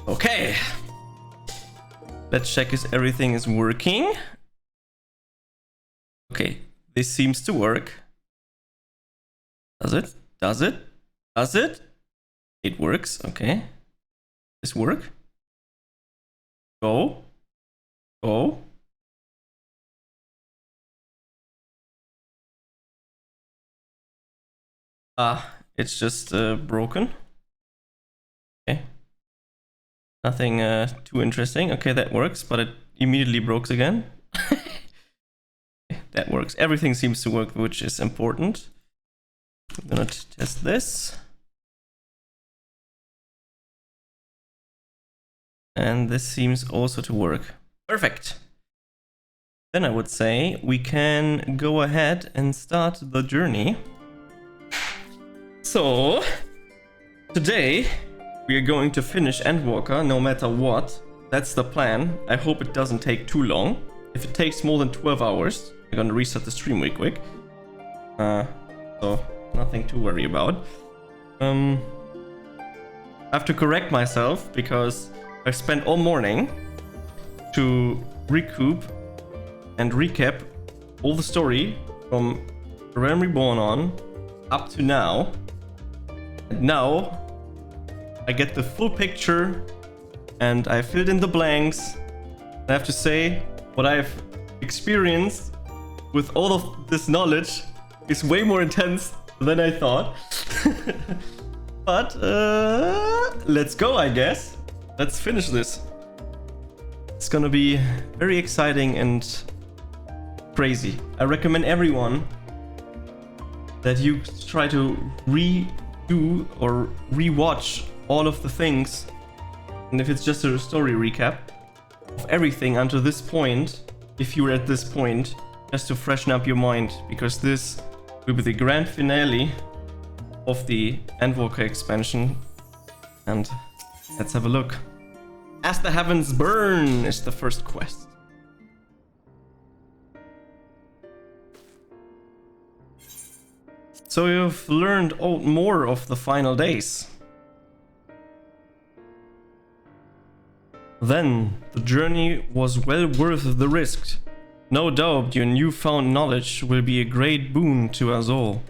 Okay. Let's check if everything is working. Okay, this seems to work. Does it? Does it? Does it? It works, okay. This work? Go. Go. Ah, it's just broken. Okay. Nothing too interesting. Okay, that works, but it immediately broke again. That works. Everything seems to work, which is important. I'm gonna test this. And this seems also to work. Perfect. Then I would say we can go ahead and start the journey. So, today we are going to finish Endwalker no matter what. That's the plan. I hope it doesn't take too long. If it takes more than 12 hours, I'm gonna reset the stream real quick. So, nothing to worry about. I have to correct myself because I've spent all morning to recoup and recap all the story from Realm Reborn on up to now. And now I get the full picture and I filled in the blanks. I have to say, what I've experienced with all of this knowledge is way more intense than I thought. But let's go, I guess. Let's finish this. It's gonna be very exciting and crazy. I recommend everyone that you try to redo or rewatch all of the things, and if it's just a story recap of everything until this point, if you're at this point, just to freshen up your mind, because this will be the grand finale of the Endwalker expansion. And let's have a look. As the Heavens Burn is the first quest. So you've learned more of the final days. Then the journey was well worth the risk. No doubt your newfound knowledge will be a great boon to us all.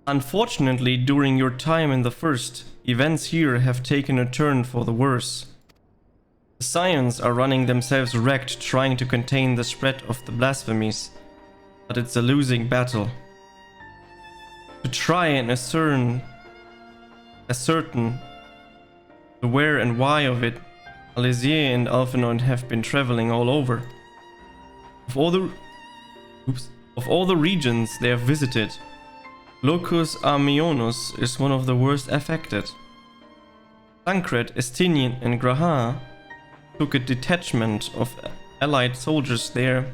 Unfortunately, during your time in the First, events here have taken a turn for the worse. The Scions are running themselves wrecked trying to contain the spread of the blasphemies, but it's a losing battle. To try and ascertain the where and why of it, Alizier and Alphinoid have been traveling all over. Of all the regions they have visited, Locus Armionus is one of the worst affected. Tancred, Estinian and Graha took a detachment of allied soldiers there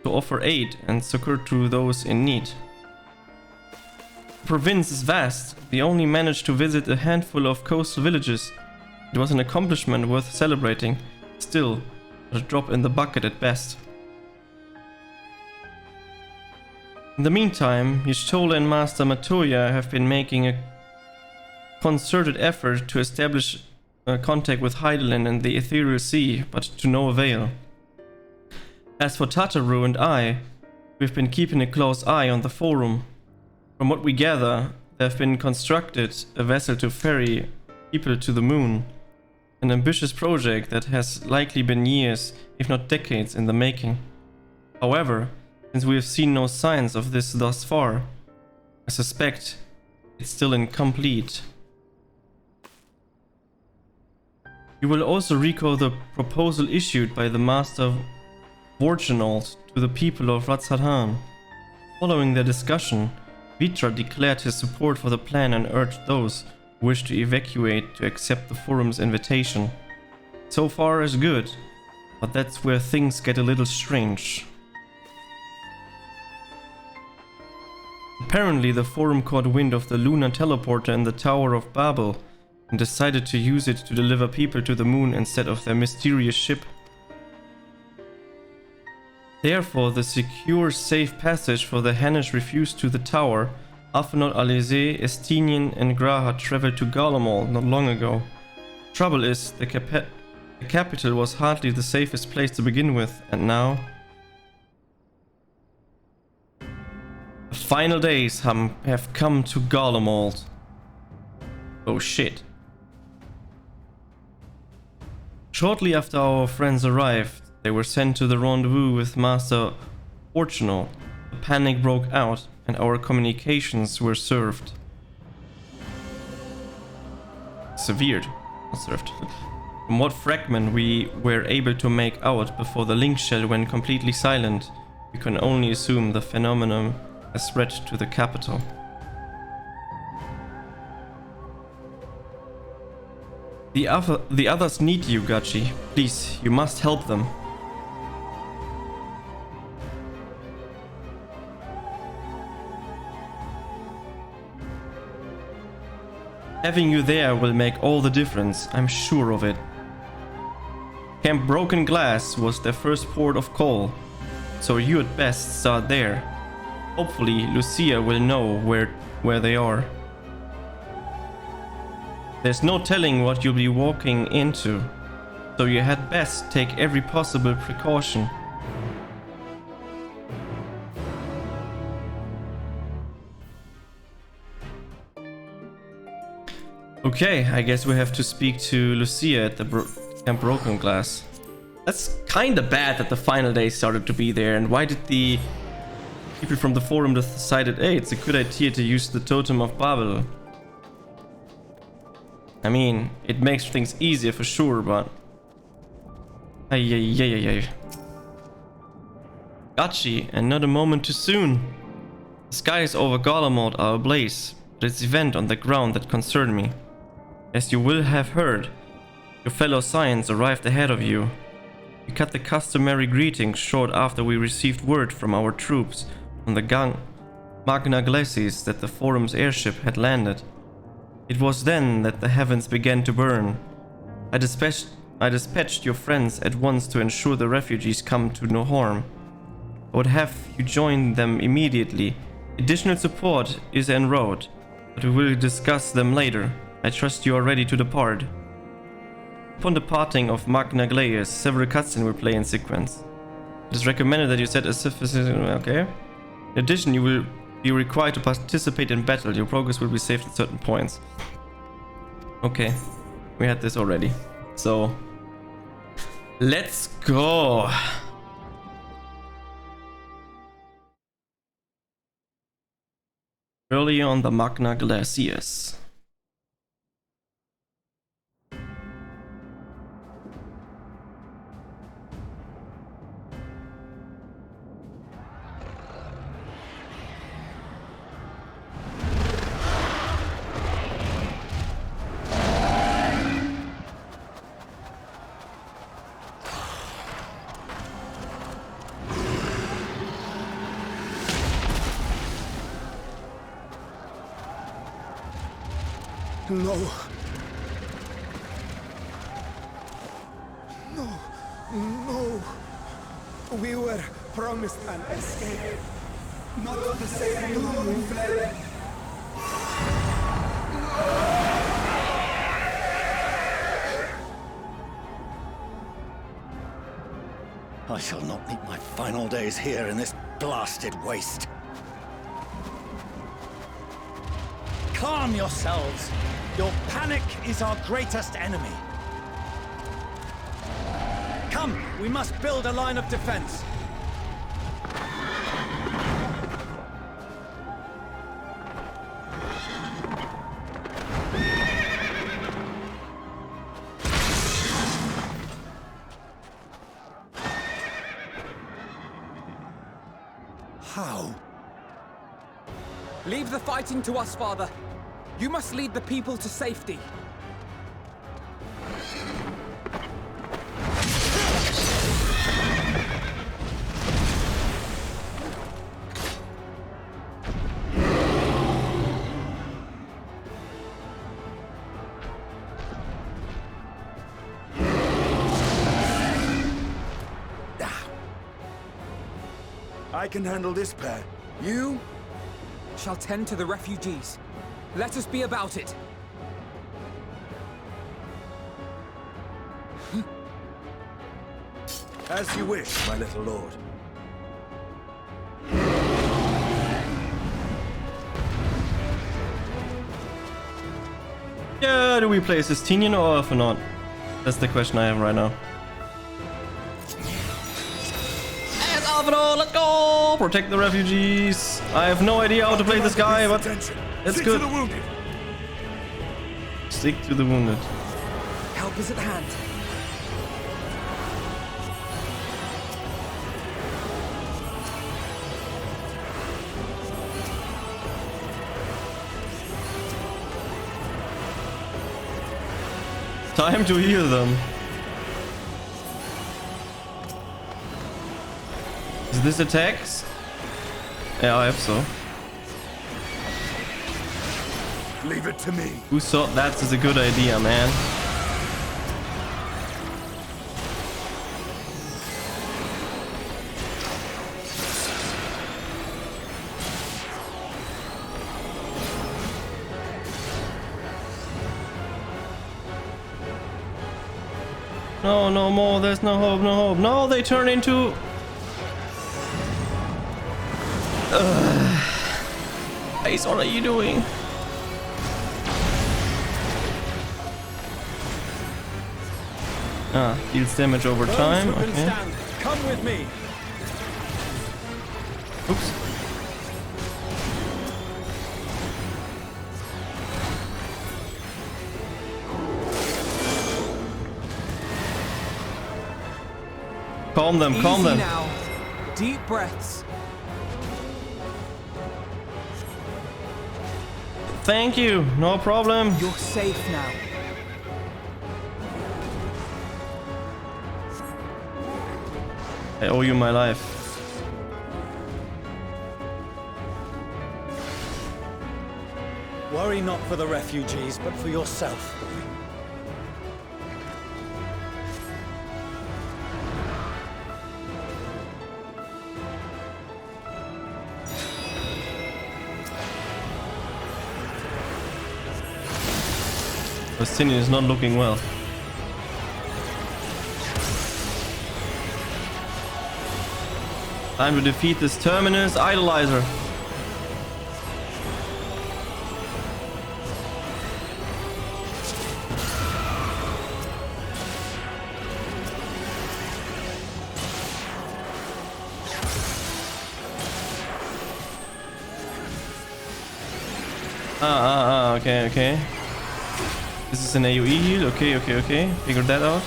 to offer aid and succor to those in need. The province is vast. We only managed to visit a handful of coastal villages. It was an accomplishment worth celebrating, still a drop in the bucket at best. In the meantime, Y'shtola and Master Matoya have been making a concerted effort to establish contact with Heidelin and the Ethereal Sea, but to no avail. As for Tataru and I, we've been keeping a close eye on the forum. From what we gather, there have been constructed a vessel to ferry people to the moon. An ambitious project that has likely been years, if not decades, in the making. However, since we have seen no signs of this thus far, I suspect it's still incomplete. You will also recall the proposal issued by the Master Vorchenold to the people of Ratzadhan. Following their discussion, Vitra declared his support for the plan and urged those who wish to evacuate to accept the forum's invitation. So far is good, but that's where things get a little strange. Apparently the forum caught wind of the lunar teleporter in the Tower of Babel and decided to use it to deliver people to the moon instead of their mysterious ship. Therefore, the secure, safe passage for the Hanesh refused to the tower. Alphinaud, Alize, Estinian and Graha traveled to Garlemald not long ago. Trouble is, the capital was hardly the safest place to begin with, and now... The final days have come to Garlemald. Oh shit. Shortly after our friends arrived, they were sent to the rendezvous with Master Fortunal. The panic broke out, and our communications were severed. Not served. From what fragment we were able to make out before the link shell went completely silent, we can only assume the phenomenon has spread to the capital. The others need you, Gachi. Please, you must help them. Having you there will make all the difference, I'm sure of it. Camp Broken Glass was their first port of call, so you at best start there. Hopefully Lucia will know where they are. There's no telling what you'll be walking into, so you had best take every possible precaution. Okay, I guess we have to speak to Lucia at the Camp Broken Glass. That's kinda bad that the final day started to be there, and why did the people from the forum decided, hey, it's a good idea to use the Totem of Babel? I mean, it makes things easier for sure, but... Ay. Gachi, and not a moment too soon. The skies over Garlemald are ablaze, but it's event on the ground that concerned me. As you will have heard, your fellow Science arrived ahead of you. We cut the customary greetings short after we received word from our troops on the Magna Glacis that the Forum's airship had landed. It was then that the heavens began to burn. I dispatched your friends at once to ensure the refugees come to no harm. I would have you join them immediately. Additional support is en route, but we will discuss them later. I trust you are ready to depart. Upon departing of Magna Glacis, several cutscenes will play in sequence. It is recommended that you set a okay. In addition, you will be required to participate in battle. Your progress will be saved at certain points. Okay, we had this already. So, let's go. Early on the Magna Glacis. No. We were promised an escape. Not the same room we fled. I shall not meet my final days here in this blasted waste. Calm yourselves. Your panic is our greatest enemy. Come, we must build a line of defense. How? Leave the fighting to us, Father. You must lead the people to safety. I can handle this pair. You shall tend to the refugees. Let us be about it. As you wish, my little lord. Yeah, do we play Sistinian or Orphanon? That's the question I have right now. As Orphanon, let's go! Protect the refugees. I have no idea how to play this guy, but it's good. Stick to the wounded. Help is at hand. Time to heal them. Is this attacks? Yeah, I have so. Leave it to me. Who thought that is a good idea, man? No, no more. There's no hope, no hope. No, they turn into... Ace, what are you doing? Ah, deals damage over time. Okay. Come with me. Oops. Calm them, calm Easy them. now. Deep breaths. Thank you, no problem. You're safe now. I owe you my life. Worry not for the refugees, but for yourself. Palestinian is not looking well. Time to defeat this Terminus Idolizer. Okay, okay. This is an AoE heal. Okay, okay, okay. Figured that out.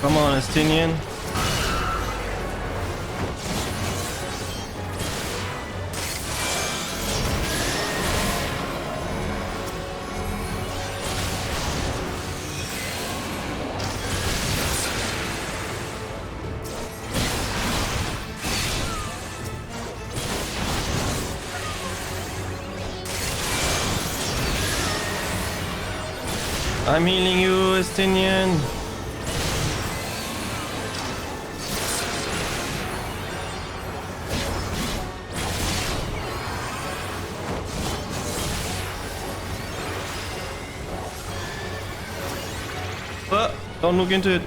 Come on, Estinian. I'm healing you, Estinian. Don't look into it.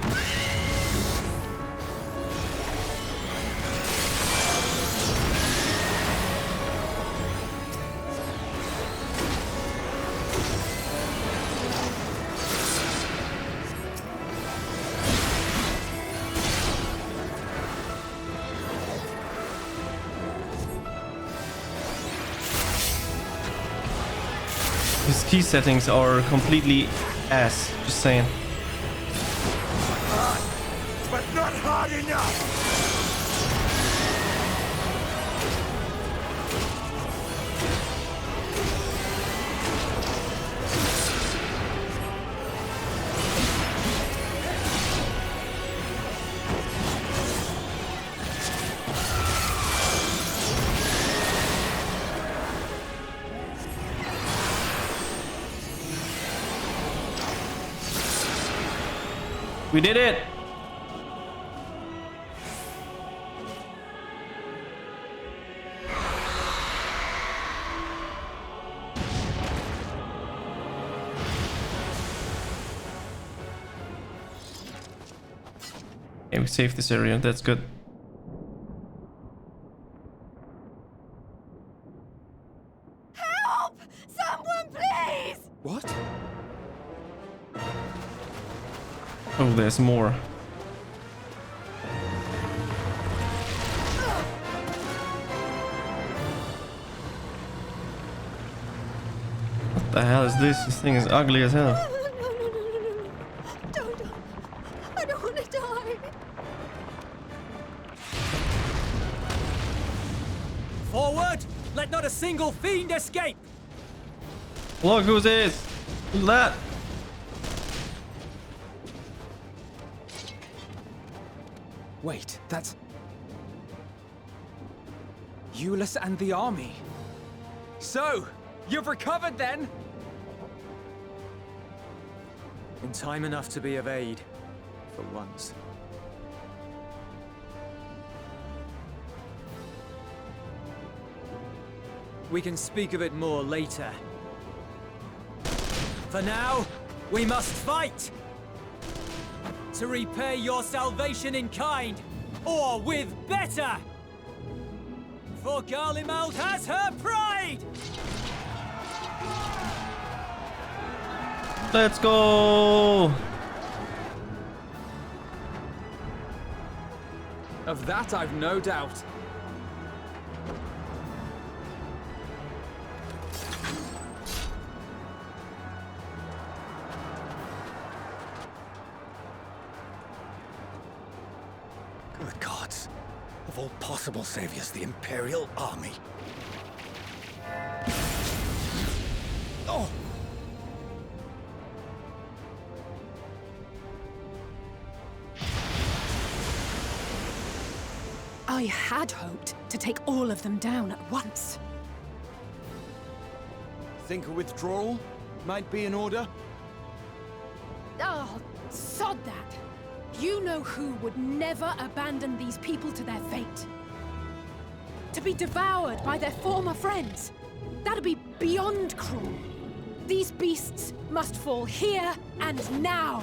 His key settings are completely ass, just saying. But not hard enough! We did it! Okay, we saved this area. That's good. Help! Someone, please! What? Oh, there's more. What the hell is this? This thing is ugly as hell. No. Don't. I don't want to die. Forward! Let not a single fiend escape! Look who's this! Who's that? Wait, that's... Euless and the army. So, you've recovered then? In time enough to be of aid, for once. We can speak of it more later. For now, we must fight! To repay your salvation in kind, or with better! For Garlemald has her pride! Let's go! Of that I've no doubt. Good gods. Of all possible saviors, the Imperial Army. Oh! I had hoped to take all of them down at once. Think a withdrawal might be in order? Oh, sod that. You know who would never abandon these people to their fate. To be devoured by their former friends. That'd be beyond cruel. These beasts must fall here and now.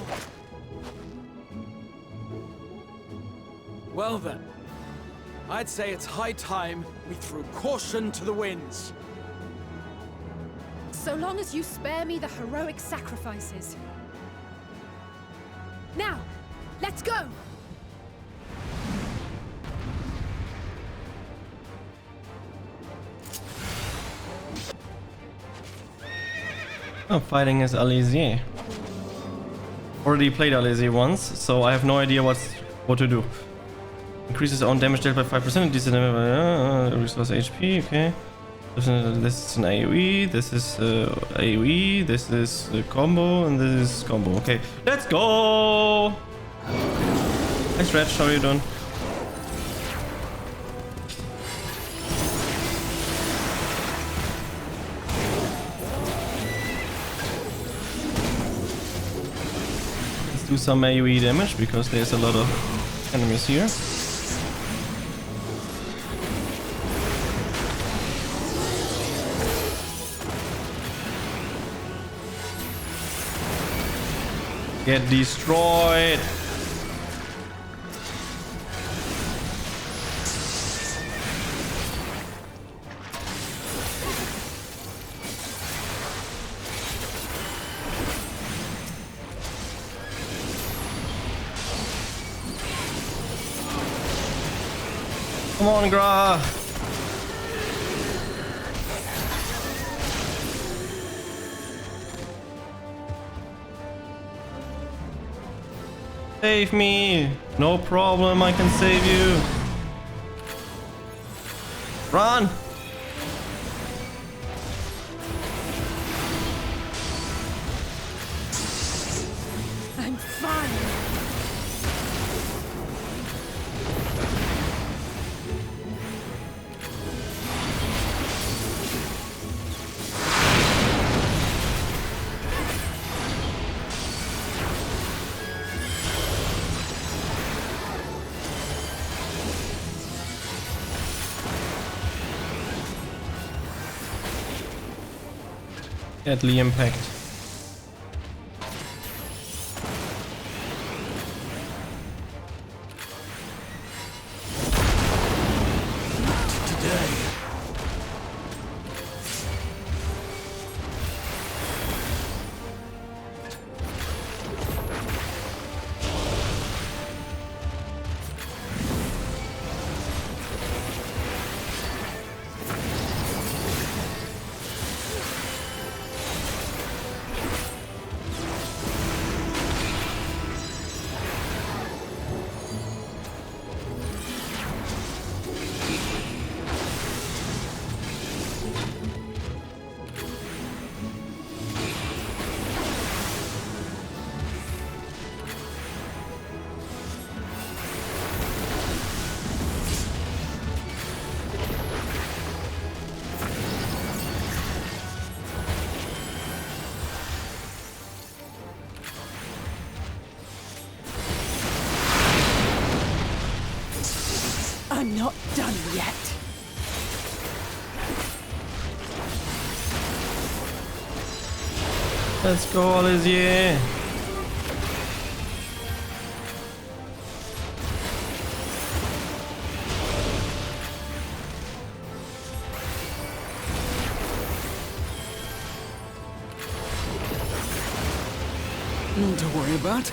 Well then, I'd say it's high time we threw caution to the winds. So long as you spare me the heroic sacrifices. Now, let's go! I'm fighting as Alizé. Already played Alizé once, so I have no idea what to do. Increases own damage dealt by 5%. This is resource HP. Okay. This is an AoE. This is AoE. This is a combo, and this is combo. Okay, let's go. Hi Stretch, how are you doing? Let's do some AoE damage because there's a lot of enemies here. Get destroyed! Come on, Gra! Save me! No problem, I can save you! Run! I'm fine. Deadly impact. Today. I'm not done yet. Let's go, Olivier. None to worry about.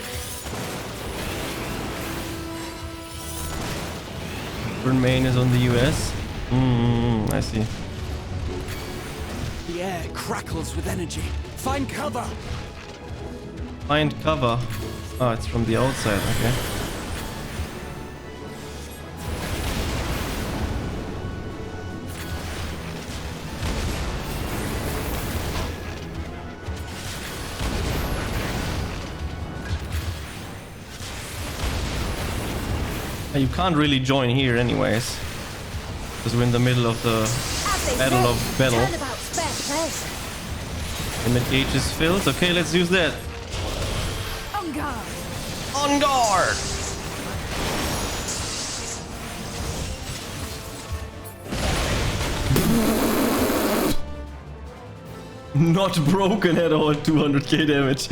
Main is on the US. I see. The air crackles with energy. Find cover. Find cover. Oh, it's from the outside. Okay. You can't really join here anyways, because we're in the middle of the battle of battle. And the gauge is filled. Okay, let's use that. On guard. On guard! Not broken at all, 200k damage.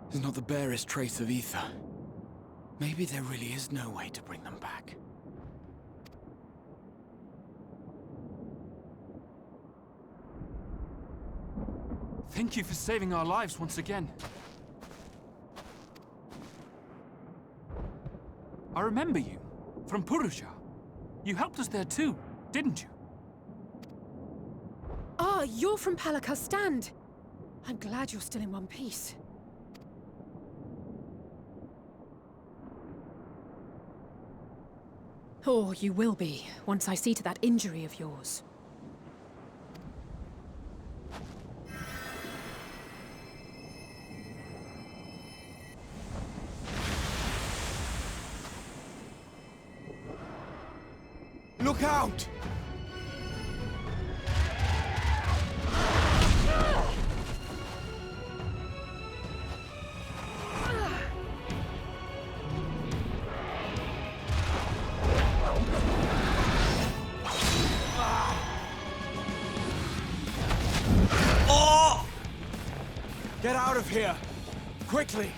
There's not the barest trace of ether. Maybe there really is no way to bring them back. Thank you for saving our lives once again. I remember you, from Purusha. You helped us there too, didn't you? Ah, you're from Palaka's stand. I'm glad you're still in one piece. Or you will be, once I see to that injury of yours. Look out! Get out of here! Quickly!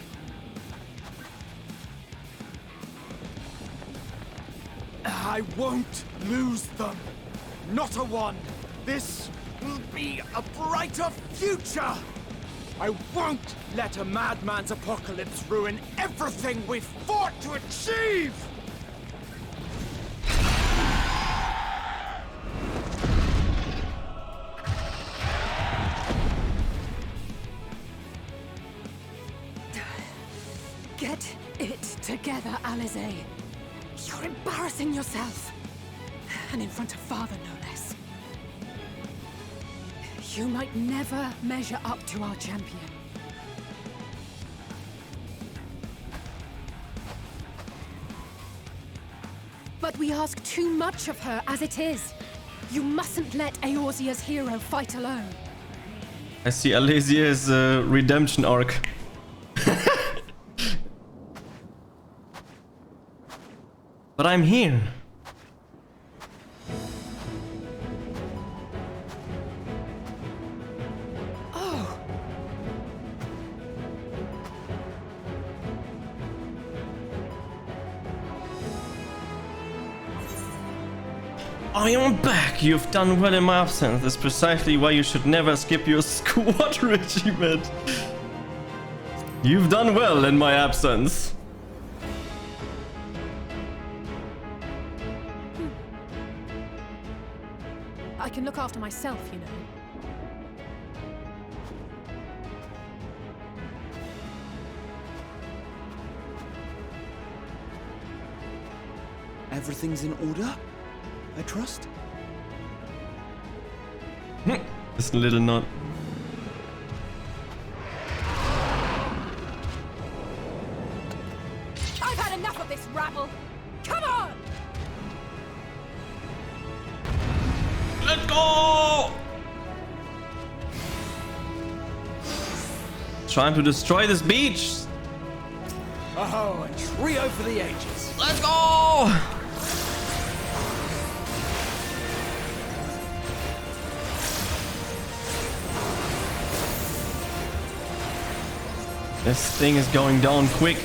I won't lose them! Not a one! This will be a brighter future! I won't let a madman's apocalypse ruin everything we've fought to achieve! Get it together, Alizé. You're embarrassing yourself. And in front of father, no less. You might never measure up to our champion. But we ask too much of her as it is. You mustn't let Eorzea's hero fight alone. I see Alesia's redemption arc. But I'm here. Oh, I am back! You've done well in my absence. That's precisely why you should never skip your squad regiment. You've done well in my absence. I can look after myself, you know. Everything's in order, I trust? Just a little nod. I've had enough of this rabble! Come on! Let's go! Trying to destroy this beach. Oh, a trio for the ages. Let's go! This thing is going down quick.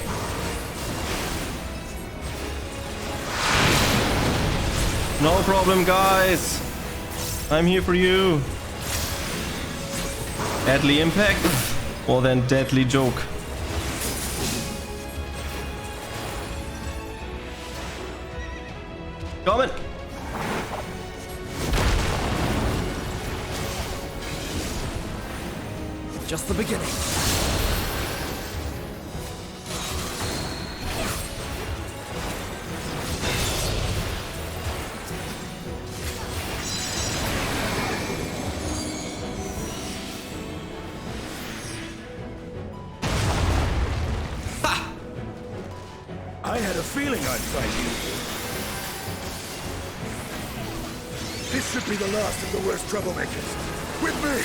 No problem, guys. I'm here for you. Deadly impact or then deadly joke. Coming. Just the beginning. I had a feeling I'd find you. This should be the last of the worst troublemakers. With me!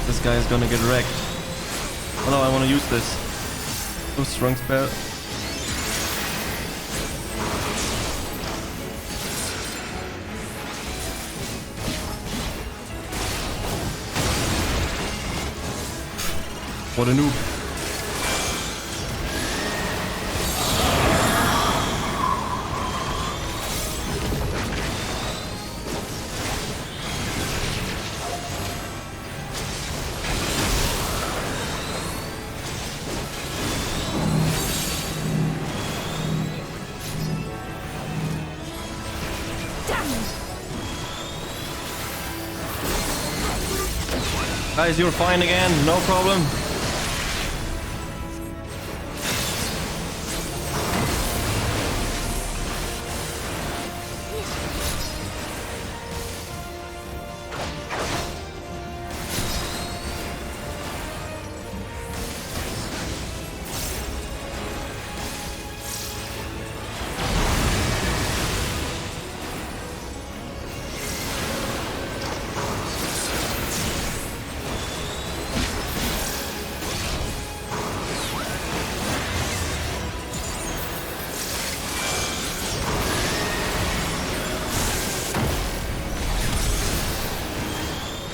This guy is gonna get wrecked. Although I want to use this. Oh, strong spell. What a noob. Guys, you're fine again, no problem.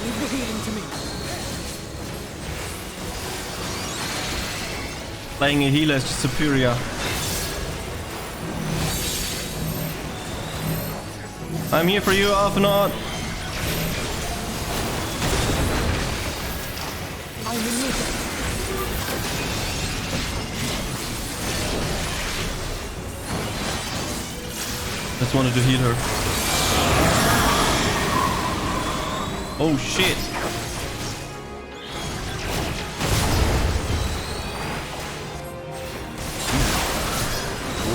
Leave the healing to me. Playing a healer is just superior. I'm here for you, Alphanot. I'm in your debt. Just wanted to heal her. Oh shit.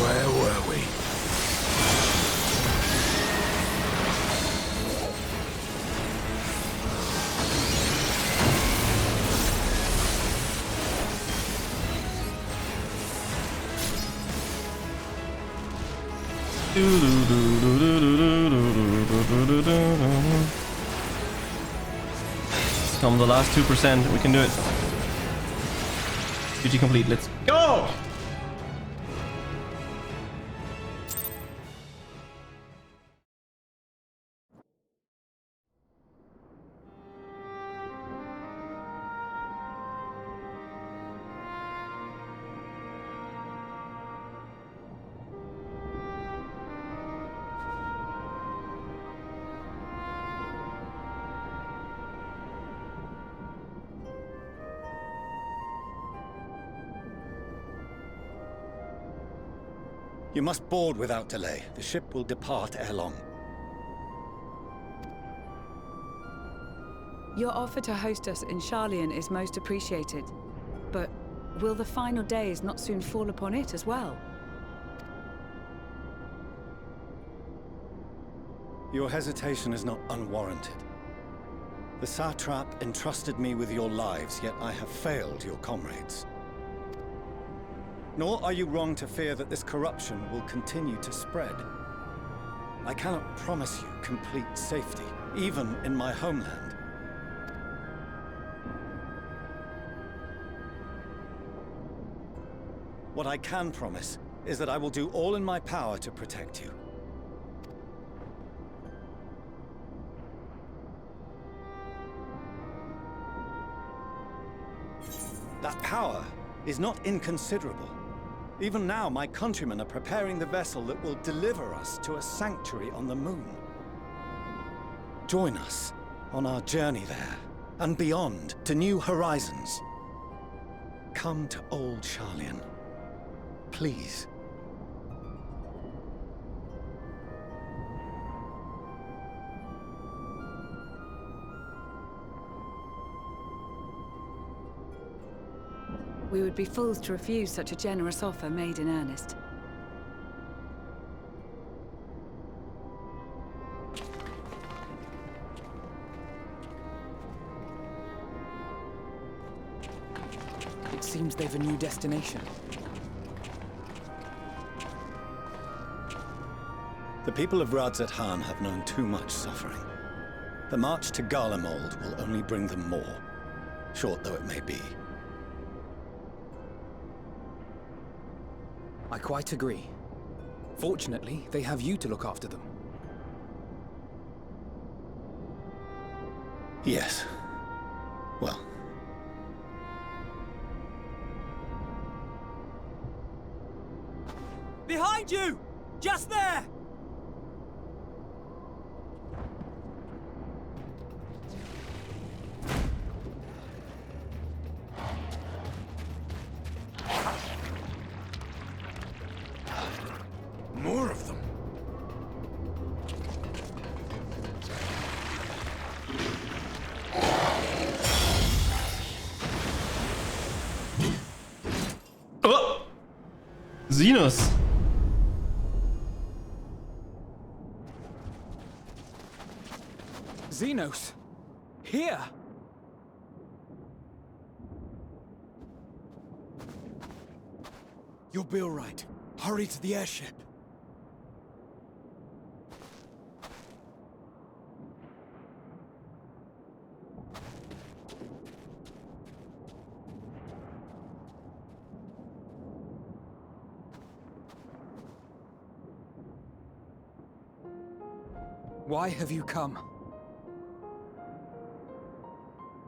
Where were we? Tom, the last 2%. We can do it. Duty complete. Let's go! You must board without delay. The ship will depart ere long. Your offer to host us in Sharlayan is most appreciated. But will the final days not soon fall upon it as well? Your hesitation is not unwarranted. The satrap entrusted me with your lives, yet I have failed your comrades. Nor are you wrong to fear that this corruption will continue to spread. I cannot promise you complete safety, even in my homeland. What I can promise is that I will do all in my power to protect you. That power is not inconsiderable. Even now, my countrymen are preparing the vessel that will deliver us to a sanctuary on the moon. Join us on our journey there, and beyond, to new horizons. Come to old Sharlayan. Please. We would be fools to refuse such a generous offer made in earnest. It seems they've a new destination. The people of Radzat-Han have known too much suffering. The march to Garlemald will only bring them more, short though it may be. I quite agree. Fortunately, they have you to look after them. Yes. Well. Behind you! Just there! More of them. Oh! Xenos! Xenos! Here! You'll be all right. Hurry to the airship. Why have you come?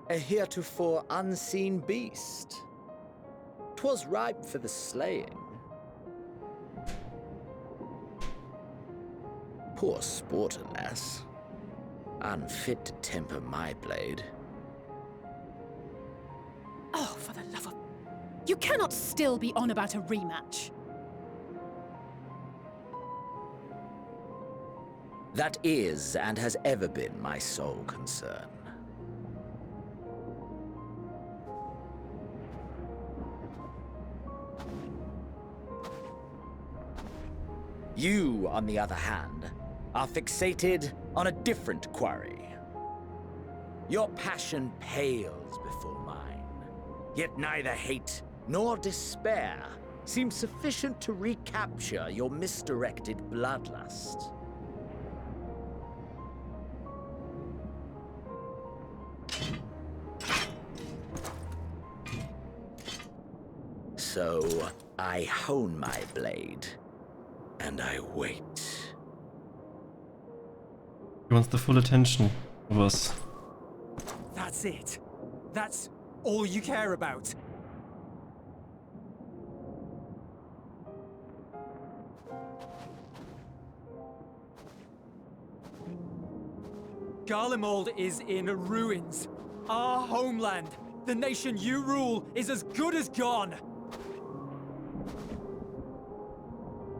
A heretofore unseen beast. 'Twas ripe for the slaying. Poor sport, alas. Unfit to temper my blade. Oh, for the love of... You cannot still be on about a rematch. That is, and has ever been, my sole concern. You, on the other hand, are fixated on a different quarry. Your passion pales before mine, yet neither hate nor despair seem sufficient to recapture your misdirected bloodlust. So I hone my blade, and I wait. He wants the full attention of us. That's it. That's all you care about. Garlemald is in ruins. Our homeland, the nation you rule, is as good as gone.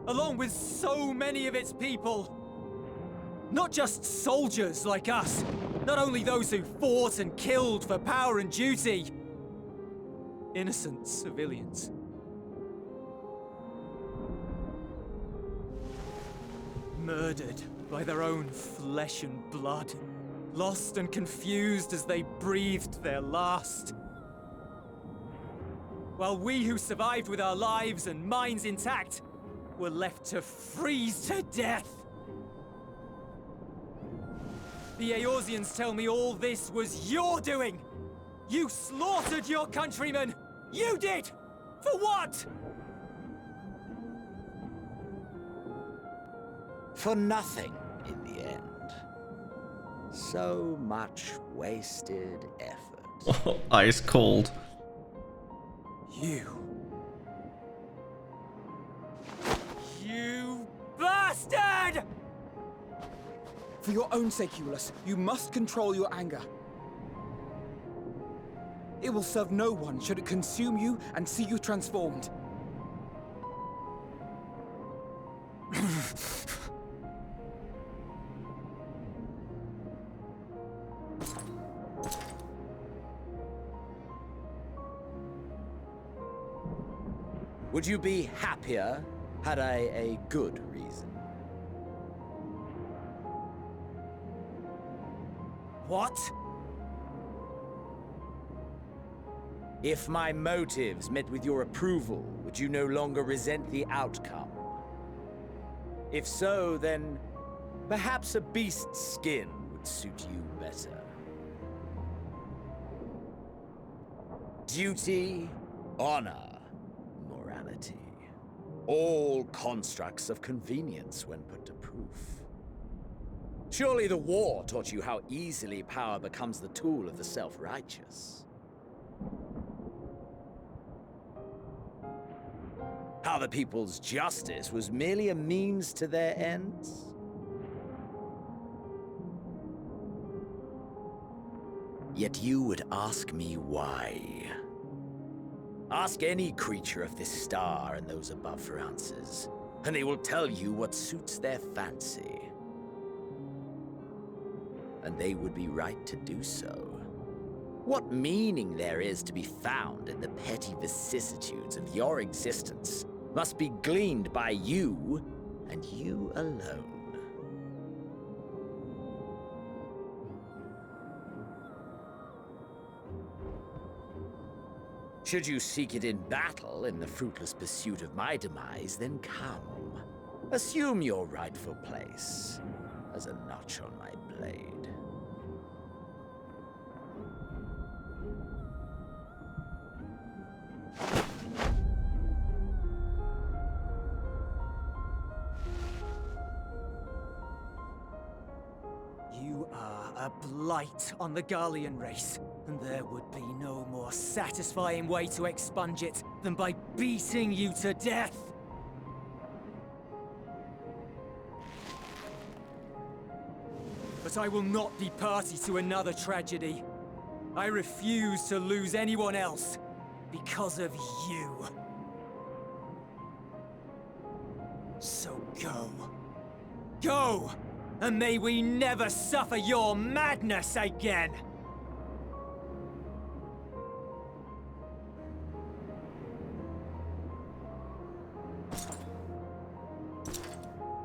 Along with so many of its people. Not just soldiers like us. Not only those who fought and killed for power and duty. Innocent civilians. Murdered by their own flesh and blood. Lost and confused as they breathed their last. While we who survived with our lives and minds intact were left to freeze to death. The Eorzeans tell me all this was your doing! You slaughtered your countrymen! You did! For what? For nothing, in the end. So much wasted effort. Ice cold. You bastard! For your own sake, Ulysses, you must control your anger. It will serve no one should it consume you and see you transformed. Would you be happier had I a good reason? What? If my motives met with your approval, would you no longer resent the outcome? If so, then perhaps a beast's skin would suit you better. Duty, honor, morality. All constructs of convenience when put to proof. Surely the war taught you how easily power becomes the tool of the self-righteous. How the people's justice was merely a means to their ends? Yet you would ask me why. Ask any creature of this star and those above for answers, and they will tell you what suits their fancy. And they would be right to do so. What meaning there is to be found in the petty vicissitudes of your existence must be gleaned by you, and you alone. Should you seek it in battle in the fruitless pursuit of my demise, then come. Assume your rightful place as a notch on my blade. You are a blight on the Garlean race, and there would be no more satisfying way to expunge it than by beating you to death. But I will not be party to another tragedy. I refuse to lose anyone else because of you. So go. Go! And may we never suffer your madness again!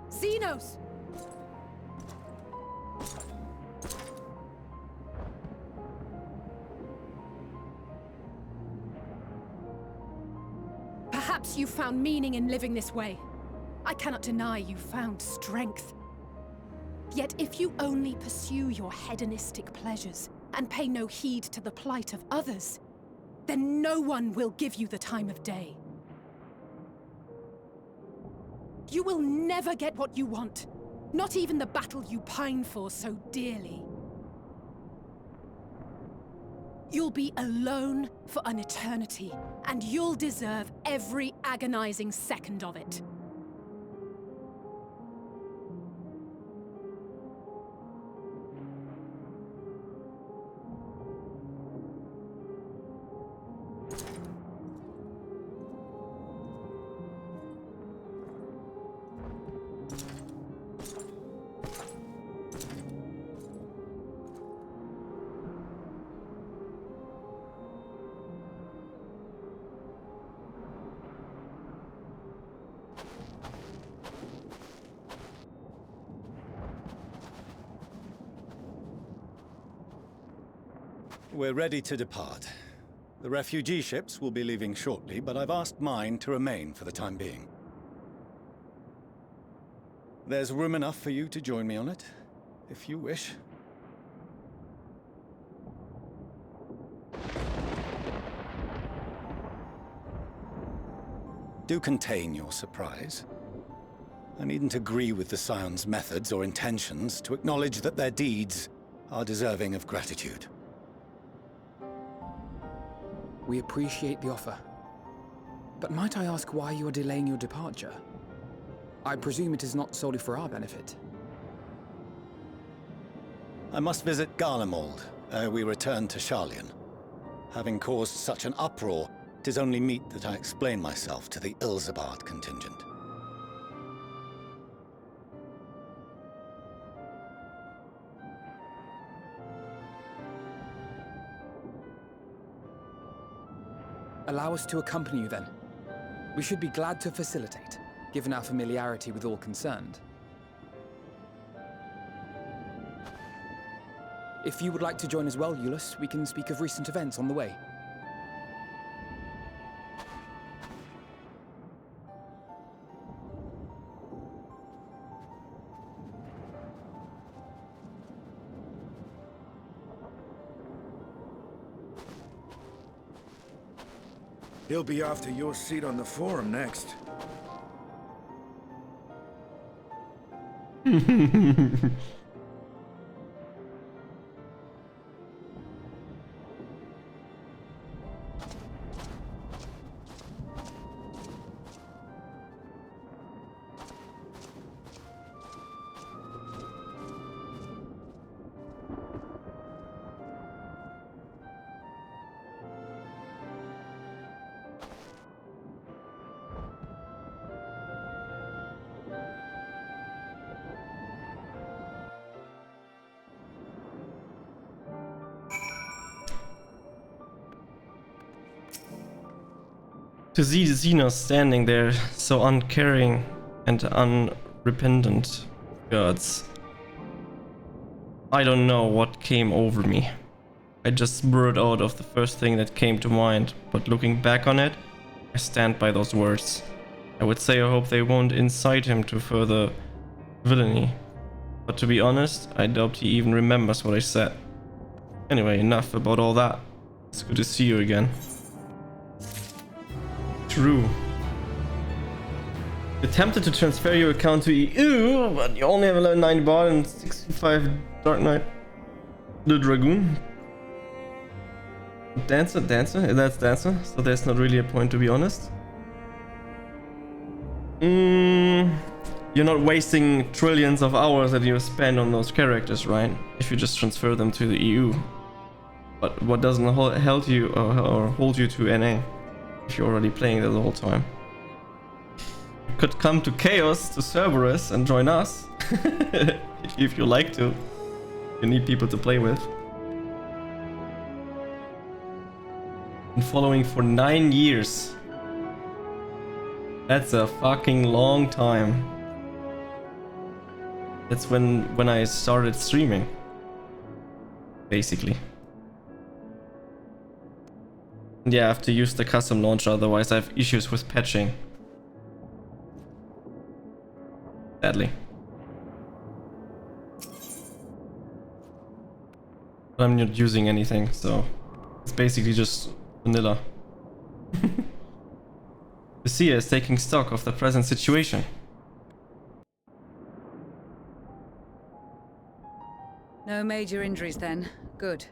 Xenos! Perhaps you found meaning in living this way. I cannot deny you found strength. Yet if you only pursue your hedonistic pleasures and pay no heed to the plight of others, then no one will give you the time of day. You will never get what you want. Not even the battle you pine for so dearly. You'll be alone for an eternity, and you'll deserve every agonizing second of it. We're ready to depart. The refugee ships will be leaving shortly, but I've asked mine to remain for the time being. There's room enough for you to join me on it, if you wish. Do contain your surprise. I needn't agree with the Scion's methods or intentions to acknowledge that their deeds are deserving of gratitude. We appreciate the offer. But might I ask why you are delaying your departure? I presume it is not solely for our benefit. I must visit Garlemald ere we return to Sharlayan. Having caused such an uproar, it is only meet that I explain myself to the Ilsabard contingent. Allow us to accompany you then. We should be glad to facilitate, given our familiarity with all concerned. If you would like to join as well, Eulus, we can speak of recent events on the way. He'll be after your seat on the forum next. To see Xena standing there, so uncaring and unrepentant, gods. I don't know what came over me. I just blurted out of the first thing that came to mind, but looking back on it, I stand by those words. I would say I hope they won't incite him to further villainy. But to be honest, I doubt he even remembers what I said. Anyway, enough about all that. It's good to see you again. True. Attempted to transfer your account to EU, but you only have a level 9 bard and 65 Dark Knight. The Dragoon. Dancer? That's Dancer, so there's not really a point, to be honest. You're not wasting trillions of hours that you spend on those characters, right? If you just transfer them to the EU. But what doesn't hold you or hold you to NA? If you're already playing there the whole time. You could come to Chaos, to Cerberus, and join us. If you like to. You need people to play with. Been following for 9 years. That's a fucking long time. That's when I started streaming. Basically. Yeah, I have to use the custom launcher, otherwise I have issues with patching. Sadly. But I'm not using anything, so it's basically just vanilla. Lucia is taking stock of the present situation. No major injuries then. Good.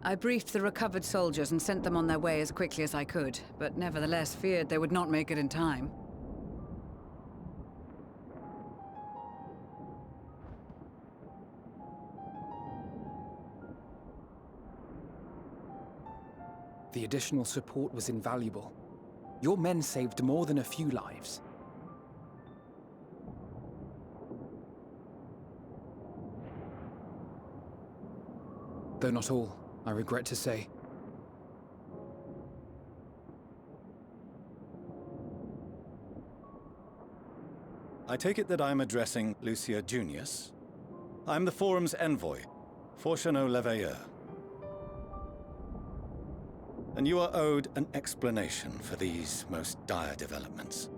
I briefed the recovered soldiers and sent them on their way as quickly as I could, but nevertheless feared they would not make it in time. The additional support was invaluable. Your men saved more than a few lives. Though not all, I regret to say. I take it that I'm addressing Lucia Junius. I'm the Forum's envoy, Forchano Leveilleur. And you are owed an explanation for these most dire developments.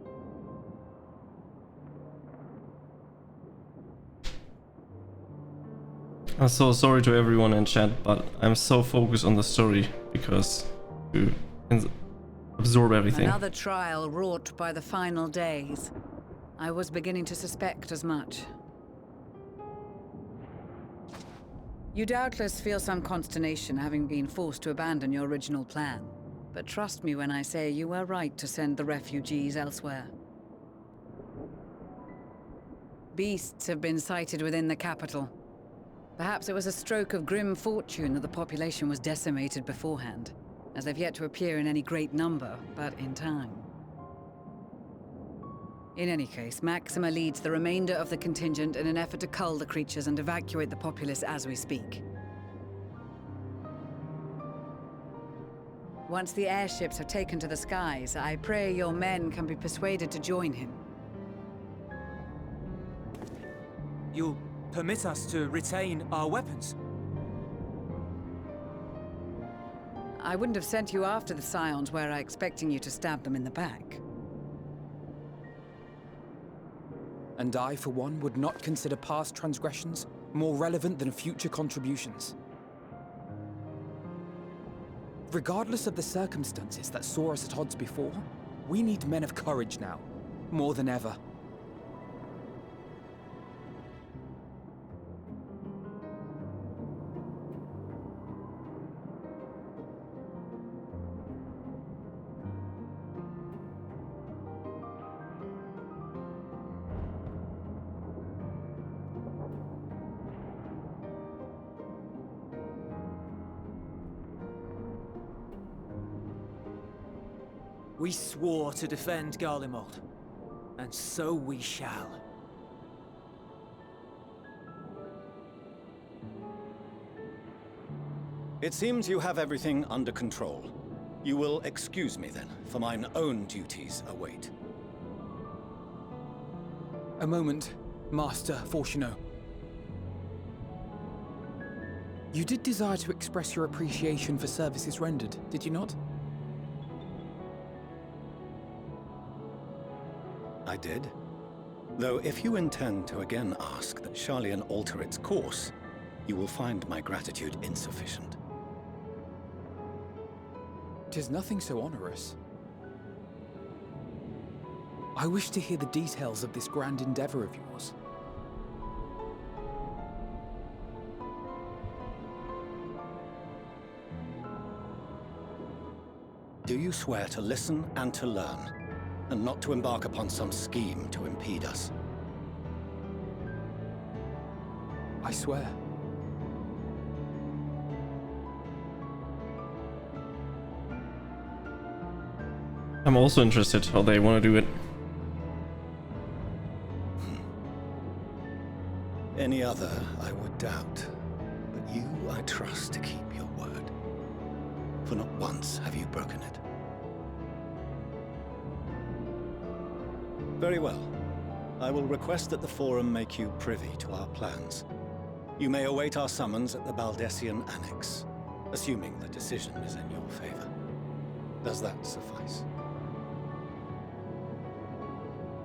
I'm so sorry to everyone in chat, but I'm so focused on the story because you can absorb everything. Another trial wrought by the final days. I was beginning to suspect as much. You doubtless feel some consternation having been forced to abandon your original plan. But trust me when I say you were right to send the refugees elsewhere. Beasts have been sighted within the capital. Perhaps it was a stroke of grim fortune that the population was decimated beforehand, as they've yet to appear in any great number, but in time. In any case, Maxima leads the remainder of the contingent in an effort to cull the creatures and evacuate the populace as we speak. Once the airships have taken to the skies, I pray your men can be persuaded to join him. You'll permit us to retain our weapons? I wouldn't have sent you after the Scions were I expecting you to stab them in the back. And I, for one, would not consider past transgressions more relevant than future contributions. Regardless of the circumstances that saw us at odds before, we need men of courage now, more than ever. We swore to defend Garlemald, and so we shall. It seems you have everything under control. You will excuse me then, for mine own duties await. A moment, Master Forchano. You did desire to express your appreciation for services rendered, did you not? I did. Though if you intend to again ask that Sharlayan alter its course, you will find my gratitude insufficient. 'Tis nothing so onerous. I wish to hear the details of this grand endeavor of yours. Do you swear to listen and to learn, and not to embark upon some scheme to impede us? I swear. I'm also interested how they want to do it. Any other, I would doubt. But you, I trust to keep your word. For not once have you broken it. Very well. I will request that the Forum make you privy to our plans. You may await our summons at the Baldessian Annex, assuming the decision is in your favor. Does that suffice?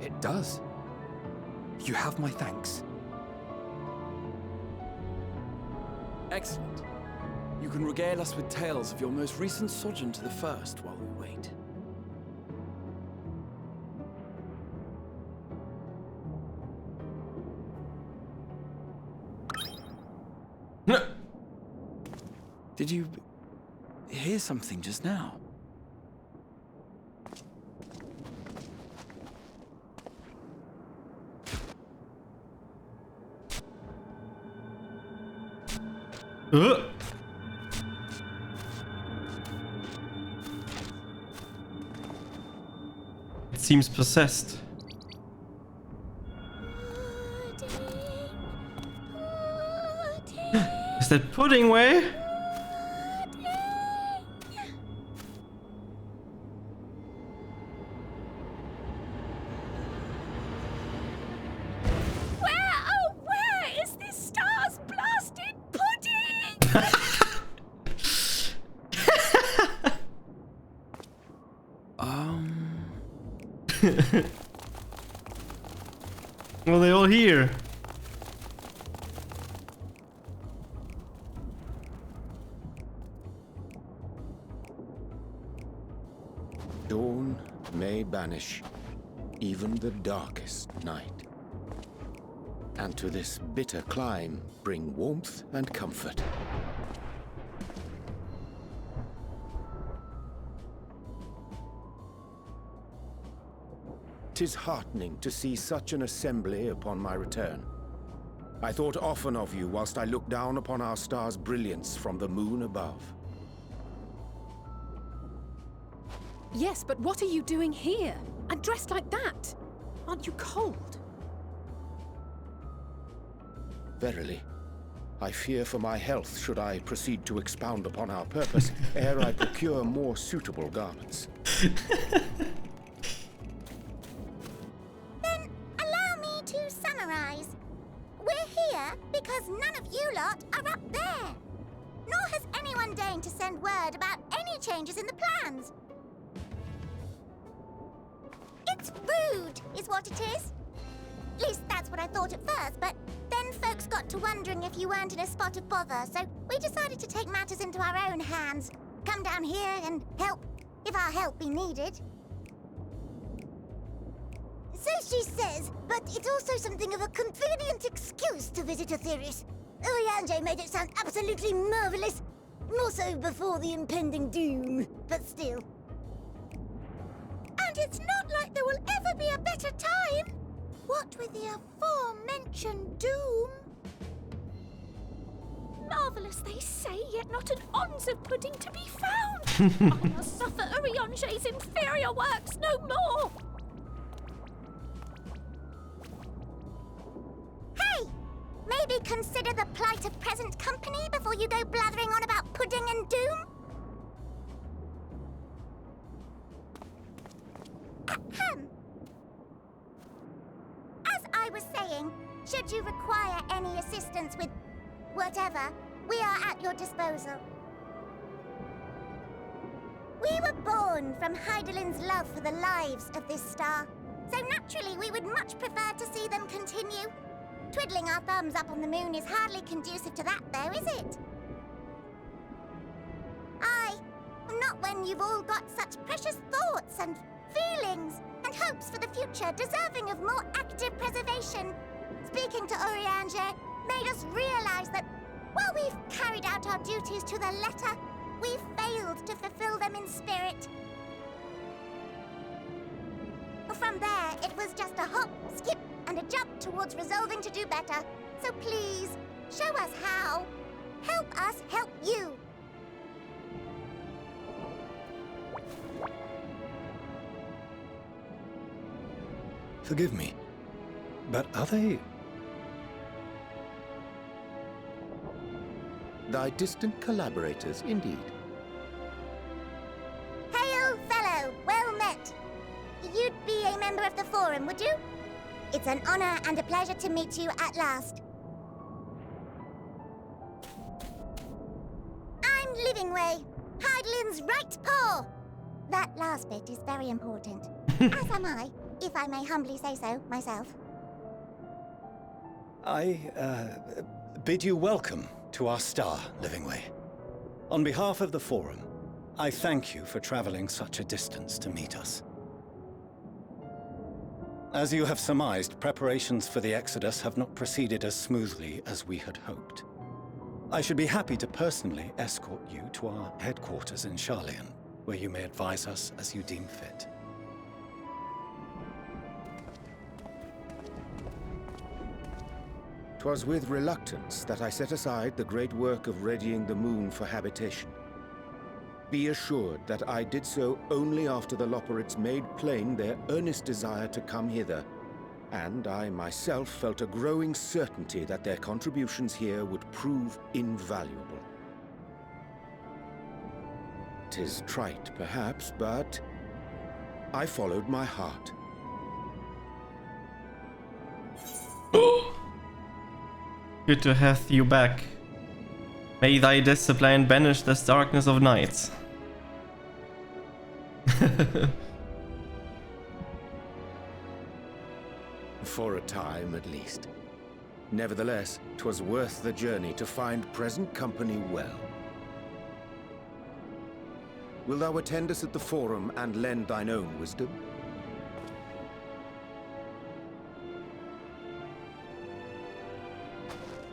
It does. You have my thanks. Excellent. You can regale us with tales of your most recent sojourn to the First while we wait. Did you hear something just now? It seems possessed. Is that pudding way? Where is this star's blasted pudding? Well, they all here. Dawn may banish even the darkest night, and to this bitter clime bring warmth and comfort. 'Tis heartening to see such an assembly upon my return. I thought often of you whilst I looked down upon our star's brilliance from the moon above. Yes, but what are you doing here? And dressed like that? Aren't you cold? Verily, I fear for my health should I proceed to expound upon our purpose ere I procure more suitable garments. Then allow me to summarize. We're here because none of you lot are up there. Nor has anyone deigned to send word about any changes in the plans. It's rude, is what it is. At least that's what I thought at first, but then folks got to wondering if you weren't in a spot of bother, so we decided to take matters into our own hands. Come down here and help, if our help be needed. So she says, but it's also something of a convenient excuse to visit Aetheris. Oriange made it sound absolutely marvelous. More so before the impending doom, but still. And it's not like there will ever be a better time. What with the aforementioned doom? Marvellous, they say, yet not an ounce of pudding to be found. I must suffer Oriange's inferior works no more. Hey! Maybe consider the plight of present company before you go blathering on about pudding and doom? Ahem. As I was saying, should you require any assistance with whatever, we are at your disposal. We were born from Heidelin's love for the lives of this star, so naturally we would much prefer to see them continue. Twiddling our thumbs up on the moon is hardly conducive to that, though, is it? Aye, not when you've all got such precious thoughts and feelings and hopes for the future deserving of more active preservation. Speaking to Oriange made us realize that while we've carried out our duties to the letter, we've failed to fulfill them in spirit. From there, it was just a hop, skip, and a jump towards resolving to do better. So please, show us how. Help us help you. Forgive me, but are they... Thy distant collaborators, indeed. Hail, fellow, well met. You'd be a member of the Forum, would you? It's an honor and a pleasure to meet you at last. I'm Livingway, Heidelin's right paw. That last bit is very important. As am I, if I may humbly say so myself. I bid you welcome to our star, Livingway. On behalf of the Forum, I thank you for traveling such a distance to meet us. As you have surmised, preparations for the Exodus have not proceeded as smoothly as we had hoped. I should be happy to personally escort you to our headquarters in Charlian, where you may advise us as you deem fit. "'Twas with reluctance that I set aside the great work of readying the moon for habitation. Be assured that I did so only after the Loperids made plain their earnest desire to come hither, and I myself felt a growing certainty that their contributions here would prove invaluable. 'Tis trite, perhaps, but I followed my heart." Good to have you back. May thy discipline banish this darkness of nights. For a time, at least. Nevertheless, 'twas worth the journey to find present company well. Wilt thou attend us at the Forum and lend thine own wisdom?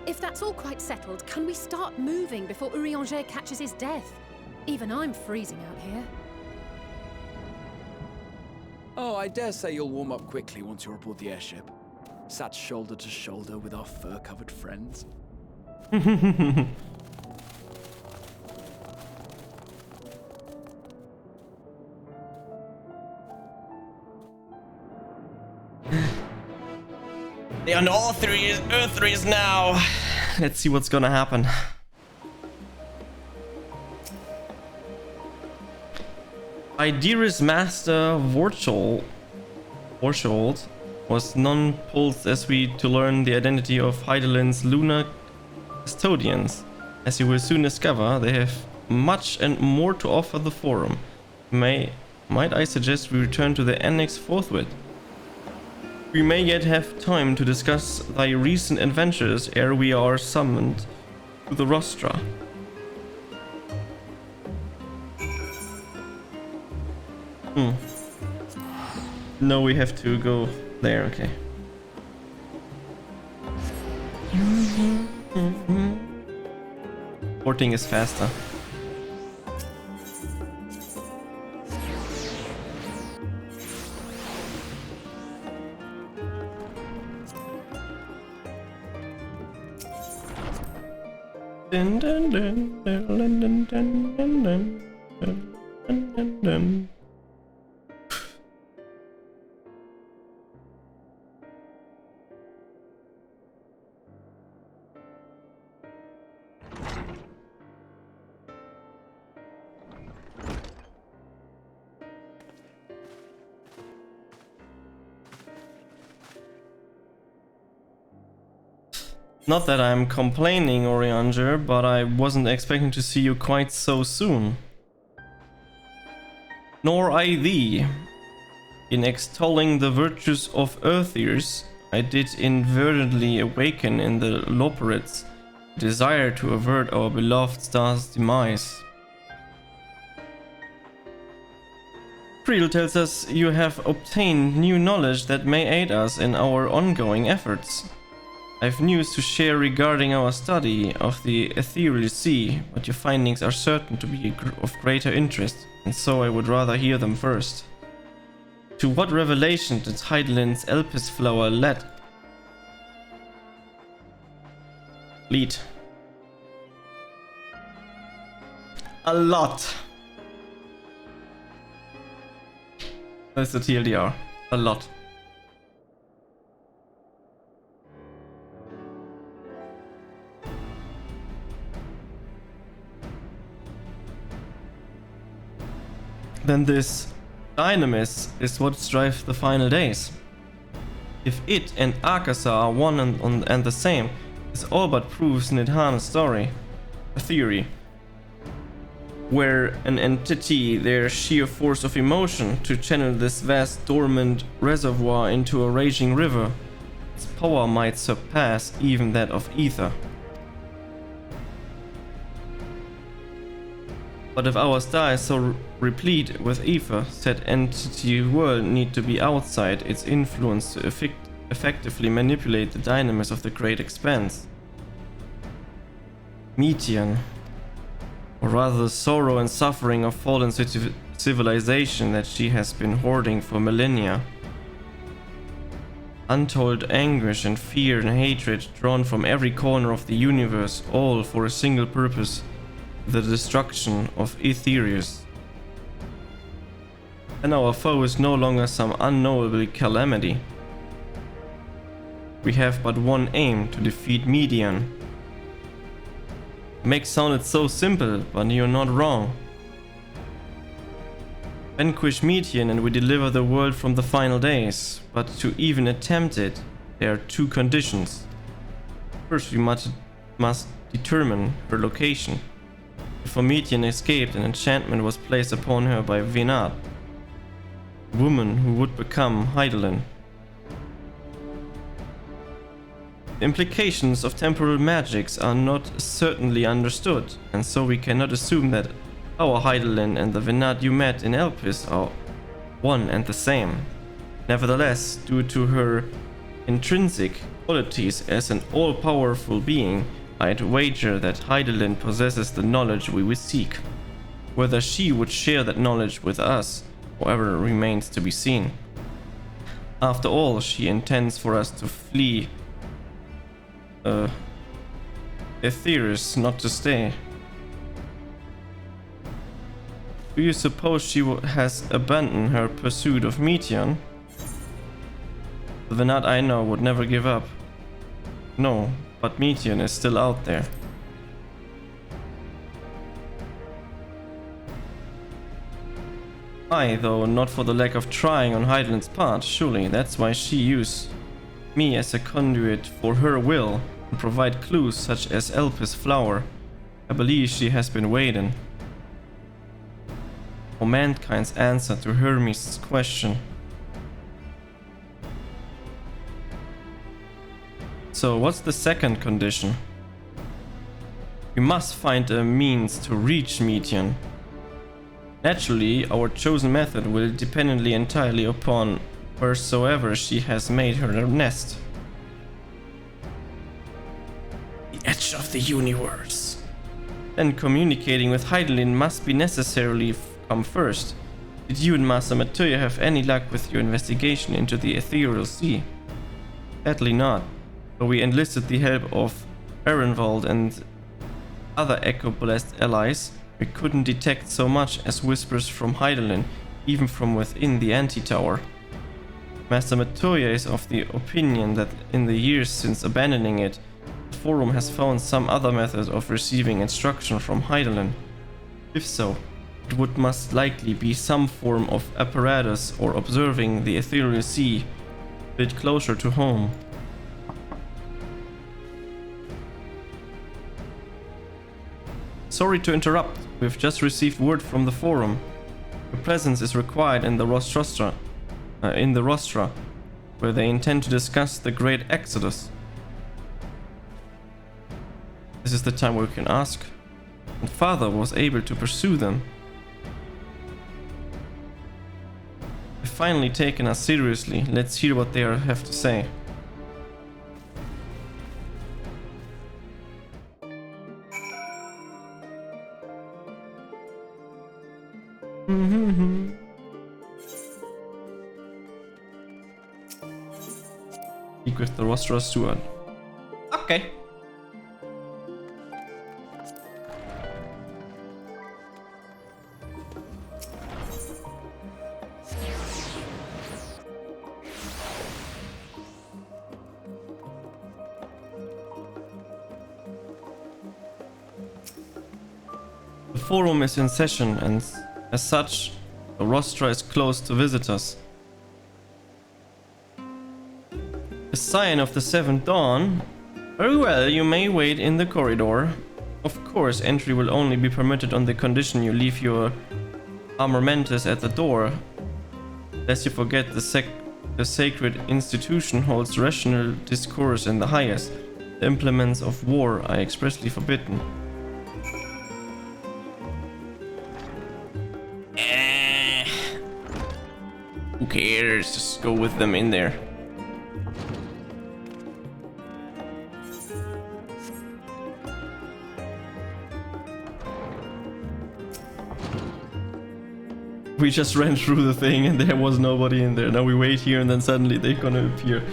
If that's all quite settled, can we start moving before Urianger catches his death? Even I'm freezing out here. Oh, I dare say you'll warm up quickly once you're aboard the airship. Sat shoulder to shoulder with our fur-covered friends. They're on all three Earthries now. Let's see what's gonna happen. My dearest master Vorchold was non-pulsed as we to learn the identity of Heidelin's lunar custodians. As you will soon discover, they have much and more to offer the Forum. Might I suggest we return to the Annex forthwith? We may yet have time to discuss thy recent adventures ere we are summoned to the rostra. No, we have to go there, okay. Porting is faster. Dun, dun, dun, dun, dun, dun, dun, dun, dun, dun, dun. Not that I'm complaining, Urianger, but I wasn't expecting to see you quite so soon. Nor I thee. In extolling the virtues of Earthiers, I did inadvertently awaken in the Loperids a desire to avert our beloved star's demise. Creel tells us you have obtained new knowledge that may aid us in our ongoing efforts. I've news to share regarding our study of the ethereal sea, but your findings are certain to be of greater interest, and so I would rather hear them first. To what revelation did Heidelin's Elpis flower lead? A lot. That's the TLDR. A lot. Then this dynamis is what drives the final days. If it and Akasa are one and the same, this all but proves Nidhana's story, a theory, where an entity, their sheer force of emotion, to channel this vast dormant reservoir into a raging river, its power might surpass even that of ether. But if our star is so replete with ether, said entity world need to be outside its influence to effectively manipulate the dynamics of the great expanse. Metian, or rather the sorrow and suffering of fallen civilization that she has been hoarding for millennia. Untold anguish and fear and hatred drawn from every corner of the universe, all for a single purpose, the destruction of Aetherius. And our foe is no longer some unknowable calamity. We have but one aim: to defeat Median. Makes sounded so simple, but you're not wrong. Vanquish Median and we deliver the world from the final days. But to even attempt it, there are two conditions. First, we must determine her location. Before Median escaped, an enchantment was placed upon her by Venat, the woman who would become Hydaelyn. The implications of temporal magics are not certainly understood, and so we cannot assume that our Hydaelyn and the Venat you met in Elpis are one and the same. Nevertheless, due to her intrinsic qualities as an all-powerful being, I'd wager that Hydaelyn possesses the knowledge we would seek. Whether she would share that knowledge with us, however, remains to be seen. After all, she intends for us to flee Aetherius, not to stay. Do you suppose she has abandoned her pursuit of Median? The Venat I know would never give up. No, but Median is still out there. I, though, not for the lack of trying on Hydaelyn's part, surely that's why she used me as a conduit for her will, and provide clues such as Elpis flower. I believe she has been waiting for mankind's answer to Hermes' question. So what's the second condition? We must find a means to reach Median. Naturally, our chosen method will depend entirely upon wheresoever she has made her nest. The edge of the universe. Then communicating with Hydaelyn must be necessarily come first. Did you and Master Matuya have any luck with your investigation into the Ethereal Sea? Sadly not, though we enlisted the help of Ehrenwald and other Echo-blessed allies. We couldn't detect so much as whispers from Hydaelyn, even from within the anti-tower. Master Matuya is of the opinion that in the years since abandoning it, the Forum has found some other method of receiving instruction from Hydaelyn. If so, it would most likely be some form of apparatus or observing the Ethereal Sea, a bit closer to home. Sorry to interrupt, we've just received word from the Forum. Your presence is required in the Rostra, where they intend to discuss the Great Exodus. This is the time where we can ask. And Father was able to pursue them. They've finally taken us seriously. Let's hear what they have to say. Speak with the Rostra steward. Okay. The Forum is in session, and as such, the Rostra is closed to visitors. A sign of the Seventh Dawn? Very well, you may wait in the corridor. Of course, entry will only be permitted on the condition you leave your armamentus at the door. Lest you forget, the sacred institution holds rational discourse in the highest. The implements of war are expressly forbidden. Who cares? Just go with them in there. We just ran through the thing and there was nobody in there. Now we wait here and then suddenly they're gonna appear.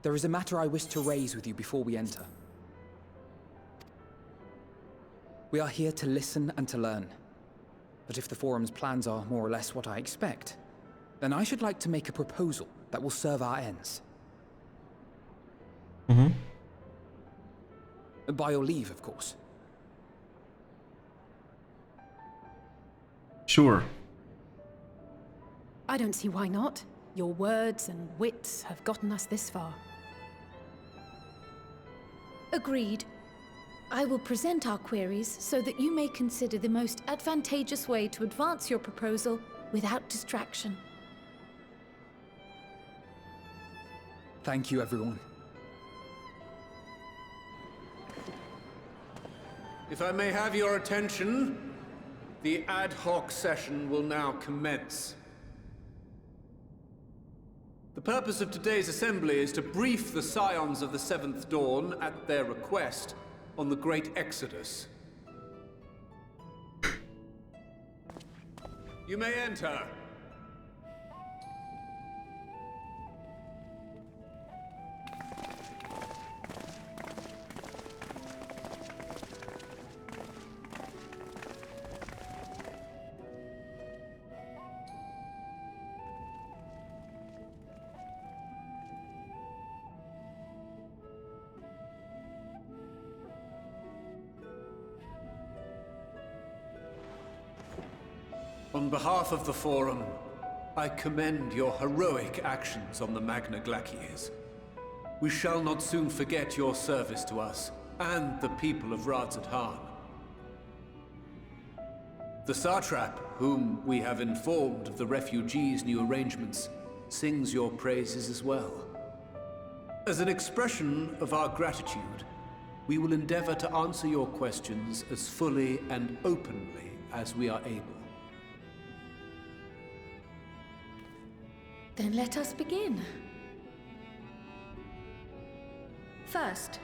There is a matter I wish to raise with you before we enter. We are here to listen and to learn. But if the Forum's plans are more or less what I expect, then I should like to make a proposal that will serve our ends. By your leave, of course. Sure. I don't see why not. Your words and wits have gotten us this far. Agreed. I will present our queries so that you may consider the most advantageous way to advance your proposal without distraction. Thank you, everyone. If I may have your attention, the ad hoc session will now commence. The purpose of today's assembly is to brief the Scions of the Seventh Dawn, at their request, on the Great Exodus. You may enter. On behalf of the Forum, I commend your heroic actions on the Magna Glaciers. We shall not soon forget your service to us and the people of Radzat-Han. The Satrap, whom we have informed of the refugees' new arrangements, sings your praises as well. As an expression of our gratitude, we will endeavor to answer your questions as fully and openly as we are able. Then let us begin. First,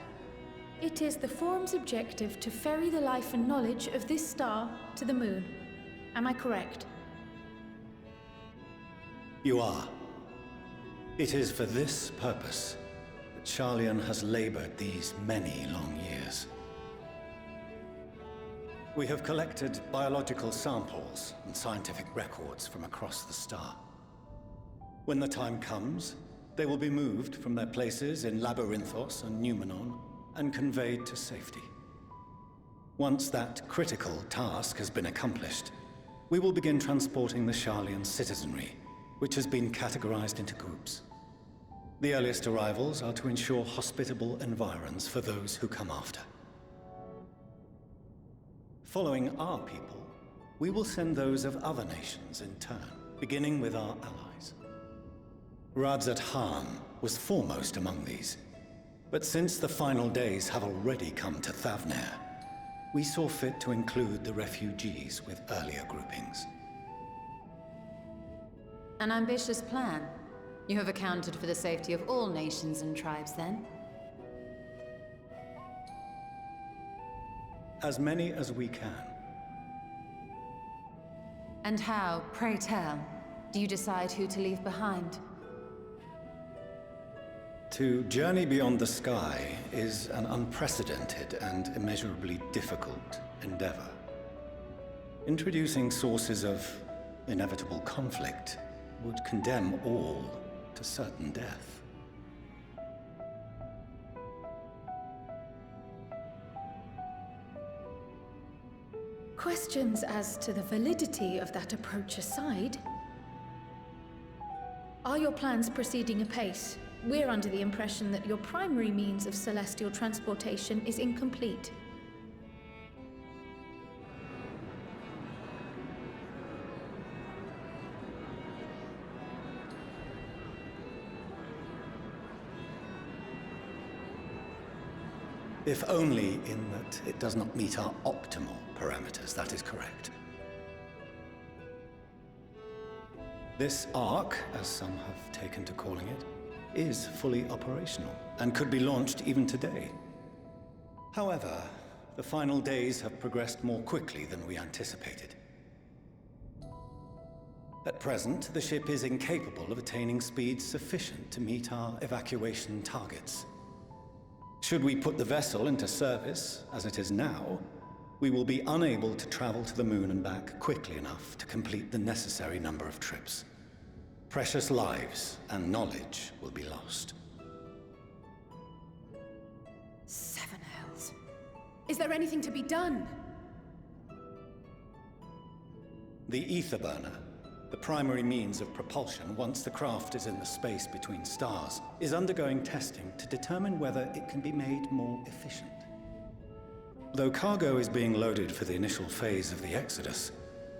it is the Forum's objective to ferry the life and knowledge of this star to the moon. Am I correct? You are. It is for this purpose that Charlian has labored these many long years. We have collected biological samples and scientific records from across the star. When the time comes, they will be moved from their places in Labyrinthos and Numenon and conveyed to safety. Once that critical task has been accomplished, we will begin transporting the Charlian citizenry, which has been categorized into groups. The earliest arrivals are to ensure hospitable environs for those who come after. Following our people, we will send those of other nations in turn, beginning with our allies. Radzat-Han was foremost among these, but since the final days have already come to Thavnair, we saw fit to include the refugees with earlier groupings. An ambitious plan. You have accounted for the safety of all nations and tribes, then? As many as we can. And how, pray tell, do you decide who to leave behind? To journey beyond the sky is an unprecedented and immeasurably difficult endeavor. Introducing sources of inevitable conflict would condemn all to certain death. Questions as to the validity of that approach aside, are your plans proceeding apace? We're under the impression that your primary means of celestial transportation is incomplete. If only in that it does not meet our optimal parameters, that is correct. This Ark, as some have taken to calling it, is fully operational and could be launched even today. However, the final days have progressed more quickly than we anticipated. At present, the ship is incapable of attaining speeds sufficient to meet our evacuation targets. Should we put the vessel into service, as it is now, we will be unable to travel to the moon and back quickly enough to complete the necessary number of trips. Precious lives and knowledge will be lost. Seven hells. Is there anything to be done? The ether burner, the primary means of propulsion once the craft is in the space between stars, is undergoing testing to determine whether it can be made more efficient. Though cargo is being loaded for the initial phase of the Exodus,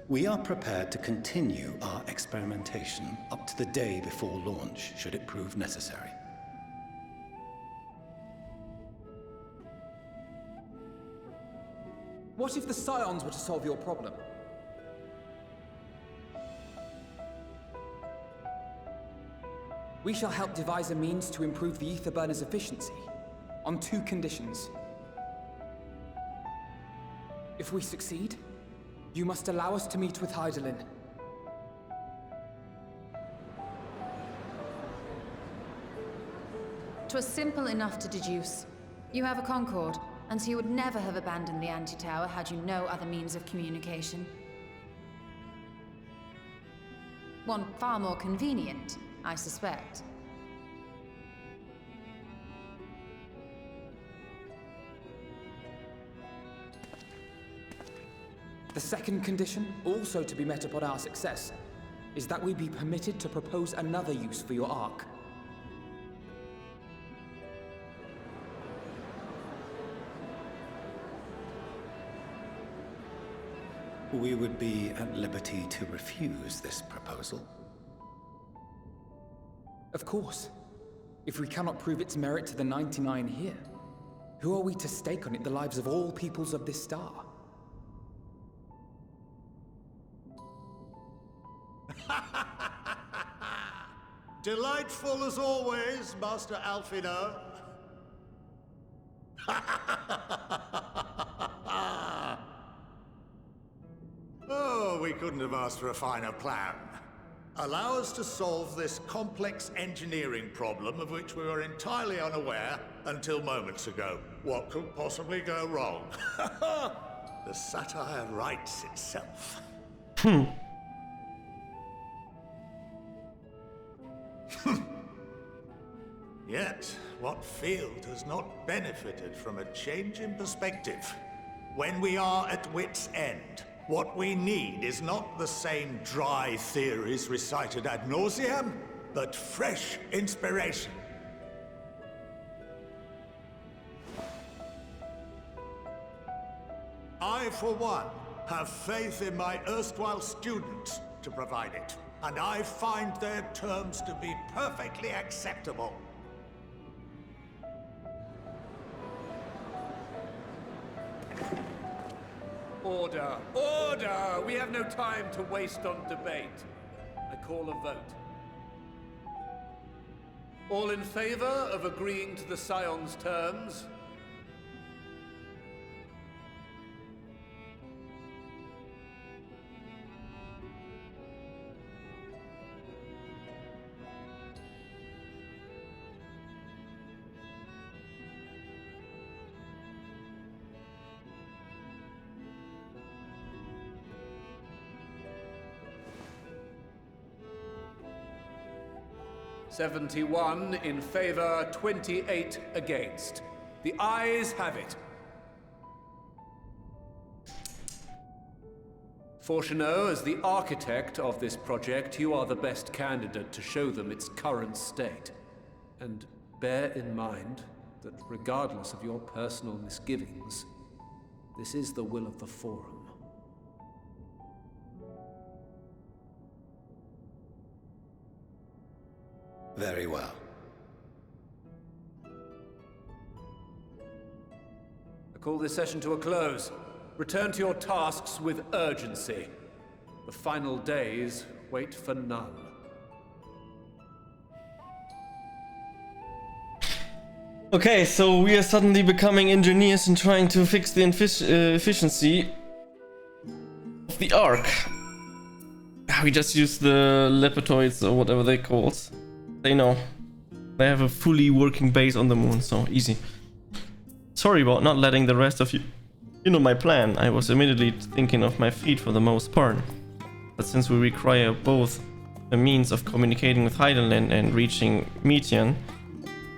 we are prepared to continue our experimentation up to the day before launch, should it prove necessary. What if the Scions were to solve your problem? We shall help devise a means to improve the ether burner's efficiency, on 2 conditions. If we succeed, you must allow us to meet with Hydaelyn. 'Twas simple enough to deduce. You have a Concord, and so you would never have abandoned the anti-tower had you no other means of communication. One far more convenient, I suspect. The second condition, also to be met upon our success, is that we be permitted to propose another use for your Ark. We would be at liberty to refuse this proposal. Of course. If we cannot prove its merit to the 99 here, who are we to stake on it the lives of all peoples of this star? Delightful as always, Master Alfino. Oh, we couldn't have asked for a finer plan. Allow us to solve this complex engineering problem of which we were entirely unaware until moments ago. What could possibly go wrong? The satire writes itself. Yet, what field has not benefited from a change in perspective? When we are at wit's end, what we need is not the same dry theories recited ad nauseam, but fresh inspiration. I, for one, have faith in my erstwhile students to provide it, and I find their terms to be perfectly acceptable. Order! Order! We have no time to waste on debate. I call a vote. All in favor of agreeing to the Scion's terms? "71 in favor, 28 against. The ayes have it. Fortuneau, as the architect of this project, you are the best candidate to show them its current state. And bear in mind that regardless of your personal misgivings, this is the will of the Forum. Very well. call this session to a close. Return to your tasks with urgency. The final days wait for none. Okay, so we are suddenly becoming engineers and trying to fix the efficiency of the Ark. We just use the Leopatoids or whatever they're called. They know. They have a fully working base on the moon, so easy. Sorry about not letting the rest of you know my plan. I was immediately thinking of my fleet for the most part. But since we require both a means of communicating with Heidelland and reaching Metian,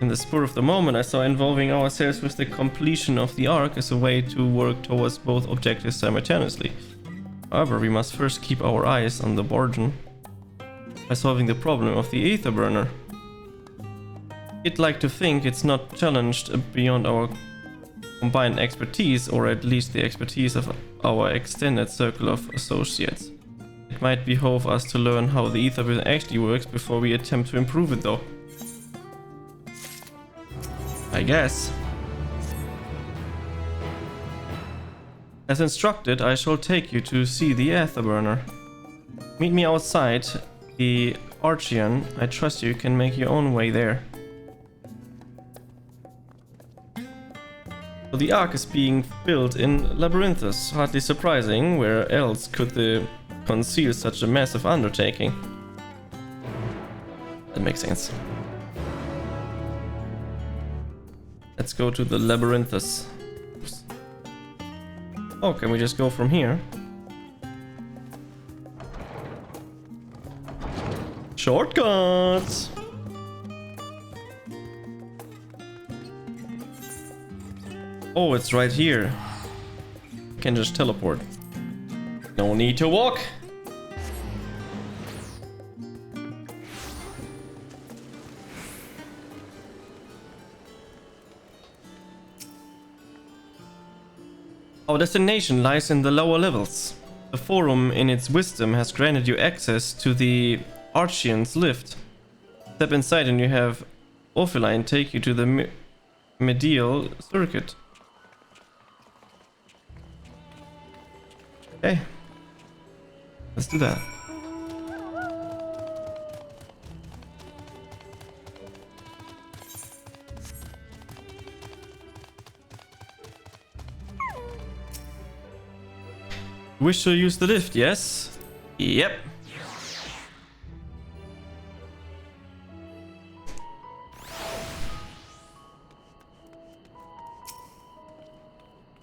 in the spur of the moment I saw involving ourselves with the completion of the Ark as a way to work towards both objectives simultaneously. However, we must first keep our eyes on the Borgen by solving the problem of the Aether Burner. I'd like to think it's not challenged beyond our combined expertise, or at least the expertise of our extended circle of associates. It might behove us to learn how the Aether Burner actually works before we attempt to improve it though. I guess. As instructed, I shall take you to see the Aether Burner. Meet me outside the Archean. I trust you can make your own way there. So the Ark is being built in Labyrinthus. Hardly surprising. Where else could they conceal such a massive undertaking? That makes sense. Let's go to the Labyrinthus. Oops. Oh, can we just go from here? Shortcuts! Oh, it's right here. Can just teleport. No need to walk. Our destination lies in the lower levels. The Forum, in its wisdom, has granted you access to the Archean's lift. Step inside and you have Ophiline take you to the medial circuit. Okay, let's do that. Wish to use the lift, yes? Yep.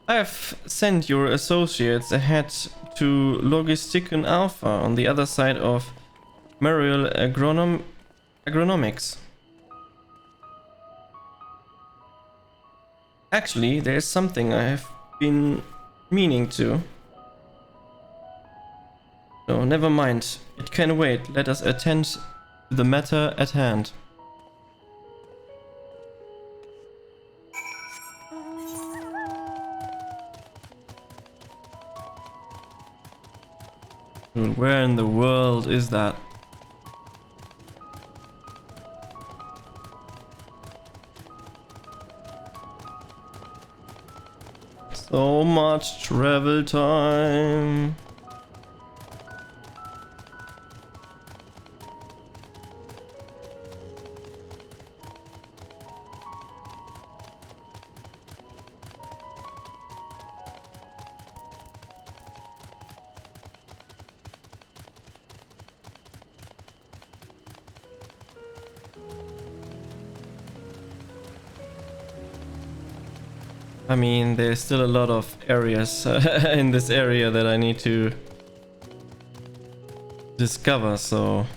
I have sent your associates ahead to Logisticon Alpha on the other side of Mariel Agronomics. Actually, there's something I have been meaning to. No, never mind. It can wait. Let us attend to the matter at hand. Dude, where in the world is that? So much travel time. I mean, there's still a lot of areas in this area that I need to discover, so...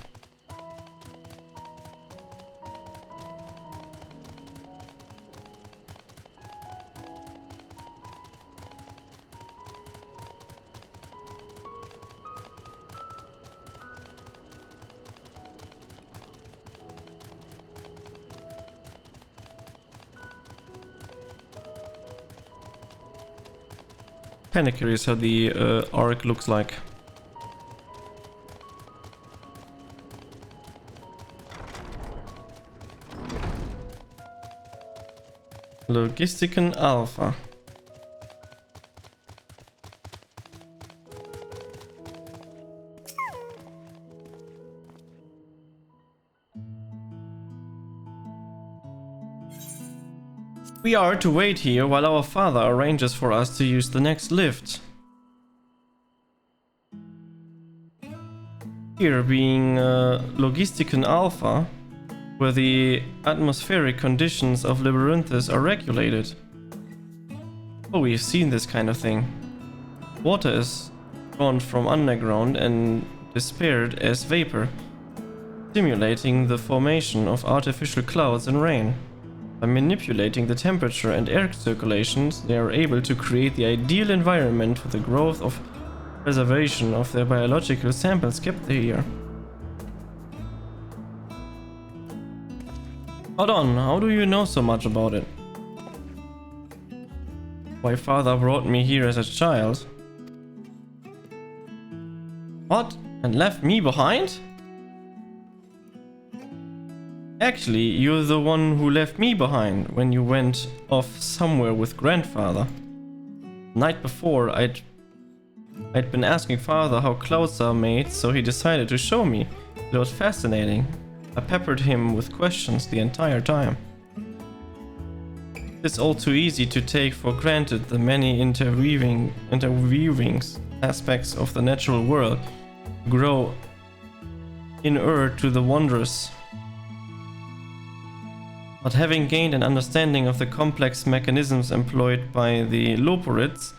Kinda curious how the arc looks like. Logisticon Alpha. We are to wait here while our father arranges for us to use the next lift. Here being Logistikon Alpha, where the atmospheric conditions of Labyrinthus are regulated. Oh, we've seen this kind of thing. Water is drawn from underground and dispersed as vapor, simulating the formation of artificial clouds and rain. By manipulating the temperature and air circulations, they are able to create the ideal environment for the growth of preservation of their biological samples kept here. Hold on, how do you know so much about it? My father brought me here as a child. What? And left me behind? Actually, you're the one who left me behind when you went off somewhere with grandfather. The night before, I'd been asking father how clouds are made, so he decided to show me. It was fascinating. I peppered him with questions the entire time. It's all too easy to take for granted the many interweaving aspects of the natural world, grow inert to the wondrous. But having gained an understanding of the complex mechanisms employed by the Loporids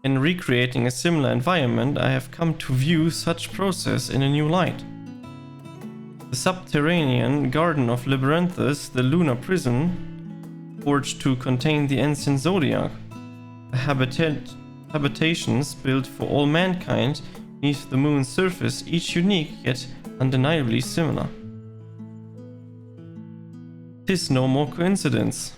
in recreating a similar environment, I have come to view such process in a new light. The subterranean garden of Labyrinthus, the lunar prison, forged to contain the ancient zodiac, the habitations built for all mankind beneath the moon's surface, each unique yet undeniably similar. 'Tis no more coincidence.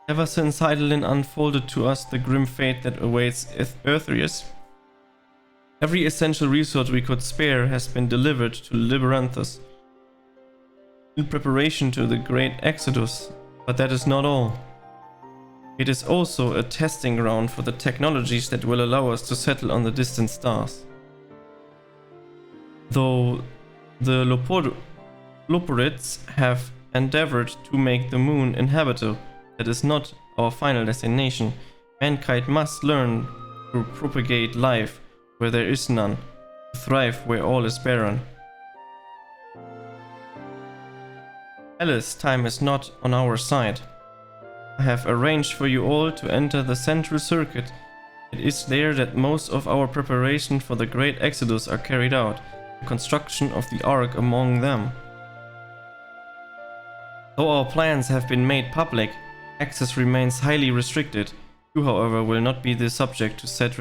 Ever since Heidelin unfolded to us the grim fate that awaits Earthrius, every essential resource we could spare has been delivered to Labyrinthus in preparation to the great Exodus, but that is not all. It is also a testing ground for the technologies that will allow us to settle on the distant stars. Though the Loporids have endeavored to make the moon inhabitable, that is not our final destination. Mankind must learn to propagate life where there is none, to thrive where all is barren. Alice, time is not on our side. I have arranged for you all to enter the central circuit. It is there that most of our preparation for the great Exodus are carried out, the construction of the Ark among them. Though our plans have been made public, access remains highly restricted. You, however, will not be the subject to set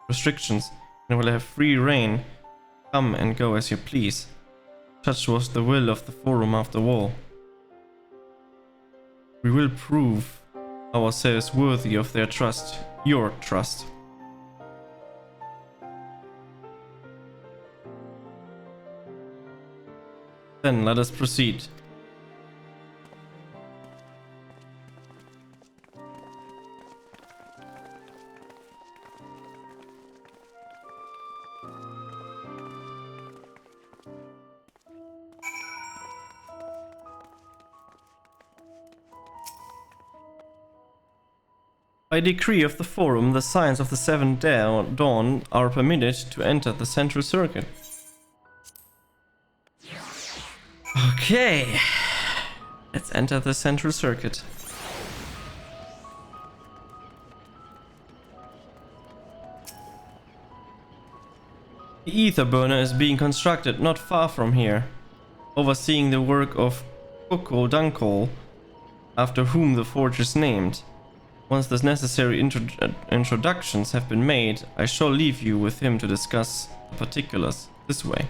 restrictions and will have free reign. Come and go as you please. Such was the will of the Forum after all. We will prove ourselves worthy of their trust, your trust. Then let us proceed. By decree of the Forum, the Scions of the Seventh Dawn are permitted to enter the Central Circuit. Okay, let's enter the Central Circuit. The ether burner is being constructed not far from here, overseeing the work of Koko Dunkol, after whom the forge is named. Once the necessary introductions have been made, I shall leave you with him to discuss the particulars this way.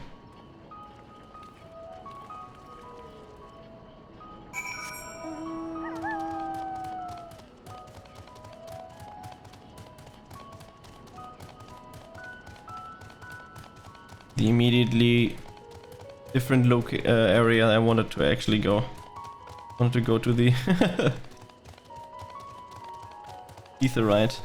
The immediately different area I wanted to actually go. I wanted to go to the Etherite.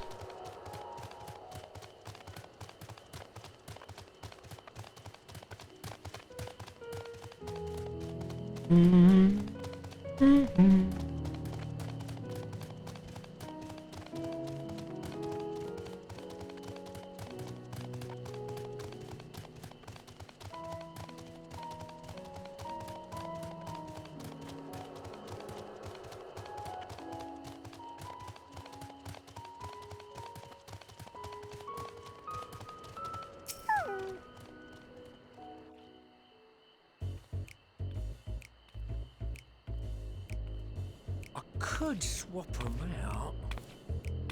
Could swap them out.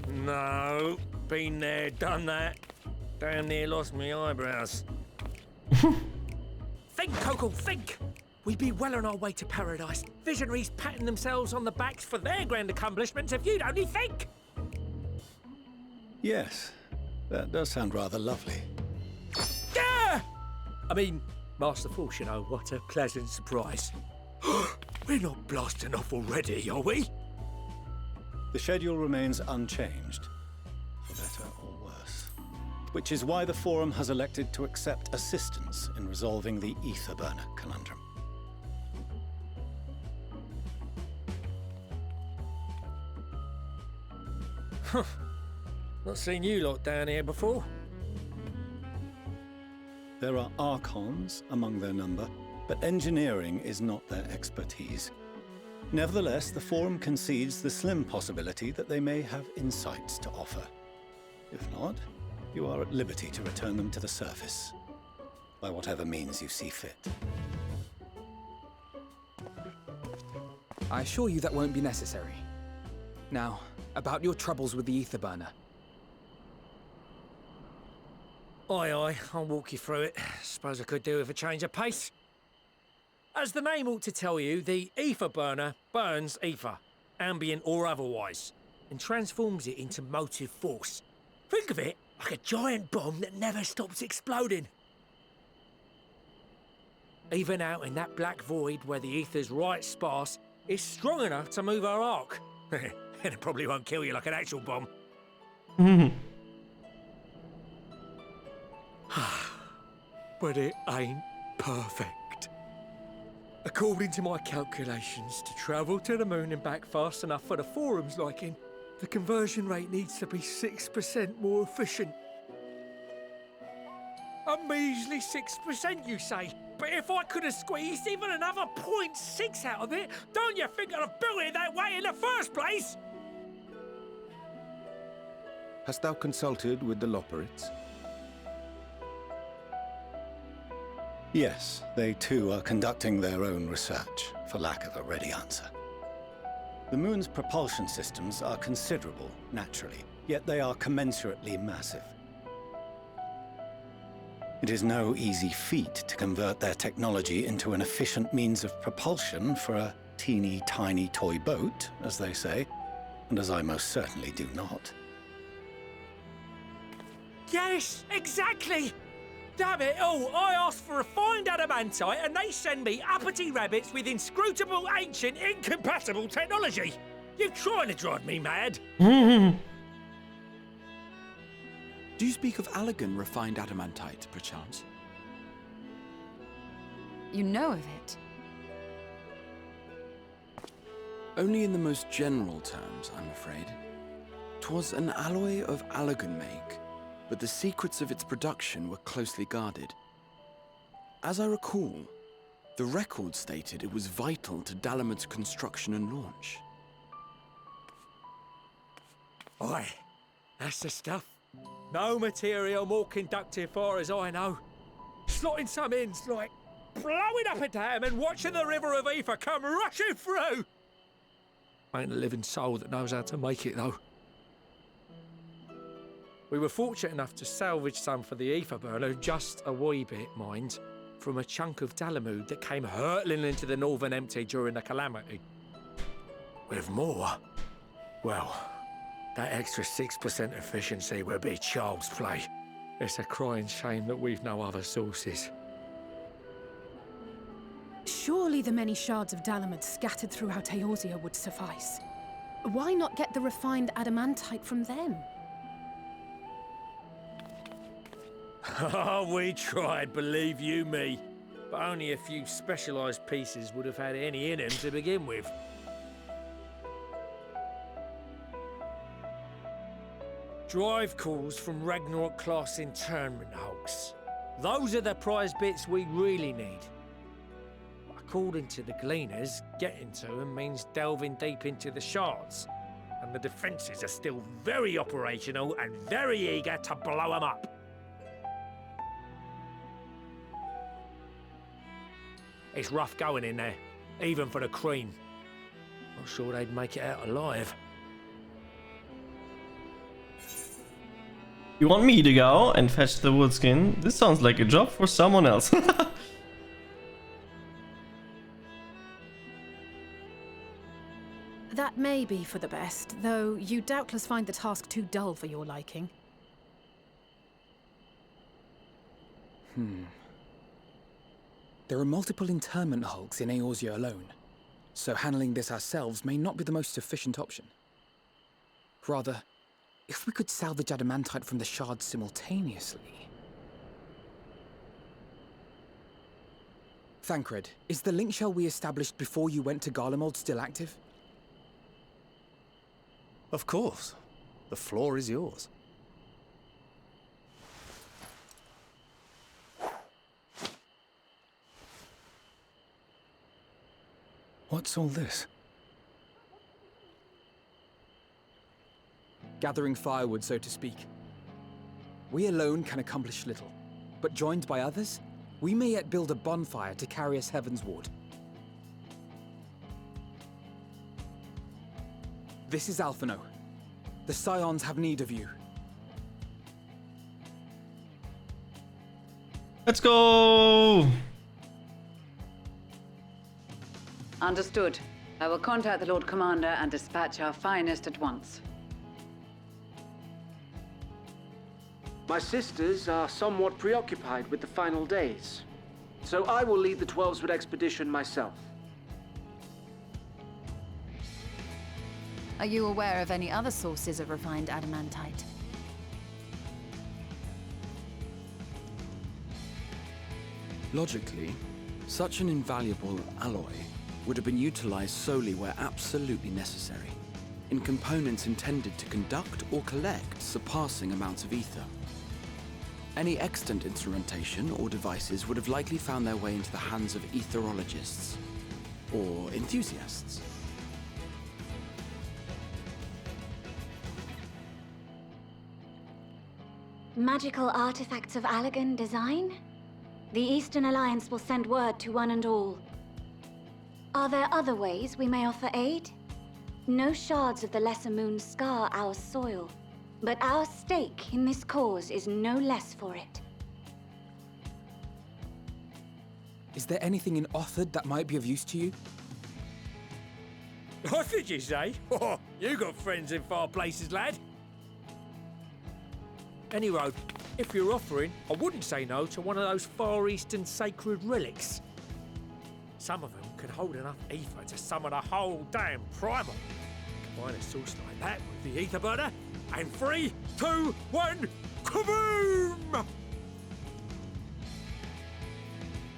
No, been there, done that. Damn near lost my eyebrows. Think, Coco, think! We'd be well on our way to paradise. Visionaries patting themselves on the backs for their grand accomplishments if you'd only think! Yes, that does sound rather lovely. Yeah! I mean, Master Force, you know, what a pleasant surprise. We're not blasting off already, are we? The schedule remains unchanged, for better or worse. Which is why the Forum has elected to accept assistance in resolving the ether burner conundrum. Not seen you lot down here before. There are Archons among their number, but engineering is not their expertise. Nevertheless, the Forum concedes the slim possibility that they may have insights to offer. If not, you are at liberty to return them to the surface, by whatever means you see fit. I assure you that won't be necessary. Now, about your troubles with the ether burner. Aye, aye, I'll walk you through it. Suppose I could do with a change of pace. As the name ought to tell you, the ether burner burns ether, ambient or otherwise, and transforms it into motive force. Think of it like a giant bomb that never stops exploding. Even out in that black void where the ether's right sparse, it's strong enough to move our arc. And it probably won't kill you like an actual bomb. But it ain't perfect. According to my calculations, to travel to the moon and back fast enough for the Forum's liking, the conversion rate needs to be 6% more efficient. A measly 6%, you say? But if I could have squeezed even another 0.6 out of it, don't you think I'd have built it that way in the first place? Hast thou consulted with the Loperites? Yes, they too are conducting their own research, for lack of a ready answer. The moon's propulsion systems are considerable, naturally, yet they are commensurately massive. It is no easy feat to convert their technology into an efficient means of propulsion for a teeny tiny toy boat, as they say, and as I most certainly do not. Yes, exactly! Damn it all, I asked for refined adamantite and they send me uppity rabbits with inscrutable, ancient, incompatible technology! You're trying to drive me mad! Do you speak of Allegan refined adamantite, perchance? You know of it? Only in the most general terms, I'm afraid. 'Twas an alloy of Allegan make, but the secrets of its production were closely guarded. As I recall, the record stated it was vital to Dalamud's construction and launch. Aye, that's the stuff. No material more conductive far as I know. Slotting some ends like blowing up a dam and watching the river of ether come rushing through. Ain't a living soul that knows how to make it though. We were fortunate enough to salvage some for the ether burner, just a wee bit, mind, from a chunk of Dalamud that came hurtling into the Northern Empty during the calamity. With more, well, that extra 6% efficiency would be child's play. It's a crying shame that we've no other sources. Surely the many shards of Dalamud scattered throughout Eorzea would suffice. Why not get the refined adamantite from them? Oh, we tried, believe you me. but only a few specialised pieces would have had any in them to begin with. Drive cores from Ragnarok-class internment hulks. Those are the prize bits we really need. According to the Gleaners, getting to them means delving deep into the shards, and the defences are still very operational and very eager to blow them up. It's rough going in there, even for the cream. Not sure they'd make it out alive. You want me to go and fetch the wood skin? This sounds like a job for someone else. That may be for the best, though you doubtless find the task too dull for your liking. There are multiple internment hulks in Eorzea alone, so handling this ourselves may not be the most efficient option. Rather, if we could salvage adamantite from the shards simultaneously... Thancred, is the link shell we established before you went to Garlemald still active? Of course. The floor is yours. What's all this? Gathering firewood, so to speak. We alone can accomplish little, but joined by others, we may yet build a bonfire to carry us heavensward. This is Alphino. The Scions have need of you. Let's go! Understood. I will contact the Lord Commander and dispatch our finest at once. My sisters are somewhat preoccupied with the final days, so I will lead the 12-Sword expedition myself. Are you aware of any other sources of refined adamantite? Logically, such an invaluable alloy would have been utilized solely where absolutely necessary, in components intended to conduct or collect surpassing amounts of ether. Any extant instrumentation or devices would have likely found their way into the hands of etherologists, or enthusiasts. Magical artifacts of Allagan design? The Eastern Alliance will send word to one and all. Are there other ways we may offer aid? No shards of the Lesser Moon scar our soil, but our stake in this cause is no less for it. Is there anything in Othard that might be of use to you? Othard, you say? Oh, you got friends in far places, lad. Any road, if you're offering, I wouldn't say no to one of those Far Eastern sacred relics. Some of them could hold enough ether to summon a whole damn primal. Combine a source like that with the ether burner, and 3, 2, 1, kaboom!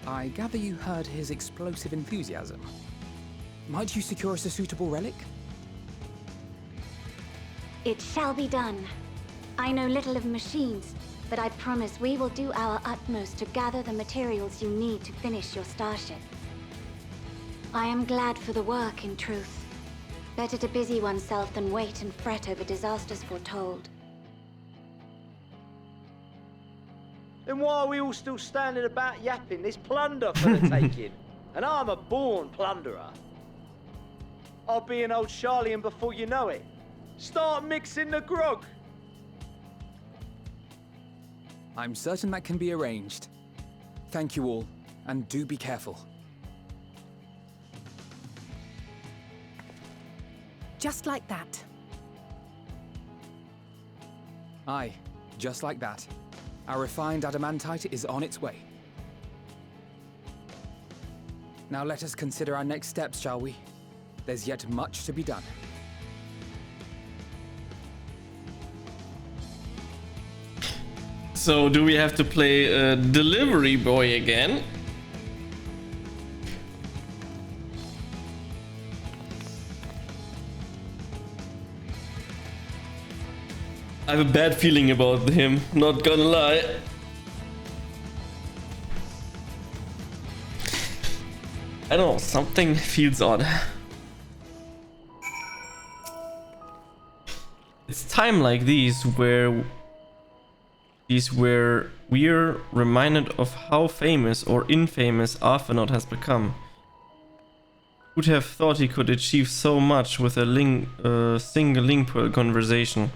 I gather you heard his explosive enthusiasm. Might you secure us a suitable relic? It shall be done. I know little of machines, but I promise we will do our utmost to gather the materials you need to finish your starship. I am glad for the work, in truth. Better to busy oneself than wait and fret over disasters foretold. Then why are we all still standing about yapping? There's plunder for the taking, and I'm a born plunderer. I'll be an old Charlian before you know it. Start mixing the grog. I'm certain that can be arranged. Thank you all, and do be careful. Just like that. Aye, just like that. Our refined adamantite is on its way. Now let us consider our next steps, shall we? There's yet much to be done. So do we have to play Delivery Boy again? I have a bad feeling about him, not gonna lie. I don't know, something feels odd. It's time like these where we're reminded of how famous or infamous Arthanaut has become. Who'd have thought he could achieve so much with a single link per conversation?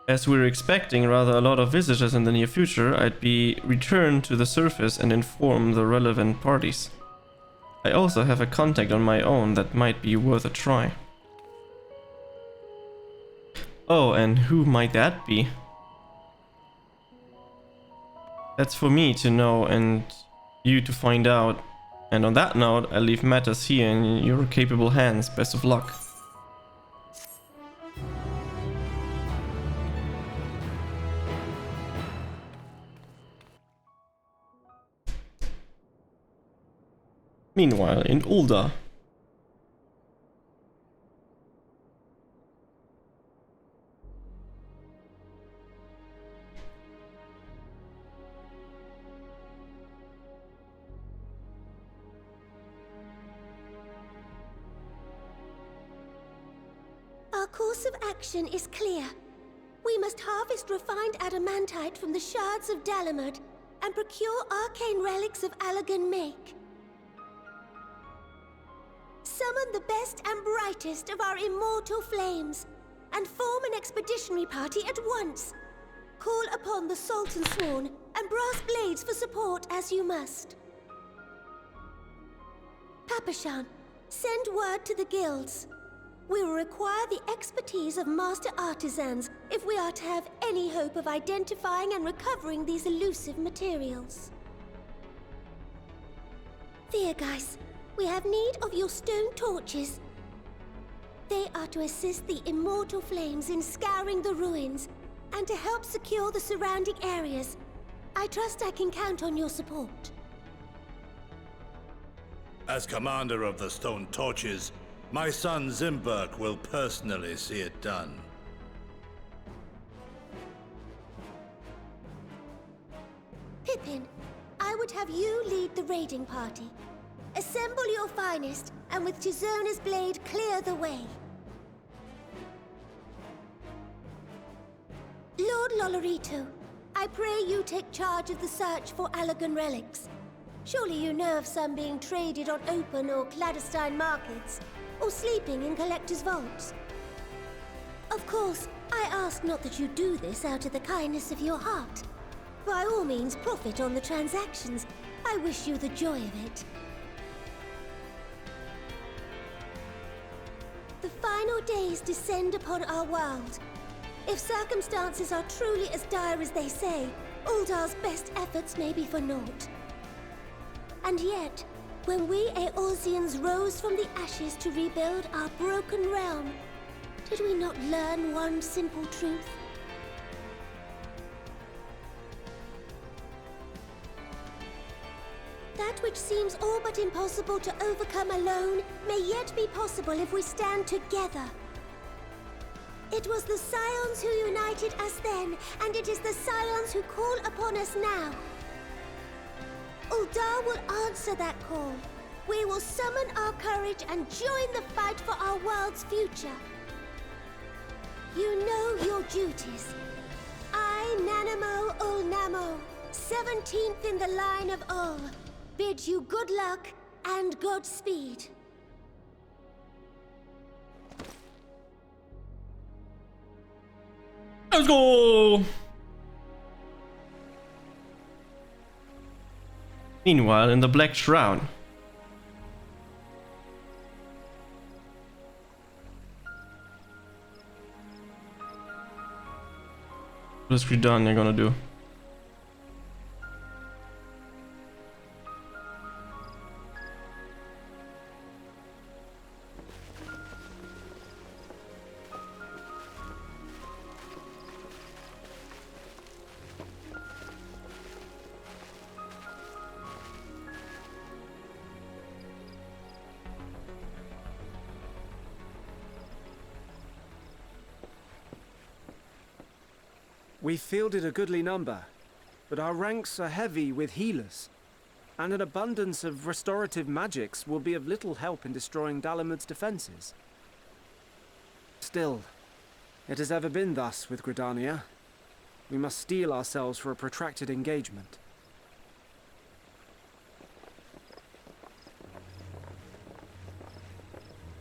As we're expecting rather a lot of visitors in the near future, I'd be returned to the surface and inform the relevant parties. I also have a contact on my own that might be worth a try. Oh, and who might that be? That's for me to know and you to find out. And on that note, I leave matters here in your capable hands. Best of luck. Meanwhile, in Ulda. Our course of action is clear. We must harvest refined adamantite from the shards of Dalamud and procure arcane relics of Allagan make. Summon the best and brightest of our immortal flames and form an expeditionary party at once. Call upon the Sultan Sworn and Brass Blades for support as you must. Papashan, send word to the guilds. We will require the expertise of master artisans if we are to have any hope of identifying and recovering these elusive materials. Thiergeist, we have need of your stone torches. They are to assist the immortal flames in scouring the ruins and to help secure the surrounding areas. I trust I can count on your support. As commander of the Stone Torches, my son Zimberk will personally see it done. Pippin, I would have you lead the raiding party. Assemble your finest, and with Tizona's blade, clear the way. Lord Lolorito, I pray you take charge of the search for Allagan relics. Surely you know of some being traded on open or clandestine markets, or sleeping in collectors' vaults. Of course, I ask not that you do this out of the kindness of your heart. By all means, profit on the transactions. I wish you the joy of it. The final days descend upon our world. If circumstances are truly as dire as they say, Uldar's best efforts may be for naught. And yet, when we Eorzeans rose from the ashes to rebuild our broken realm, did we not learn one simple truth? That which seems all but impossible to overcome alone may yet be possible if we stand together. It was the Scions who united us then, and it is the Scions who call upon us now. Uldar will answer that call. We will summon our courage and join the fight for our world's future. You know your duties. I, Nanamo Ulnamo, 17th in the line of Ul, bid you good luck and Godspeed. Let's go! Meanwhile, in the Black Shroud. What's redone you're gonna do? We fielded a goodly number, but our ranks are heavy with healers, and an abundance of restorative magics will be of little help in destroying Dalamud's defenses. Still, it has ever been thus with Gridania. We must steel ourselves for a protracted engagement.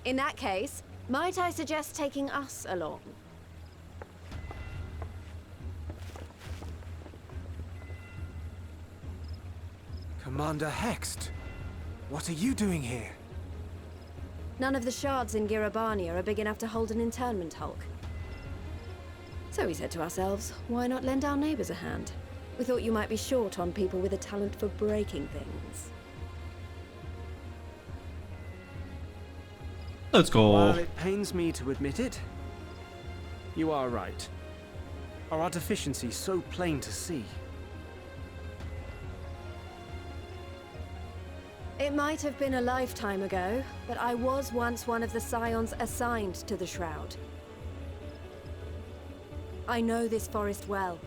In that case, might I suggest taking us along? Commander Hext, what are you doing here? None of the shards in Girabania are big enough to hold an internment hulk. So we said to ourselves, why not lend our neighbors a hand? We thought you might be short on people with a talent for breaking things. Let's go. While it pains me to admit it, you are right. Our deficiency so plain to see. It might have been a lifetime ago, but I was once one of the scions assigned to the Shroud. I know this forest well.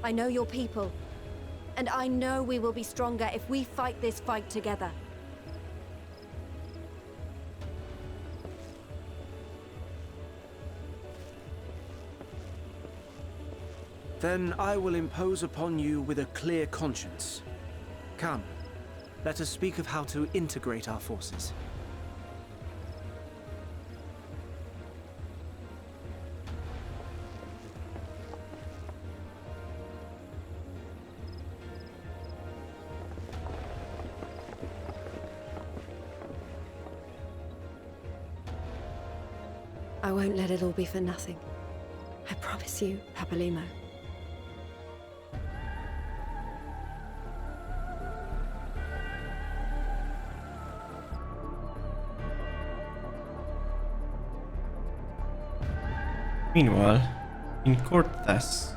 I know your people. And I know we will be stronger if we fight this fight together. Then I will impose upon you with a clear conscience. Come, let us speak of how to integrate our forces. I won't let it all be for nothing. I promise you, Papalimo. Meanwhile, in Cortez.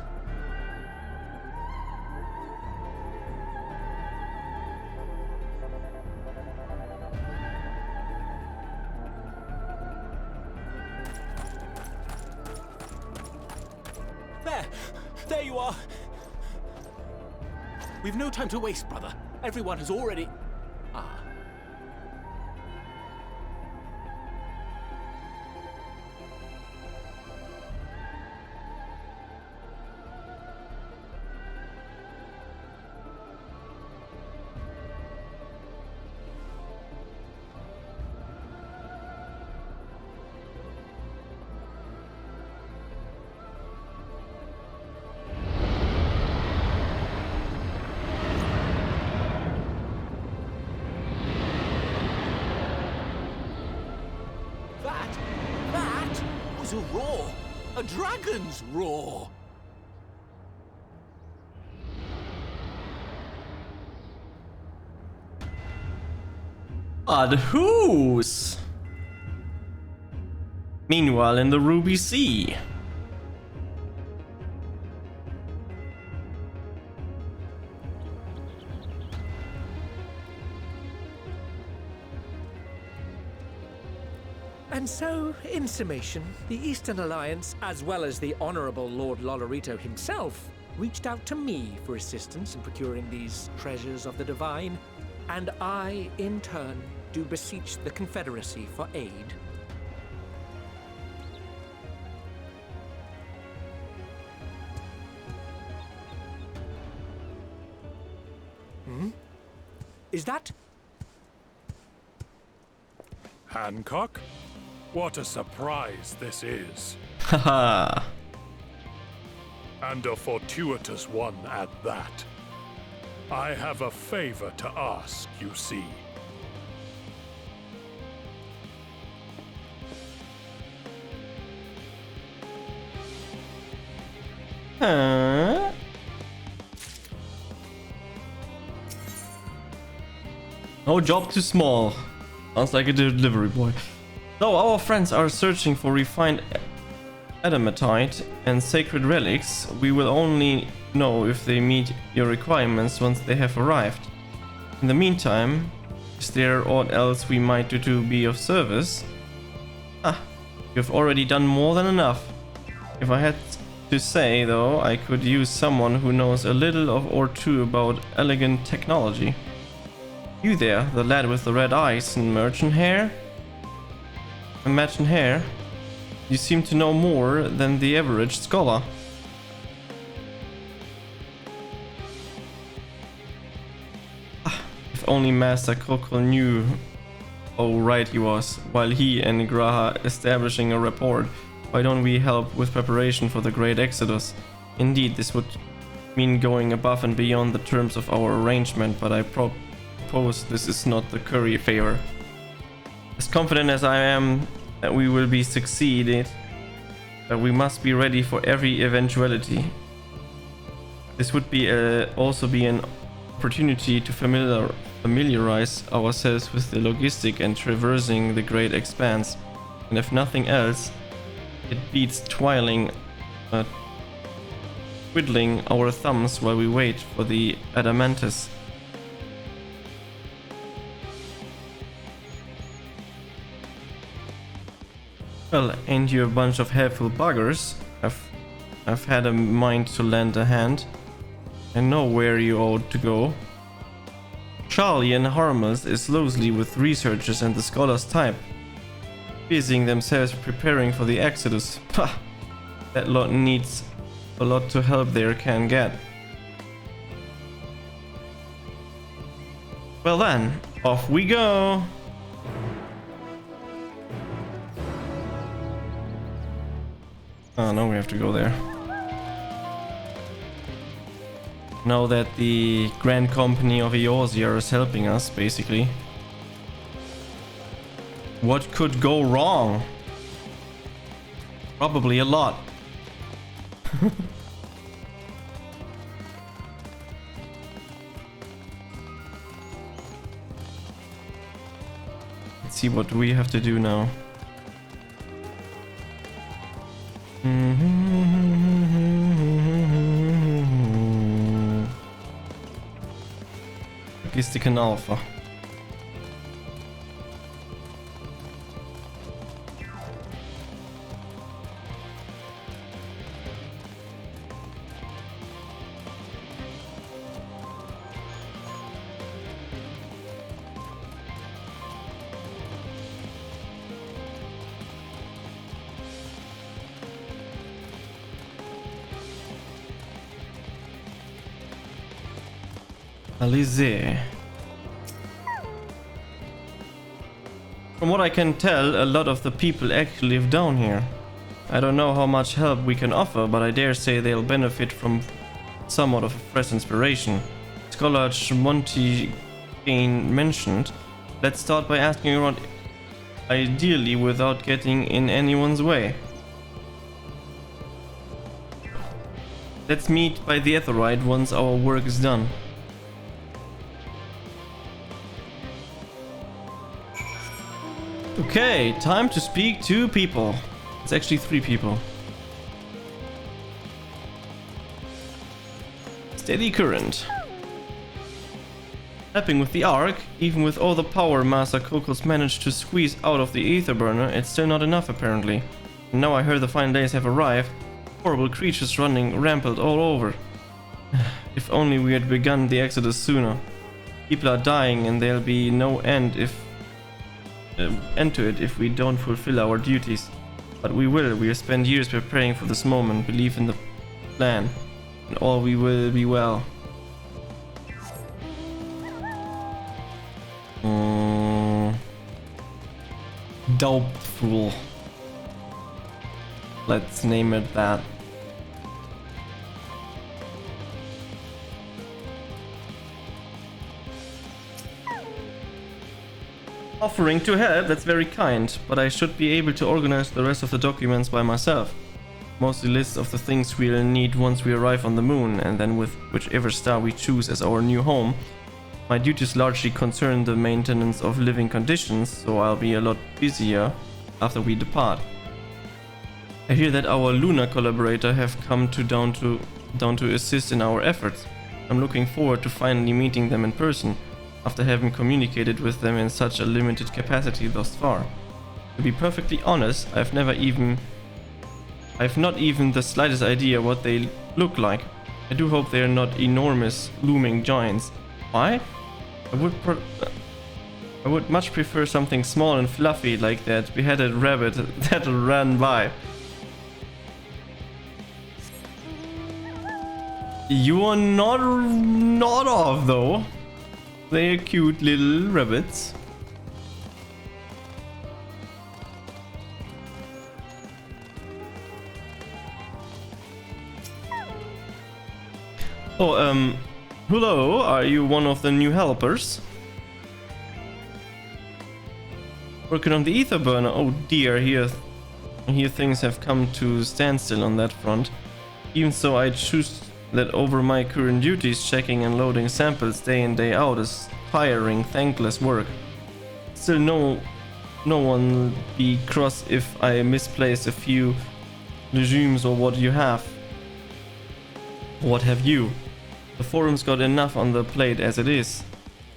There you are! We've no time to waste, brother. Everyone has already... Ah. That was a roar! A dragon's roar! But whose? Meanwhile, in the Ruby Sea. And so, in summation, the Eastern Alliance, as well as the Honorable Lord Lolorito himself, reached out to me for assistance in procuring these treasures of the divine, and I, in turn, do beseech the Confederacy for aid. Is that... Hancock? What a surprise this is. Haha. And a fortuitous one at that. I have a favor to ask, you see. Huh? No job too small. Sounds like a delivery boy. Though our friends are searching for refined adamatite and sacred relics, we will only know if they meet your requirements once they have arrived. In the meantime, is there aught else we might do to be of service? Ah, you've already done more than enough. If I had to say, though, I could use someone who knows a little or two about elegant technology. You there, the lad with the red eyes and merchant hair? You seem to know more than the average scholar. If only Master Kokol knew how right he was, while he and Graha establishing a rapport. Why don't we help with preparation for the Great Exodus? Indeed, this would mean going above and beyond the terms of our arrangement, but I propose this is not the curry favor. As confident as I am that we will be succeeded, but we must be ready for every eventuality. This would be also be an opportunity to familiarize ourselves with the logistic and traversing the great expanse, and if nothing else, it beats twiddling our thumbs while we wait for the Adamantus. Well, ain't you a bunch of helpful buggers? I've had a mind to lend a hand. I know where you ought to go. Charlie and Harmless is loosely with researchers and the scholars type, busying themselves preparing for the Exodus. Pah! That lot needs a lot to help there can get. Well then, off we go! Oh, now we have to go there. Now that the Grand Company of Eorzea is helping us, basically. What could go wrong? Probably a lot. Let's see what we have to do now. Logistic and Alpha. Alize. From what I can tell, a lot of the people actually live down here. I don't know how much help we can offer, but I dare say they'll benefit from somewhat of a fresh inspiration. Scholar Monty Kane mentioned, let's start by asking around, ideally without getting in anyone's way. Let's meet by the Aetheryte once our work is done. Okay, time to speak to people. It's actually 3 people. Steady current. Helping with the Ark, even with all the power Master Kokol's managed to squeeze out of the ether burner, it's still not enough apparently. And now I heard the fine days have arrived. Horrible creatures running rampant all over. If only we had begun the Exodus sooner. People are dying and there'll be no end to it if we don't fulfill our duties. But we will. We have spent years preparing for this moment, believe in the plan, and all we will be well. Doubtful. Let's name it that. Offering to help, that's very kind, but I should be able to organize the rest of the documents by myself. Mostly lists of the things we'll need once we arrive on the moon, and then with whichever star we choose as our new home. My duties largely concern the maintenance of living conditions, so I'll be a lot busier after we depart. I hear that our lunar collaborator have come down to assist in our efforts. I'm looking forward to finally meeting them in person, after having communicated with them in such a limited capacity thus far. To be perfectly honest, I've never even I've not even the slightest idea what they look like. I do hope they are not enormous, looming giants. Why? I would much prefer something small and fluffy like that beheaded rabbit that ran by. You are not off though. They're cute little rabbits. Oh, hello, are you one of the new helpers? Working on the ether burner. Oh dear, here things have come to standstill on that front. Even so, I choose that over my current duties. Checking and loading samples day in day out is tiring, thankless work. Still, no one be cross if I misplace a few legumes or what you have. What have you? The forum's got enough on the plate as it is.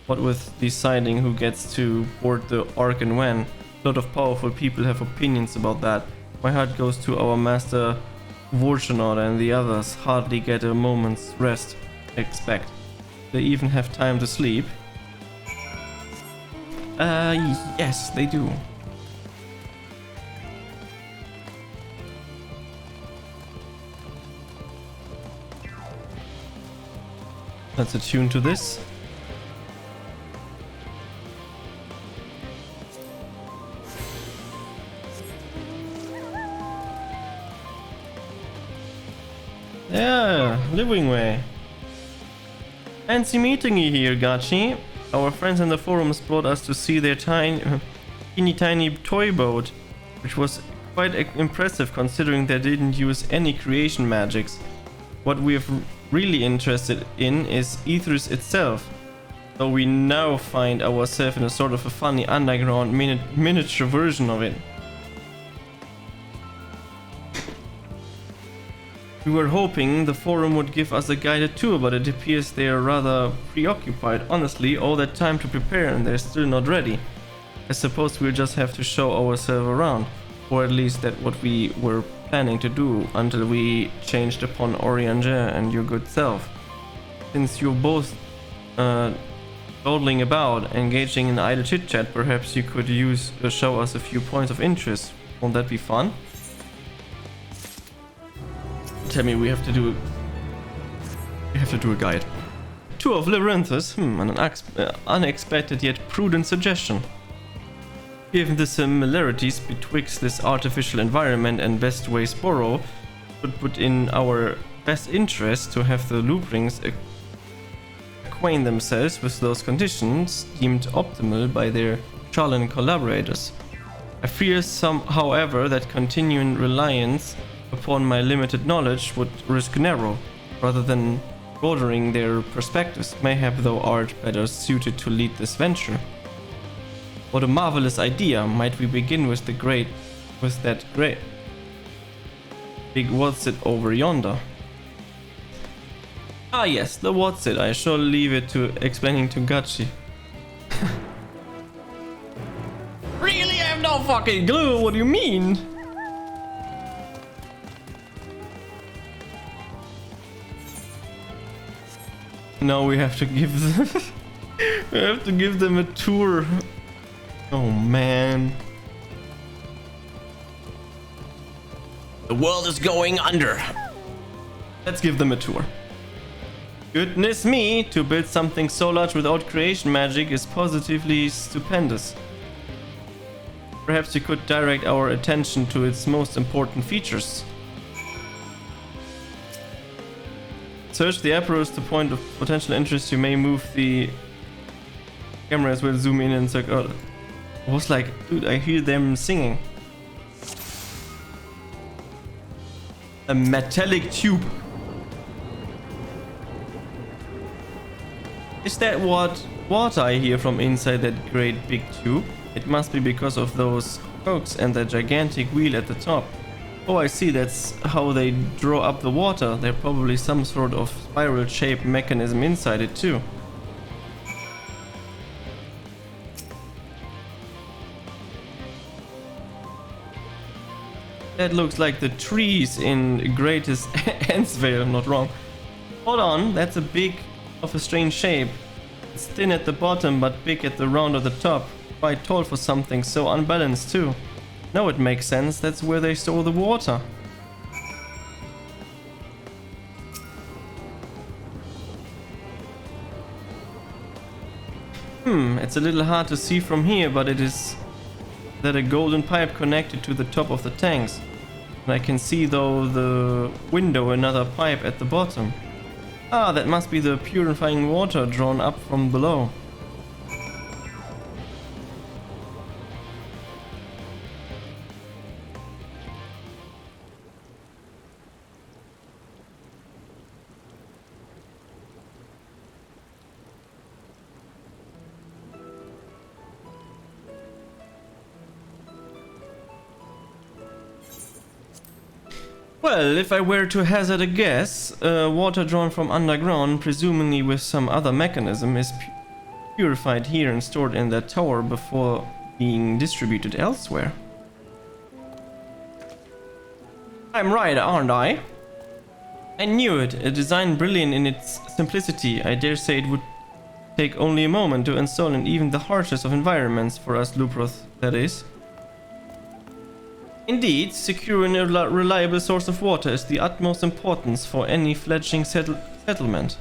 What with deciding who gets to board the Ark and when. A lot of powerful people have opinions about that. My heart goes to our master Vorchanaut, and the others hardly get a moment's rest. Expect. They even have time to sleep. Yes, they do. Let's attune to this. Yeah, living way. Fancy meeting you here, Gachi. Our friends in the forums brought us to see their tiny toy boat, which was quite impressive considering they didn't use any creation magics. What we're really interested in is Ethers itself, though we now find ourselves in a sort of a funny underground miniature version of it. We were hoping the forum would give us a guided tour, but it appears they are rather preoccupied. Honestly, all that time to prepare and they're still not ready. I suppose we'll just have to show ourselves around, or at least that's what we were planning to do until we changed upon Orianger and your good self. Since you're both dawdling about, engaging in idle chit-chat, perhaps you could show us a few points of interest. Won't that be fun? Tell me, we have to do a guide. Tour of Labyrinthus. An unexpected yet prudent suggestion. Given the similarities betwixt this artificial environment and Bestway Sporrow, it would put in our best interest to have the Looprings acquaint themselves with those conditions deemed optimal by their Charlan collaborators. I fear however, that continuing reliance upon my limited knowledge would risk narrow, rather than broadening their perspectives. Mayhap thou art better suited to lead this venture. What a marvelous idea! Might we begin with that great big what's it over yonder? Ah yes, the what's it. I shall leave it to explaining to Gachi. Really? I have no fucking clue. What do you mean? Now we have to give them a tour. Oh man. The world is going under. Let's give them a tour. Goodness me, to build something so large without creation magic is positively stupendous. Perhaps you could direct our attention to its most important features. Search the apparatus to point of potential interest. You may move the camera as well, zoom in and circle. I was like, dude, I hear them singing. A metallic tube. Is that what I hear from inside that great big tube? It must be because of those hooks and the gigantic wheel at the top. Oh, I see, that's how they draw up the water. There's probably some sort of spiral-shaped mechanism inside it too. That looks like the trees in Greatest Ensvale, I'm not wrong. Hold on, that's a big of a strange shape. It's thin at the bottom but big at the round of the top. Quite tall for something so unbalanced too. Now it makes sense, that's where they store the water. It's a little hard to see from here, but it is that a golden pipe connected to the top of the tanks. And I can see though the window another pipe at the bottom. Ah, that must be the purifying water drawn up from below. Well, if I were to hazard a guess, water drawn from underground, presumably with some other mechanism, is purified here and stored in that tower before being distributed elsewhere. I'm right, aren't I? I knew it. A design brilliant in its simplicity. I dare say it would take only a moment to install in even the harshest of environments, for us Luproth, that is. Indeed, secure and reliable source of water is the utmost importance for any fledgling settlement.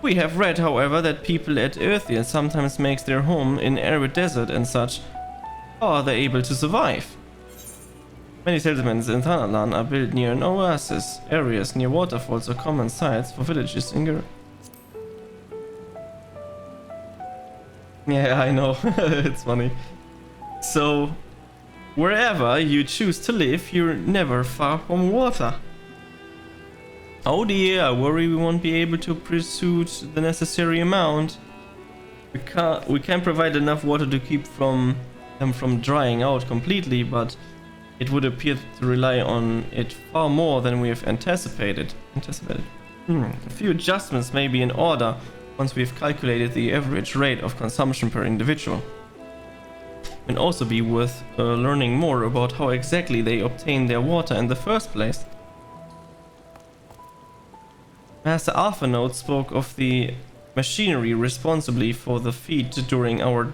We have read, however, that people at Earthia sometimes make their home in arid desert and such. How are they able to survive? Many settlements in Thanalan are built near an oasis, areas near waterfalls or common sites for villages in Gur. Yeah, I know, it's funny. So, wherever you choose to live, you're never far from water. Oh dear, I worry we won't be able to pursue the necessary amount. We can provide enough water to keep them from drying out completely, but it would appear to rely on it far more than we have anticipated. A few adjustments may be in order once we've calculated the average rate of consumption per individual. And also be worth learning more about how exactly they obtain their water in the first place. Master Alphanote spoke of the machinery responsibly for the feed during our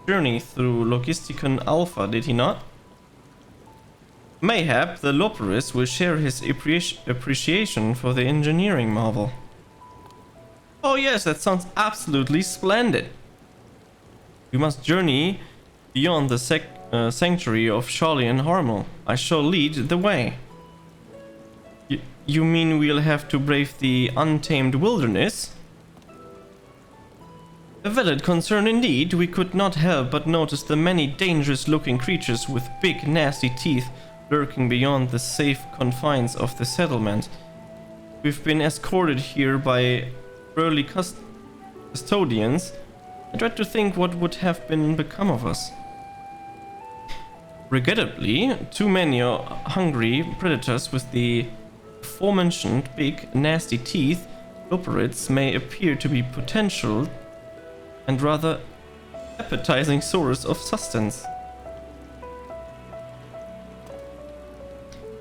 journey through Logisticon Alpha, did he not? Mayhap the Loporis will share his appreciation for the engineering marvel. Oh yes, that sounds absolutely splendid. We must journey beyond the sanctuary of Charlie and Harmel. I shall lead the way. You mean we'll have to brave the untamed wilderness? A valid concern indeed. We could not help but notice the many dangerous-looking creatures with big, nasty teeth lurking beyond the safe confines of the settlement. We've been escorted here by burly custodians. I dread to think what would have become of us. Regrettably, too many hungry predators with the aforementioned big, nasty teeth, Loperids, may appear to be potential and rather appetizing source of sustenance.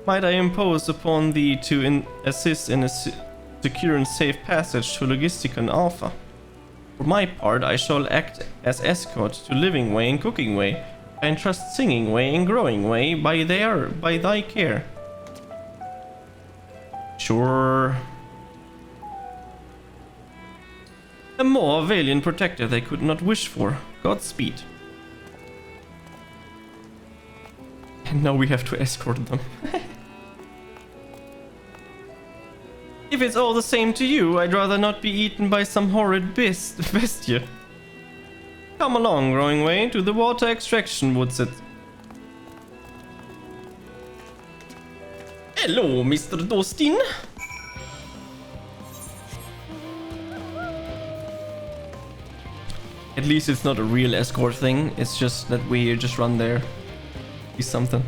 Might I impose upon thee to assist in a secure and safe passage to Logisticon Alpha? For my part, I shall act as escort to Living Way and Cooking Way, and trust Singing Way and Growing Way by thy care. Sure. A more valiant protector they could not wish for. Godspeed. And now we have to escort them. If it's all the same to you, I'd rather not be eaten by some horrid bestia. Come along, Growing Way, to the water extraction woods it. Hello, Mr. Dostin. At least it's not a real escort thing, it's just that we just run there. Be something.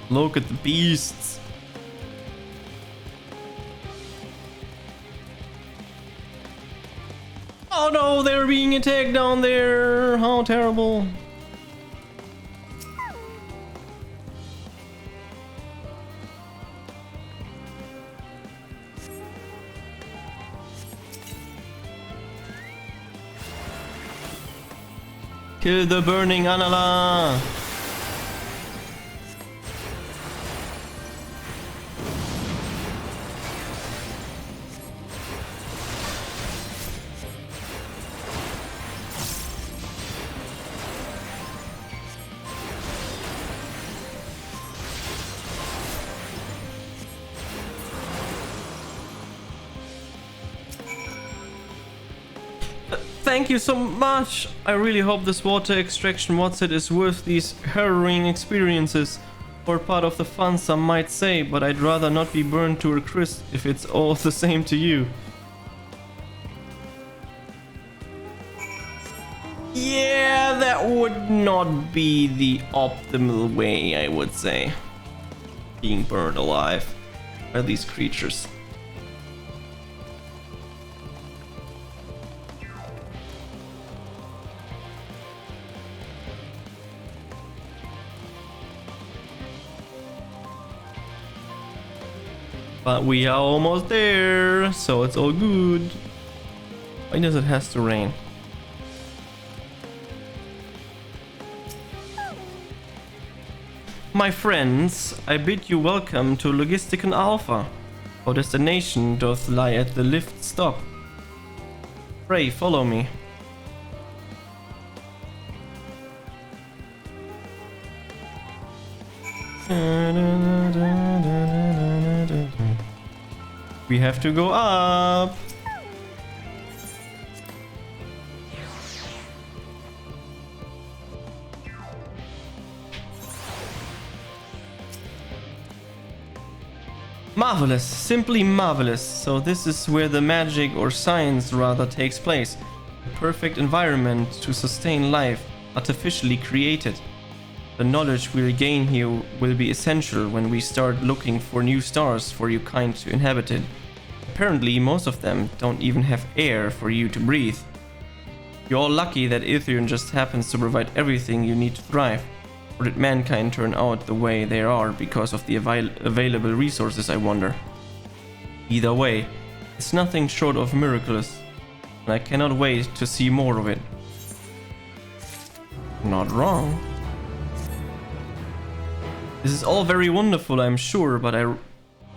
Look at the beasts. Oh no, they're being attacked down there. How terrible. Kill the burning Anala. Thank you so much. I really hope this water extraction what's-it is worth these harrowing experiences, or part of the fun, some might say, but I'd rather not be burned to a crisp if it's all the same to you. Yeah, that would not be the optimal way, I would say. Being burned alive by these creatures. But we are almost there, so it's all good. Why does it have to rain? My friends, I bid you welcome to Logisticon Alpha. Our destination doth lie at the lift stop. Pray, follow me. We have to go up. Marvelous, simply marvelous. So this is where the magic, or science rather, takes place. The perfect environment to sustain life, artificially created. The knowledge we'll gain here will be essential when we start looking for new stars for your kind to inhabit it. Apparently, most of them don't even have air for you to breathe. You're all lucky that Ethereum just happens to provide everything you need to thrive. Or did mankind turn out the way they are because of the available resources, I wonder? Either way, it's nothing short of miraculous, and I cannot wait to see more of it. Not wrong. This is all very wonderful, I'm sure, but I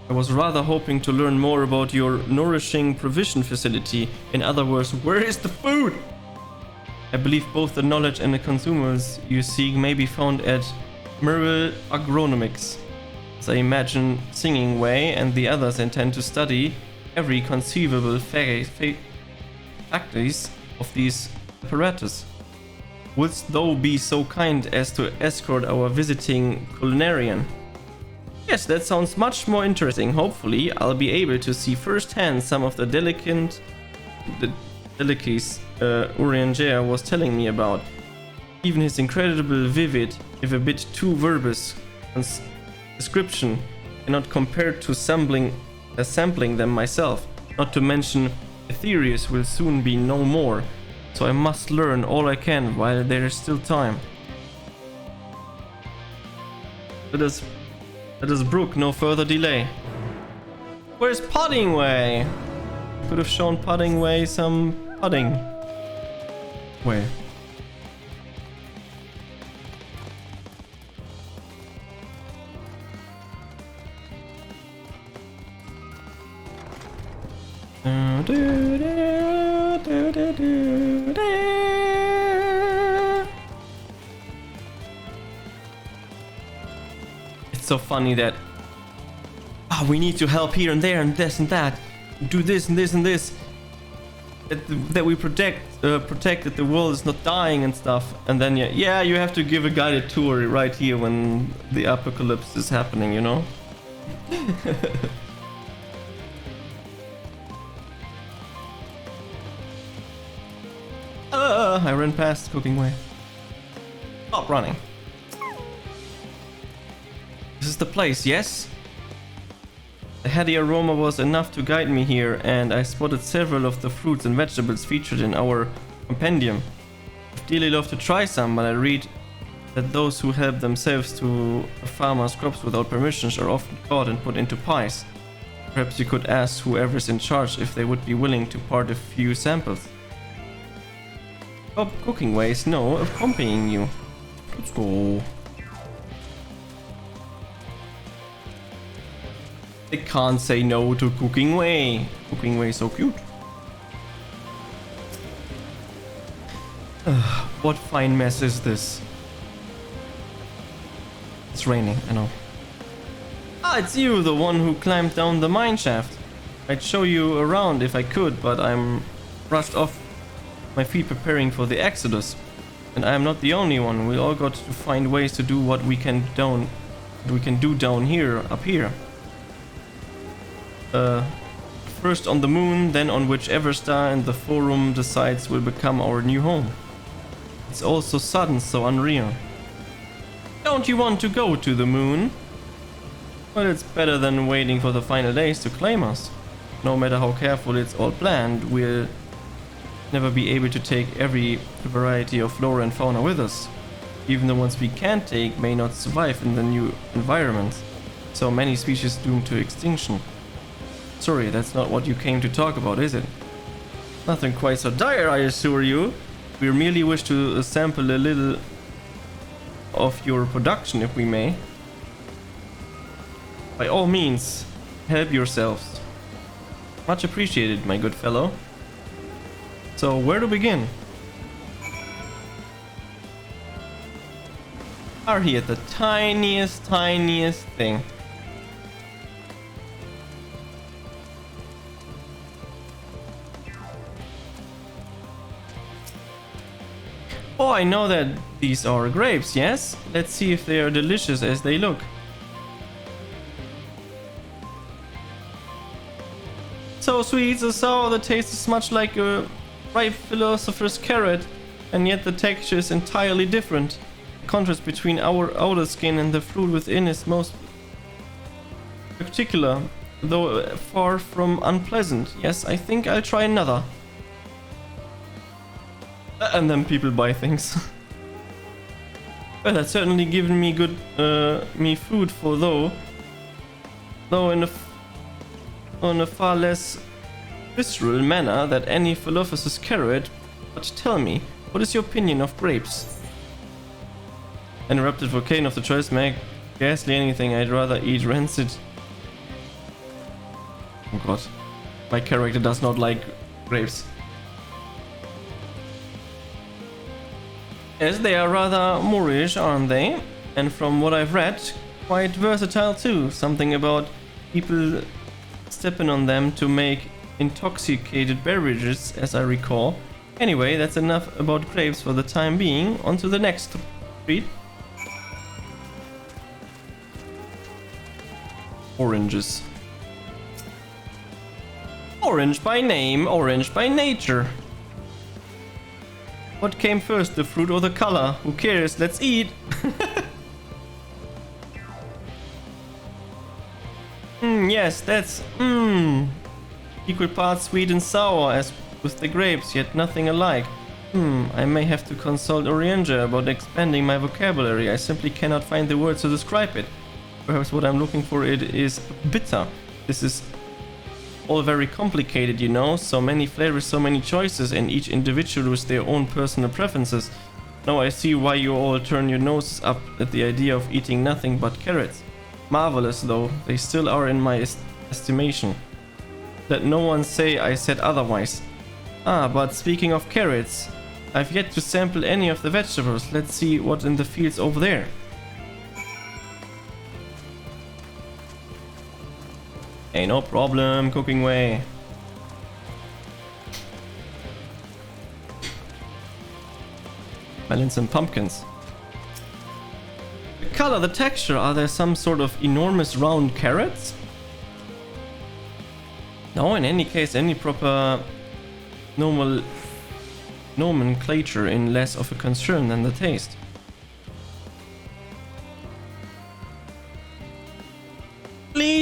was rather hoping to learn more about your nourishing provision facility. In other words, where is the food? I believe both the knowledge and the consumers you seek may be found at Merrill Agronomics. As I imagine Singing Way and the others intend to study every conceivable factories of these apparatus. Wouldst thou be so kind as to escort our visiting culinarian? Yes, that sounds much more interesting. Hopefully, I'll be able to see firsthand some of the delicacies Urianger was telling me about. Even his incredible vivid, if a bit too verbose, description cannot compare to sampling them myself. Not to mention, Aetherius will soon be no more, so I must learn all I can while there is still time. Let us brook no further delay. Where's Pudding Way? Could have shown Pudding Way some pudding. Way. It's so funny that we need to help here and there and this and that, do this and this and this, that we protect that the world is not dying and stuff, and then yeah, you have to give a guided tour right here when the apocalypse is happening, you know. I ran past Cooking Way. Stop running. This is the place, yes? The heady aroma was enough to guide me here, and I spotted several of the fruits and vegetables featured in our compendium. I'd dearly love to try some, but I read that those who help themselves to a farmer's crops without permissions are often caught and put into pies. Perhaps you could ask whoever's in charge if they would be willing to part a few samples. Stop cooking ways, no, accompanying you. Let's go. I can't say no to Cooking Way. Cooking Way is so cute. What fine mess is this? It's raining, I know. Ah, it's you, the one who climbed down the mine shaft. I'd show you around if I could, but I'm rushed off my feet preparing for the exodus. And I'm not the only one. We all got to find ways to do what we can do down here, up here. First on the moon, then on whichever star in the forum decides will become our new home. It's all so sudden, so unreal. Don't you want to go to the moon? Well, it's better than waiting for the final days to claim us. No matter how careful it's all planned, we'll never be able to take every variety of flora and fauna with us. Even the ones we can take may not survive in the new environment. So many species doomed to extinction. Sorry, that's not what you came to talk about, is it? Nothing quite so dire, I assure you. We merely wish to sample a little of your production, if we may. By all means, help yourselves. Much appreciated, my good fellow. So, where to begin? Are here at the tiniest thing. Oh, I know that these are grapes, yes? Let's see if they are delicious as they look. So sweet, so sour, the taste is much like a ripe philosopher's carrot, and yet the texture is entirely different. The contrast between our outer skin and the fruit within is most particular, though far from unpleasant. Yes, I think I'll try another. And then people buy things. Well, that's certainly given me good me food for though in a far less visceral manner than any philosopher's carrot. But tell me, what is your opinion of grapes? An erupted volcano of the choice make scarcely anything. I'd rather eat rancid. Oh god, my character does not like grapes. Yes, they are rather Moorish, aren't they? And from what I've read, quite versatile too. Something about people stepping on them to make intoxicated beverages, as I recall. Anyway, that's enough about grapes for the time being. On to the next treat. Oranges. Orange by name, orange by nature. What came first, the fruit or the color? Who cares? Let's eat! Yes, that's... Equal parts sweet and sour as with the grapes, yet nothing alike. I may have to consult Orianger about expanding my vocabulary. I simply cannot find the words to describe it. Perhaps what I'm looking for it is bitter. This is all very complicated, you know, so many flavors, so many choices, and each individual with their own personal preferences. Now I see why you all turn your noses up at the idea of eating nothing but carrots. Marvelous though, they still are in my estimation. Let no one say I said otherwise. Ah, but speaking of carrots, I've yet to sample any of the vegetables. Let's see what's in the fields over there. Hey, no problem, Cooking Way. Melons and pumpkins. The color, the texture, are there some sort of enormous round carrots? No, in any case, any proper normal nomenclature in less of a concern than the taste.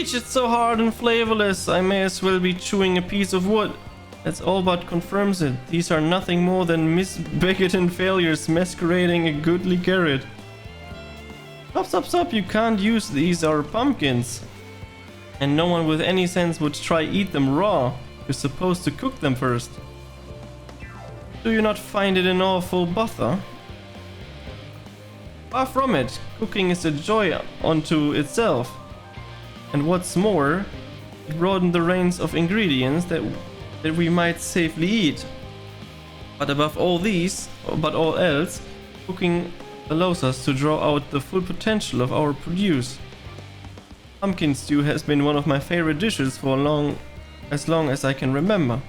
Peach, it's so hard and flavorless. I may as well be chewing a piece of wood. That's all but confirms it. These are nothing more than misbegotten failures masquerading a goodly carrot. Stop, you can't use these are pumpkins. And no one with any sense would try eat them raw. You're supposed to cook them first. Do you not find it an awful bother? Far from it. Cooking is a joy unto itself. And what's more, it broadened the range of ingredients that we might safely eat. But above all else, cooking allows us to draw out the full potential of our produce. Pumpkin stew has been one of my favorite dishes for as long as I can remember.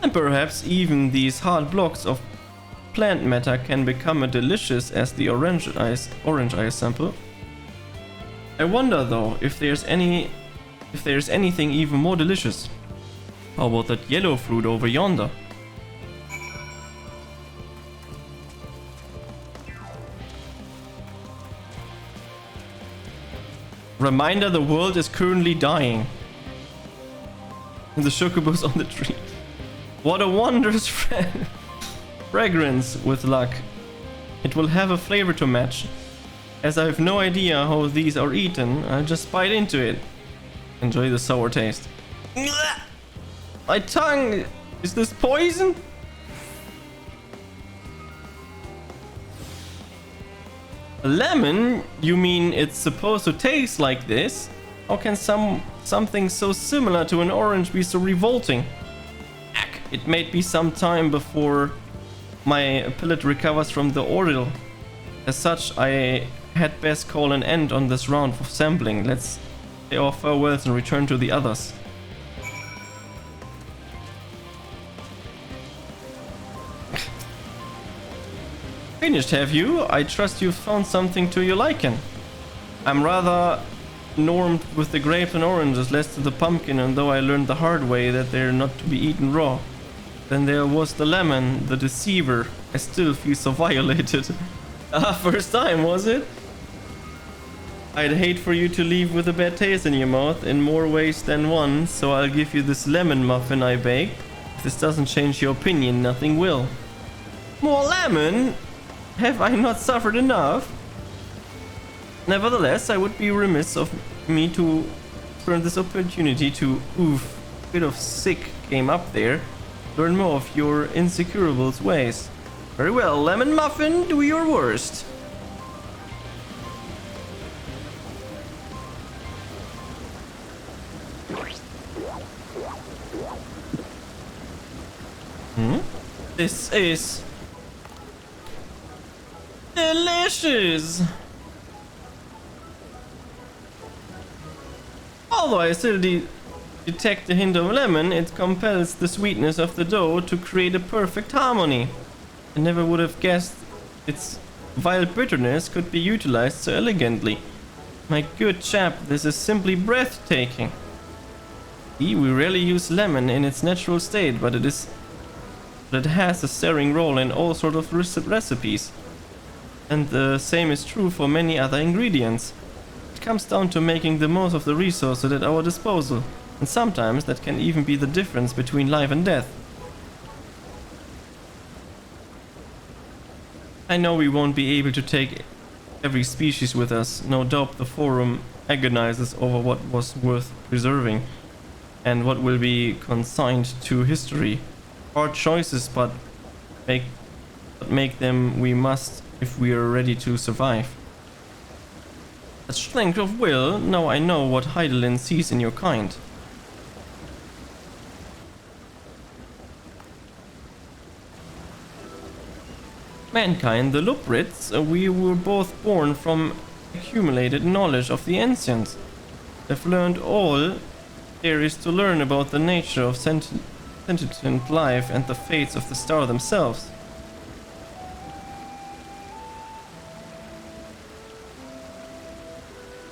And perhaps even these hard blocks of plant matter can become as delicious as the orange ice sample. I wonder though if there's anything even more delicious. How about that yellow fruit over yonder? Reminder, the world is currently dying. And the chocobos on the tree. What a wondrous fragrance with luck. It will have a flavor to match. As I have no idea how these are eaten, I'll just bite into it. Enjoy the sour taste. My tongue! Is this poison? A lemon? You mean it's supposed to taste like this? How can something so similar to an orange be so revolting? Heck, it may be some time before my palate recovers from the ordeal. As such, I had best call an end on this round of sampling. Let's say our farewells and return to the others. Finished, have you? I trust you've found something to your liking. I'm rather normed with the grapes and oranges, less to the pumpkin, and though I learned the hard way that they're not to be eaten raw. Then there was the lemon, the deceiver. I still feel so violated. First time, was it? I'd hate for you to leave with a bad taste in your mouth in more ways than one, so I'll give you this lemon muffin I baked. If this doesn't change your opinion, nothing will. More lemon? Have I not suffered enough? Nevertheless, I would be remiss of me to turn this opportunity to oof, a bit of sick came up there. Learn more of your insecurables ways. Very well, lemon muffin, do your worst. This is delicious. Although I still detect a hint of lemon, it compels the sweetness of the dough to create a perfect harmony. I never would have guessed its vile bitterness could be utilized so elegantly. My good chap, this is simply breathtaking. We rarely use lemon in its natural state, but it has a starring role in all sorts of recipes. And the same is true for many other ingredients. It comes down to making the most of the resources at our disposal, and sometimes that can even be the difference between life and death. I know we won't be able to take every species with us. No doubt the forum agonizes over what was worth preserving and what will be consigned to history. Hard choices, but make them we must if we are ready to survive. A strength of will, now I know what Heidelin sees in your kind. Mankind, the Luprits, we were both born from accumulated knowledge of the ancients. They've learned all there is to learn about the nature of sentient life and the fates of the star themselves.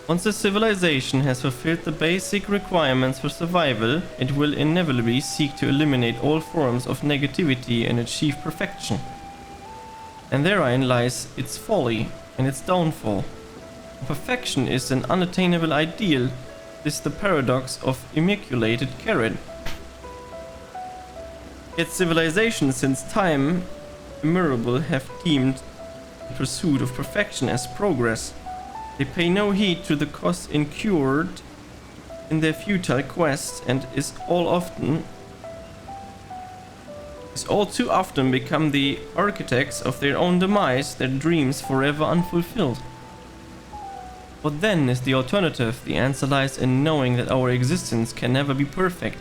Once a civilization has fulfilled the basic requirements for survival, it will inevitably seek to eliminate all forms of negativity and achieve perfection. And therein lies its folly and its downfall. Perfection is an unattainable ideal, is the paradox of immaculated carrot. Yet civilizations since time immemorial have deemed the pursuit of perfection as progress. They pay no heed to the cost incurred in their futile quest, and is all too often become the architects of their own demise, their dreams forever unfulfilled. What then is the alternative? The answer lies in knowing that our existence can never be perfect.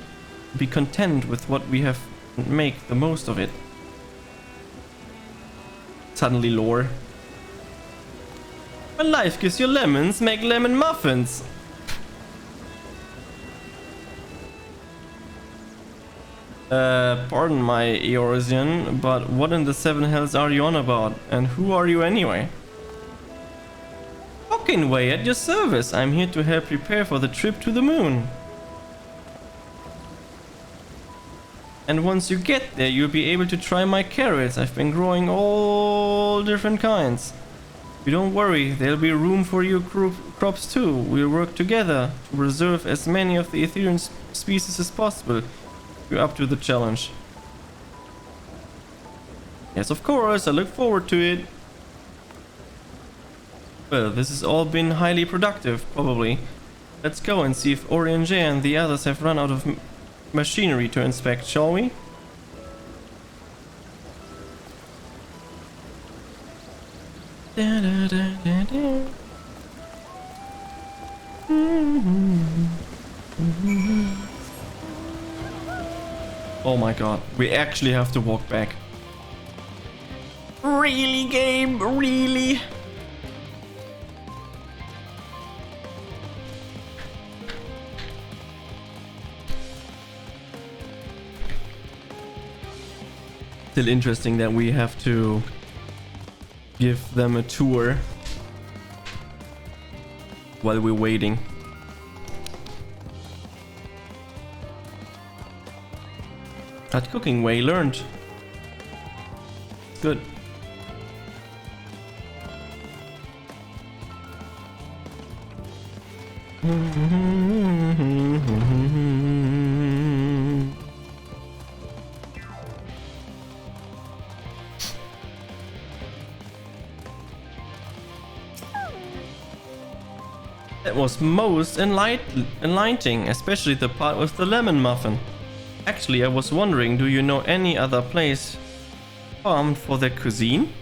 Be content with what we have and make the most of it. Suddenly lore. When life gives you lemons, make lemon muffins. Pardon my Eorzean, but what in the seven hells are you on about? And who are you anyway? Way at your service. I'm here to help prepare for the trip to the moon. And once you get there, you'll be able to try my carrots. I've been growing all different kinds. You don't worry, there'll be room for your crops too. We'll work together to preserve as many of the Ethereum species as possible. You're up to the challenge. Yes, of course, I look forward to it. Well, this has all been highly productive, probably. Let's go and see if Oriange and the others have run out of machinery to inspect, shall we? Da, da, da, da, da. Oh my god, we actually have to walk back. Really, game? Really? Still interesting that we have to give them a tour while we're waiting. That cooking way learned. Good. That was most enlightening, especially the part with the lemon muffin. Actually, I was wondering, do you know any other place farmed for their cuisine?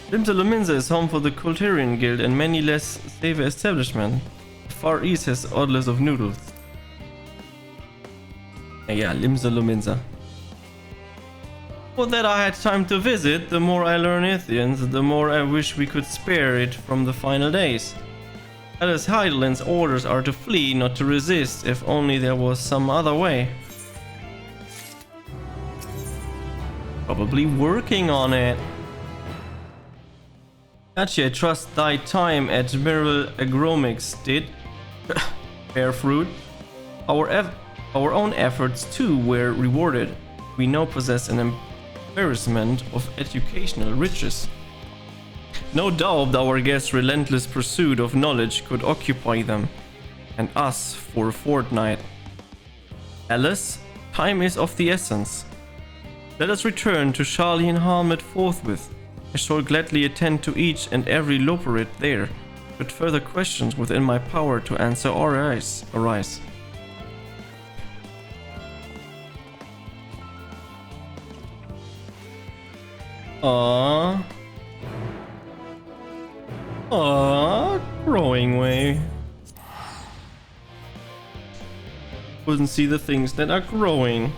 Limsa is home for the Culturian Guild and many less savvy establishments. The Far East has odless of noodles. Yeah, Limsa. For that I had time to visit, the more I learn Ithians, the more I wish we could spare it from the final days. Alice Heideland's orders are to flee, not to resist, if only there was some other way. Probably working on it. Gachi, I trust thy time at Mineral Agromics did bear fruit. Our own efforts too were rewarded. We now possess an embarrassment of educational riches. No doubt our guests' relentless pursuit of knowledge could occupy them, and us for a fortnight. Alice, time is of the essence. Let us return to Charlie and Hamlet forthwith. I shall gladly attend to each and every loporite there, should further questions within my power to answer arise. Growing way. Couldn't see the things that are growing.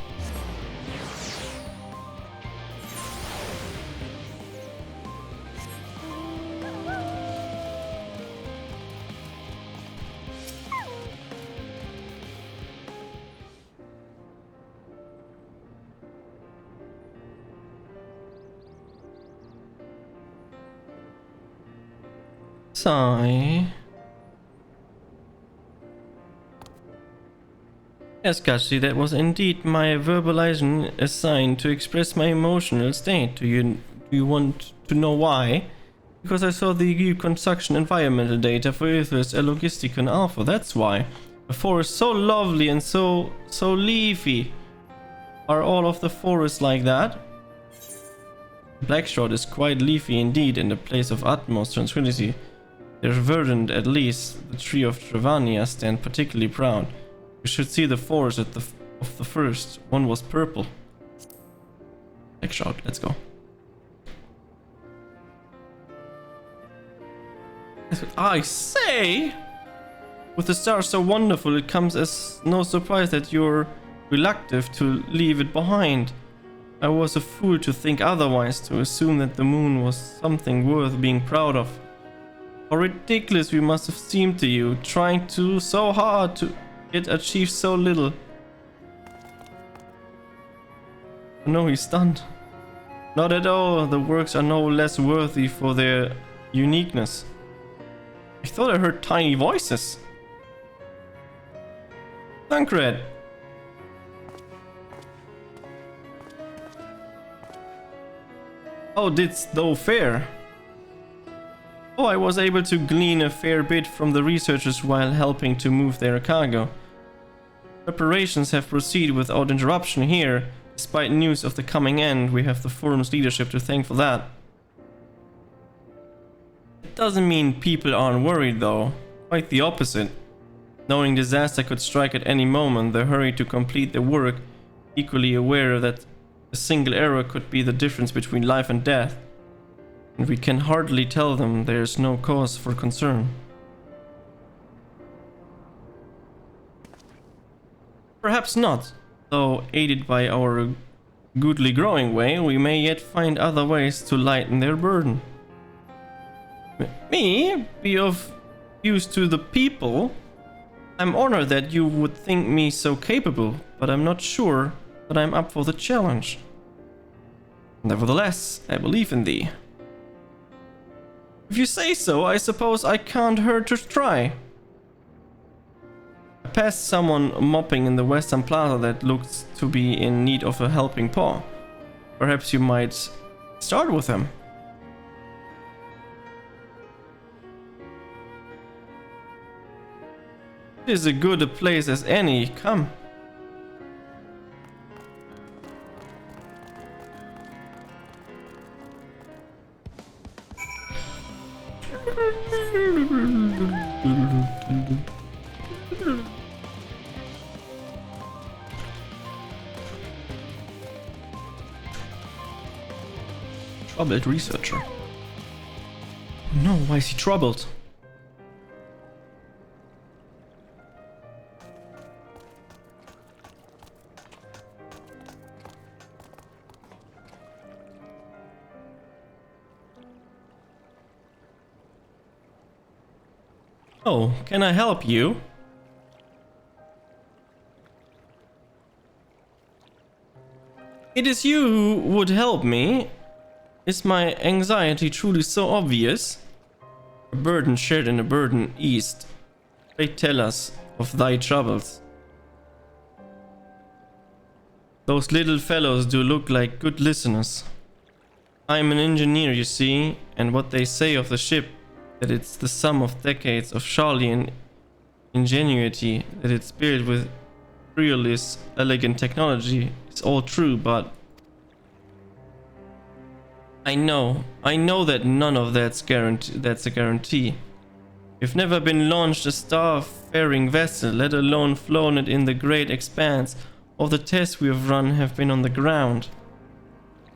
Sigh. Yes, Gachi, that was indeed my verbalization assigned to express my emotional state. Do you want to know why? Because I saw the EU construction environmental data for Aethers Logisticon Alpha, that's why. The forest so lovely and so leafy. Are all of the forests like that? Blackshroud is quite leafy indeed in the place of utmost tranquility. There's verdant at least. The tree of Travania stand particularly proud. You should see the forest of the first. One was purple. Blackshroud, let's go. I say! With the stars so wonderful, it comes as no surprise that you're reluctant to leave it behind. I was a fool to think otherwise, to assume that the moon was something worth being proud of. How ridiculous we must have seemed to you, trying to so hard to yet achieve so little. No, he's stunned. Not at all, the works are no less worthy for their uniqueness. I thought I heard tiny voices. Thancred. How didst thou fare? Oh, I was able to glean a fair bit from the researchers while helping to move their cargo. Preparations have proceeded without interruption here. Despite news of the coming end, we have the forum's leadership to thank for that. It doesn't mean people aren't worried though. Quite the opposite. Knowing disaster could strike at any moment, they hurry to complete their work, equally aware that a single error could be the difference between life and death. And we can hardly tell them there is no cause for concern. Perhaps not, though aided by our goodly growing way, we may yet find other ways to lighten their burden. Me? Be of use to the people? I'm honored that you would think me so capable, but I'm not sure that I'm up for the challenge. Nevertheless, I believe in thee. If you say so, I suppose I can't hurt to try. I passed someone mopping in the Western Plaza that looks to be in need of a helping paw. Perhaps you might start with him. It is as good a place as any. Come. Troubled researcher. No, why is he troubled? Oh, can I help you? It is you who would help me. Is my anxiety truly so obvious? A burden shared and a burden eased. Pray tell us of thy troubles. Those little fellows do look like good listeners. I'm an engineer, you see, and what they say of the ship, that it's the sum of decades of Charlian ingenuity, that it's built with realist, elegant technology, it's all true, but I know that none of that's a guarantee. You've never been launched a star-faring vessel, let alone flown it in the great expanse. All the tests we have run have been on the ground.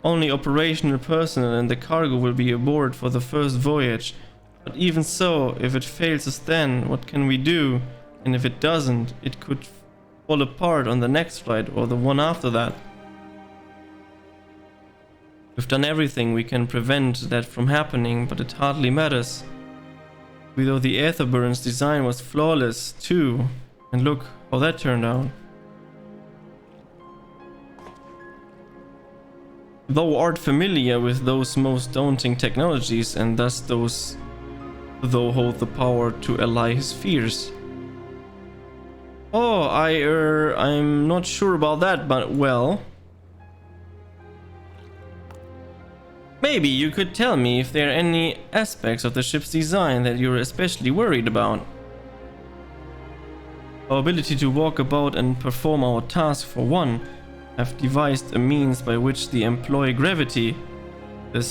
Only operational personnel and the cargo will be aboard for the first voyage. But even so, if it fails us then, what can we do? And if it doesn't, it could fall apart on the next flight or the one after that. We've done everything we can prevent that from happening, but it hardly matters. Though the Aetherburns' design was flawless too, and look how that turned out. Thou art familiar with those most daunting technologies, and thus thou hold the power to allay his fears. Oh, I'm not sure about that, but well. Maybe you could tell me if there are any aspects of the ship's design that you're especially worried about. Our ability to walk about and perform our task, for one, have devised a means by which they employ gravity, the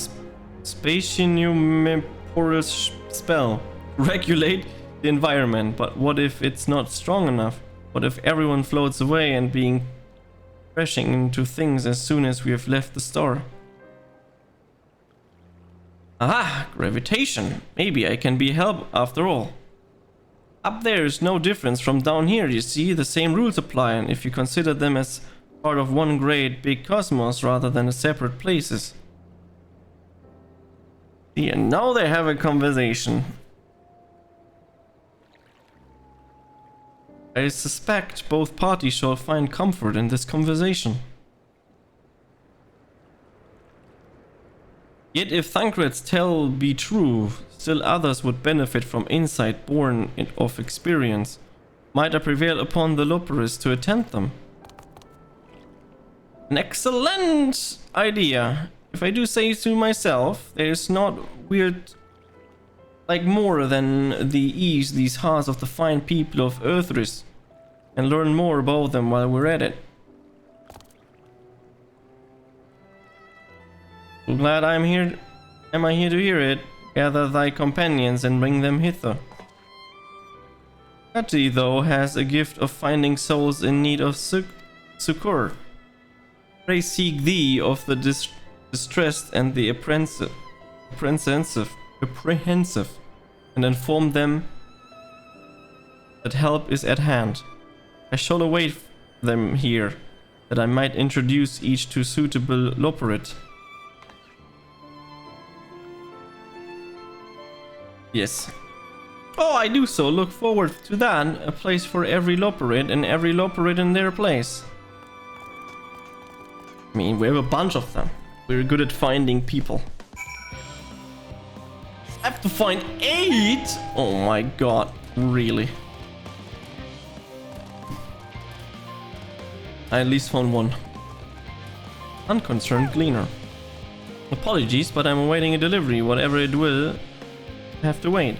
spatial-temporal spell, regulate the environment. But what if it's not strong enough? What if everyone floats away and being crashing into things as soon as we have left the store? Aha! Gravitation! Maybe I can be help after all. Up there is no difference from down here, you see? The same rules apply, and if you consider them as part of one great big cosmos rather than separate places. See, and now they have a conversation. I suspect both parties shall find comfort in this conversation. Yet if Thancred's tale be true, still others would benefit from insight born of experience. Might I prevail upon the Loporis to attend them? An excellent idea. If I do say so myself, there's not weird like more than the ease these hearts of the fine people of Earthris, and learn more about them while we're at it. So glad am I here to hear it. Gather thy companions and bring them hither. Jugachi, though, has a gift of finding souls in need of succor. Pray seek thee of the distressed and the apprehensive, and inform them that help is at hand. I shall await them here, that I might introduce each to suitable Loporit. Yes. Oh, I do so. Look forward to that. A place for every Loporit and every Loporit in their place. I mean, we have a bunch of them. We're good at finding people. I have to find 8? Oh my god. Really? I at least found 1. Unconcerned Gleaner. Apologies, but I'm awaiting a delivery. Whatever it will have to wait.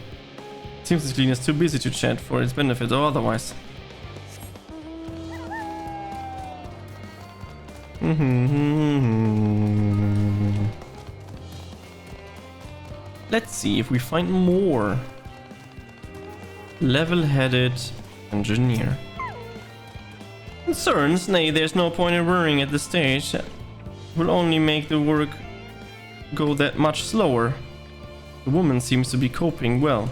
Seems this Gleaner is too busy to chat for its benefit or otherwise. Let's see if we find more. Level-headed engineer. Concerns? Nay, there's no point in worrying at this stage. It will only make the work go that much slower. The woman seems to be coping well.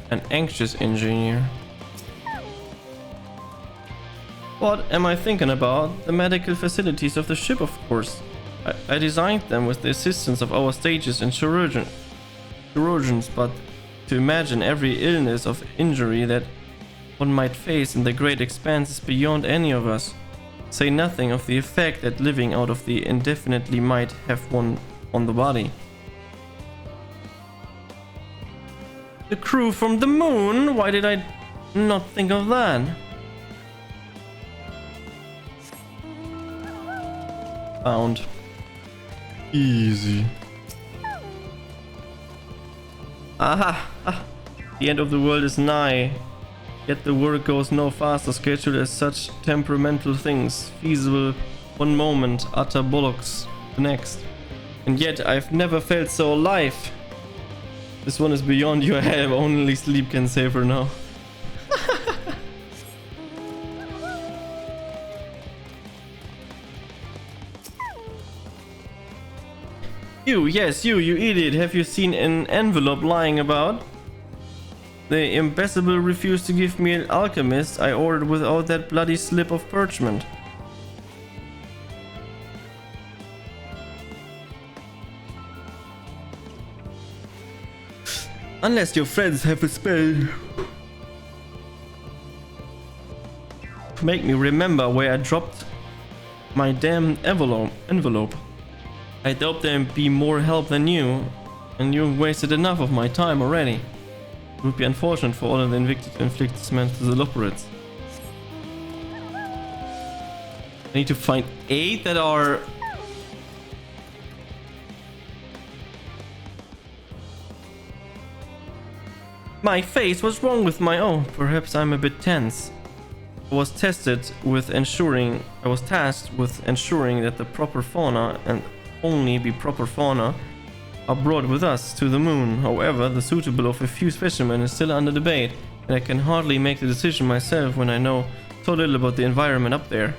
An anxious engineer. What am I thinking about? The medical facilities of the ship, of course. I designed them with the assistance of our stages and chirurgeons, but to imagine every illness or injury that one might face in the great expanse is beyond any of us. Say nothing of the effect that living out of the indefinitely might have on the body. The crew from the moon? Why did I not think of that? Found. Easy. Aha! The end of the world is nigh. Yet the work goes no faster scheduled as such temperamental things. Feasible one moment, utter bollocks the next. And yet I've never felt so alive. This one is beyond your help. Only sleep can save her now. Yes, you idiot. Have you seen an envelope lying about? The imbecile refused to give me an alchemist I ordered without that bloody slip of parchment. Unless your friends have a spell to make me remember where I dropped my damn envelope. I doubt there'd be more help than you, and you've wasted enough of my time already. It would be unfortunate for all of the inflicted men to the Loporids. I need to find 8 that are... My face, what's wrong with my... Oh, perhaps I'm a bit tense. I was tasked with ensuring that the proper fauna, and only the proper fauna, are brought with us to the moon. However, the suitability of a few specimens is still under debate, and I can hardly make the decision myself when I know so little about the environment up there.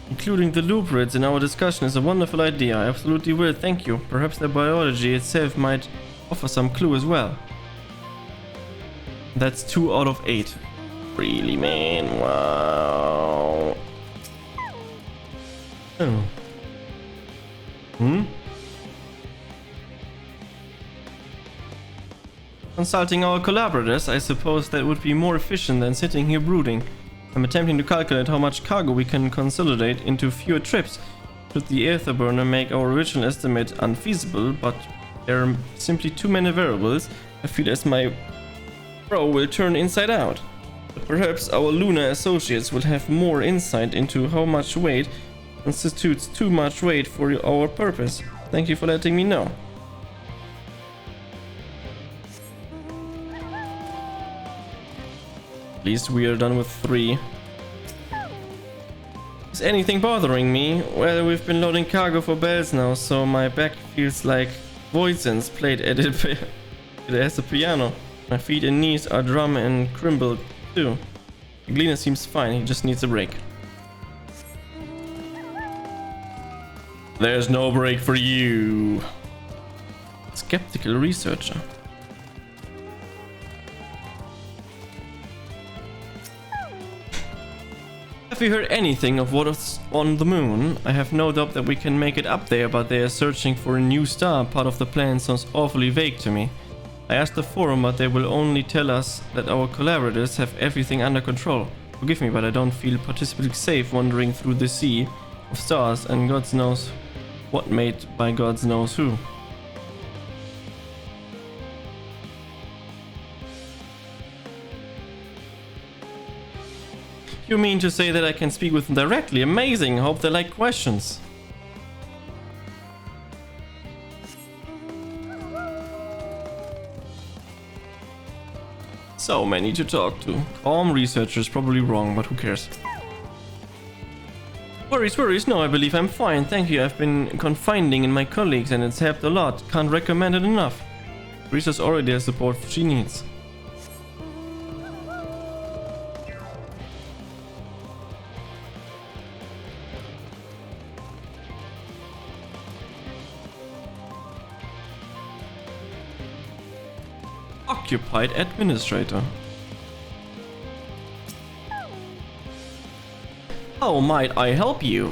Including the looprits in our discussion is a wonderful idea. I absolutely will, thank you. Perhaps the biology itself might offer some clue as well. That's 2 out of 8. Really, man? Wow. Oh. Consulting our collaborators, I suppose that would be more efficient than sitting here brooding. I'm attempting to calculate how much cargo we can consolidate into fewer trips. Should the afterburner make our original estimate unfeasible, but there are simply too many variables, I feel as my bro will turn inside out. But perhaps our lunar associates will have more insight into how much weight constitutes too much weight for our purpose. Thank you for letting me know. At least we are done with 3. Is anything bothering me? Well, we've been loading cargo for bells now, so my back feels like Voidsens played at it as a piano. My feet and knees are drum and crumbled too. The Gleaner seems fine, he just needs a break. There's no break for you. Skeptical researcher. Have you heard anything of what is on the moon? I have no doubt that we can make it up there, but they are searching for a new star. Part of the plan sounds awfully vague to me. I asked the forum, but they will only tell us that our collaborators have everything under control. Forgive me, but I don't feel particularly safe wandering through the sea of stars and God knows what made by God knows who. You mean to say that I can speak with them directly? Amazing! Hope they like questions. So many to talk to. Calm researchers, probably wrong, but who cares? Worries, no, I believe I'm fine, thank you. I've been confiding in my colleagues and it's helped a lot. Can't recommend it enough. Research already has support she needs. Occupied administrator. How might I help you?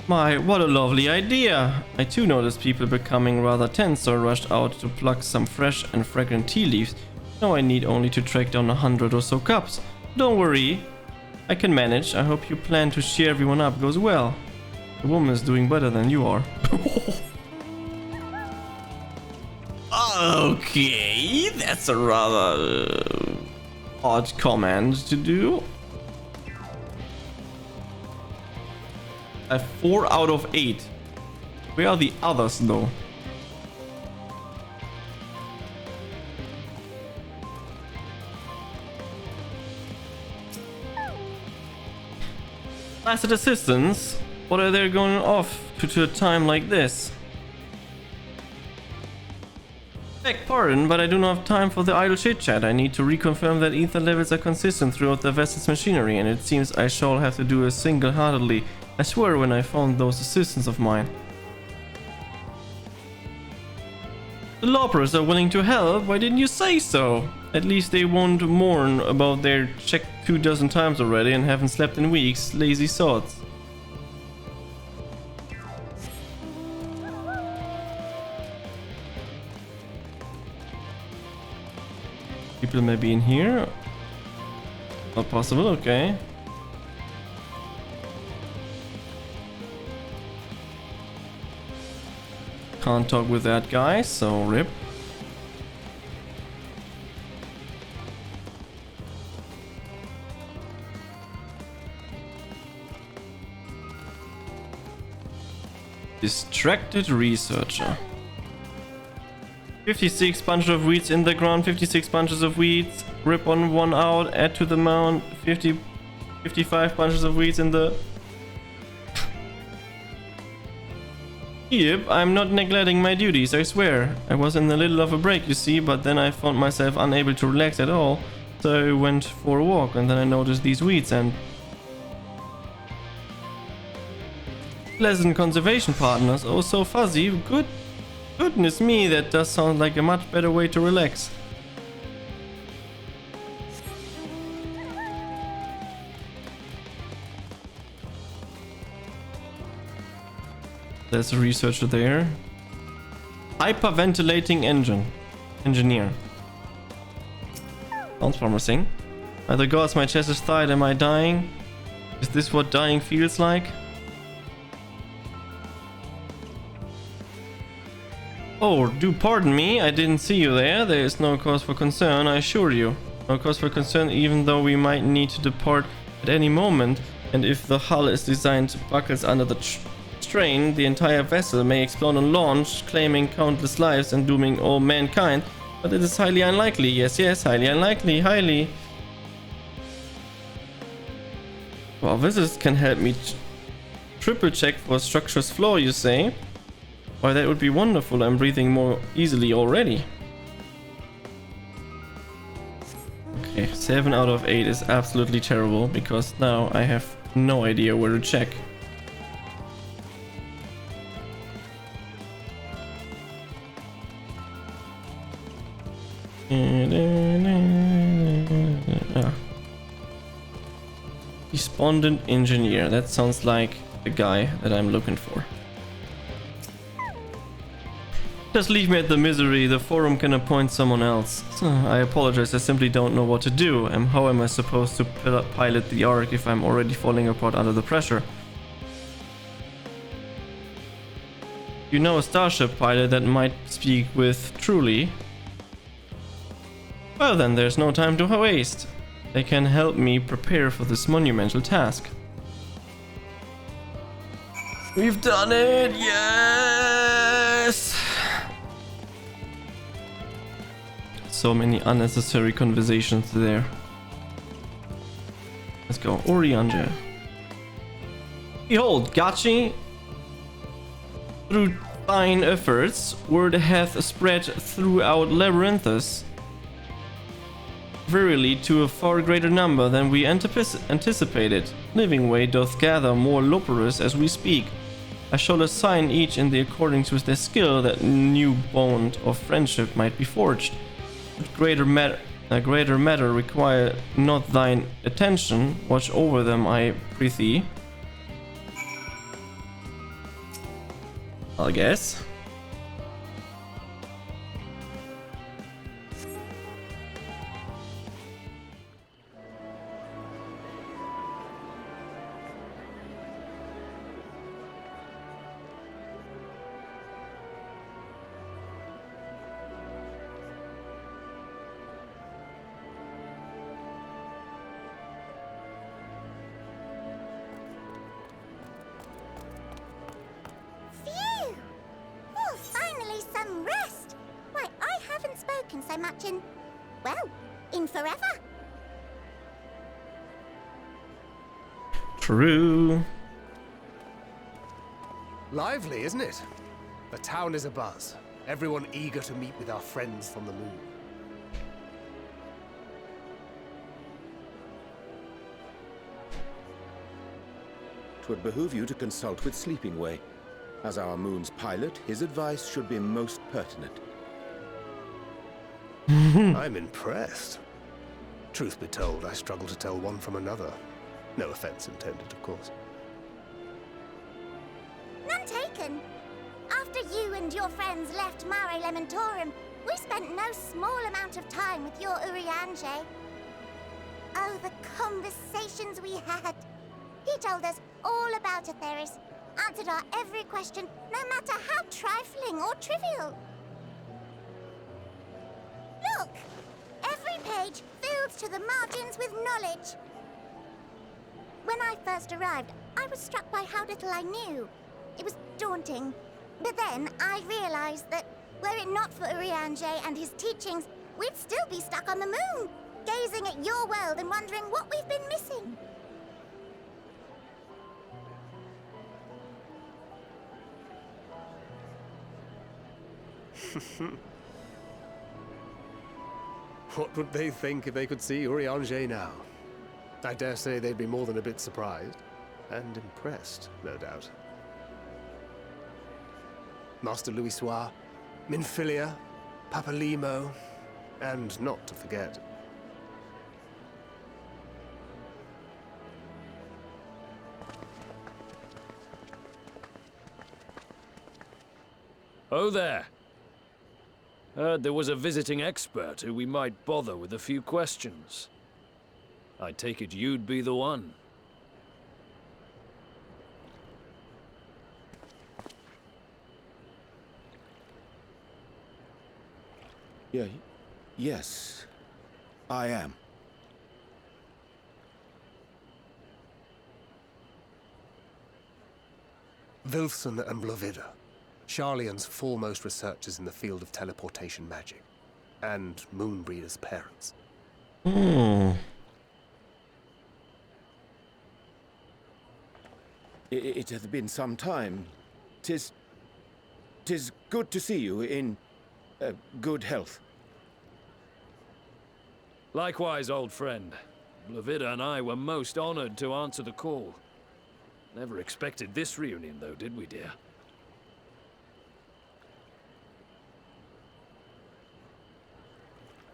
My, what a lovely idea! I too noticed people becoming rather tense, so I rushed out to pluck some fresh and fragrant tea leaves. Now I need only to track down 100 or so cups. Don't worry, I can manage. I hope you plan to cheer everyone up goes well. The woman is doing better than you are. Okay, that's a rather odd command to do. A 4 out of 8. Where are the others though? Asset assistants? What are they going off to a time like this? Beg pardon, but I do not have time for the idle chit-chat. I need to reconfirm that ether levels are consistent throughout the vessel's machinery, and it seems I shall have to do it single-handedly. I swear when I found those assistants of mine. The Loppers are willing to help, why didn't you say so? At least they won't mourn about their check 24 times already and haven't slept in weeks, lazy sods. People may be in here. Not possible, okay. Can't talk with that guy, so rip. Distracted researcher. 56 bunches of weeds in the ground, 56 bunches of weeds. Rip on one out, add to the mound. 55 bunches of weeds in the... Yep, I'm not neglecting my duties, I swear. I was in the middle of a break, you see, but then I found myself unable to relax at all. So I went for a walk, and then I noticed these weeds and... Pleasant conservation partners, oh so fuzzy. Goodness me, that does sound like a much better way to relax. There's a researcher there. Hyperventilating engineer. Sounds promising. By the gods, my chest is tight. Am I dying? Is this what dying feels like? Oh, do pardon me. I didn't see you there. There is no cause for concern, I assure you. No cause for concern, even though we might need to depart at any moment. And if the hull is designed to buckles under the strain, the entire vessel may explode on launch, claiming countless lives and dooming all mankind. But it is highly unlikely. Yes, highly unlikely. Highly. Well, this can help me triple check for structure's flaw, you say? Why, that would be wonderful. I'm breathing more easily already. Okay, 7 out of 8 is absolutely terrible because now I have no idea where to check. Despondent engineer. That sounds like the guy that I'm looking for. Just leave me at the misery. The forum can appoint someone else. I apologize. I simply don't know what to do. And how am I supposed to pilot the Ark if I'm already falling apart under the pressure? You know a starship pilot that might speak with Truly? Well then, there's no time to waste. They can help me prepare for this monumental task. We've done it! Yes! So many unnecessary conversations there. Let's go. Orianger. Behold, Gachi, through thine efforts, word hath spread throughout Labyrinthus. Verily, to a far greater number than we anticipated. Living Way doth gather more Loperus as we speak. I shall assign each in the accordance with their skill that new bond of friendship might be forged. But greater matter require not thine attention. Watch over them, I prithee. I guess. So much in, well, in forever. True. Lively, isn't it? The town is abuzz. Everyone eager to meet with our friends from the moon. 'Twould behoove you to consult with Sleeping Way. As our moon's pilot, his advice should be most pertinent. I'm impressed. Truth be told, I struggle to tell one from another. No offense intended, of course. None taken. After you and your friends left Mare Elementorum, we spent no small amount of time with your Urianger. Oh, the conversations we had. He told us all about Atheris, answered our every question, no matter how trifling or trivial. Look! Every page filled to the margins with knowledge. When I first arrived, I was struck by how little I knew. It was daunting. But then I realized that were it not for Urianger and his teachings, we'd still be stuck on the moon, gazing at your world and wondering what we've been missing. What would they think if they could see Urianger now? I dare say they'd be more than a bit surprised. And impressed, no doubt. Master Louisoix, Minfilia, Papalimo, and not to forget... Oh there. Heard there was a visiting expert who we might bother with a few questions. I take it you'd be the one. Yes, I am. Wilson and Blovida, Sharlayan's foremost researchers in the field of teleportation magic, and Moonbreeder's parents. It hath been some time. 'Tis good to see you in good health. Likewise, old friend. Blovida and I were most honored to answer the call. Never expected this reunion, though, did we, dear?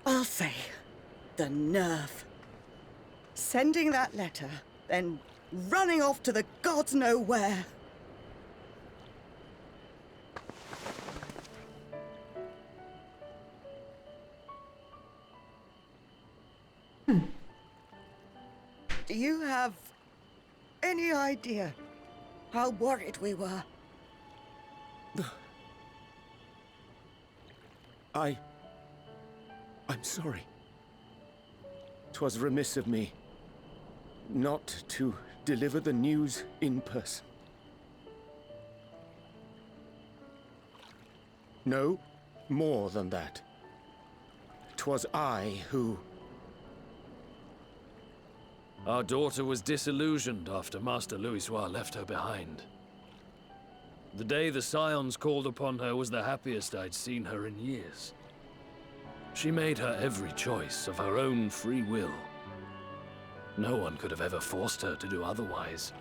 Arthur, the nerve. Sending that letter, then running off to the gods know where. Do you have any idea how worried we were? I'm sorry. 'Twas remiss of me not to deliver the news in person. No, more than that. 'Twas I who... Our daughter was disillusioned after Master Louisoix left her behind. The day the Scions called upon her was the happiest I'd seen her in years. She made her every choice of her own free will. No one could have ever forced her to do otherwise.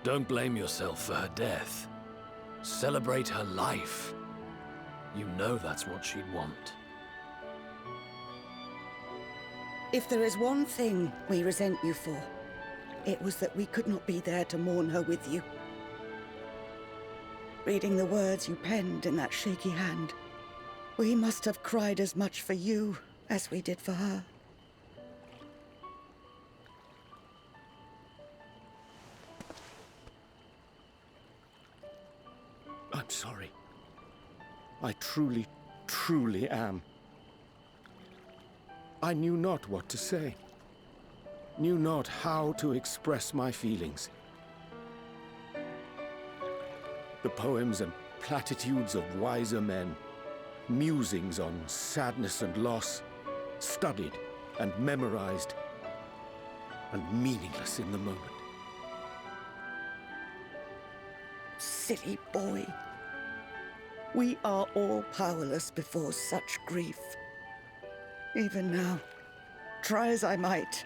Don't blame yourself for her death. Celebrate her life. You know that's what she'd want. If there is one thing we resent you for, it was that we could not be there to mourn her with you. Reading the words you penned in that shaky hand, we must have cried as much for you as we did for her. I'm sorry. I truly, truly am. I knew not what to say. Knew not how to express my feelings. The poems and platitudes of wiser men, musings on sadness and loss, studied and memorized, and meaningless in the moment. Silly boy. We are all powerless before such grief. Even now, try as I might,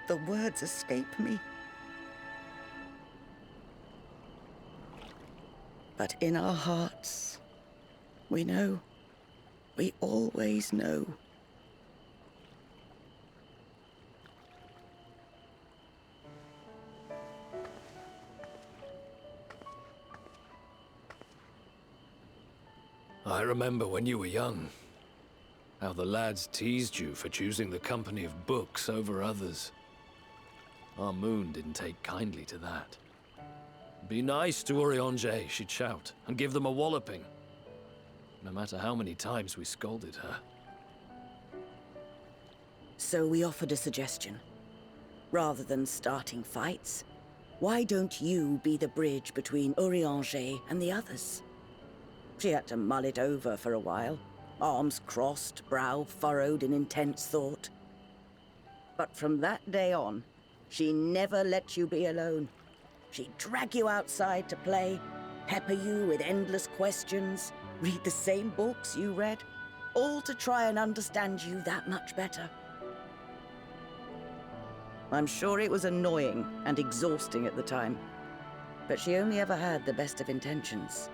the words escape me. But in our hearts, we know. We always know. I remember when you were young, how the lads teased you for choosing the company of books over others. Our moon didn't take kindly to that. Be nice to Urianger, she'd shout, and give them a walloping. No matter how many times we scolded her. So we offered a suggestion. Rather than starting fights, Why don't you be the bridge between Urianger and the others? She had to mull it over for a while, arms crossed, brow furrowed in intense thought. But from that day on, she never let you be alone. She'd drag you outside to play, pepper you with endless questions, read the same books you read, all to try and understand you that much better. I'm sure it was annoying and exhausting at the time, but she only ever had the best of intentions.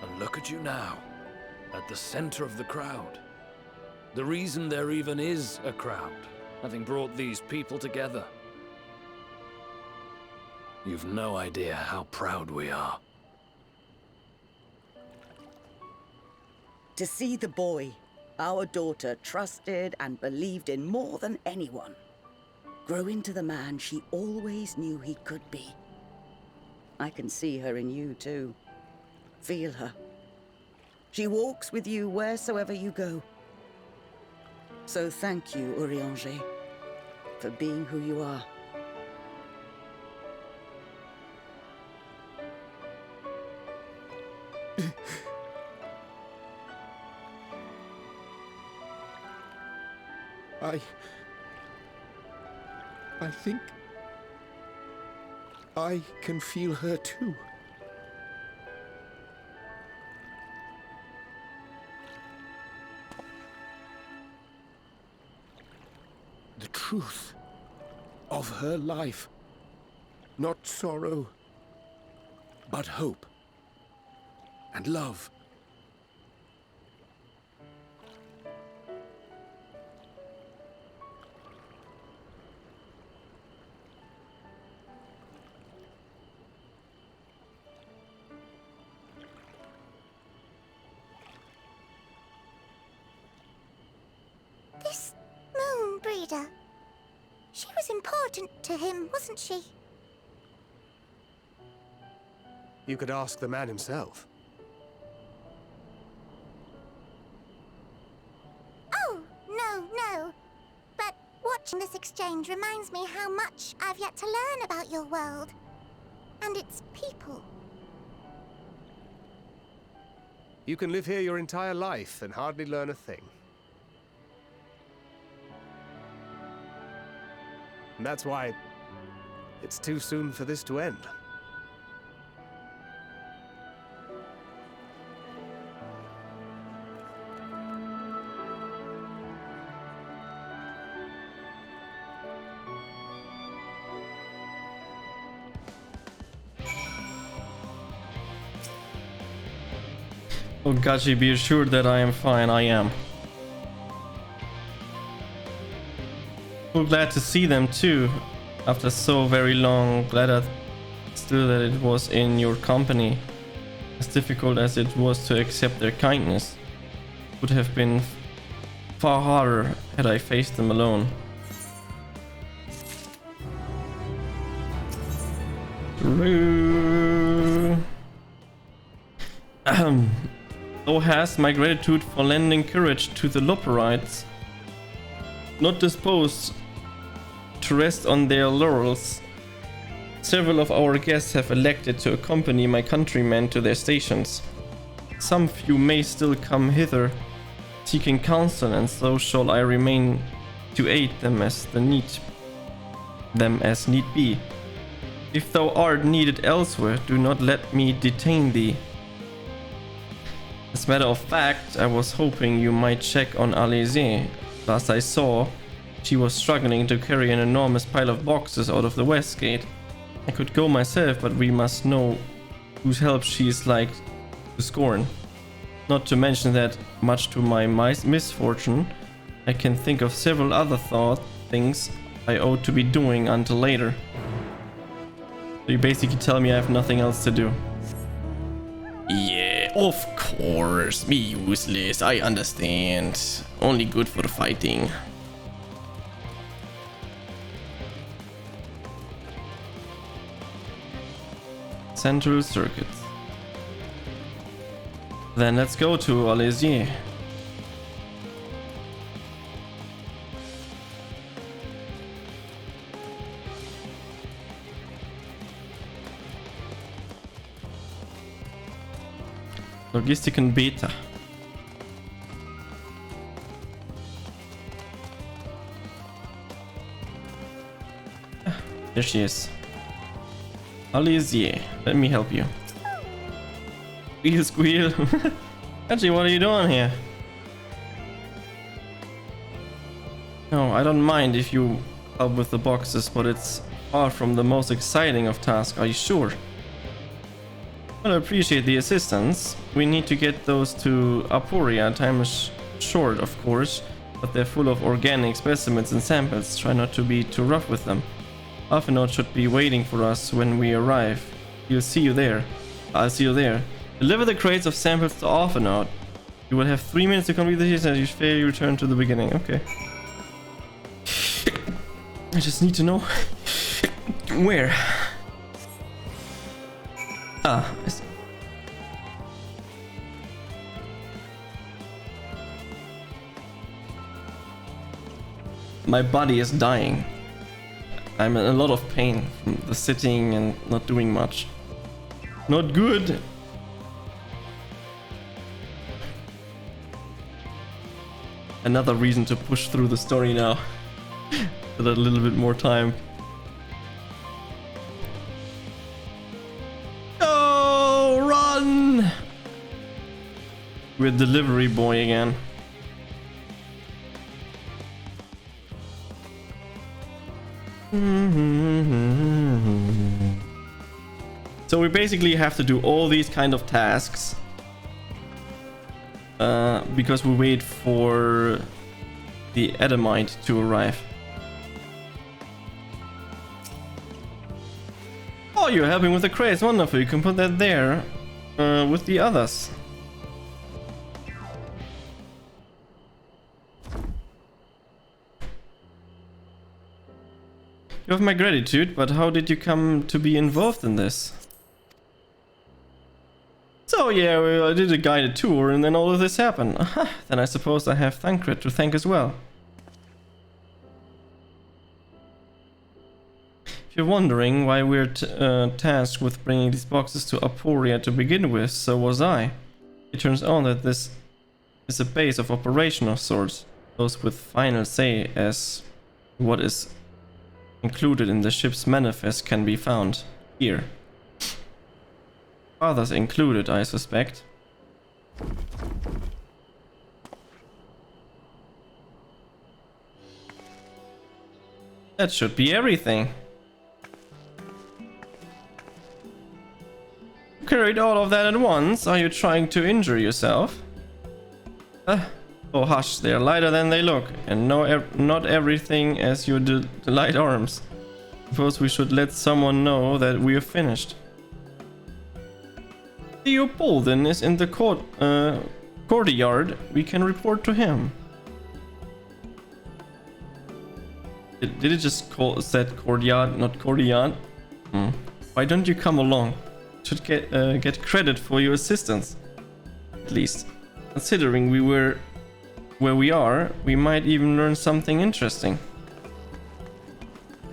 And look at you now, at the center of the crowd. The reason there even is a crowd, having brought these people together. You've no idea how proud we are. To see the boy our daughter trusted and believed in more than anyone grow into the man she always knew he could be. I can see her in you too. Feel her. She walks with you wheresoever you go. So thank you, Urianger, for being who you are. I think I can feel her too. The truth of her life. Not sorrow, but hope and love. This moon breeder. She was important to him, wasn't she? You could ask the man himself. Oh, no. But watching this exchange reminds me how much I've yet to learn about your world. And its people. You can live here your entire life and hardly learn a thing. And that's why it's too soon for this to end. Oh, Gachi, be assured that I am fine. I am. So glad to see them too. After so very long, glad that still that it was in your company. As difficult as it was to accept their kindness, would have been far harder had I faced them alone. Thou hast my gratitude for lending courage to the Loperites. Not disposed to rest on their laurels, several of our guests have elected to accompany my countrymen to their stations. Some few may still come hither, seeking counsel, and so shall I remain to aid them as need be. If thou art needed elsewhere, do not let me detain thee. As a matter of fact, I was hoping you might check on Alese. Last I saw, she was struggling to carry an enormous pile of boxes out of the west gate. I could go myself, but we must know whose help she is like to scorn. Not to mention that, much to my misfortune, I can think of several other things I ought to be doing until later. So you basically tell me I have nothing else to do. Yeah, of course, me useless, I understand. Only good for fighting. Central circuits. Then let's go to Alesier. Logistiken Beta. There she is. Alizier, let me help you. Squeal, squeal. Actually, what are you doing here? No, I don't mind if you help with the boxes, but it's far from the most exciting of tasks. Are you sure? Well, I appreciate the assistance. We need to get those to Aporia. Time is short, of course, but they're full of organic specimens and samples. Try not to be too rough with them. Alphinaud should be waiting for us when we arrive. I'll see you there. Deliver the crates of samples to Alphinaud. You will have 3 minutes to complete the test and you fail, you return to the beginning. Okay. I just need to know where. Ah, I see. My body is dying. I'm in a lot of pain from the sitting and not doing much. Not good. Another reason to push through the story now. With a little bit more time. Oh, run! We're delivery boy again. So we basically have to do all these kind of tasks because we wait for the Adamite to arrive. Oh, you're helping with the crates. Wonderful. You can put that there with the others. You have my gratitude, but how did you come to be involved in this? So yeah, I did a guided tour and then all of this happened. Aha, then I suppose I have Thancred to thank as well. If you're wondering why we're tasked with bringing these boxes to Aporia to begin with, so was I. It turns out that this is a base of operation of sorts. Those with final say as what is included in the ship's manifest can be found here. Others included, I suspect. That should be everything. You carried all of that at once. Are you trying to injure yourself? Oh hush, they're lighter than they look, and not everything as your light arms. Suppose we should let someone know that we are finished. Theo Bolden is in the courtyard. We can report to him. Did it just said courtyard, not courtyard? Why don't you come along? Should get credit for your assistance. At least, considering we were where we are, we might even learn something interesting.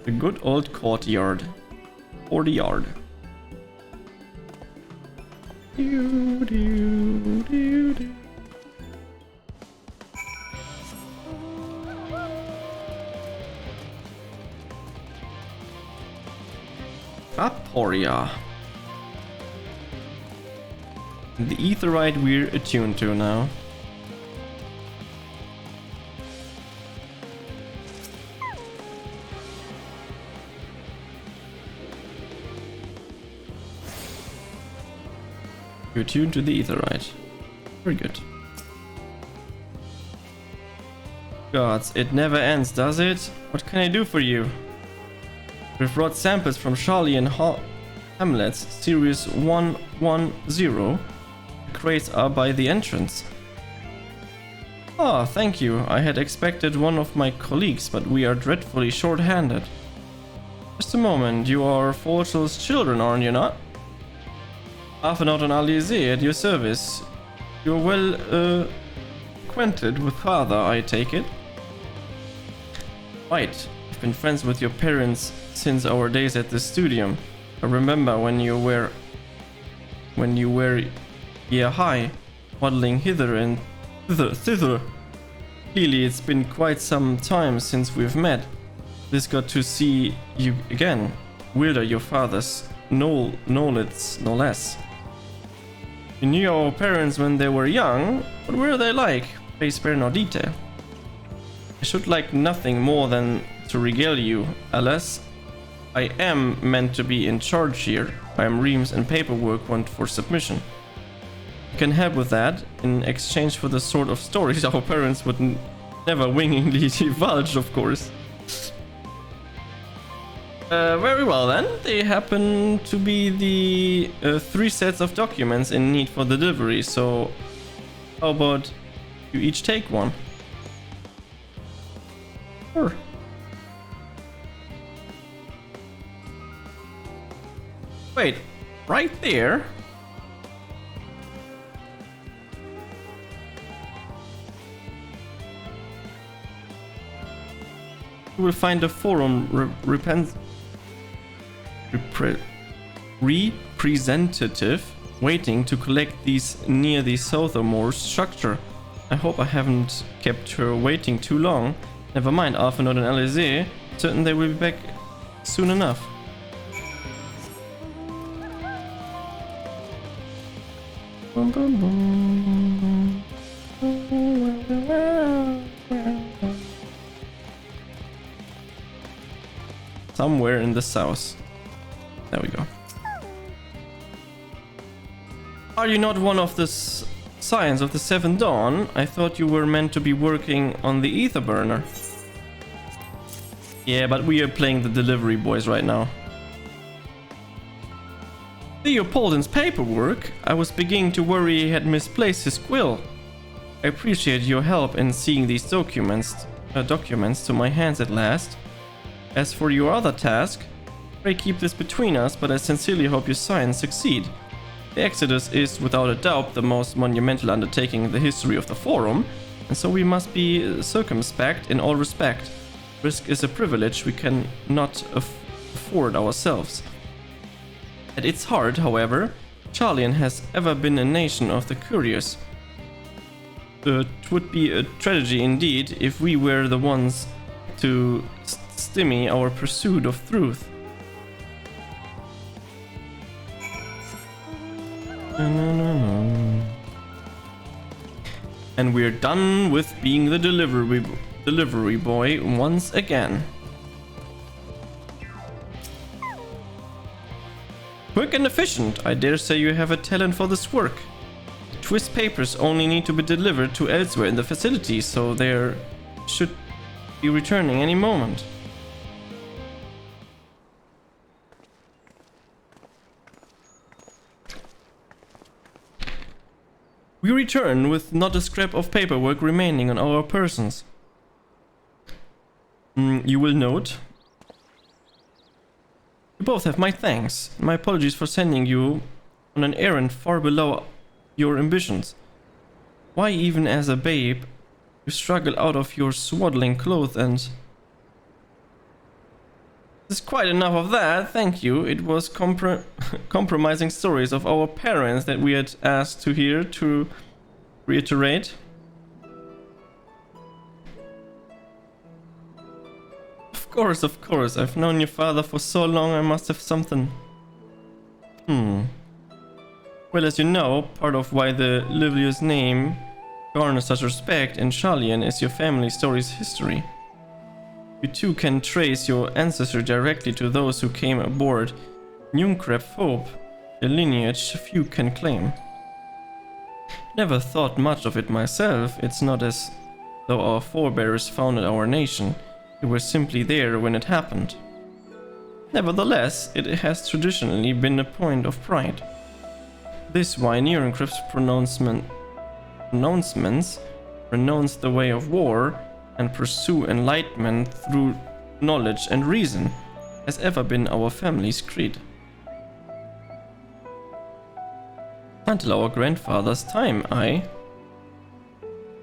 The good old courtyard. Courtyard. Aporia. The Aetheryte we're attuned to now. You're tuned to the Aetheryte. Very good. Gods, it never ends, does it? What can I do for you? We've brought samples from Charlie and Hamlet's Series 110. The crates are by the entrance. Ah, thank you. I had expected one of my colleagues, but we are dreadfully short-handed. Just a moment, you are Forgel's children, aren't you not? Alphinaud and Alizier at your service. You're well acquainted with father, I take it. Right, I've been friends with your parents since our days at the studium. I remember when you were Yeah, hi. Waddling hither and thither. Clearly, it's been quite some time since we've met. Just got to see you again. Wilder, your father's knowledge, no less. You knew our parents when they were young. What were they like? Pray spare no detail. I should like nothing more than to regale you, alas. I am meant to be in charge here. I am reams and paperwork want for submission. You can help with that in exchange for the sort of stories our parents would never wingingly divulge, of course. Very well then. They happen to be the 3 sets of documents in need for delivery, so how about you each take one? Sure. Wait, right there? You will find a forum representative waiting to collect these near the southernmost structure. I hope I haven't kept her waiting too long. Never mind, Alphanode and Alizé. Certain they will be back soon enough. Somewhere in the south. There we go. Are you not one of the Scions of the Seventh Dawn? I thought you were meant to be working on the ether burner. Yeah, but we are playing the delivery boys right now. Leopoldin's paperwork? I was beginning to worry he had misplaced his quill. I appreciate your help in seeing these documents to my hands at last. As for your other task, pray keep this between us, but I sincerely hope your science succeed. The Exodus is without a doubt the most monumental undertaking in the history of the Forum, and so we must be circumspect in all respect. Risk is a privilege we cannot afford ourselves. At its heart, however, Charlian has ever been a nation of the curious. It would be a tragedy indeed if we were the ones to stymie our pursuit of truth. And we're done with being the delivery boy once again. Quick and efficient. I dare say you have a talent for this work. Twist papers only need to be delivered to elsewhere in the facility, so they should be returning any moment. We return with not a scrap of paperwork remaining on our persons. You will note. You both have my thanks. My apologies for sending you on an errand far below your ambitions. Why, even as a babe, you struggle out of your swaddling clothes and... There's quite enough of that, thank you. It was compromising stories of our parents that we had asked to hear, to reiterate. Of course. I've known your father for so long, I must have something. Well, as you know, part of why the Livius name garners such respect in Charlian is your family story's history. You too can trace your ancestry directly to those who came aboard Njunkrep Hope, a lineage few can claim. Never thought much of it myself. It's not as though our forebears founded our nation. They were simply there when it happened. Nevertheless, it has traditionally been a point of pride. This why Njunkrep's pronouncements renounce the way of war and pursue enlightenment through knowledge and reason has ever been our family's creed. Until our grandfather's time,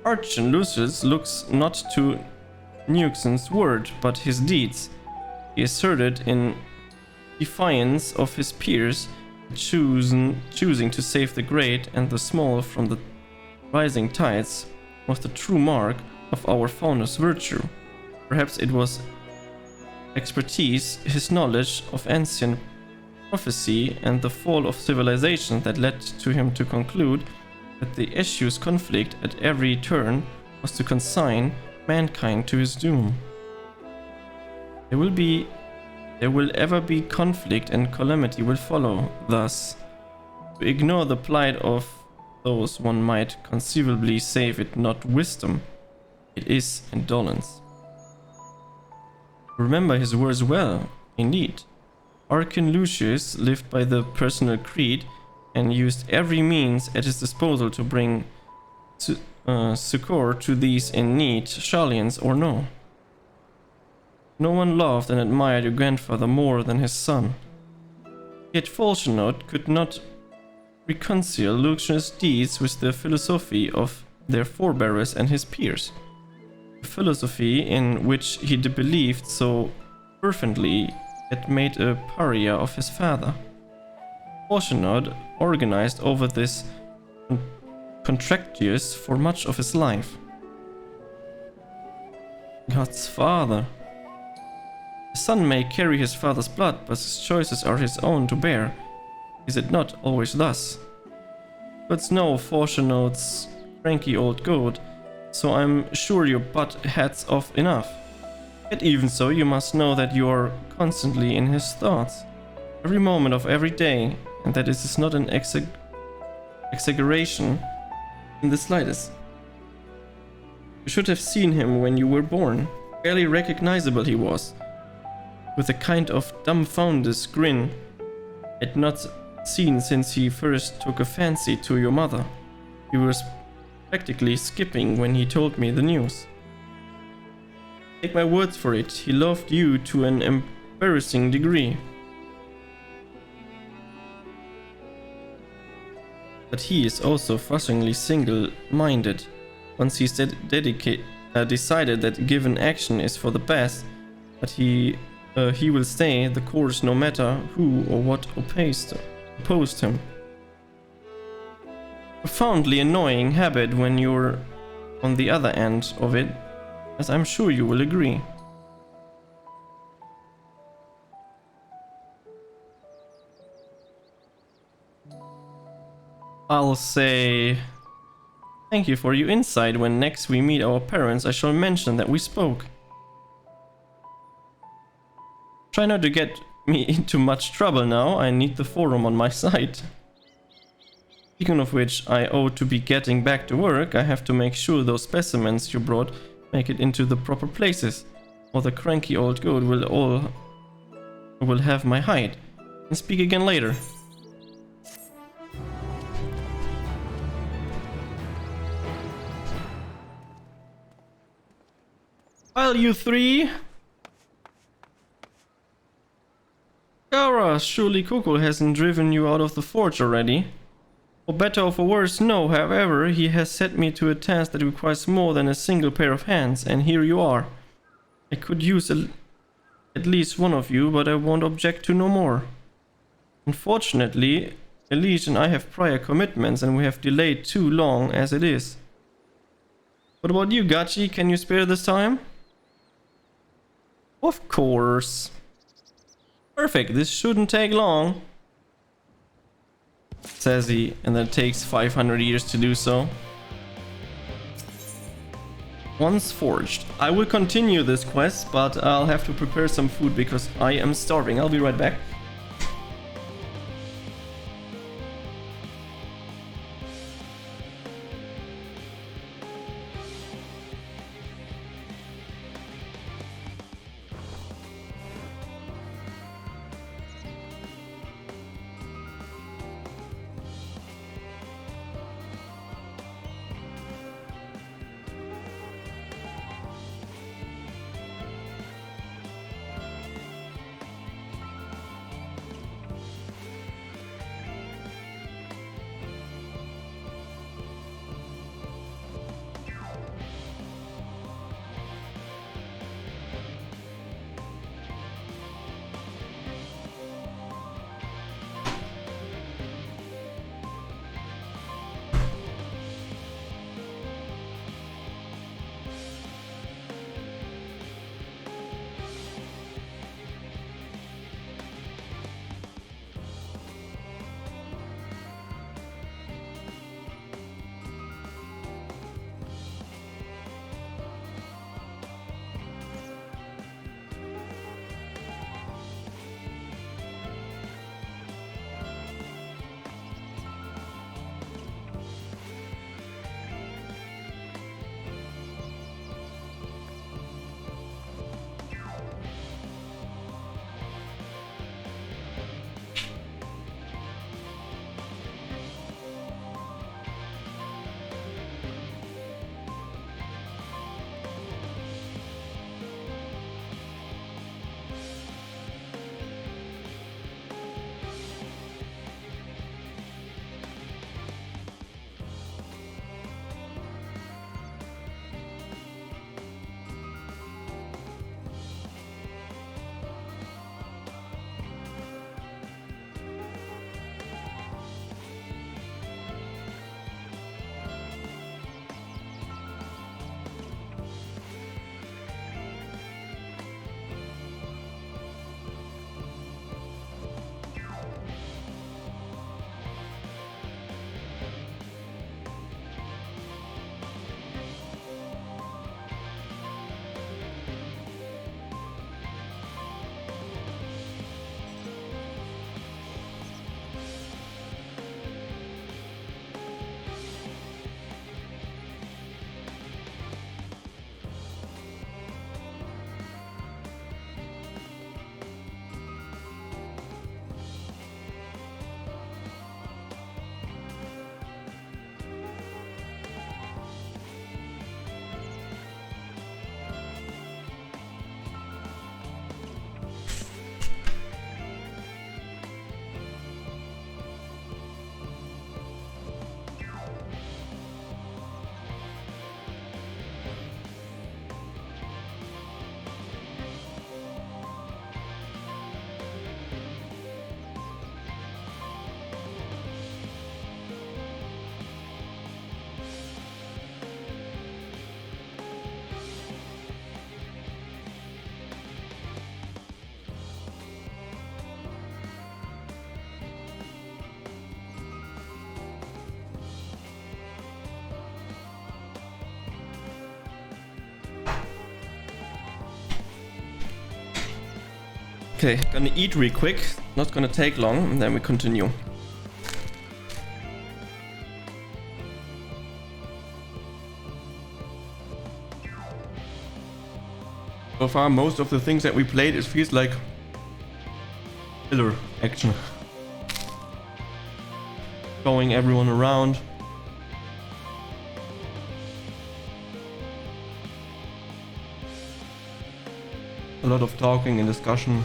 Archon Lucius looks not to Nuxon's word, but his deeds. He asserted in defiance of his peers choosing to save the great and the small from the rising tides was the true mark of our founder's virtue. Perhaps it was expertise, his knowledge of ancient prophecy and the fall of civilization that led to him to conclude that the issue's conflict at every turn was to consign mankind to his doom. There will ever be conflict and calamity will follow. Thus, to ignore the plight of those one might conceivably save it not wisdom, it is indolence. Remember his words well, indeed. Archon Lucius lived by the personal creed and used every means at his disposal to bring succor to these in need, Sharlians or no. No one loved and admired your grandfather more than his son. Yet Falchenot could not reconcile Lucius' deeds with the philosophy of their forebears and his peers. A philosophy in which he believed so fervently had made a pariah of his father. Falchenot organized over this contractious for much of his life. God's father. The son may carry his father's blood, but his choices are his own to bear. Is it not always thus? But no, Falchenot's cranky old goat, so I'm sure your butt heads off enough. Yet even so, you must know that you are constantly in his thoughts, every moment of every day, and that this is not an exaggeration in the slightest. You should have seen him when you were born. Barely recognizable he was, with a kind of dumbfounded grin I'd not seen since he first took a fancy to your mother. He was practically skipping when he told me the news. Take my words for it, he loved you to an embarrassing degree. But he is also frustratingly single-minded. Once he's decided that given action is for the best, that he will stay the course no matter who or what opposed him. Profoundly annoying habit when you're on the other end of it, as I'm sure you will agree. I'll say thank you for your insight. When next we meet our parents, I shall mention that we spoke. Try not to get me into much trouble now, I need the forum on my side. Speaking of which, I ought to be getting back to work. I have to make sure those specimens you brought make it into the proper places, or the cranky old goat will have my hide. And speak again later. Well, you three. Gara, surely Coco hasn't driven you out of the forge already. For better or for worse, no. However, he has set me to a task that requires more than a single pair of hands, and here you are. I could use at least one of you, but I won't object to no more. Unfortunately, Elise and I have prior commitments, and we have delayed too long as it is. What about you, Gachi? Can you spare this time? Of course. Perfect, this shouldn't take long, says he, and then it takes 500 years to do so. Once forged. I will continue this quest, but I'll have to prepare some food because I am starving. I'll be right back. Okay, gonna eat real quick. Not gonna take long, and then we continue. So far, most of the things that we played, it feels like filler action. Going everyone around. A lot of talking and discussion.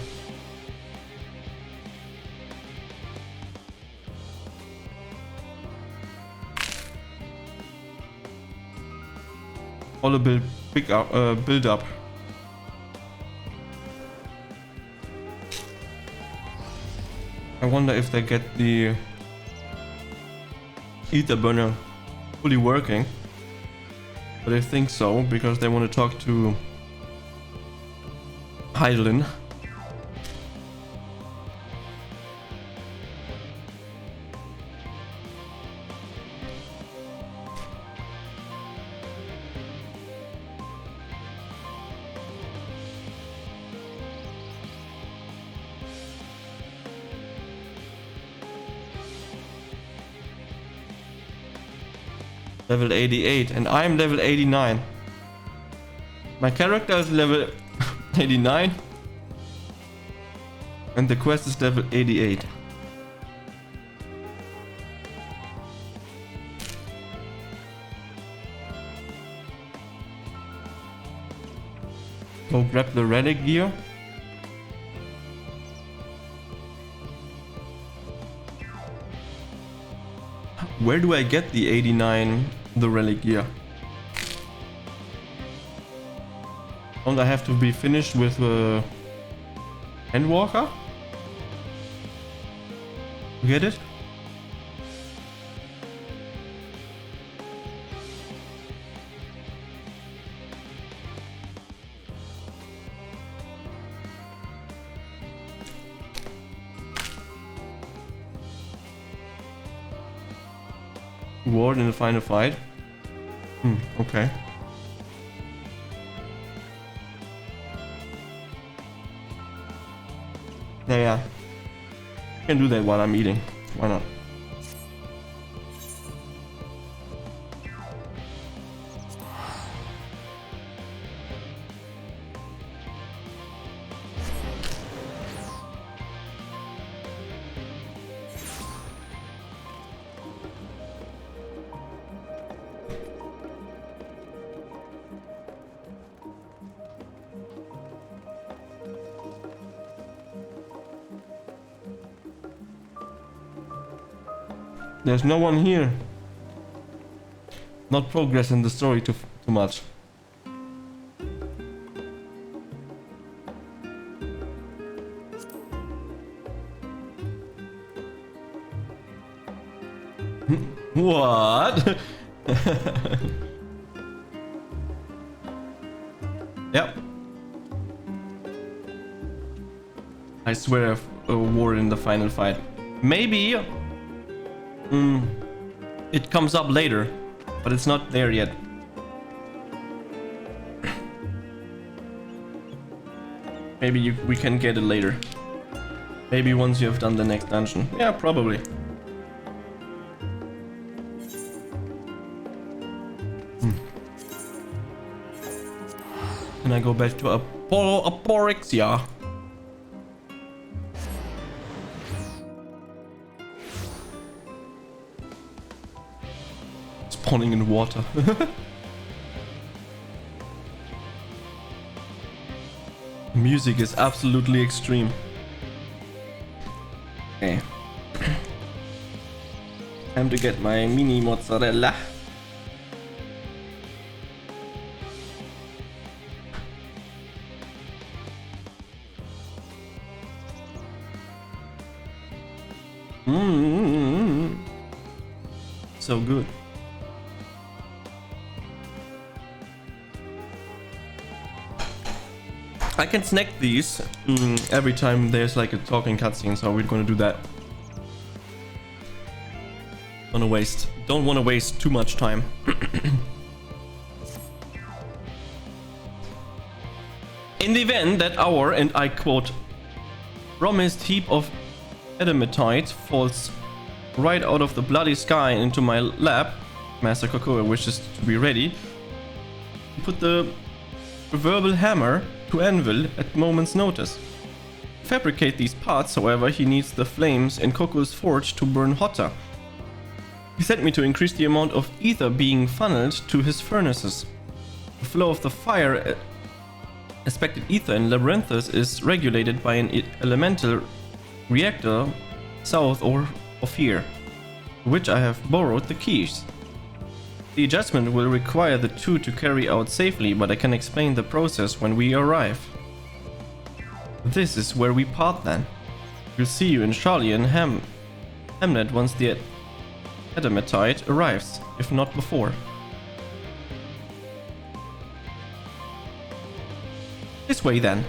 All a bit big up, build up. I wonder if they get the ether burner fully working. But I think so, because they want to talk to Heidelin. Level 88 and I'm level 89. My character is level 89 and the quest is level 88. Go grab the relic gear. Where do I get the 89, the relic gear? Don't I have to be finished with Endwalker? You get it? Ward in the final fight. Okay. Yeah. Can do that while I'm eating. Why not? There's no one here. Not progressing the story too much. What? Yep. I swear I've ward in the final fight. Maybe it comes up later, but it's not there yet. Maybe we can get it later. Maybe once you have done the next dungeon. Yeah, probably. Can I go back to Aporexia? Spawning in water. Music is absolutely extreme. Okay. Time to get my mini mozzarella. So good. I can snack these every time there's like a talking cutscene, so we're gonna do that. Don't want to waste too much time. In the event that our, and I quote, promised heap of adamatite falls right out of the bloody sky into my lap. Master Kokoa wishes to be ready. Put the proverbial hammer to anvil at moment's notice. To fabricate these parts, however, he needs the flames in Koko's forge to burn hotter. He sent me to increase the amount of ether being funneled to his furnaces. The flow of the fire expected ether in Labyrinthus is regulated by an elemental reactor south of here, to which I have borrowed the keys. The adjustment will require the two to carry out safely, but I can explain the process when we arrive. This is where we part then. We'll see you in Charlie and Hamlet once the adamatite arrives, if not before. This way then.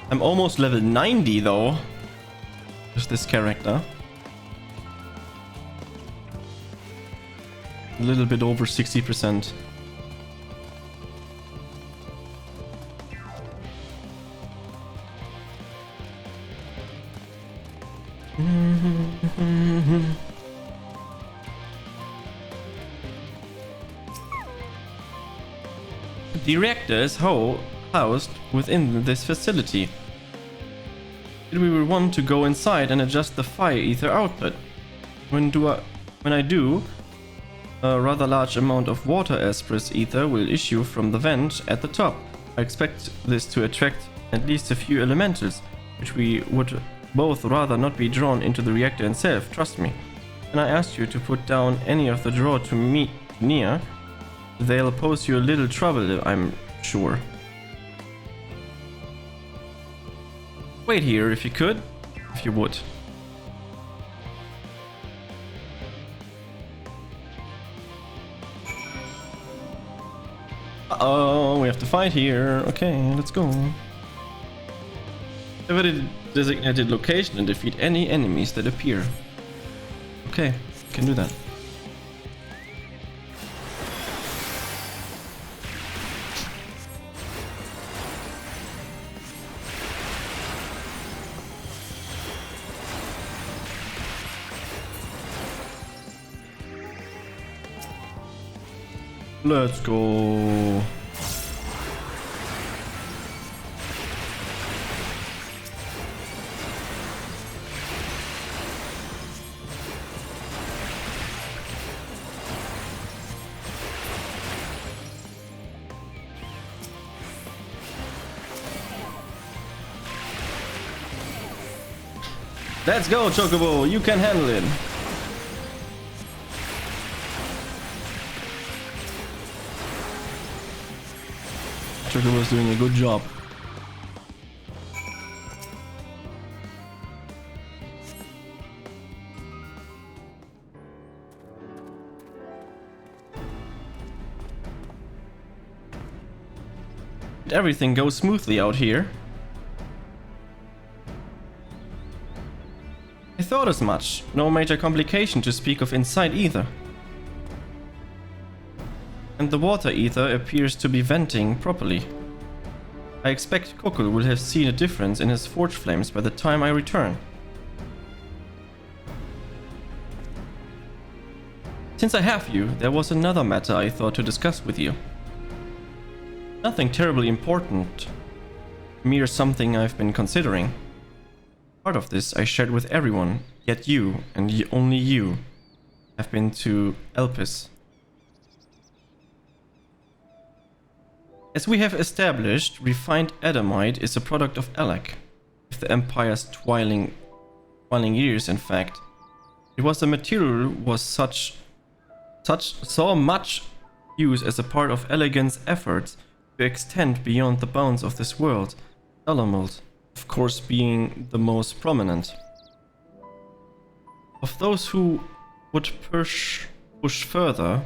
I'm almost level 90 though. Just this character. A little bit over 60%. The reactor is housed within this facility. Did we want to go inside and adjust the fire ether output? When I do, a rather large amount of water express ether will issue from the vent at the top. I expect this to attract at least a few elementals, which we would both rather not be drawn into the reactor itself, trust me. And I asked you to put down any of the draw to me near. They'll pose you a little trouble, I'm sure. Wait here if you could, if you would. Uh-oh, we have to fight here. Okay, let's go. Have a designated location and defeat any enemies that appear. Okay, can do that. Let's go. Let's go, Chocobo. You can handle it. Chocobo's doing a good job. Did everything go smoothly out here? I thought as much. No major complication to speak of inside either. And the water ether appears to be venting properly. I expect Kokul will have seen a difference in his forge flames by the time I return. Since I have you, there was another matter I thought to discuss with you. Nothing terribly important, mere something I've been considering. Part of this I shared with everyone, yet you, and only you, have been to Elpis. As we have established, refined adamite is a product of Alec, of the Empire's twiling years in fact. It was a material was saw much use as a part of Elegant's efforts to extend beyond the bounds of this world, Alamult, of course being the most prominent. Of those who would push further,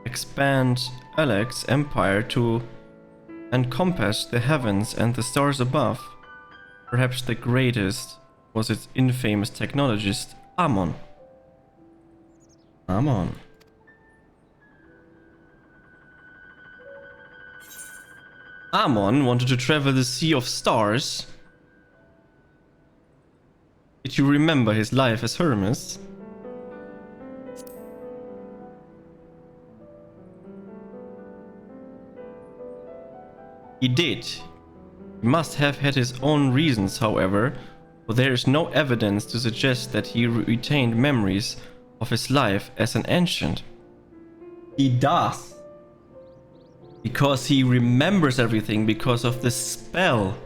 expand Alex's empire to encompass the heavens and the stars above. Perhaps the greatest was its infamous technologist, Amon. Amon. Amon wanted to travel the Sea of Stars. Did you remember his life as Hermes? He did. He must have had his own reasons, however, for there is no evidence to suggest that he retained memories of his life as an ancient. He does. Because he remembers everything because of the spell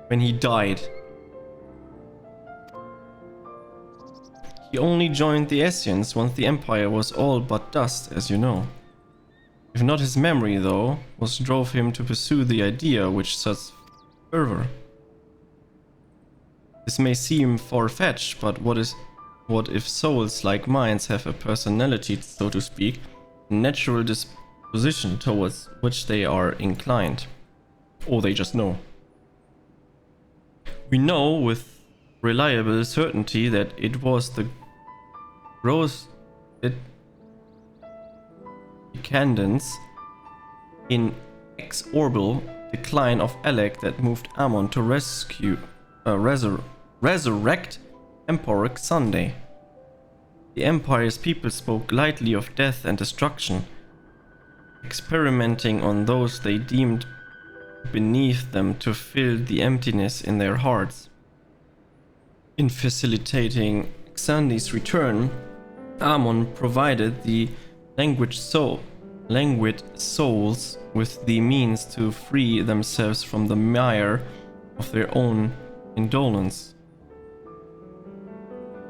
when he died. He only joined the Essenes once the Empire was all but dust, as you know. If not his memory, though, was drove him to pursue the idea which such fervor. This may seem far-fetched, but what if souls like minds have a personality, so to speak, a natural disposition towards which they are inclined? Or they just know. We know with reliable certainty that it was the gross decadence, inexorable decline of Alec that moved Amon to resurrect Emperor Sunday. The Empire's people spoke lightly of death and destruction, experimenting on those they deemed beneath them to fill the emptiness in their hearts. In facilitating Xandi's return, Amon provided the languid souls with the means to free themselves from the mire of their own indolence.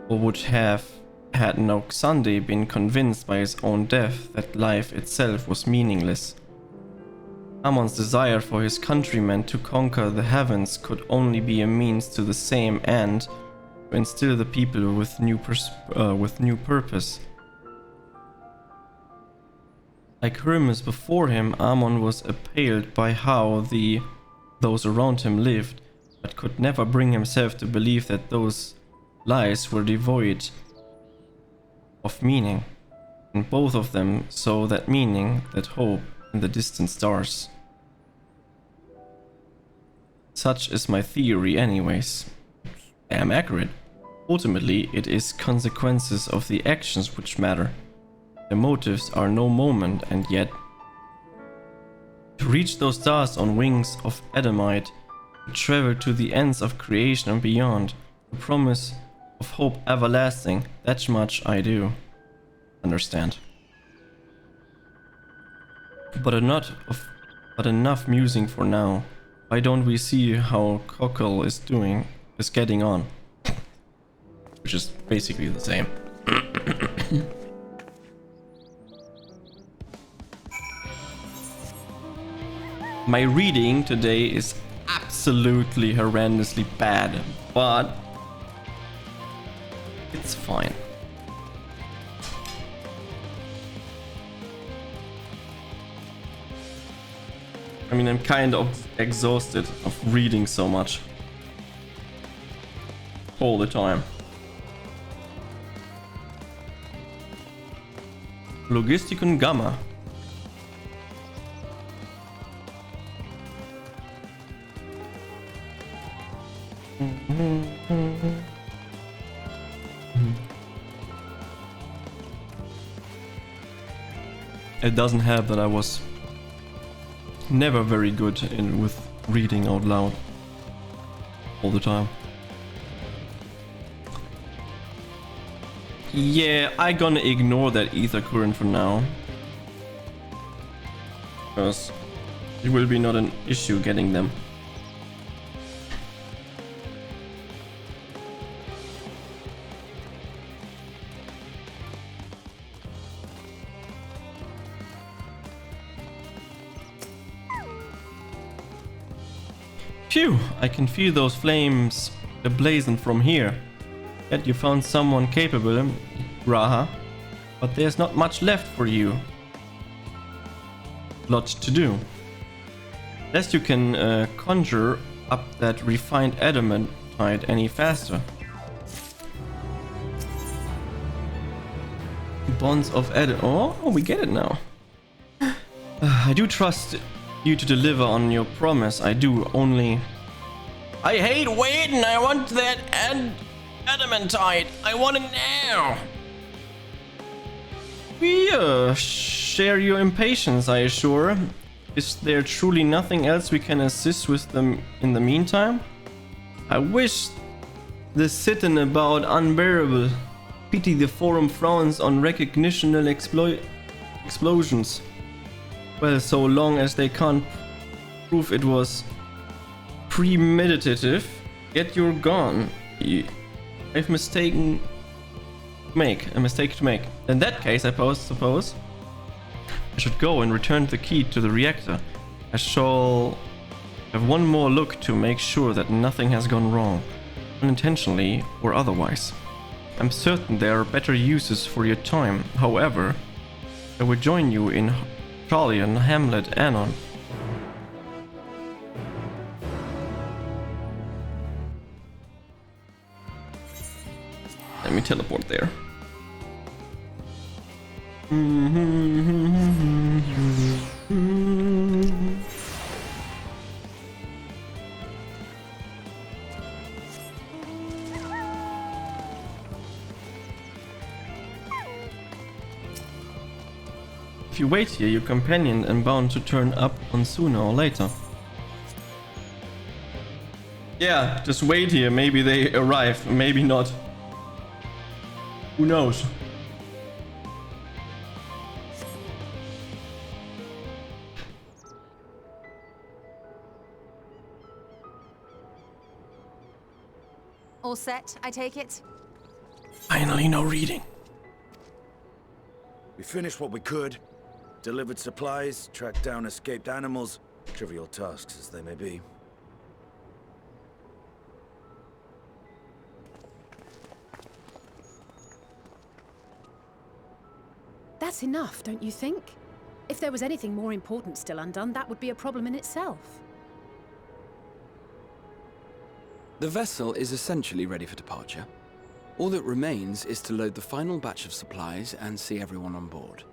Or would have had no Xandi been convinced by his own death that life itself was meaningless. Amon's desire for his countrymen to conquer the heavens could only be a means to the same end, to instill the people with new purpose. Like Hermes before him, Amon was appalled by how those around him lived, but could never bring himself to believe that those lives were devoid of meaning, and both of them saw that meaning, that hope, in the distant stars. Such is my theory anyways. Damn accurate. Ultimately, it is consequences of the actions which matter. The motives are no moment, and yet to reach those stars on wings of Adamite, to travel to the ends of creation and beyond, the promise of hope everlasting, that much I do understand. But enough musing for now. Why don't we see how Cockle is getting on? Which is basically the same. My reading today is absolutely horrendously bad, but it's fine. I mean, I'm kind of exhausted of reading so much all the time. Logistikon Gamma. It doesn't help that I was never very good with reading out loud all the time. Yeah, I'm gonna ignore that ether current for now, because it will be not an issue getting them. Phew, I can feel those flames ablazing from here. Yet you found someone capable, Raha, but there's not much left for you. lot to do. Unless you can conjure up that refined adamantite any faster. Bonds of Oh, we get it now. I do trust you to deliver on your promise. I do, only... I hate waiting. I want that adamantite. I want it now. We share your impatience, I assure. Is there truly nothing else we can assist with them in the meantime? I wish the sitting about unbearable. Pity the forum frowns on recognitional explosions. Well, so long as they can't prove it was premeditative, yet you're gone. I've a mistake to make. In that case, I suppose I should go and return the key to the reactor. I shall have one more look to make sure that nothing has gone wrong, unintentionally or otherwise. I'm certain there are better uses for your time. However, I will join you in Charlian Hamlet anon. Let me teleport there. If you wait here, your companion is bound to turn up on sooner or later. Yeah, just wait here. Maybe they arrive, maybe not. Who knows? All set, I take it? Finally, no reading. We finished what we could. Delivered supplies, tracked down escaped animals. Trivial tasks as they may be. That's enough, don't you think? If there was anything more important still undone, that would be a problem in itself. The vessel is essentially ready for departure. All that remains is to load the final batch of supplies and see everyone on board.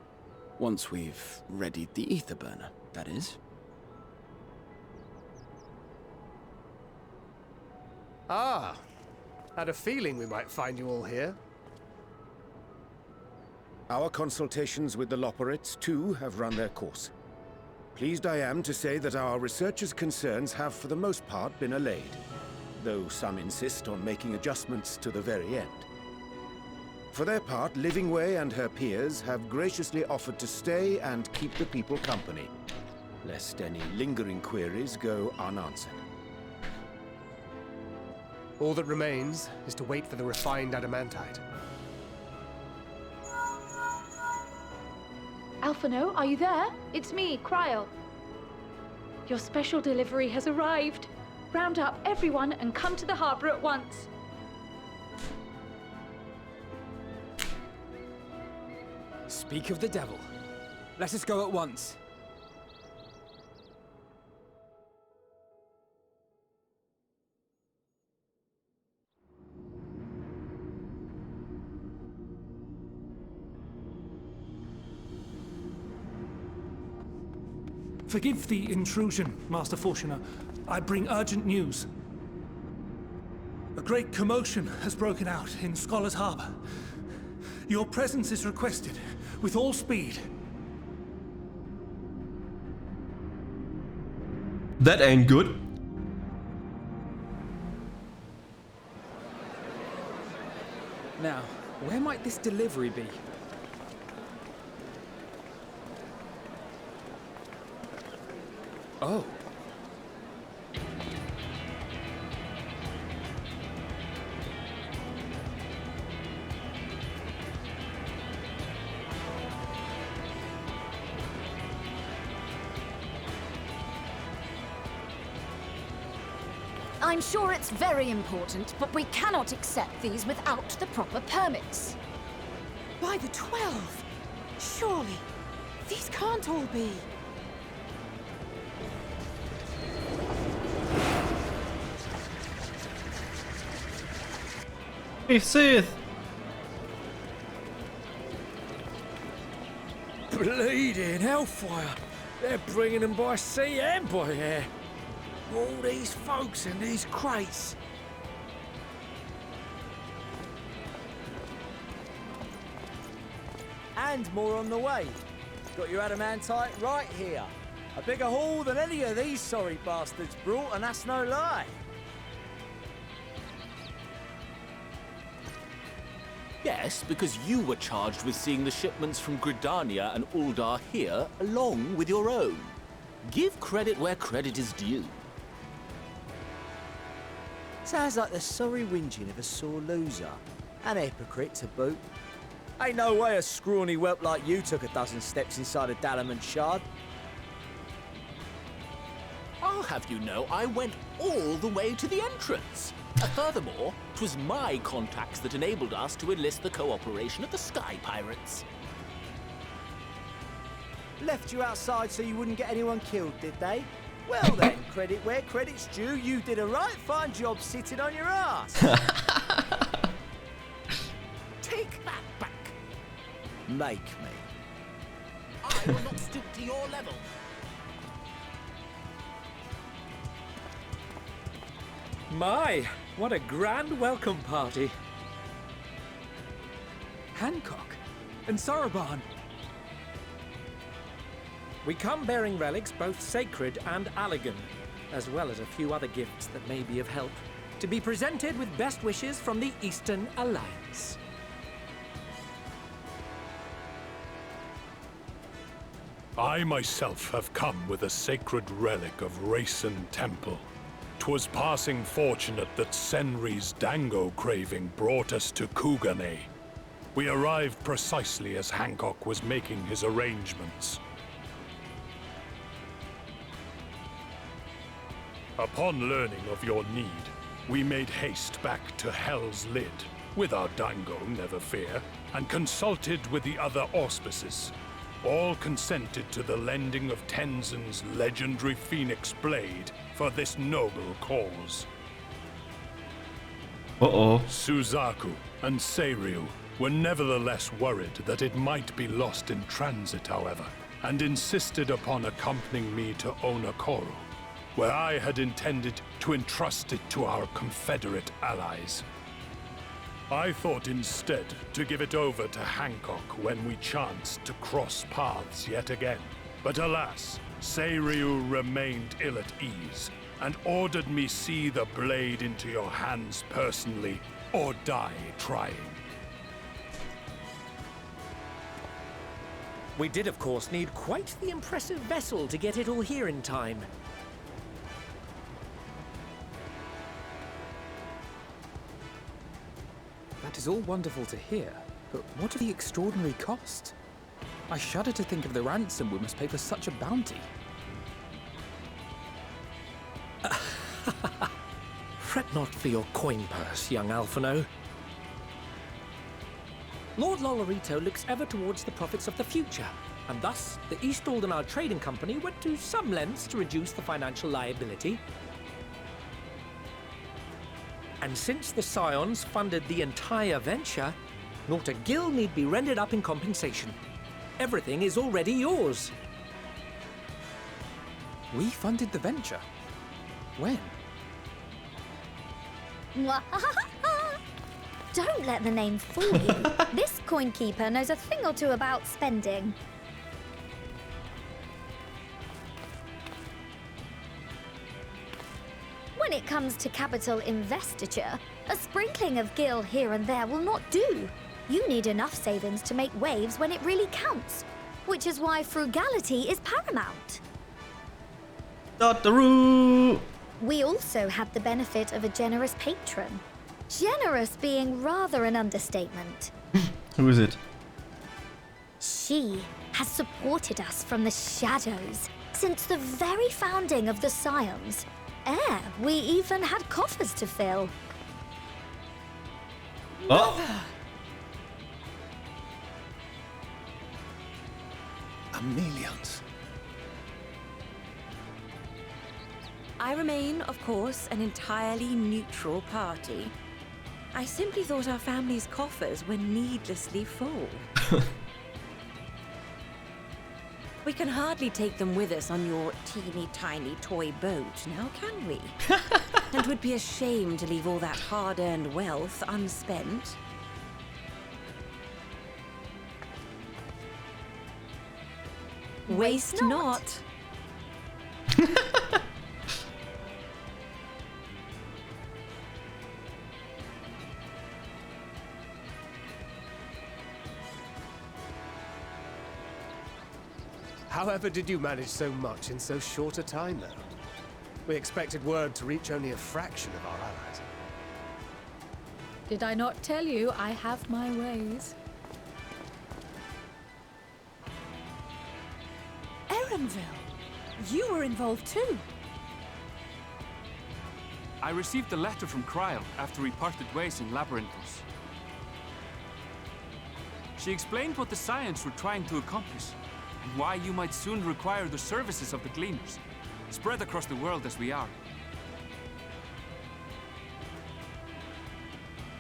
Once we've readied the ether burner, that is. Ah, had a feeling we might find you all here. Our consultations with the Loperites, too, have run their course. Pleased I am to say that our researchers' concerns have for the most part been allayed, though some insist on making adjustments to the very end. For their part, Livingway and her peers have graciously offered to stay and keep the people company, lest any lingering queries go unanswered. All that remains is to wait for the refined adamantite. Alphino, are you there? It's me, Kryl. Your special delivery has arrived. Round up everyone and come to the harbor at once. Speak of the devil. Let us go at once. Forgive the intrusion, Master Fortuner. I bring urgent news. A great commotion has broken out in Scholar's Harbor. Your presence is requested, with all speed. That ain't good. Now, where might this delivery be? Oh. I'm sure it's very important, but we cannot accept these without the proper permits. By the 12! Surely, these can't all be... Hey, Sith! Bleeding hellfire! They're bringing them by sea and by air. All these folks in these crates. And more on the way. Got your adamantite right here. A bigger haul than any of these sorry bastards brought, and that's no lie. Yes, because you were charged with seeing the shipments from Gridania and Uldar here, along with your own. Give credit where credit is due. Sounds like the sorry whinging of a sore loser. An hypocrite to boot. Ain't no way a scrawny whelp like you took a dozen steps inside a Dalamant shard. I'll have you know I went all the way to the entrance. Furthermore, 'twas my contacts that enabled us to enlist the cooperation of the Sky Pirates. Left you outside so you wouldn't get anyone killed, did they? Well then, credit where credit's due, you did a right fine job sitting on your ass. Take that back. Make me. I will not stoop to your level. My, what a grand welcome party. Hancock and Soroban. We come bearing relics both sacred and elegant, as well as a few other gifts that may be of help, to be presented with best wishes from the Eastern Alliance. I myself have come with a sacred relic of Rayson Temple. 'Twas passing fortunate that Senri's dango craving brought us to Kugane. We arrived precisely as Hancock was making his arrangements. Upon learning of your need, we made haste back to Hell's Lid, with our dango, never fear, and consulted with the other auspices. All consented to the lending of Tenzin's legendary Phoenix Blade for this noble cause. Uh-oh. Suzaku and Seiryu were nevertheless worried that it might be lost in transit, however, and insisted upon accompanying me to Onokoro, where I had intended to entrust it to our Confederate allies. I thought instead to give it over to Hancock when we chanced to cross paths yet again. But alas, Seiryu remained ill at ease, and ordered me see the blade into your hands personally, or die trying. We did, of course, need quite the impressive vessel to get it all here in time. That is all wonderful to hear, but what are the extraordinary costs? I shudder to think of the ransom we must pay for such a bounty. Fret not for your coin purse, young Alphino. Lord Lolorito looks ever towards the profits of the future, and thus the East Aldenar Trading Company went to some lengths to reduce the financial liability. And since the Scions funded the entire venture, not a gill need be rendered up in compensation. Everything is already yours. We funded the venture? When? Don't let the name fool you. This coin keeper knows a thing or two about spending. When it comes to capital investiture, a sprinkling of gil here and there will not do. You need enough savings to make waves when it really counts, which is why frugality is paramount. Dotteroo! We also had the benefit of a generous patron. Generous being rather an understatement. Who is it? She has supported us from the shadows since the very founding of the Scions. We even had coffers to fill. Oh! Millions. I remain, of course, an entirely neutral party. I simply thought our family's coffers were needlessly full. We can hardly take them with us on your teeny-tiny toy boat, now can we? And would be ashamed to leave all that hard-earned wealth unspent. Waste not. However did you manage so much in so short a time, though? We expected word to reach only a fraction of our allies. Did I not tell you I have my ways? Erenville, you were involved too. I received a letter from Cryle after we parted ways in Labyrinthos. She explained what the Scions were trying to accomplish, and why you might soon require the services of the Gleaners, spread across the world as we are.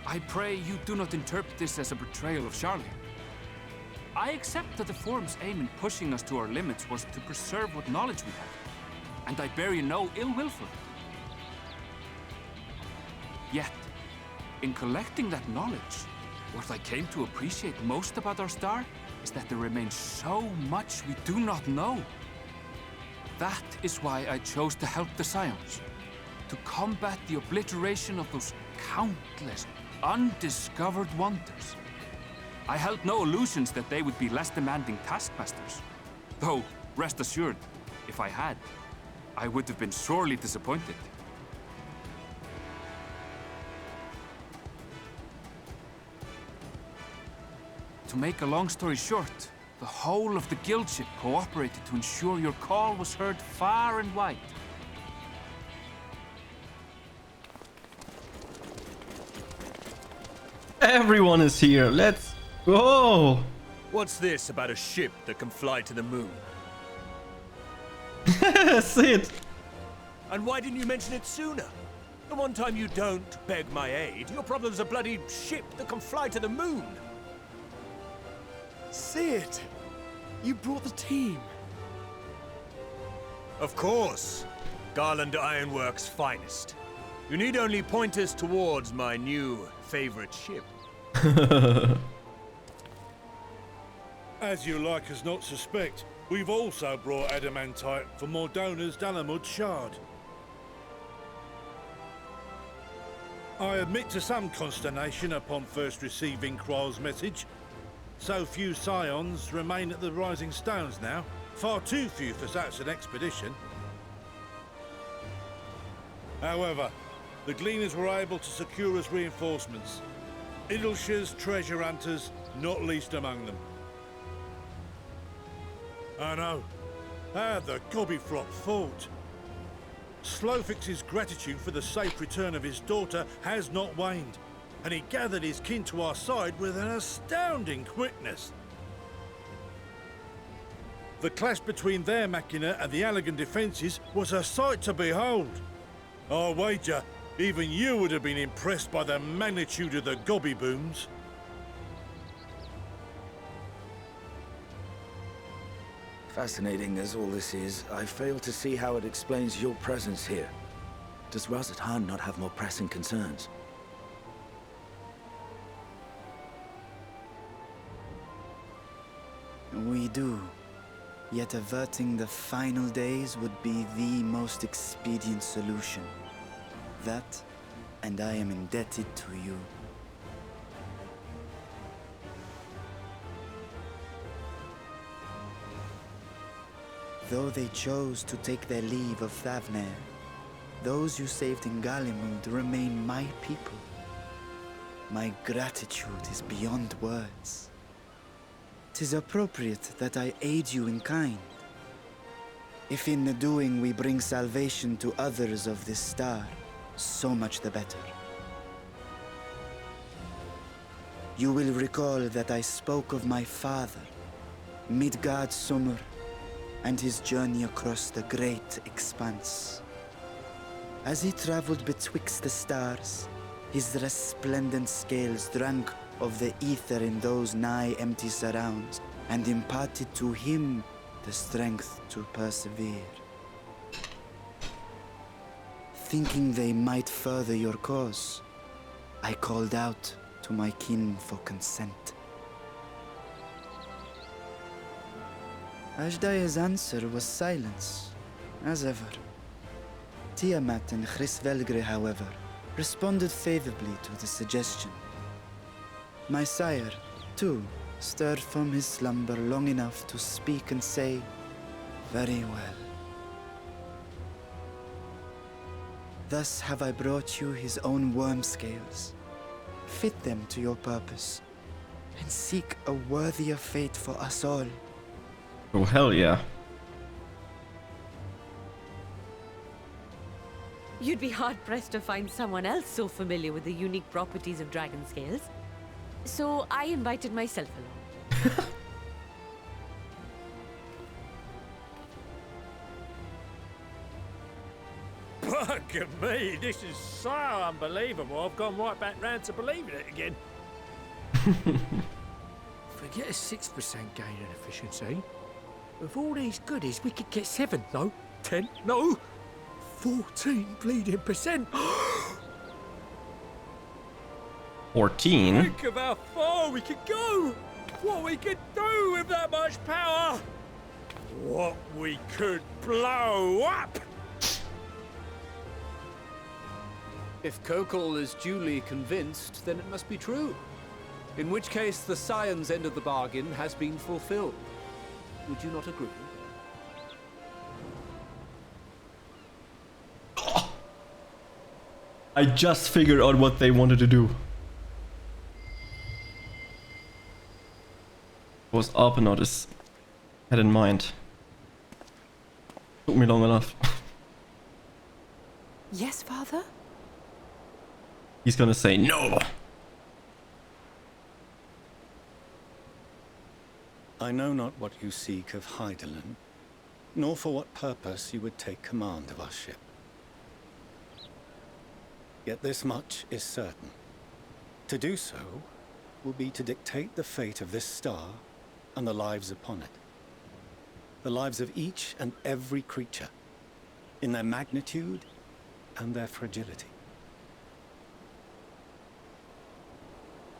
I pray you do not interpret this as a betrayal of Charlie. I accept that the Forum's aim in pushing us to our limits was to preserve what knowledge we have, and I bear you no ill will for it. Yet, in collecting that knowledge, what I came to appreciate most about our star is that there remains so much we do not know. That is why I chose to help the Scions, to combat the obliteration of those countless, undiscovered wonders. I held no illusions that they would be less demanding taskmasters. Though, rest assured, if I had, I would have been sorely disappointed. To make a long story short, the whole of the guild ship cooperated to ensure your call was heard far and wide. Everyone is here. Let's go. What's this about a ship that can fly to the moon? Sid. And why didn't you mention it sooner? The one time you don't beg my aid, your problem's a bloody ship that can fly to the moon. Sid, you brought the team. Of course. Garland Ironworks' finest. You need only point us towards my new favorite ship. As you like us not suspect, we've also brought adamantite for Mordona's Dalamud Shard. I admit to some consternation upon first receiving Kryle's message. So few Scions remain at the Rising Stones now. Far too few for such an expedition. However, the Gleaners were able to secure us reinforcements. Idleshire's treasure hunters, not least among them. I know. How the Gobbyfrot fought. Slowfix's gratitude for the safe return of his daughter has not waned, and he gathered his kin to our side with an astounding quickness. The clash between their machina and the Allagan defences was a sight to behold. I wager even you would have been impressed by the magnitude of the gobby booms. Fascinating as all this is, I fail to see how it explains your presence here. Does Razat Han not have more pressing concerns? We do. Yet averting the final days would be the most expedient solution. That, and I am indebted to you. Though they chose to take their leave of Thavnair, those you saved in Galimund remain my people. My gratitude is beyond words. 'Tis appropriate that I aid you in kind. If in the doing we bring salvation to others of this star, so much the better. You will recall that I spoke of my father, Midgard Summer, and his journey across the great expanse. As he traveled betwixt the stars, His resplendent scales drank of the ether in those nigh empty surrounds, and imparted to him the strength to persevere. Thinking they might further your cause, I called out to my kin for consent. Ajdaya's answer was silence, as ever. Tiamat and Chrisvelgre, however, responded favorably to the suggestion. My sire, too, stirred from his slumber long enough to speak and say, "Very well. Thus have I brought you his own worm scales. Fit them to your purpose, and seek a worthier fate for us all." Oh, hell yeah. You'd be hard-pressed to find someone else so familiar with the unique properties of dragon scales. So I invited myself along. Bugger me, this is so unbelievable. I've gone right back round to believing it again. Forget a 6% gain in efficiency. With all these goodies, we could get 7, no, 10, no, 14 bleeding percent. 14? Think of how far we could go. What we could do with that much power. What we could blow up. If Kokol is duly convinced, then it must be true. In which case, the Scion's end of the bargain has been fulfilled. Would you not agree? I just figured out what they wanted to do. Was Arpanaut had in mind. Took me long enough. Yes, Father? He's gonna say no. I know not what you seek of Hydaelyn, nor for what purpose you would take command of our ship. Yet this much is certain. To do so will be to dictate the fate of this star and the lives upon it. The lives of each and every creature, in their magnitude and their fragility.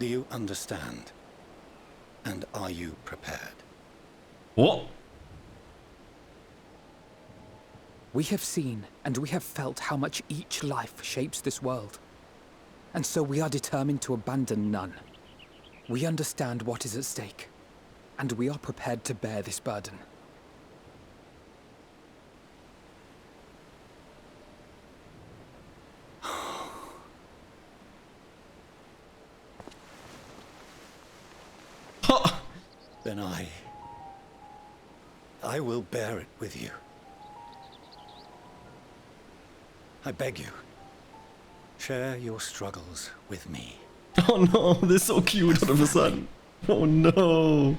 Do you understand? And are you prepared? What? We have seen and we have felt how much each life shapes this world. And so we are determined to abandon none. We understand what is at stake, and we are prepared to bear this burden. Then I will bear it with you. I beg you, share your struggles with me. Oh no, they're so cute all of a sudden. Oh no.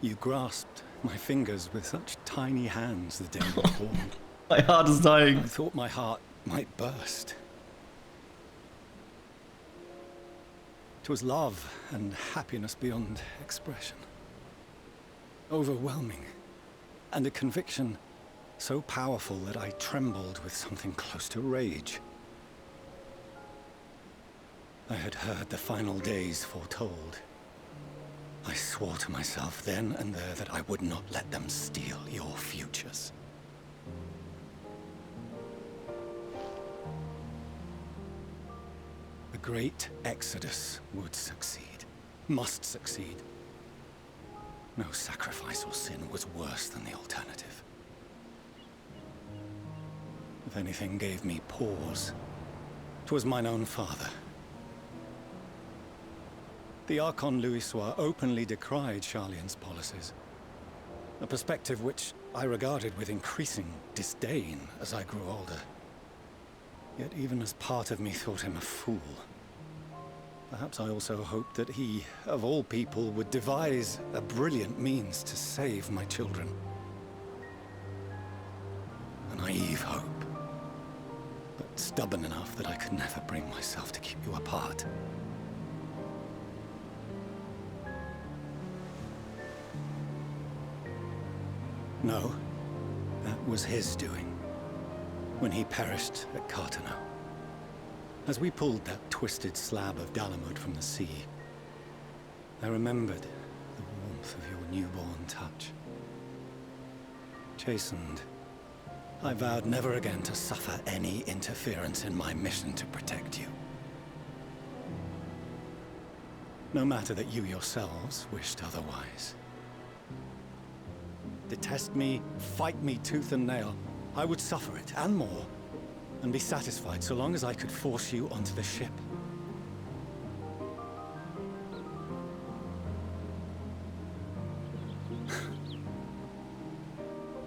You grasped my fingers with such tiny hands the day you were born. My heart is dying. I thought my heart might burst. It was love and happiness beyond expression. Overwhelming. And a conviction so powerful that I trembled with something close to rage. I had heard the final days foretold. I swore to myself then and there that I would not let them steal your futures. The great exodus would succeed, must succeed. No sacrifice or sin was worse than the alternative. If anything gave me pause, 'twas mine own father. The Archon Louisois openly decried Charlian's policies, a perspective which I regarded with increasing disdain as I grew older. Yet even as part of me thought him a fool, perhaps I also hoped that he, of all people, would devise a brilliant means to save my children. A naive hope, but stubborn enough that I could never bring myself to keep you apart. No, that was his doing, when he perished at Cartano. As we pulled that twisted slab of Dalamud from the sea, I remembered the warmth of your newborn touch. Chastened, I vowed never again to suffer any interference in my mission to protect you. No matter that you yourselves wished otherwise. Detest me, fight me tooth and nail, I would suffer it, and more, and be satisfied so long as I could force you onto the ship.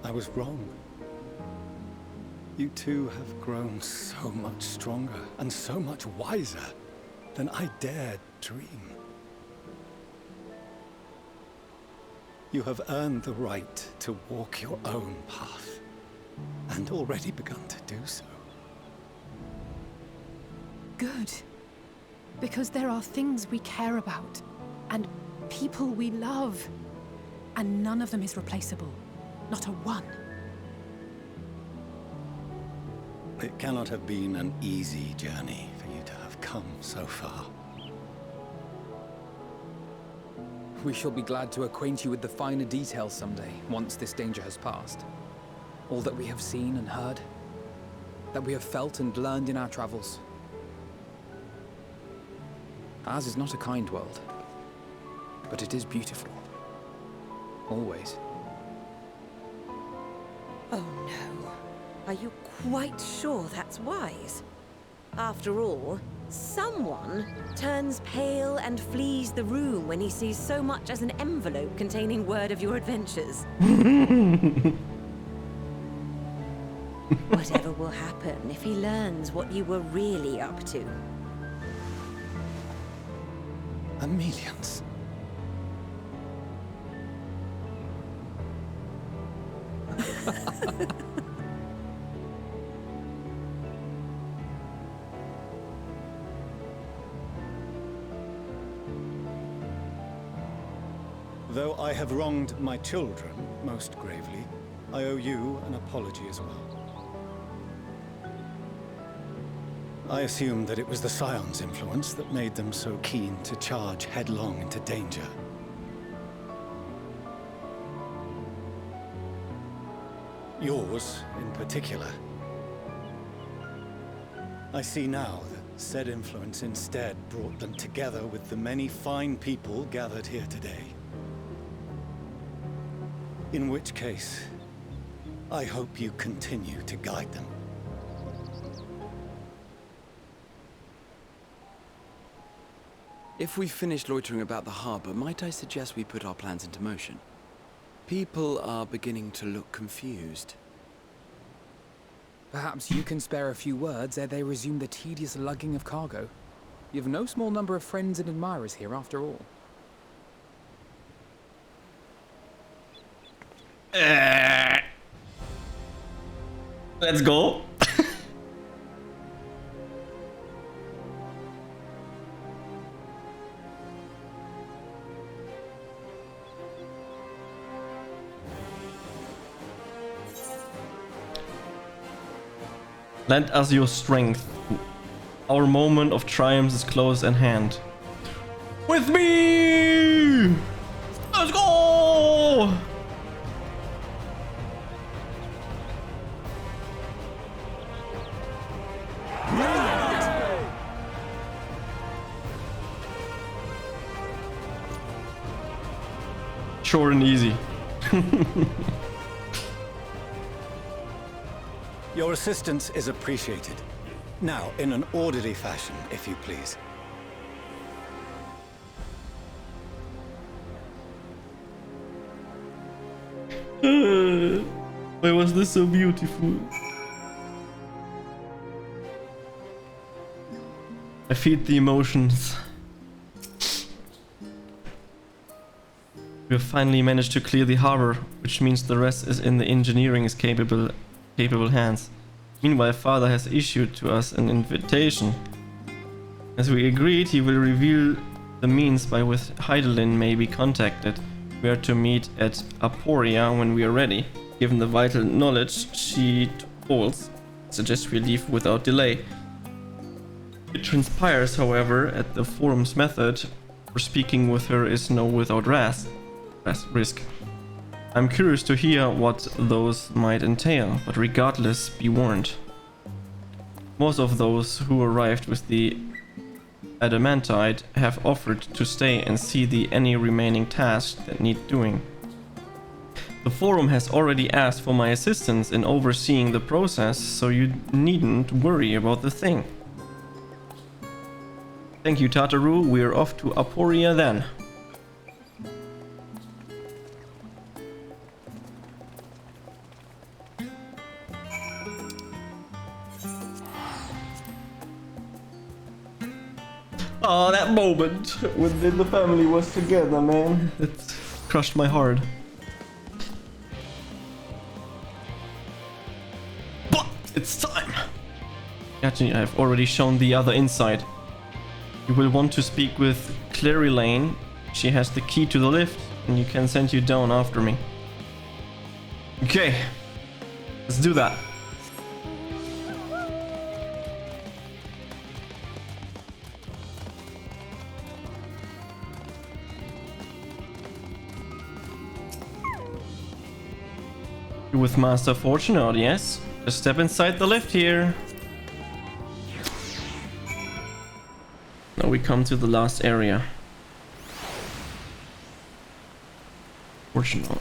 I was wrong. You two have grown so much stronger and so much wiser than I dared dream. You have earned the right to walk your own path, and already begun to do so. Good. Because there are things we care about, and people we love, and none of them is replaceable. Not a one. It cannot have been an easy journey for you to have come so far. We shall be glad to acquaint you with the finer details someday, once this danger has passed. All that we have seen and heard, that we have felt and learned in our travels. Ours is not a kind world, but it is beautiful. Always. Oh no. Are you quite sure that's wise? After all, someone turns pale and flees the room when he sees so much as an envelope containing word of your adventures. Whatever will happen if he learns what you were really up to? Amelians. Though I have wronged my children most gravely, I owe you an apology as well. I assumed that it was the Scion's influence that made them so keen to charge headlong into danger. Yours, in particular. I see now that said influence instead brought them together with the many fine people gathered here today. In which case, I hope you continue to guide them. If we've finished loitering about the harbor, might I suggest we put our plans into motion? People are beginning to look confused. Perhaps you can spare a few words ere they resume the tedious lugging of cargo. You've no small number of friends and admirers here after all. Let's go. Lend us your strength. Our moment of triumph is close at hand. With me! Let's go! Short and easy. Your assistance is appreciated. Now, in an orderly fashion, if you please. Why was this so beautiful? I feed the emotions. We have finally managed to clear the harbor, which means the rest is in the engineering's capable hands. Meanwhile, Father has issued to us an invitation. As we agreed, he will reveal the means by which Heidelin may be contacted. We are to meet at Aporia when we are ready. Given the vital knowledge she holds, I suggest we leave without delay. It transpires, however, at the forum's method for speaking with her is no without risk. I'm curious to hear what those might entail, but regardless, be warned. Most of those who arrived with the adamantite have offered to stay and see any remaining tasks that need doing. The forum has already asked for my assistance in overseeing the process, so you needn't worry about the thing. Thank you, Tataru. We're off to Aporia then. Oh, that moment when the family was together, man. It's crushed my heart. But it's time! Gachi, I've already shown the other inside. You will want to speak with Clary Lane. She has the key to the lift, and you can send you down after me. Okay, let's do that. You with Master Fortunate, yes? Just step inside the lift here. Now we come to the last area. Fortunate.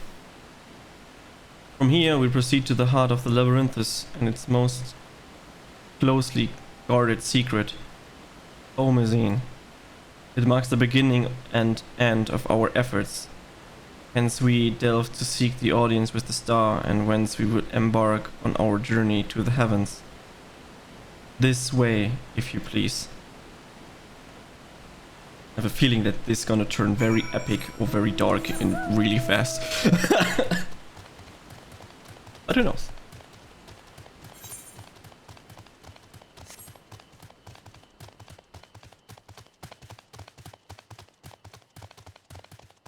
From here we proceed to the heart of the labyrinthus and its most closely guarded secret, Omazine. It marks the beginning and end of our efforts. Hence we delve to seek the audience with the star, and whence we would embark on our journey to the heavens. This way, if you please. I have a feeling that this is gonna turn very epic or very dark and really fast. But who knows?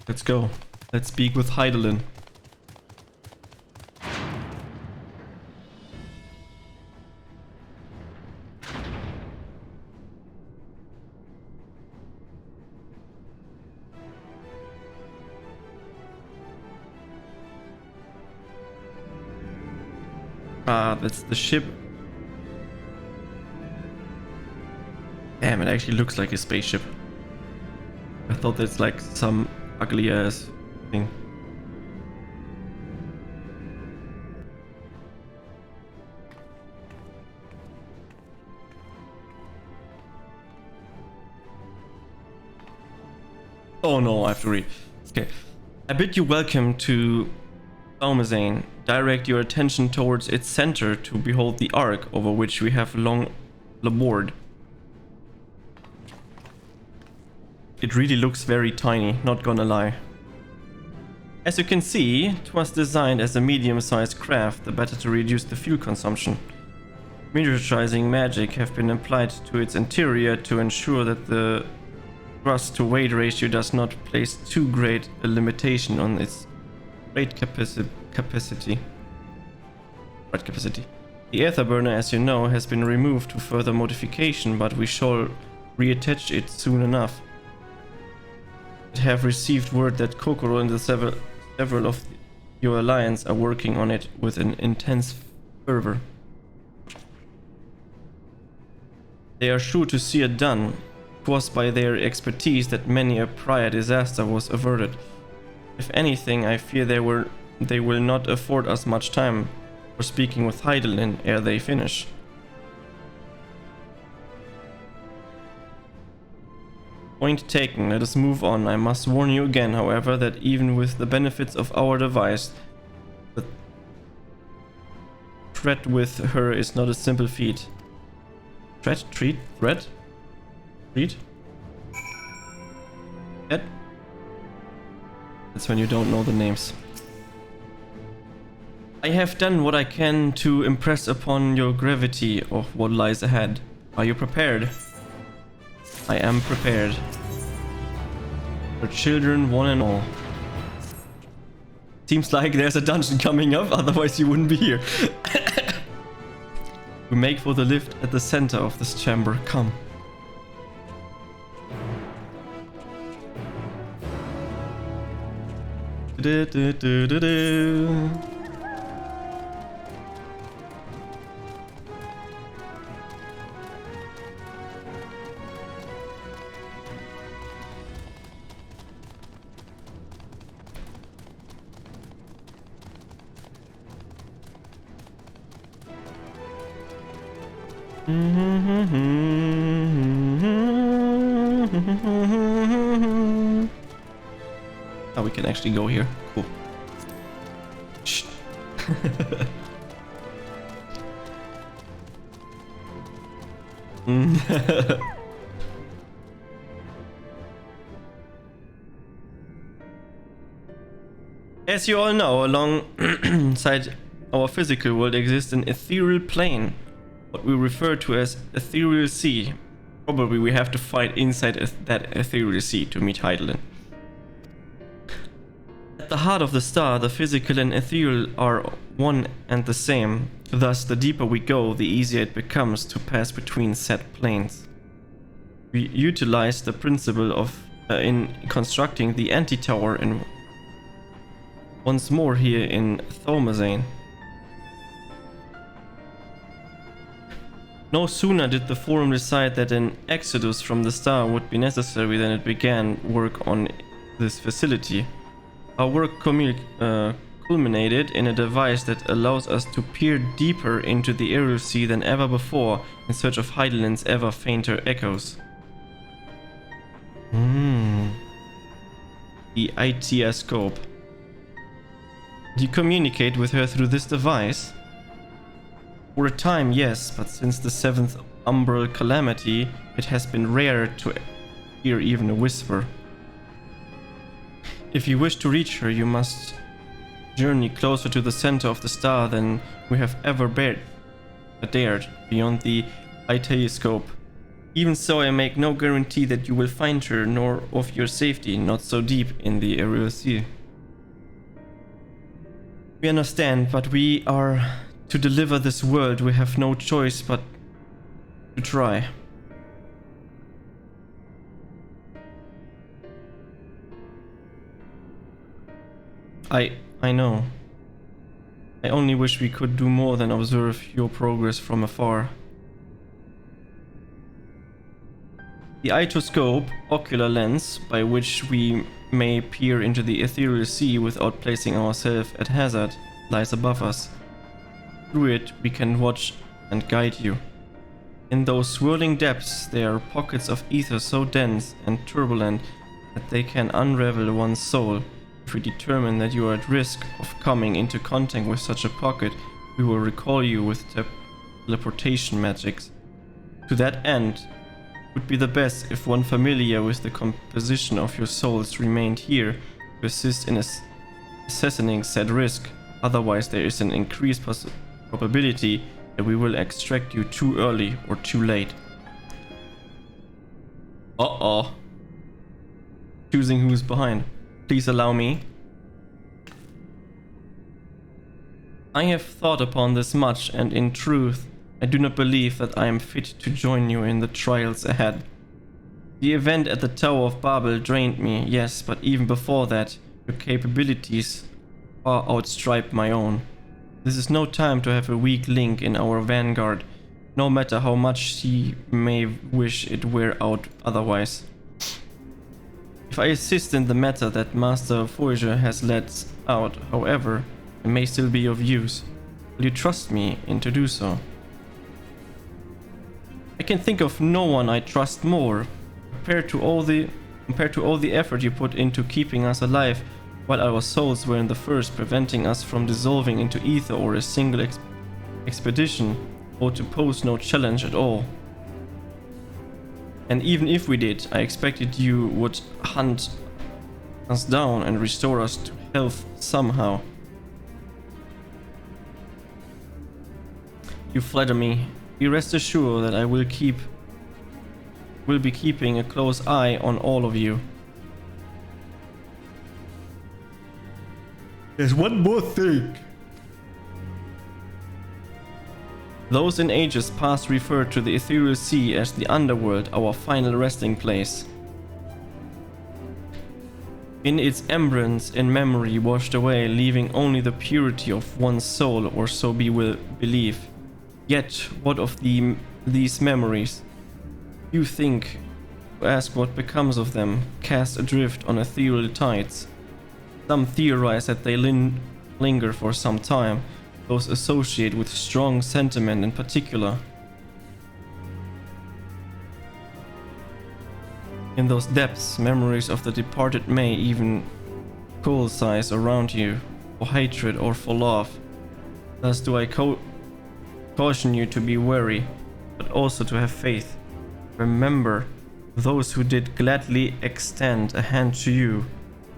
Let's go. Let's speak with Heidelin. Ah, that's the ship. Damn, it actually looks like a spaceship. I thought that's like some ugly ass thing. Oh no, I have to read. Okay. I bid you welcome to Omazine. Direct your attention towards its center to behold the ark over which we have long labored. It really looks very tiny, not gonna lie. As you can see, it was designed as a medium-sized craft, the better to reduce the fuel consumption. Miniaturizing magic have been applied to its interior to ensure that the thrust-to-weight ratio does not place too great a limitation on its weight capacity. The afterburner, as you know, has been removed to further modification, but we shall reattach it soon enough. I have received word that Kokoro and the several of your alliance are working on it with an intense fervor. They are sure to see it done. It was by their expertise that many a prior disaster was averted. If anything, I fear they will not afford us much time for speaking with Heidelin ere they finish. Point taken, let us move on. I must warn you again, however, that even with the benefits of our device, the threat with her is not a simple feat. Threat? Read. Ed. That's when you don't know the names. I have done what I can to impress upon your gravity of what lies ahead. Are you prepared? I am prepared. For children, one and all. Seems like there's a dungeon coming up, otherwise you wouldn't be here. We make for the lift at the center of this chamber. Come. Oh, we can actually go here. Cool. Shh. As you all know, alongside our physical world exists an ethereal plane, what we refer to as ethereal sea. Probably we have to fight inside that ethereal sea to meet Heidelin. At the heart of the star, the physical and ethereal are one and the same. Thus, the deeper we go, the easier it becomes to pass between said planes. We utilize the principle of in constructing the anti-tower in once more here in Thomazane. No sooner did the Forum decide that an exodus from the star would be necessary than it began work on this facility. Our work culminated in a device that allows us to peer deeper into the aerial sea than ever before in search of Heidelin's ever fainter echoes. The ITS scope. You communicate with her through this device? For a time, yes, but since the 7th Umbral Calamity, it has been rare to hear even a whisper. If you wish to reach her, you must journey closer to the center of the star than we have ever dared, beyond the ITS scope. Even so, I make no guarantee that you will find her, nor of your safety, not so deep in the aerial sea. We understand, but we are to deliver this world. We have no choice but to try. I know. I only wish we could do more than observe your progress from afar. The itoscope, ocular lens, by which we may peer into the ethereal sea without placing ourselves at hazard, lies above us. Through it, we can watch and guide you. In those swirling depths, there are pockets of ether so dense and turbulent that they can unravel one's soul. If we determine that you are at risk of coming into contact with such a pocket, we will recall you with teleportation magics. To that end, it would be the best if one familiar with the composition of your souls remained here to assist in assassinating said risk. Otherwise, there is an increased probability that we will extract you too early or too late. Uh-oh. Choosing who's behind. Please allow me. I have thought upon this much, and in truth, I do not believe that I am fit to join you in the trials ahead. The event at the Tower of Babel drained me, yes, but even before that, your capabilities far outstrip my own. This is no time to have a weak link in our vanguard, no matter how much she may wish it were out otherwise. If I assist in the matter that Master Voyager has let out, however, it may still be of use. Will you trust me in to do so? I can think of no one I trust more. Compared to all the effort you put into keeping us alive, while our souls were in the first, preventing us from dissolving into ether or a single expedition, or to pose no challenge at all. And even if we did, I expected you would hunt us down and restore us to health somehow. You flatter me. Be rest assured that I will be keeping a close eye on all of you. There's one more thing. Those in ages past referred to the ethereal sea as the underworld, our final resting place. In its embrace and memory washed away, leaving only the purity of one's soul, or so we will believe. Yet, what of these memories? You think, ask what becomes of them, cast adrift on ethereal tides. Some theorize that they linger for some time, those associated with strong sentiment in particular. In those depths, memories of the departed may even coalesce around you, for hatred or for love. Thus do I caution you to be wary, but also to have faith. Remember those who did gladly extend a hand to you,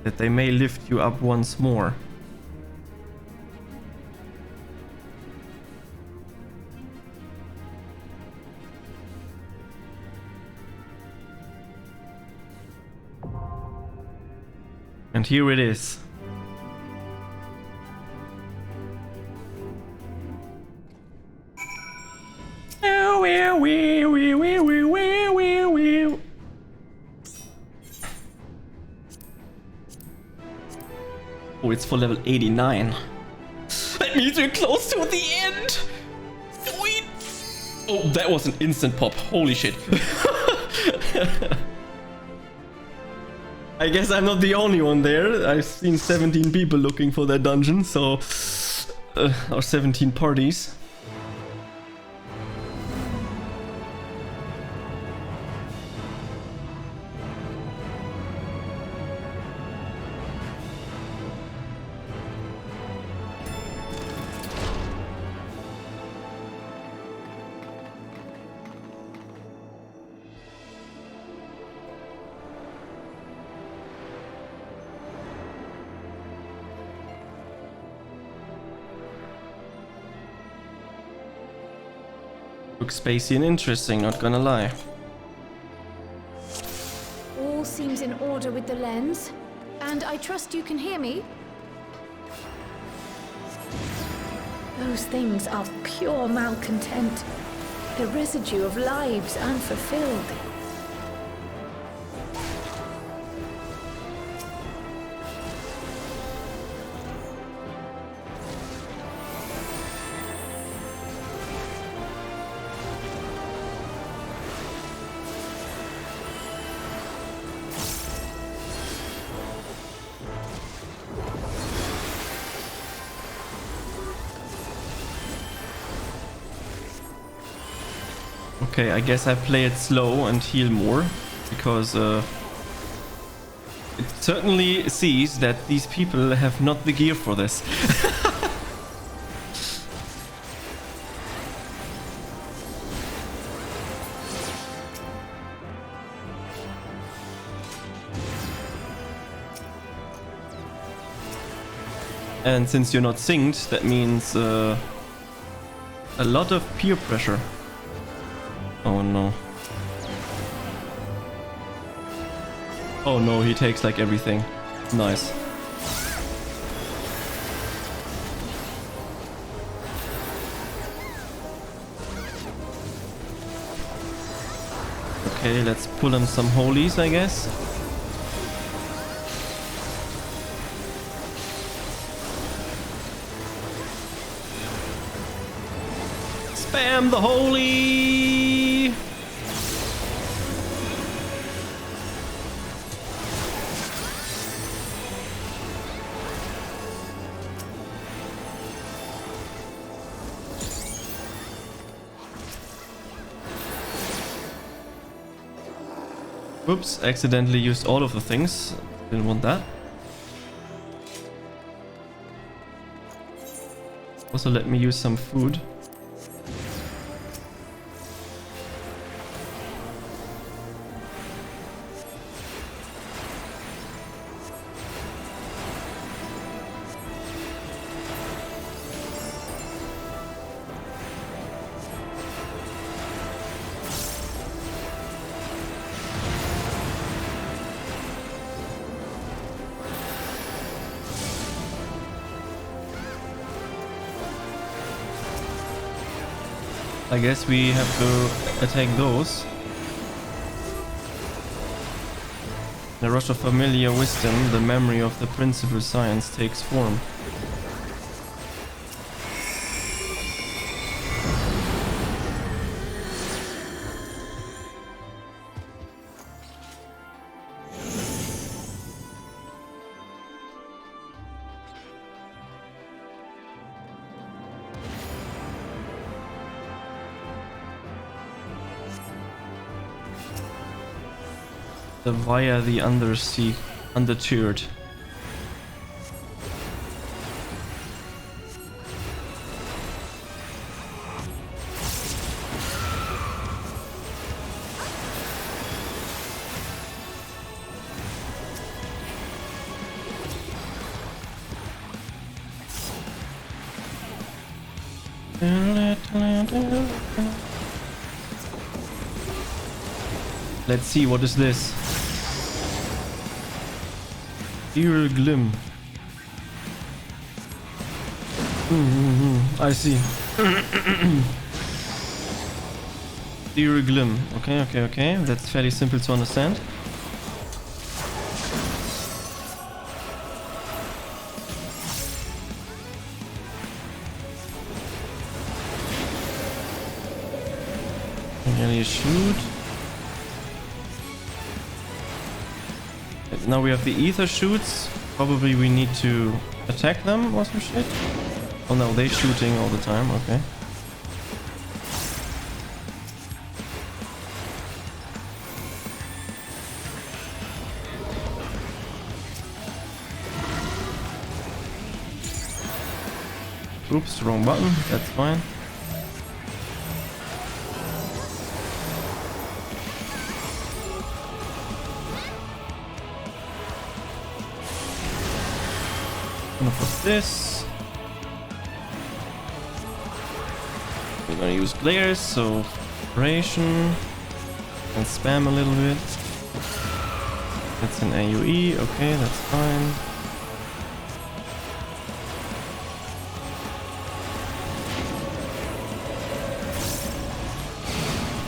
that they may lift you up once more. And here it is. Oh, it's for level 89. That means we're close to the end. Sweet. Oh, that was an instant pop. Holy shit. I guess I'm not the only one there. I've seen 17 people looking for that dungeon, so... or 17 parties. Looks spacey and interesting, not gonna lie. All seems in order with the lens, and I trust you can hear me. Those things are pure malcontent, the residue of lives unfulfilled. Okay, I guess I play it slow and heal more, because it certainly sees that these people have not the gear for this. And since you're not synced, that means a lot of peer pressure. Oh no. Oh no, he takes like everything. Nice. Okay, let's pull him some holies, I guess. Spam the holy! Whoops, accidentally used all of the things. Didn't want that. Also, let me use some food. I guess we have to attack those. In a rush of familiar wisdom, the memory of the principal science takes form. Via the undersea, undertiered. Let's see, what is this? Ethereal Glim. I see. Ethereal Glim. Okay. That's fairly simple to understand. Can you shoot? Now we have the ether shoots. Probably we need to attack them or some shit. Oh no, they're shooting all the time. Okay. Oops, wrong button. That's fine. Gonna put this. We're gonna use glares, so operation and spam a little bit. That's an AoE. Okay, that's fine.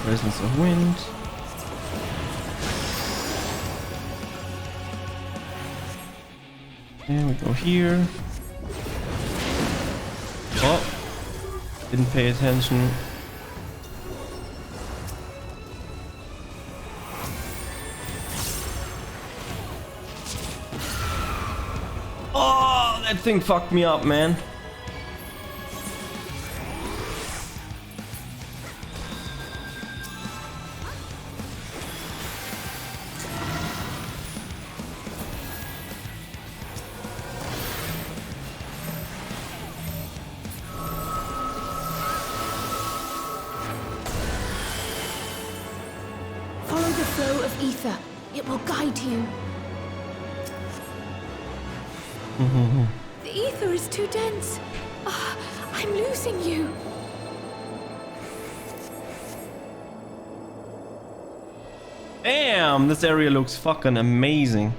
Presence of wind. Okay, we go here. Oh, didn't pay attention. Oh, that thing fucked me up, man. It will guide you. The ether is too dense. I'm losing you. Damn, this area looks fucking amazing.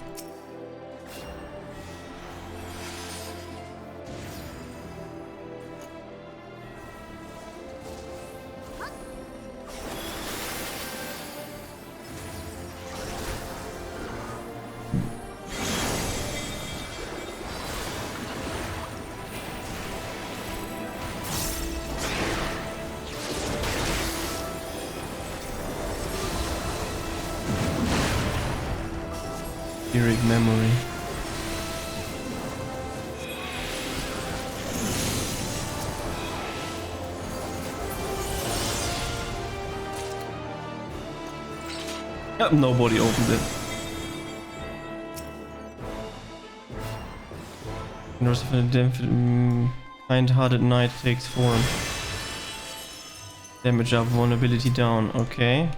Memory. Yep, nobody opened it. Kind-hearted knight takes form. Damage up, vulnerability down. Okay.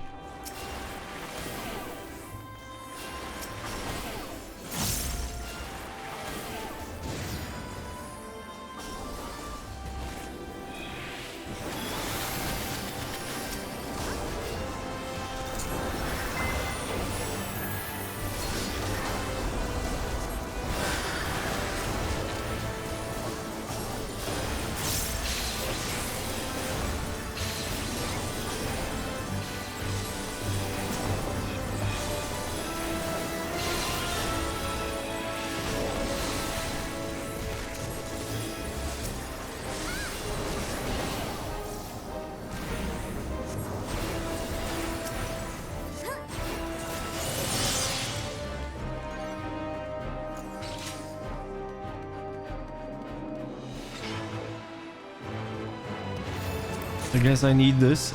I guess I need this.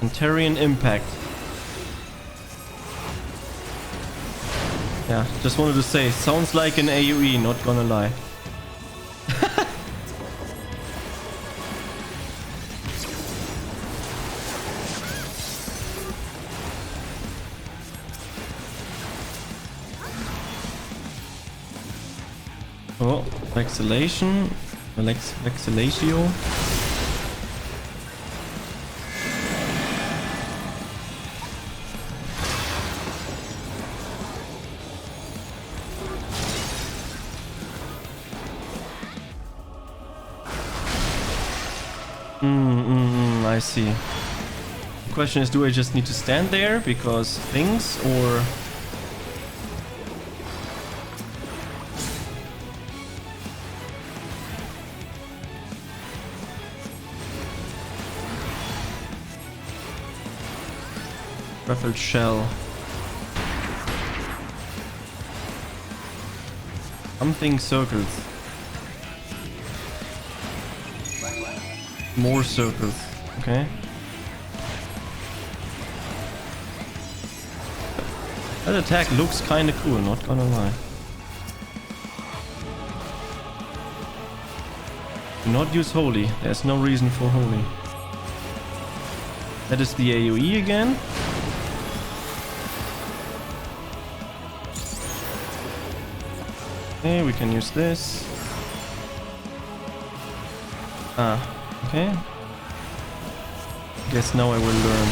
Antarian impact. Yeah, just wanted to say, sounds like an AoE, not gonna lie. Oh, vexillation. Vexillatio. I see. The question is, do I just need to stand there because things, or... Ruffled shell. Something circles. More circles. Okay. That attack looks kinda cool, not gonna lie. Do not use holy. There's no reason for holy. That is the AoE again. Okay, we can use this. Ah, okay. Guess now I will learn.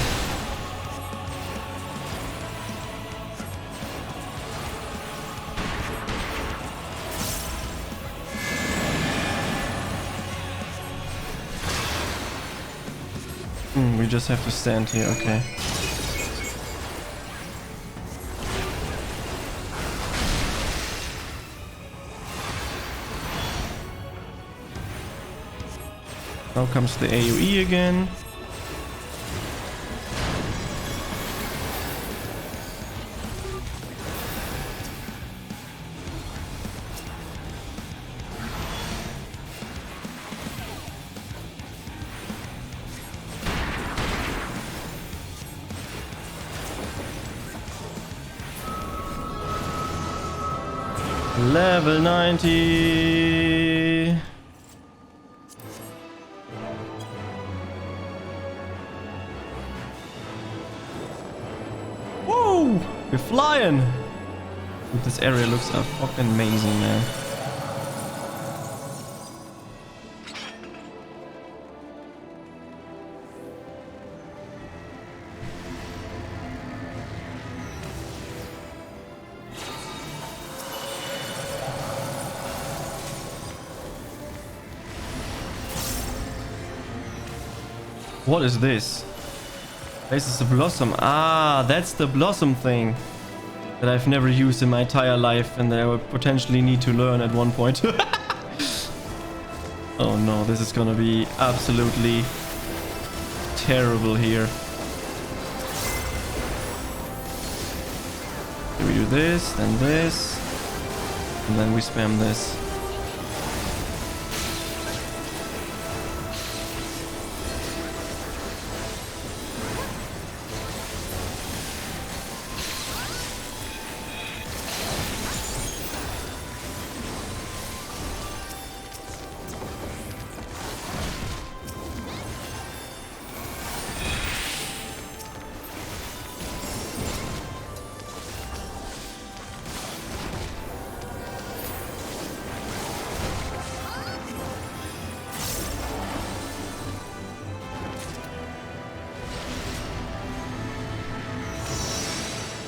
We just have to stand here, okay. Now comes the AoE again. Level 90. Woo! We're flying! Dude, this area looks fucking amazing, man. What is this? This is a blossom. Ah, that's the blossom thing that I've never used in my entire life and that I would potentially need to learn at one point. Oh no, this is gonna be absolutely terrible here. We do this, and then we spam this.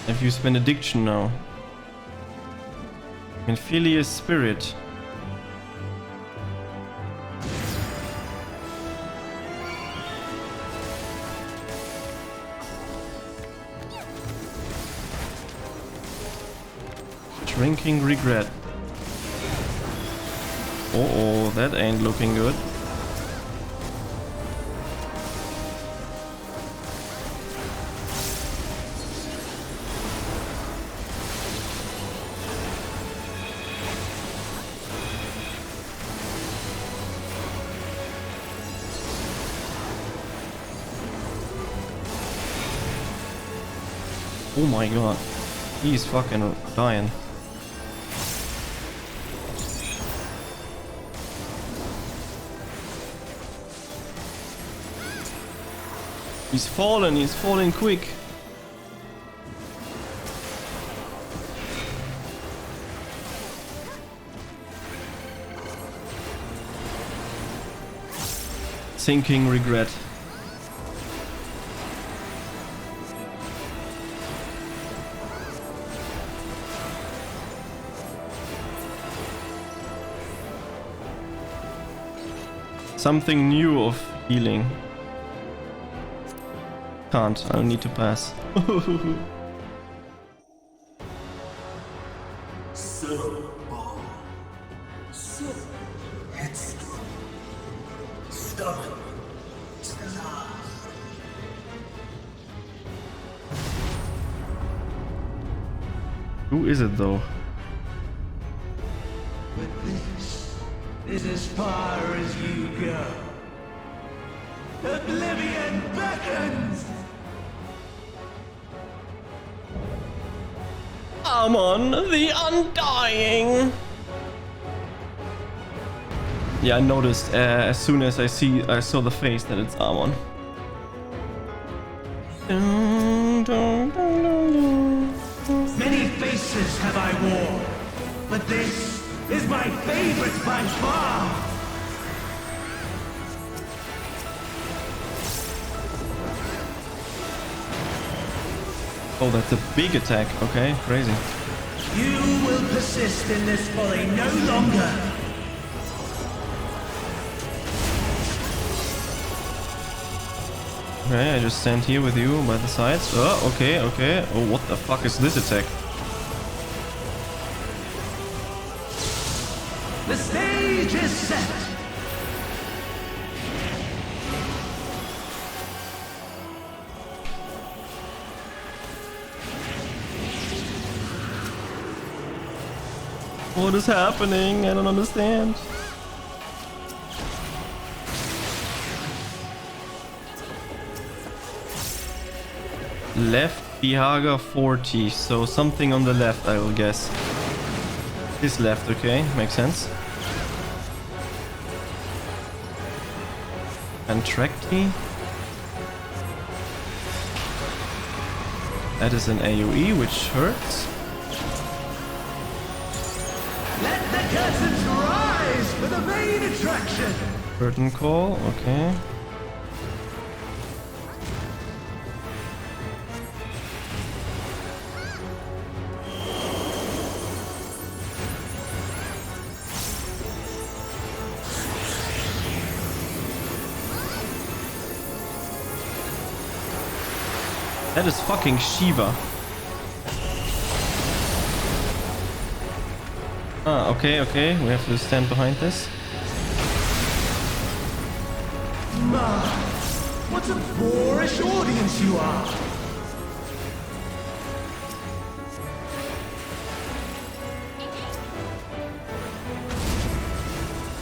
I've used benediction now. Infilius spirit. Drinking regret. Oh, that ain't looking good. Oh my god. He's fucking dying. He's falling quick. Sinking regret. Something new of healing. Can't, I'll need to pass. So bold, so headstrong, stubborn to the last. Who is it though? But this is as far as you go. Oblivion beckons! Amon the Undying! Yeah, I noticed as soon as I saw the face that it's Amon. Many faces have I worn, but this is my favorite by far! Oh, that's a big attack. Okay, crazy. You will persist in this folly no longer! Okay, I just stand here with you by the sides. Oh, okay, okay. Oh, what the fuck is this attack? The stage is set! What is happening? I don't understand. Left Bihaga 40, so something on the left, I will guess. This left, okay, makes sense. And Trekti. That is an AoE, which hurts. Let the curtains rise for the main attraction! Curtain call, okay. That is fucking Shiva. Ah, okay, okay. We have to stand behind this. Ma, what a boorish audience you are!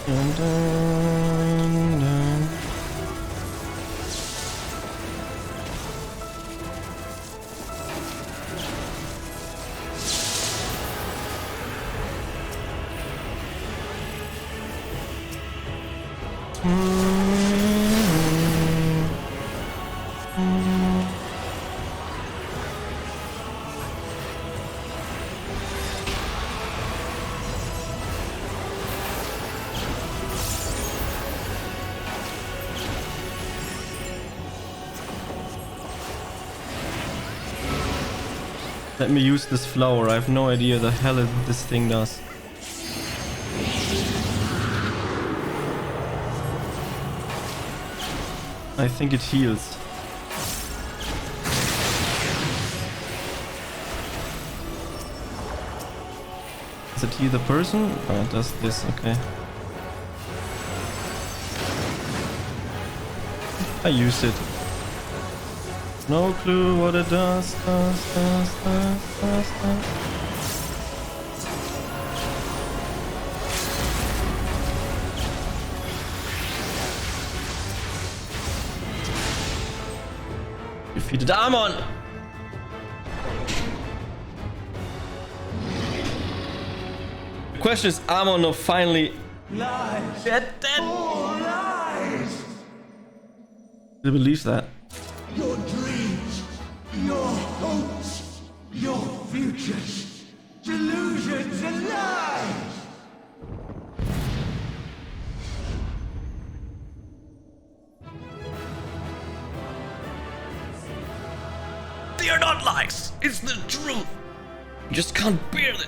Dun, dun, dun. Let me use this flower. I have no idea the hell this thing does. I think it heals. Does it heal the person? Oh, it does this, okay. I used it. No clue what it does. Defeated Amon! question is Amon finally Lies. dead? All lies. He believes that. Your dreams, your hopes, your futures, delusions and lies. They are not lies. It's the truth. You just can't bear it.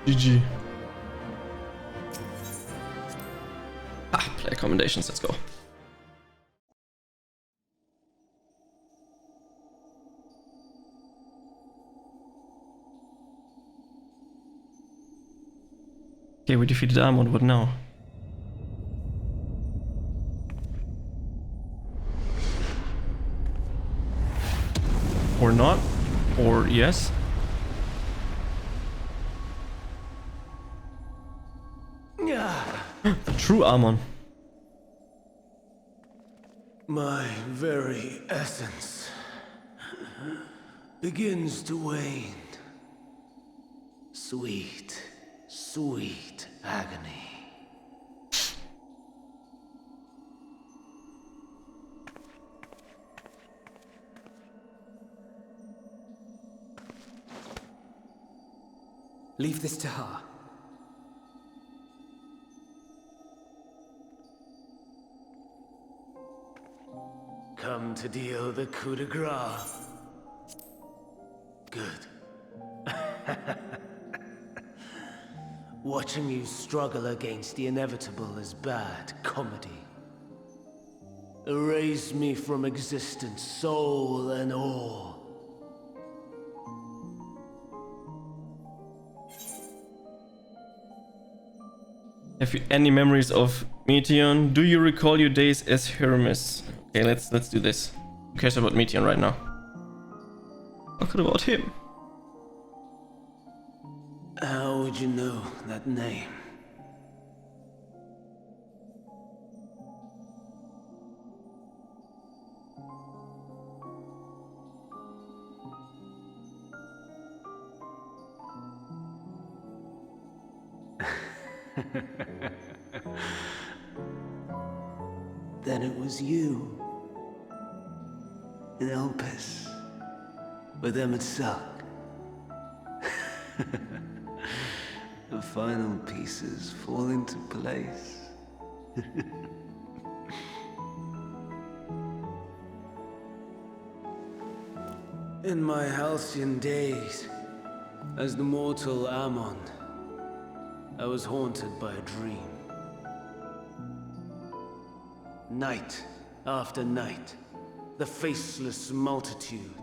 GG. Play accommodations, let's go. Okay, we defeated Amon, what now? Or not? Or yes? The true Amon. My very essence begins to wane. Sweet, sweet agony. Leave this to her. Come to deal the coup de grace. Good. Watching you struggle against the inevitable is bad comedy. Erase me from existence, soul and all. Have you any memories of Meteon? Do you recall your days as Hermes? Okay, let's do this. Who cares about Meteon right now? What about him? How would you know that name? Then it was you. In Elpis. With Emet-Selch. The final pieces fall into place. In my halcyon days, as the mortal Amon, I was haunted by a dream. Night after night, the faceless multitude,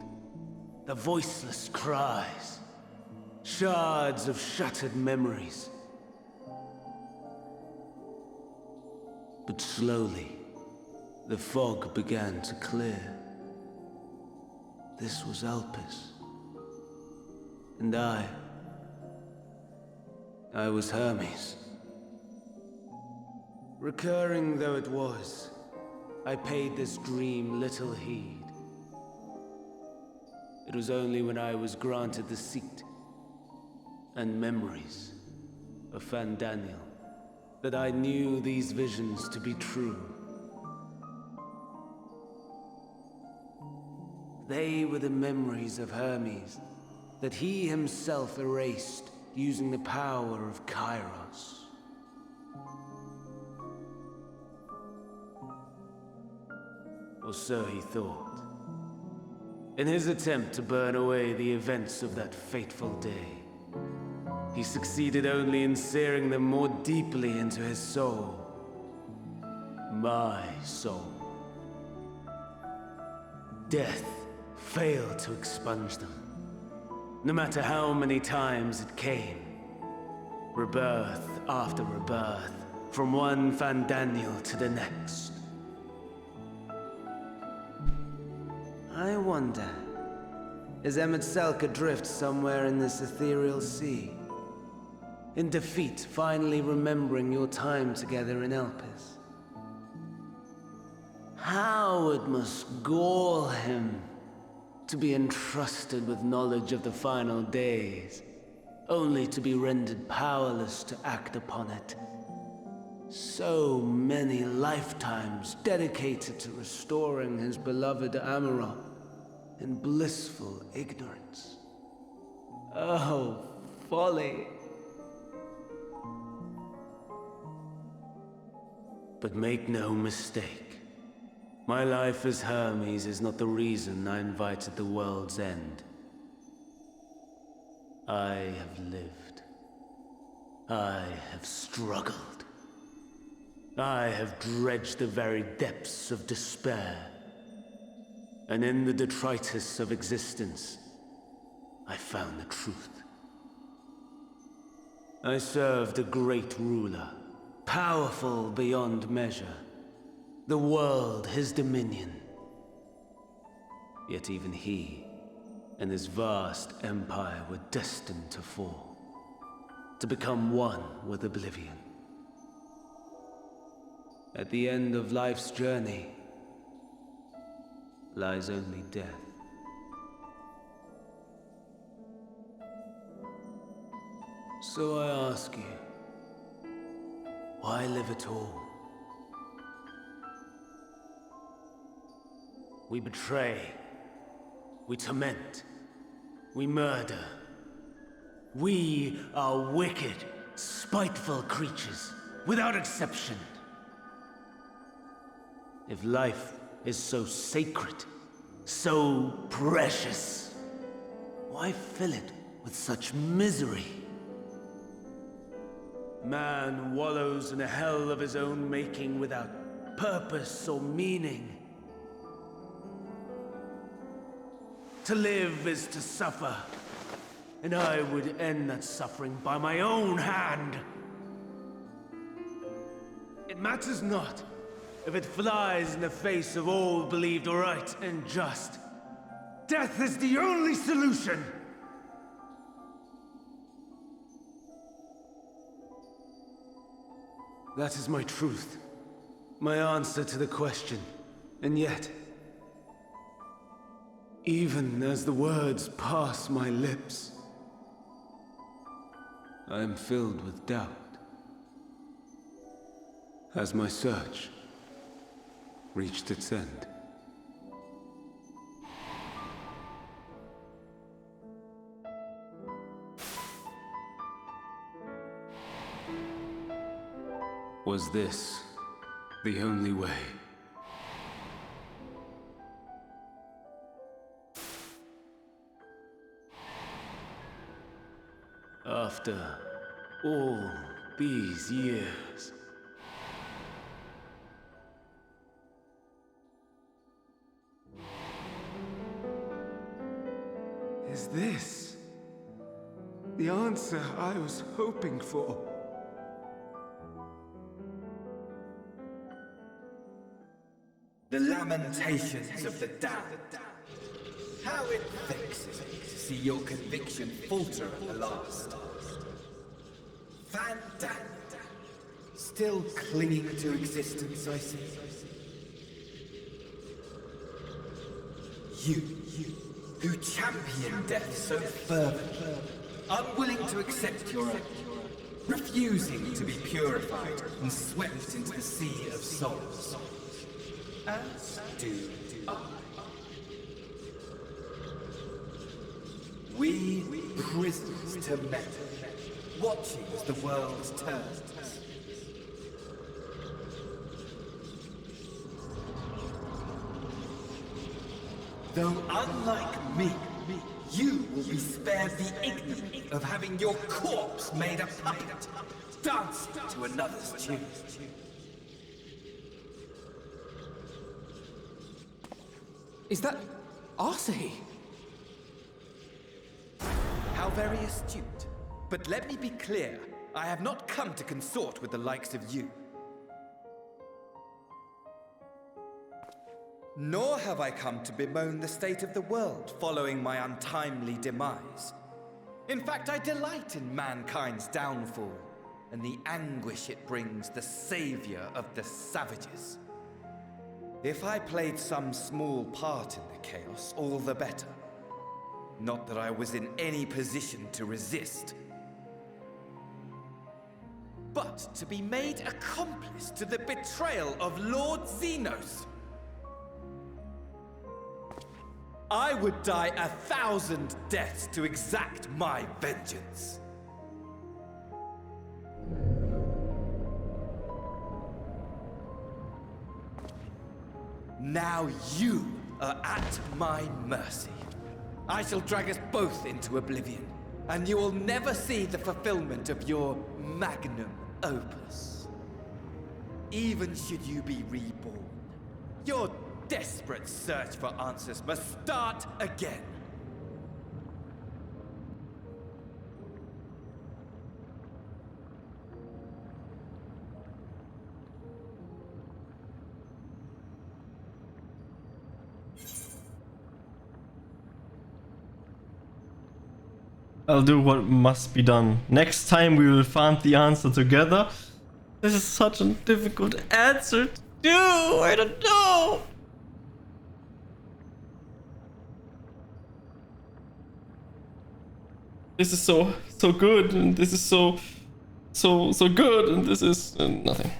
the voiceless cries, shards of shattered memories. But slowly, the fog began to clear. This was Elpis. And I was Hermes. Recurring though it was, I paid this dream little heed. It was only when I was granted the seat and memories of Fandaniel that I knew these visions to be true. They were the memories of Hermes that he himself erased using the power of Kairos. Or so he thought. In his attempt to burn away the events of that fateful day, he succeeded only in searing them more deeply into his soul. My soul. Death failed to expunge them, no matter how many times it came. Rebirth after rebirth, from one Fandaniel to the next. I wonder, is Emet-Selch adrift somewhere in this ethereal sea? In defeat, finally remembering your time together in Elpis? How it must gall him to be entrusted with knowledge of the final days, only to be rendered powerless to act upon it. So many lifetimes dedicated to restoring his beloved Amarok in blissful ignorance. Oh, folly. But make no mistake, my life as Hermes is not the reason I invited the world's end. I have lived. I have struggled. I have dredged the very depths of despair. And in the detritus of existence, I found the truth. I served a great ruler, powerful beyond measure. The world his dominion. Yet even he and his vast empire were destined to fall, to become one with oblivion. At the end of life's journey lies only death. So I ask you, why live at all? We betray, we torment, we murder. We are wicked, spiteful creatures, without exception. If life is so sacred, so precious, why fill it with such misery? Man wallows in a hell of his own making without purpose or meaning. To live is to suffer, and I would end that suffering by my own hand. It matters not if it flies in the face of all believed right and just. Death is the only solution! That is my truth, my answer to the question. And yet, even as the words pass my lips, I am filled with doubt. Has my search reached its end? Was this the only way? After all these years, is this the answer I was hoping for? The lamentations of the damned. How it vexes me to see your conviction falter at the last. Vandam, still clinging to existence, I see. You, who champion death so fervently, unwilling to accept your own, refusing to be purified and swept into the sea of souls. As do I. We prisoners to metal, watching as the world turns. Though unlike me, you will be spared the ignominy of having your corpse made a puppet, dancing to another's tune. Is that Arcee? How very astute. But let me be clear, I have not come to consort with the likes of you. Nor have I come to bemoan the state of the world following my untimely demise. In fact, I delight in mankind's downfall and the anguish it brings the savior of the savages. If I played some small part in the chaos, all the better. Not that I was in any position to resist. But to be made accomplice to the betrayal of Lord Xenos. I would die 1,000 deaths to exact my vengeance. Now you are at my mercy. I shall drag us both into oblivion, and you will never see the fulfillment of your magnum opus. Even should you be reborn, your desperate search for answers must start again. I'll do what must be done. Next time we will find the answer together. This is such a difficult answer to do. I don't know. This is so good, and this is so good, and this is nothing.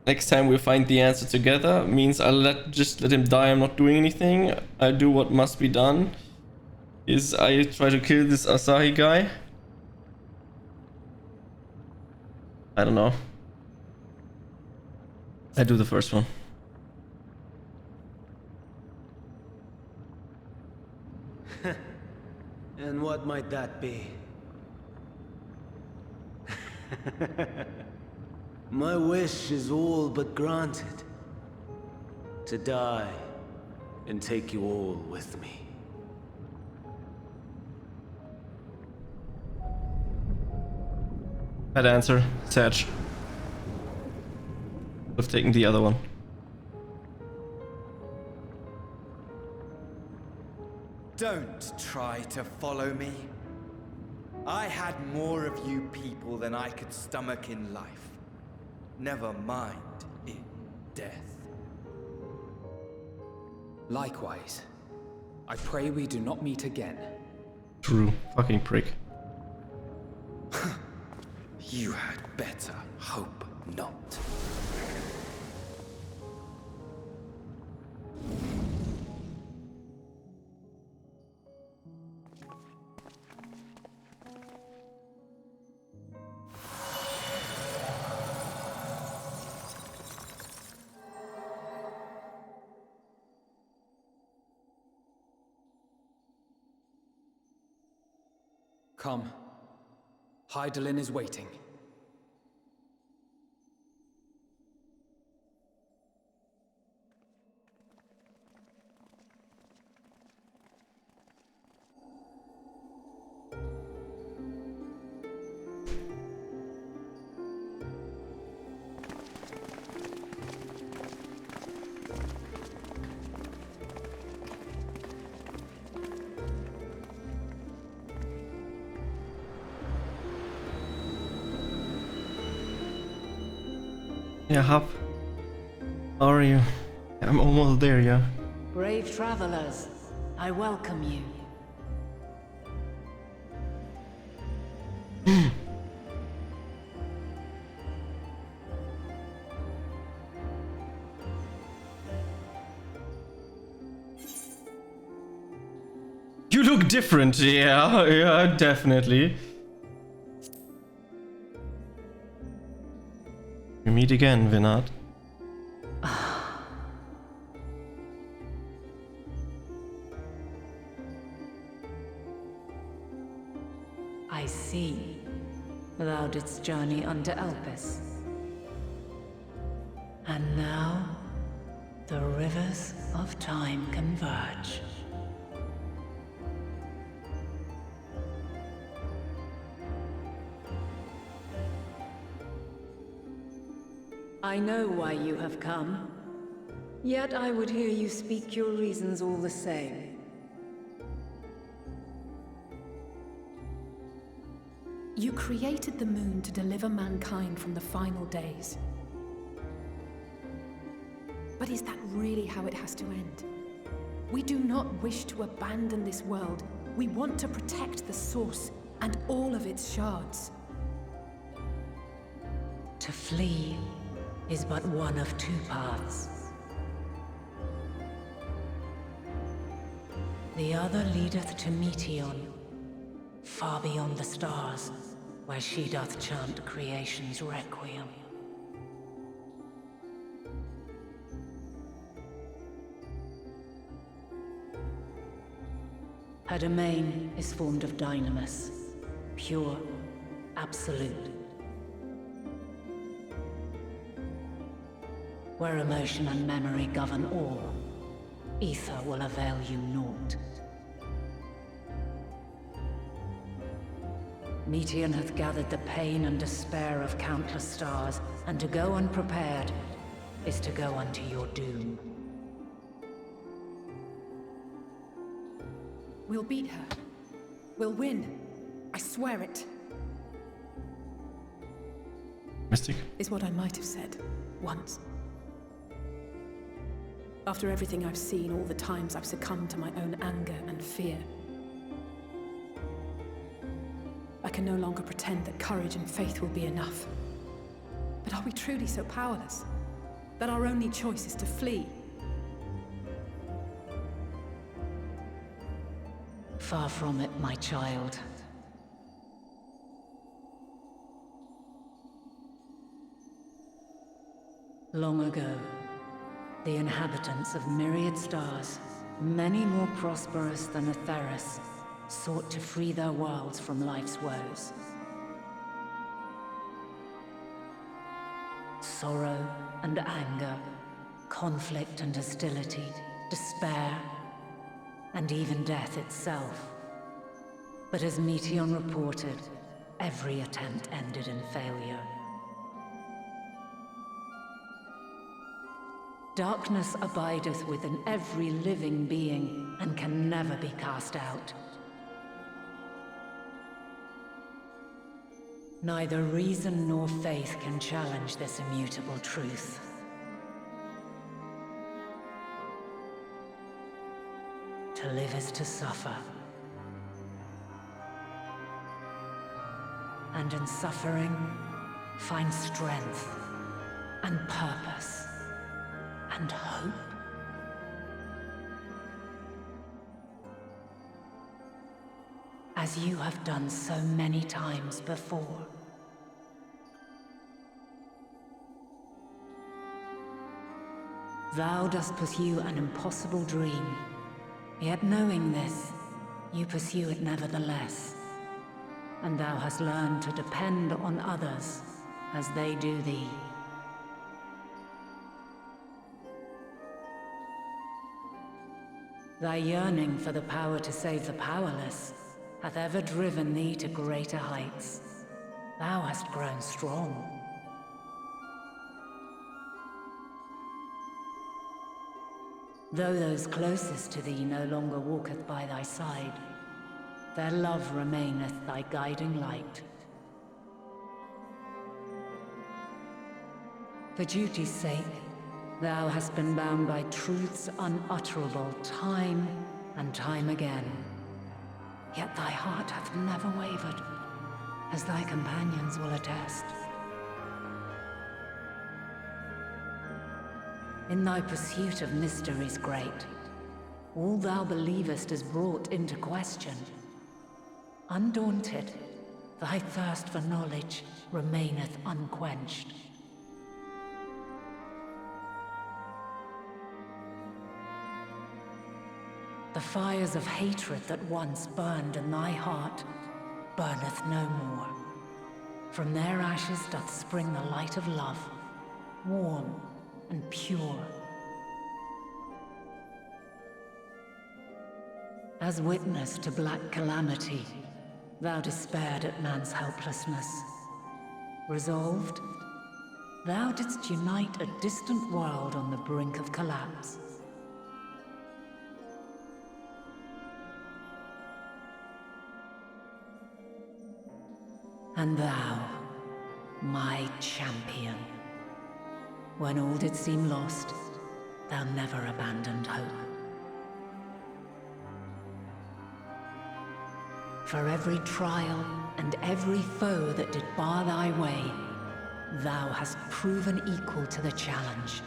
Next time we find the answer together means I'll just let him die. I'm not doing anything. I do what must be done. Is I try to kill this Asahi guy. I don't know. I do the first one. And what might that be? My wish is all but granted. To die and take you all with me. Bad answer, Sag. I've taken the other one. Don't try to follow me. I had more of you people than I could stomach in life. Never mind in death. Likewise. I pray we do not meet again. True. Fucking prick. You had better hope not. Come. Hydaelyn is waiting. Yeah, Hop. How are you? I'm almost there, yeah. Brave travelers, I welcome you. You look different, yeah, definitely. We meet again, Vinard. I see. Thou didst journey under Elpis. And now, the rivers of time converge. I know why you have come, yet I would hear you speak your reasons all the same. You created the moon to deliver mankind from the final days. But is that really how it has to end? We do not wish to abandon this world. We want to protect the source and all of its shards. To flee is but one of two paths. The other leadeth to Meteon, far beyond the stars, where she doth chant creation's requiem. Her domain is formed of dynamis, pure, absolute. Where emotion and memory govern all, ether will avail you naught. Meteon hath gathered the pain and despair of countless stars, and to go unprepared is to go unto your doom. We'll beat her. We'll win. I swear it. Mystic. Is what I might have said. Once. After everything I've seen, all the times I've succumbed to my own anger and fear. I can no longer pretend that courage and faith will be enough. But are we truly so powerless? That our only choice is to flee? Far from it, my child. Long ago, the inhabitants of myriad stars, many more prosperous than Atheris, sought to free their worlds from life's woes. Sorrow and anger, conflict and hostility, despair, and even death itself. But as Meteon reported, every attempt ended in failure. Darkness abideth within every living being, and can never be cast out. Neither reason nor faith can challenge this immutable truth. To live is to suffer. And in suffering, find strength and purpose and hope. As you have done so many times before. Thou dost pursue an impossible dream, yet knowing this, you pursue it nevertheless. And thou hast learned to depend on others as they do thee. Thy yearning for the power to save the powerless hath ever driven thee to greater heights. Thou hast grown strong. Though those closest to thee no longer walketh by thy side, their love remaineth thy guiding light. For duty's sake, thou hast been bound by truths unutterable time and time again. Yet thy heart hath never wavered, as thy companions will attest. In thy pursuit of mysteries great, all thou believest is brought into question. Undaunted, thy thirst for knowledge remaineth unquenched. The fires of hatred that once burned in thy heart burneth no more. From their ashes doth spring the light of love, warm and pure. As witness to black calamity, thou despaired at man's helplessness. Resolved, thou didst unite a distant world on the brink of collapse. And thou, my champion, when all did seem lost, thou never abandoned hope. For every trial and every foe that did bar thy way, thou hast proven equal to the challenge,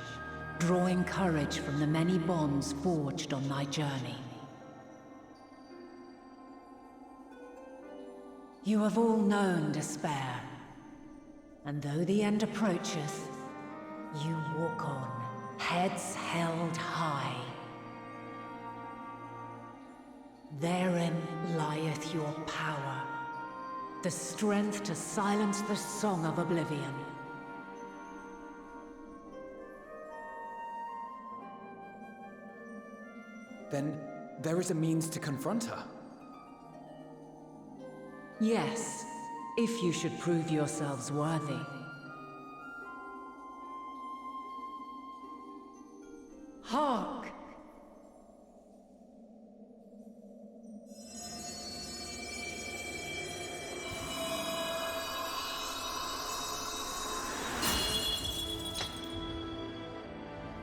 drawing courage from the many bonds forged on thy journey. You have all known despair, and though the end approacheth, you walk on, heads held high. Therein lieth your power, the strength to silence the song of oblivion. Then there is a means to confront her. Yes, if you should prove yourselves worthy. Hark!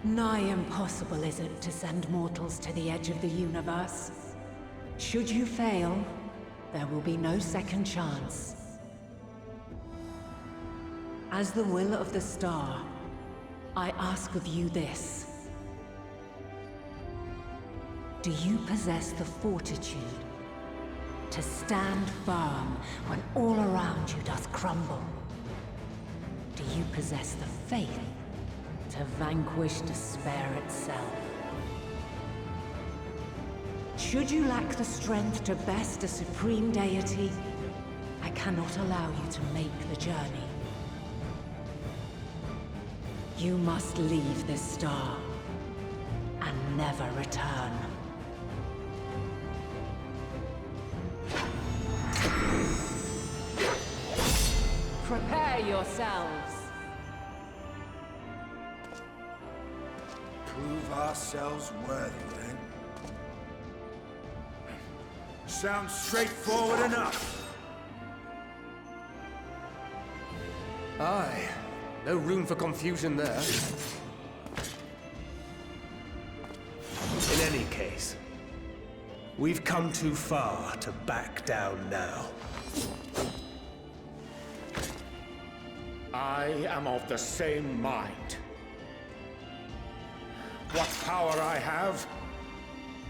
Nigh impossible is it to send mortals to the edge of the universe. Should you fail, there will be no second chance. As the will of the star, I ask of you this. Do you possess the fortitude to stand firm when all around you doth crumble? Do you possess the faith to vanquish despair itself? Should you lack the strength to best a supreme deity, I cannot allow you to make the journey. You must leave this star and never return. Prepare yourselves. Prove ourselves worthy, then. Sounds straightforward enough. Aye. No room for confusion there. In any case, we've come too far to back down now. I am of the same mind. What power I have,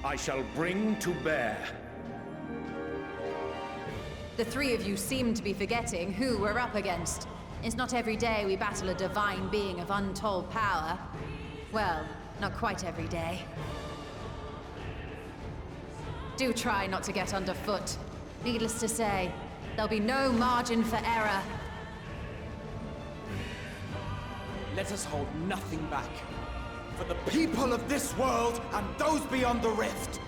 I shall bring to bear. The three of you seem to be forgetting who we're up against. It's not every day we battle a divine being of untold power. Well, not quite every day. Do try not to get underfoot. Needless to say, there'll be no margin for error. Let us hold nothing back. For the people of this world and those beyond the rift.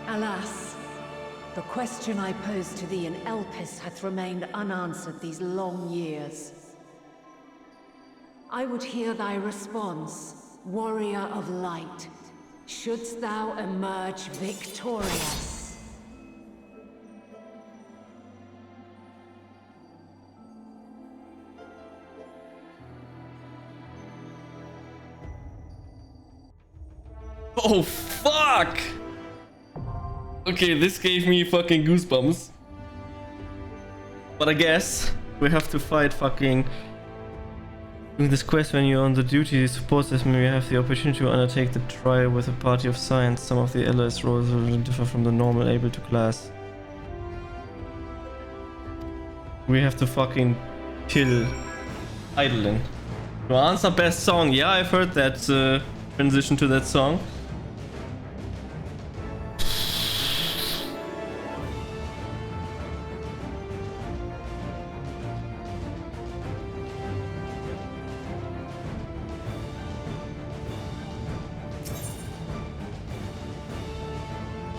Alas, the question I posed to thee in Elpis hath remained unanswered these long years. I would hear thy response, warrior of light. Shouldst thou emerge victorious? Oh, fuck! Okay, this gave me fucking goosebumps. But I guess we have to fight fucking... Doing this quest when you're on the duty support system, you have the opportunity to undertake the trial with a party of science. Some of the allies' roles will differ from the normal able to class. We have to fucking kill Idling. To answer best song, yeah, I've heard that transition to that song.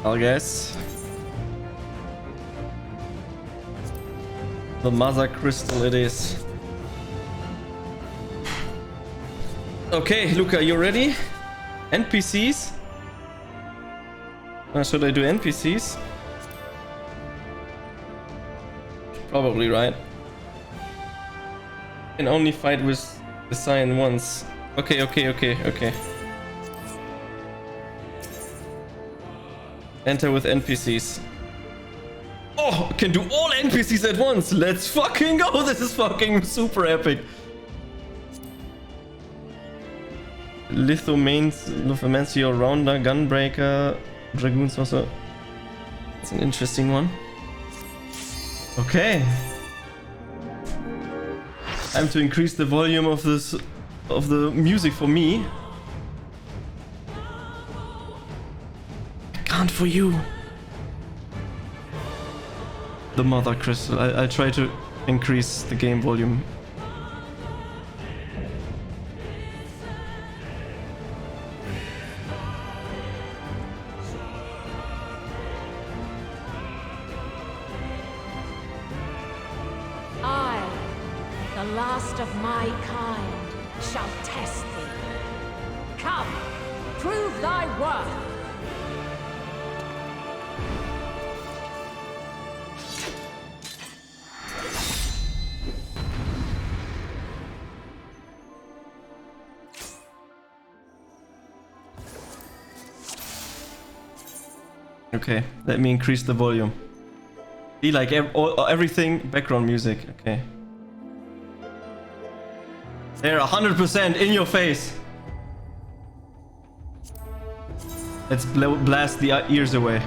I guess. The mother crystal it is. Okay, Luca, you ready? NPCs? Should I do NPCs? Probably, right? Can only fight with the Scion once. Okay. Enter with NPCs. Oh, can do all NPCs at once. Let's fucking go. This is fucking super epic. Lithomancy All-Rounder, Gunbreaker, Dragoons also. It's an interesting one. Okay. Time to increase the volume of the music for me. I can't for you. The Mother Crystal. I'll try to increase the game volume. I, the last of my kind, shall test thee. Come, prove thy worth. Okay, let me increase the volume. Be like everything background music. Okay. They're 100% in your face. Let's blast the ears away.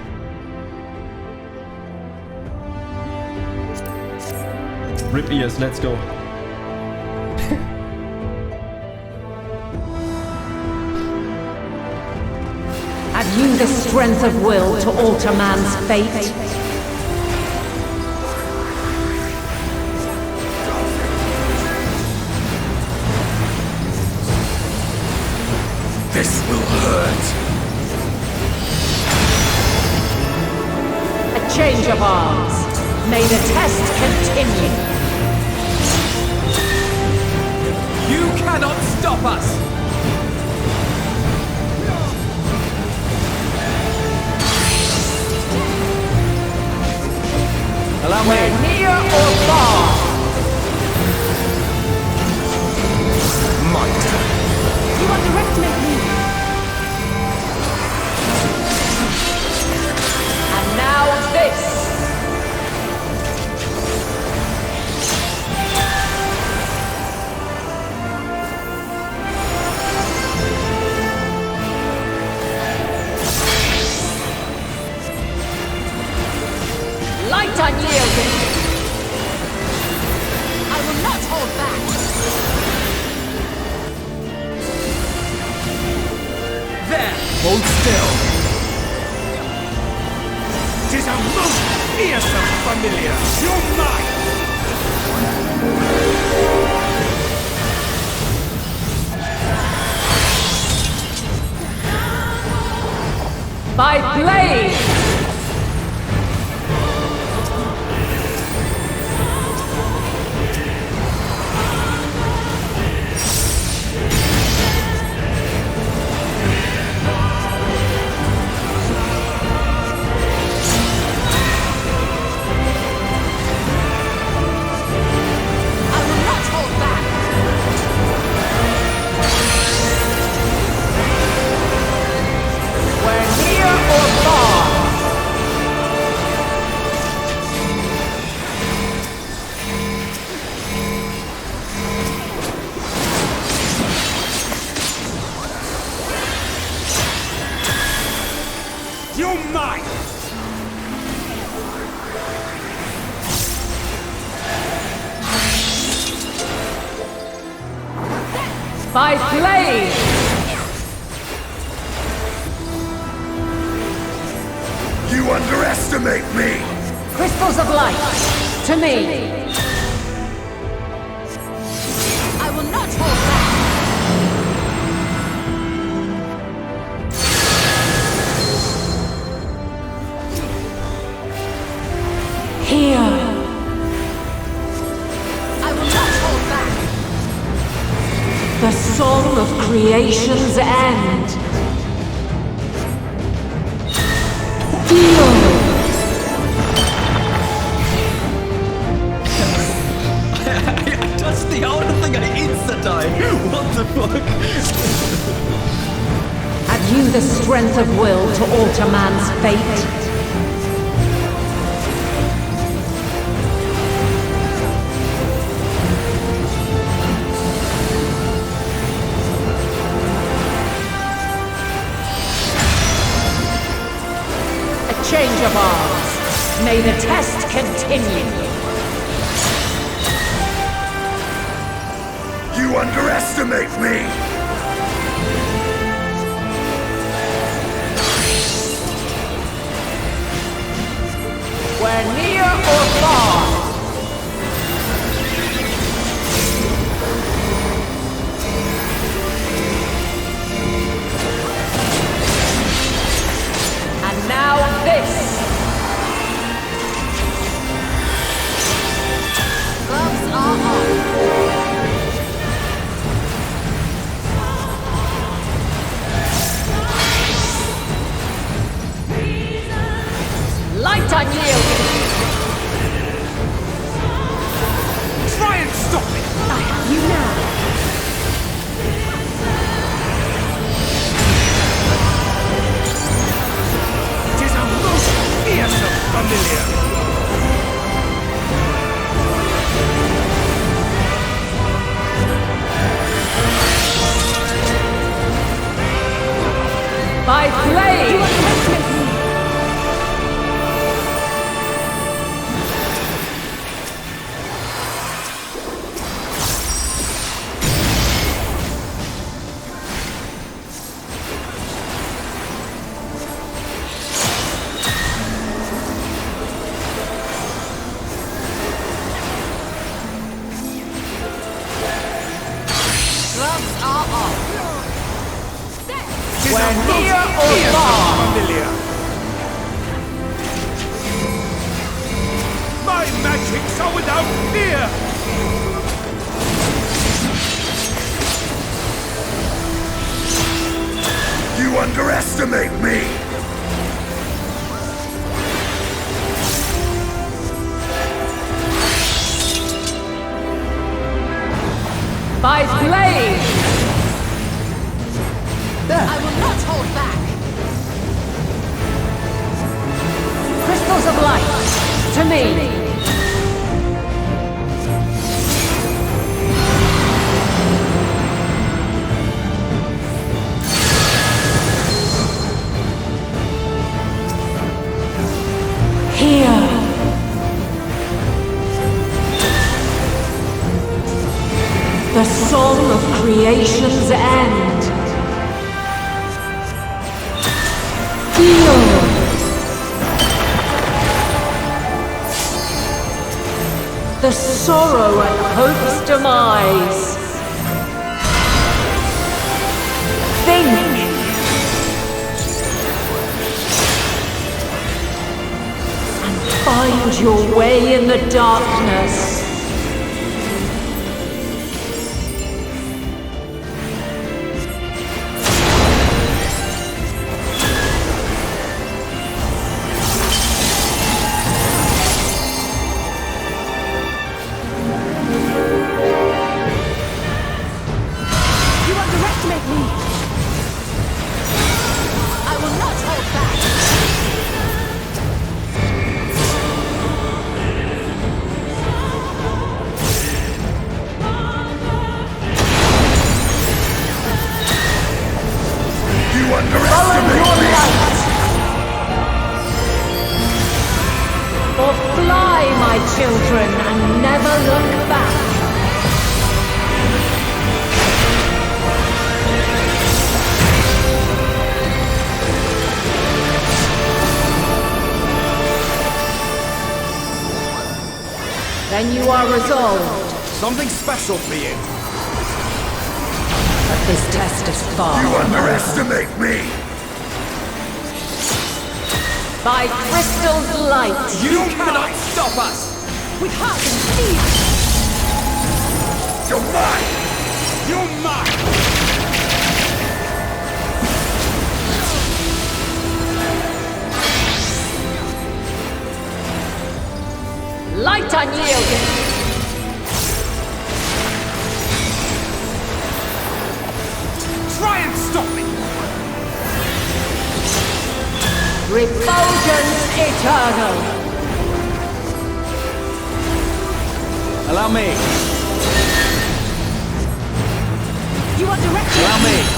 Rip ears, let's go. Have you the strength of will to alter man's fate? This will hurt. A change of arms. May the test continue. You cannot stop us! Allow me. We're near or far. My turn. You underestimate me. And now this. Light unyielding. I will not hold back. There! Hold still! 'Tis a most fearsome familiar! You're mine! By blade! You're mine! By blade! You underestimate me! Crystals of light, to me! I will not hold back. Here! I will not hold back. The song of creation's end! How the thing I insta-die? What the fuck? Have you the strength of will to alter man's fate? Change of arms. May the test continue. You underestimate me! We're near or far. And now this. Gloves are off. Light unyielding. Try and stop it! I have you now. It is a most fearsome familiar! By flame! Gloves are off. We're near or far. Familiar. My magics are without fear! You underestimate me! By flame! I will not hold back. Crystals of light, to me! Here! The song of creation's end! Feel! The sorrow at hope's demise. Think! And find your way in the darkness. Or fly, my children, and never look back. Then you are resolved. Something special for you. But this test is far. You underestimate me! By crystal's light. You cannot stop us! With heart and steel! You're mine! You're mine! Light unyielding. eternal. Allow me. You are directed. Allow me.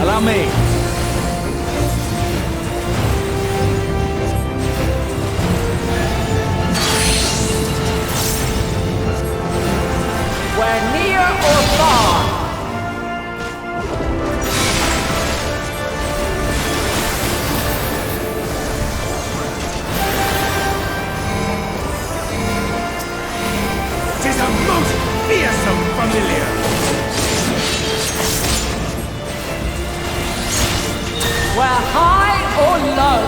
Allow me. We're near or far. Tis a most fearsome familiar. We're high or low.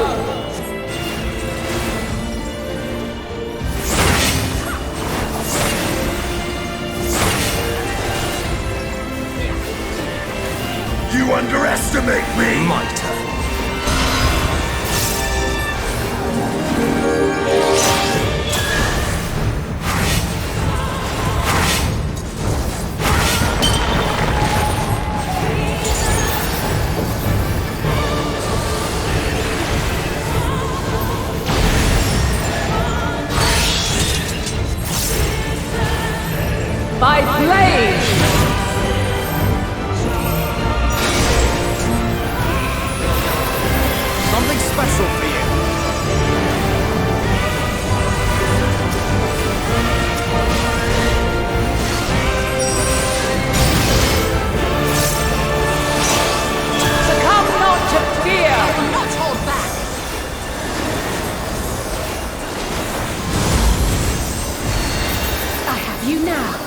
You underestimate me! My turn. By blade. Something special for you. Succumb not to fear. Not hold back. I have you now.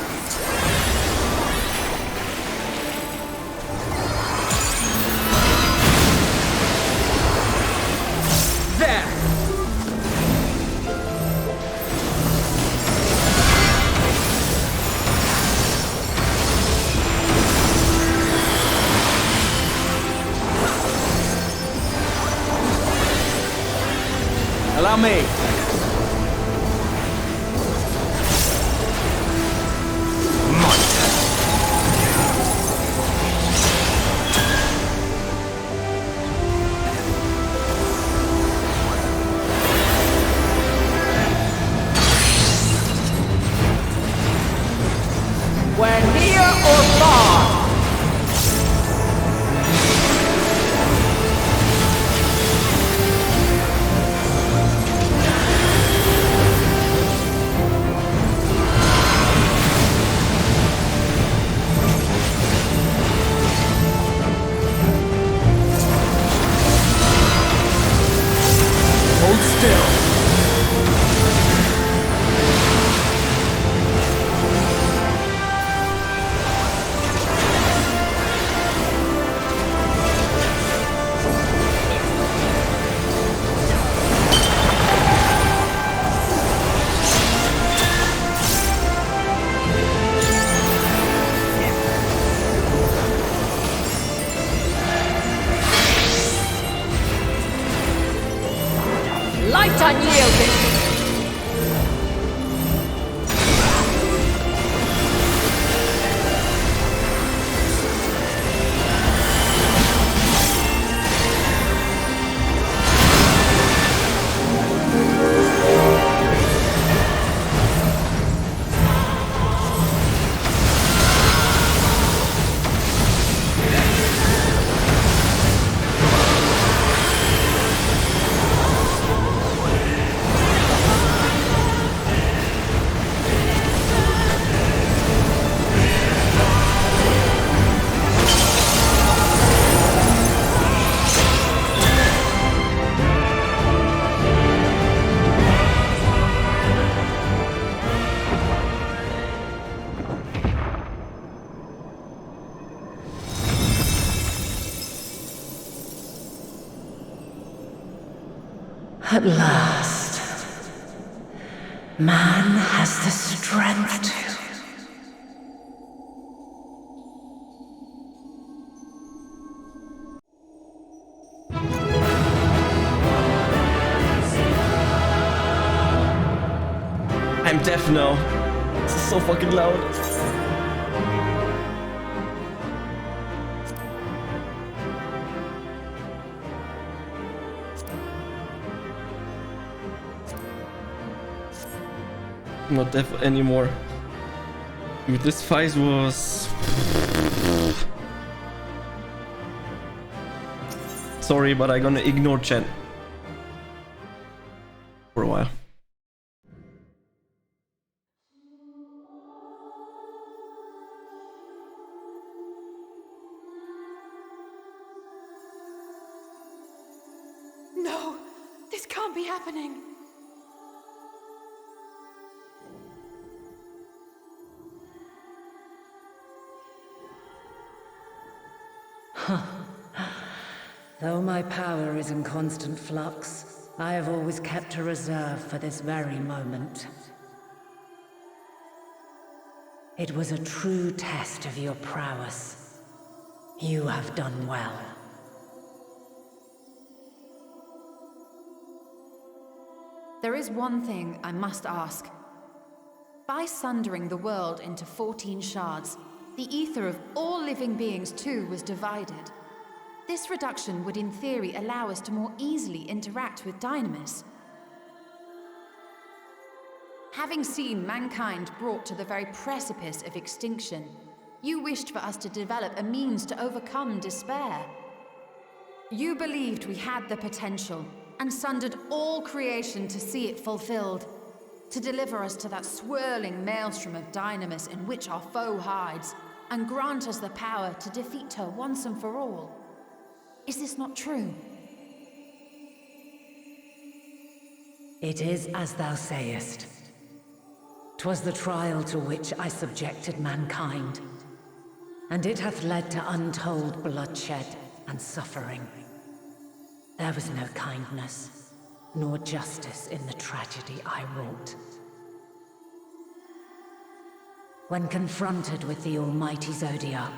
There. Allow me. We're near or far. Hold still. Light unyielding. At last, man has the strength to. I'm deaf now. This is so fucking loud. I'm not deaf anymore. Dude, this fight was... Sorry, but I'm gonna ignore chat for a while. No, this can't be happening. Though my power is in constant flux, I have always kept a reserve for this very moment. It was a true test of your prowess. You have done well. There is one thing I must ask. By sundering the world into 14 shards, the ether of all living beings too was divided. This reduction would in theory allow us to more easily interact with Dynamis. Having seen mankind brought to the very precipice of extinction, you wished for us to develop a means to overcome despair. You believed we had the potential, and sundered all creation to see it fulfilled, to deliver us to that swirling maelstrom of Dynamis in which our foe hides, and grant us the power to defeat her once and for all. Is this not true? It is as thou sayest. 'Twas the trial to which I subjected mankind, and it hath led to untold bloodshed and suffering. There was no kindness, nor justice in the tragedy I wrought. When confronted with the almighty Zodiac,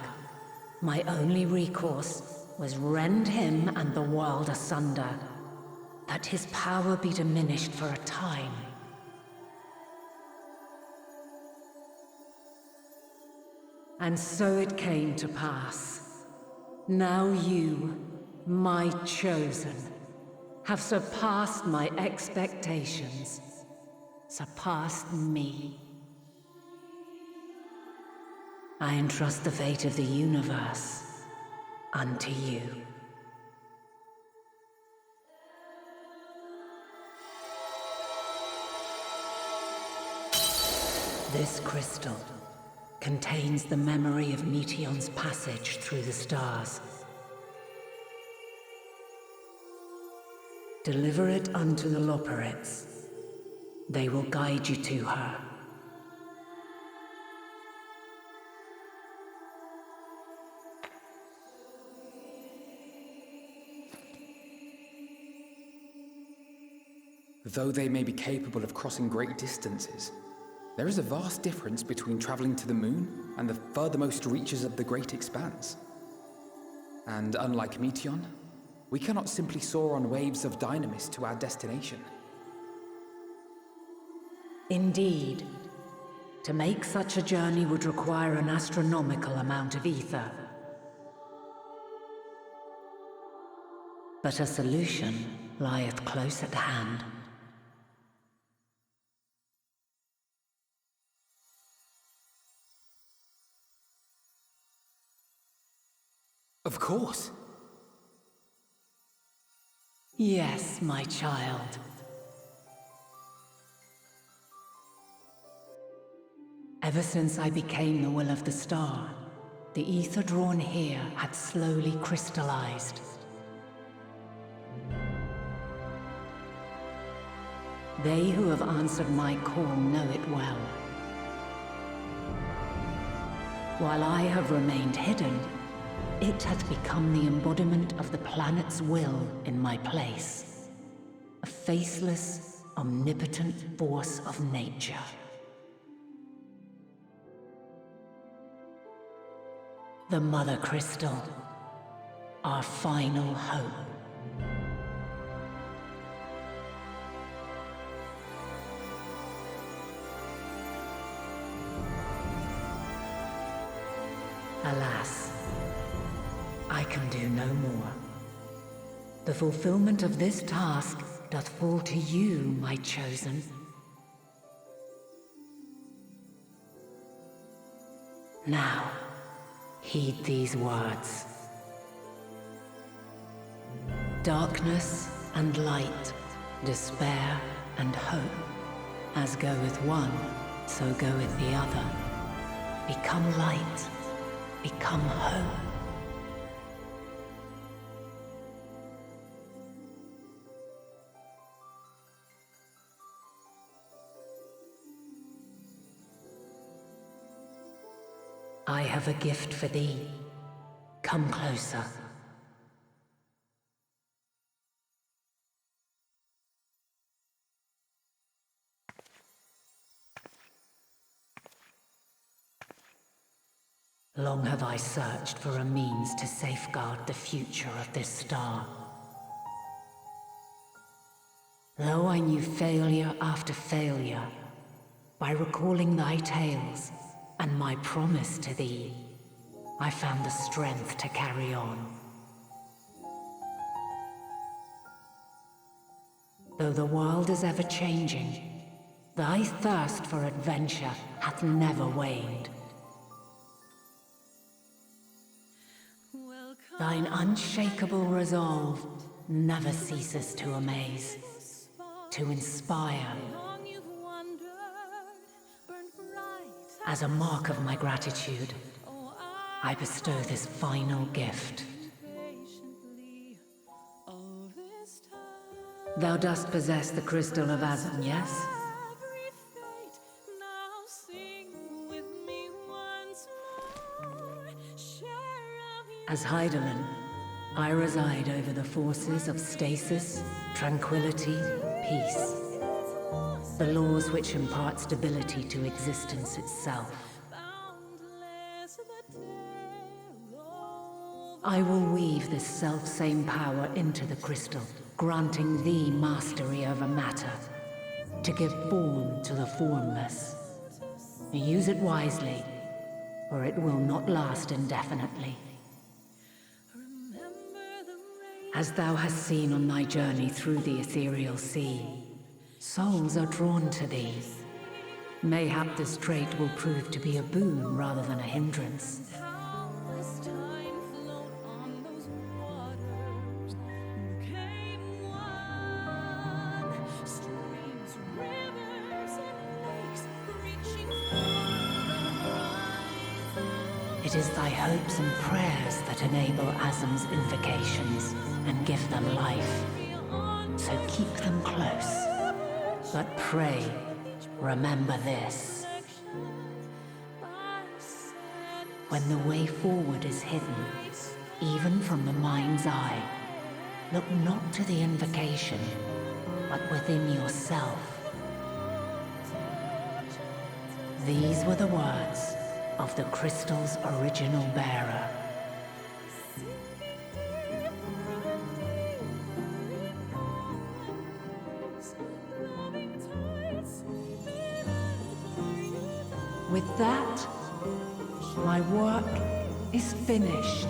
my only recourse was rend him and the world asunder, that his power be diminished for a time. And so it came to pass. Now you, my chosen, have surpassed my expectations, surpassed me. I entrust the fate of the universe unto you. This crystal contains the memory of Meteion's passage through the stars. Deliver it unto the Loporets. They will guide you to her. Though they may be capable of crossing great distances, there is a vast difference between traveling to the moon and the furthermost reaches of the great expanse. And unlike Meteion, we cannot simply soar on waves of Dynamis to our destination. Indeed. To make such a journey would require an astronomical amount of ether. But a solution lieth close at hand. Of course. Yes, my child. Ever since I became the will of the star, the ether drawn here had slowly crystallized. They who have answered my call know it well. While I have remained hidden, it hath become the embodiment of the planet's will in my place. A faceless, omnipotent force of nature. The Mother Crystal, our final hope. Alas, I can do no more. The fulfillment of this task doth fall to you, my chosen. Now, heed these words. Darkness and light, despair and hope, as goeth one, so goeth the other. Become light, become hope. I have a gift for thee. Come closer. Long have I searched for a means to safeguard the future of this star. Though I knew failure after failure, by recalling thy tales and my promise to thee, I found the strength to carry on. Though the world is ever changing, thy thirst for adventure hath never waned. Thine unshakable resolve never ceases to amaze, to inspire. As a mark of my gratitude, I bestow this final gift. Thou dost possess the crystal of Azan, yes? As Heidelin, I reside over the forces of stasis, tranquility, peace. The laws which impart stability to existence itself. I will weave this self-same power into the crystal, granting thee mastery over matter, to give form to the formless. Use it wisely, or it will not last indefinitely. As thou hast seen on thy journey through the ethereal sea, souls are drawn to thee. Mayhap this trait will prove to be a boon rather than a hindrance. It is thy hopes and prayers that enable Azam's invocations and give them life. So keep them close. But pray, remember this. When the way forward is hidden, even from the mind's eye, look not to the invocation, but within yourself. These were the words of the crystal's original bearer. With that, my work is finished.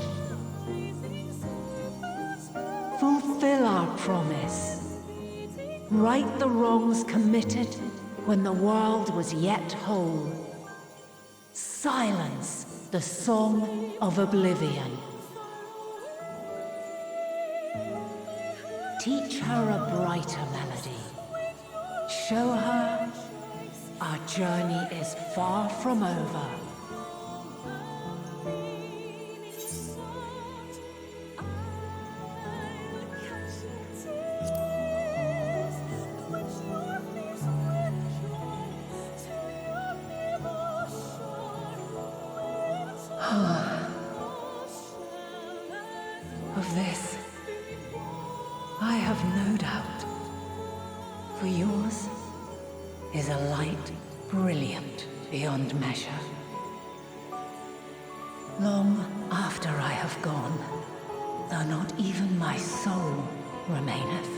Fulfill our promise. Right the wrongs committed when the world was yet whole. Silence the song of oblivion. Teach her a brighter melody. Show her our journey is far from over. Of this, I have no doubt, for yours is a light brilliant beyond measure. Long after I have gone, though not even my soul remaineth,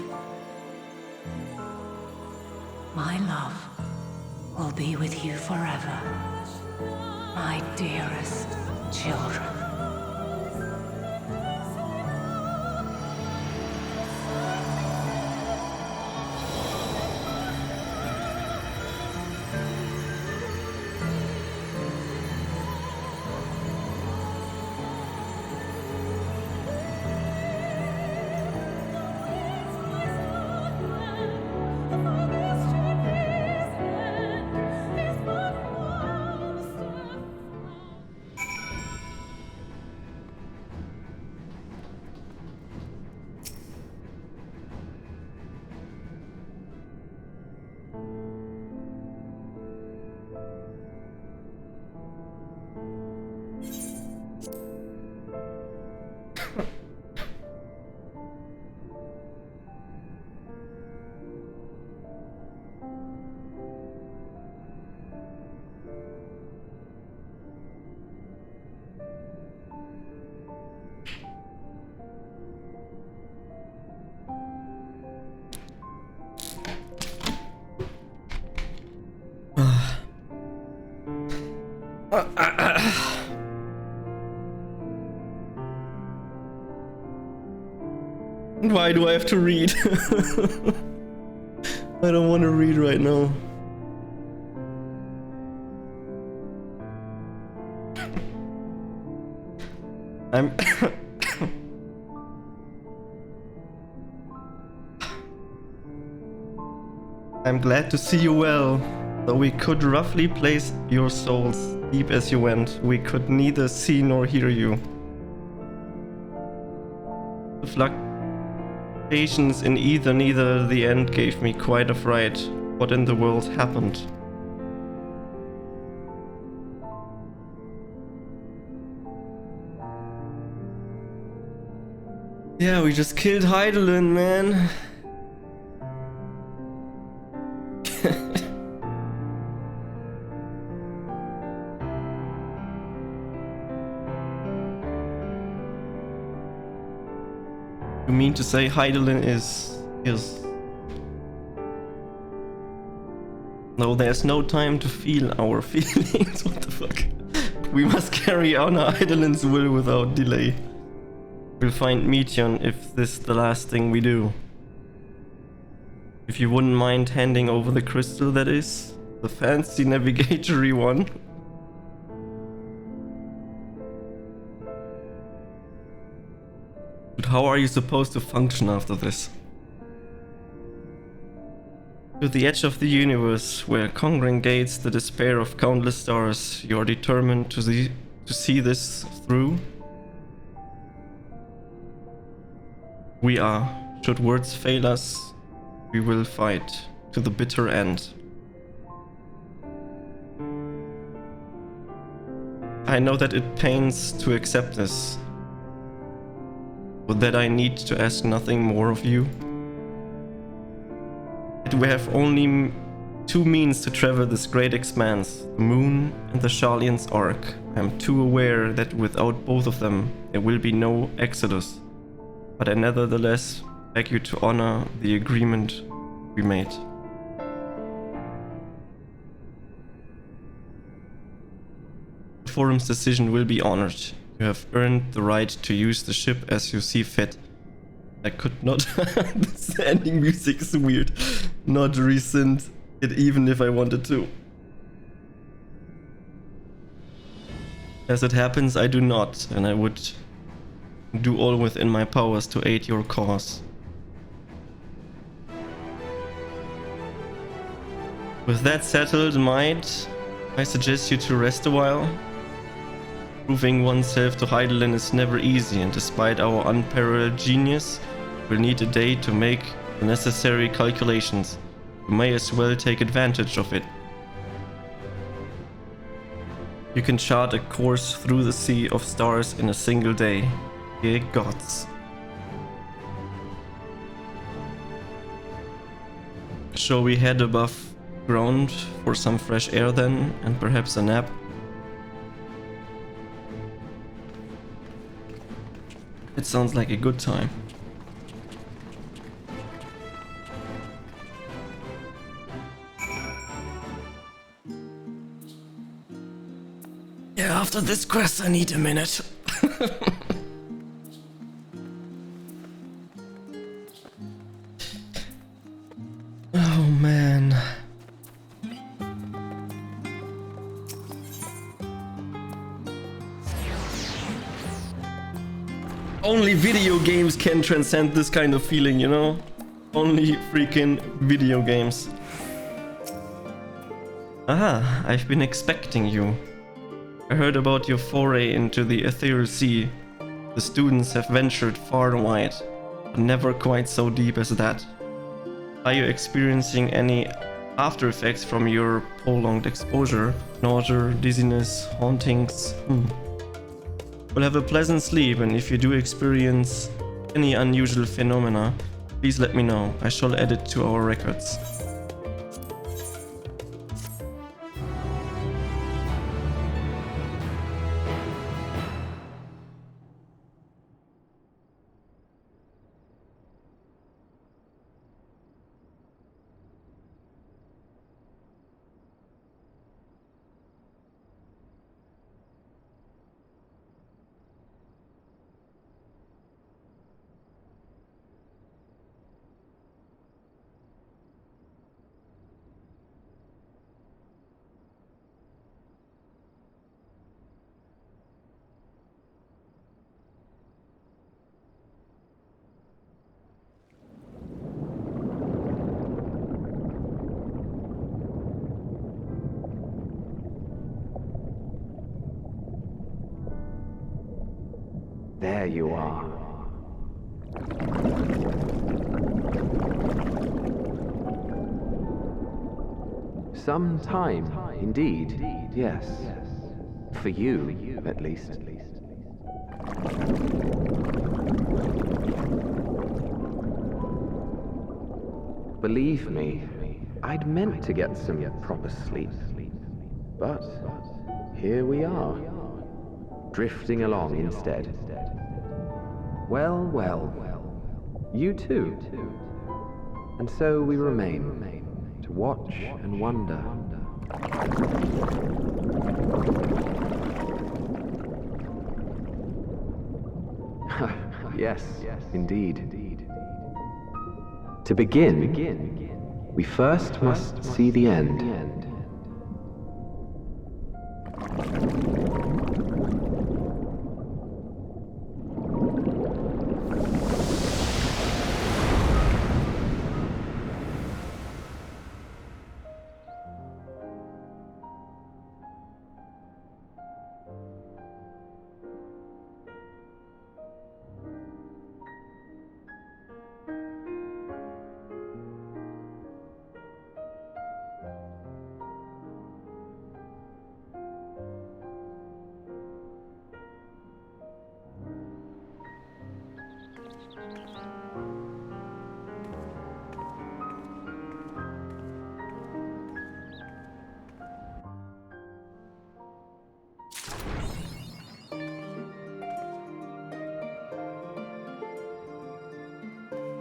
my love will be with you forever, my dearest children. Why do I have to read? I don't want to read right now. I'm glad to see you well. Though we could roughly place your souls deep as you went, we could neither see nor hear you. The fluctuations in neither the end gave me quite a fright. What in the world happened? Yeah, we just killed Heidelin, man. You mean to say Heidelin is... No, there's no time to feel our feelings. What the fuck? We must carry on Heidelin's will without delay. We'll find Meteon if this is the last thing we do. If you wouldn't mind handing over the crystal, that is. The fancy navigatory one. But how are you supposed to function after this? To the edge of the universe, where congregates the despair of countless stars, you are determined to see this through? We are. Should words fail us, we will fight to the bitter end. I know that it pains to accept this, but that I need to ask nothing more of you. We have only two means to travel this great expanse, the moon and the Sharlian's Ark. I am too aware that without both of them, there will be no exodus. But I nevertheless beg you to honor the agreement we made. The forum's decision will be honored. You have earned the right to use the ship as you see fit. I could not... This ending music is weird. Not rescind it even if I wanted to. As it happens, I do not, and I would do all within my powers to aid your cause. With that settled in mind, I suggest you to rest a while. Proving oneself to Heidelin is never easy, and despite our unparalleled genius, we'll need a day to make the necessary calculations. You may as well take advantage of it. You can chart a course through the sea of stars in a single day. Ye gods. Shall we head above ground for some fresh air then, and perhaps a nap? It sounds like a good time. Yeah, after this quest I need a minute. Oh man. Only video games can transcend this kind of feeling, you know? Only freaking video games. Aha, I've been expecting you. I heard about your foray into the ethereal sea. The students have ventured far and wide, but never quite so deep as that. Are you experiencing any after effects from your prolonged exposure? Nausea, dizziness, hauntings? Well, have a pleasant sleep, and if you do experience any unusual phenomena, please let me know. I shall add it to our records. There you are. Some time, indeed, yes. For you, at least. Believe me, I'd meant to get some proper sleep. But here we are, drifting along instead. Well, well, you too. And so we remain, to watch and wonder. Yes, indeed. To begin, we first must see the end.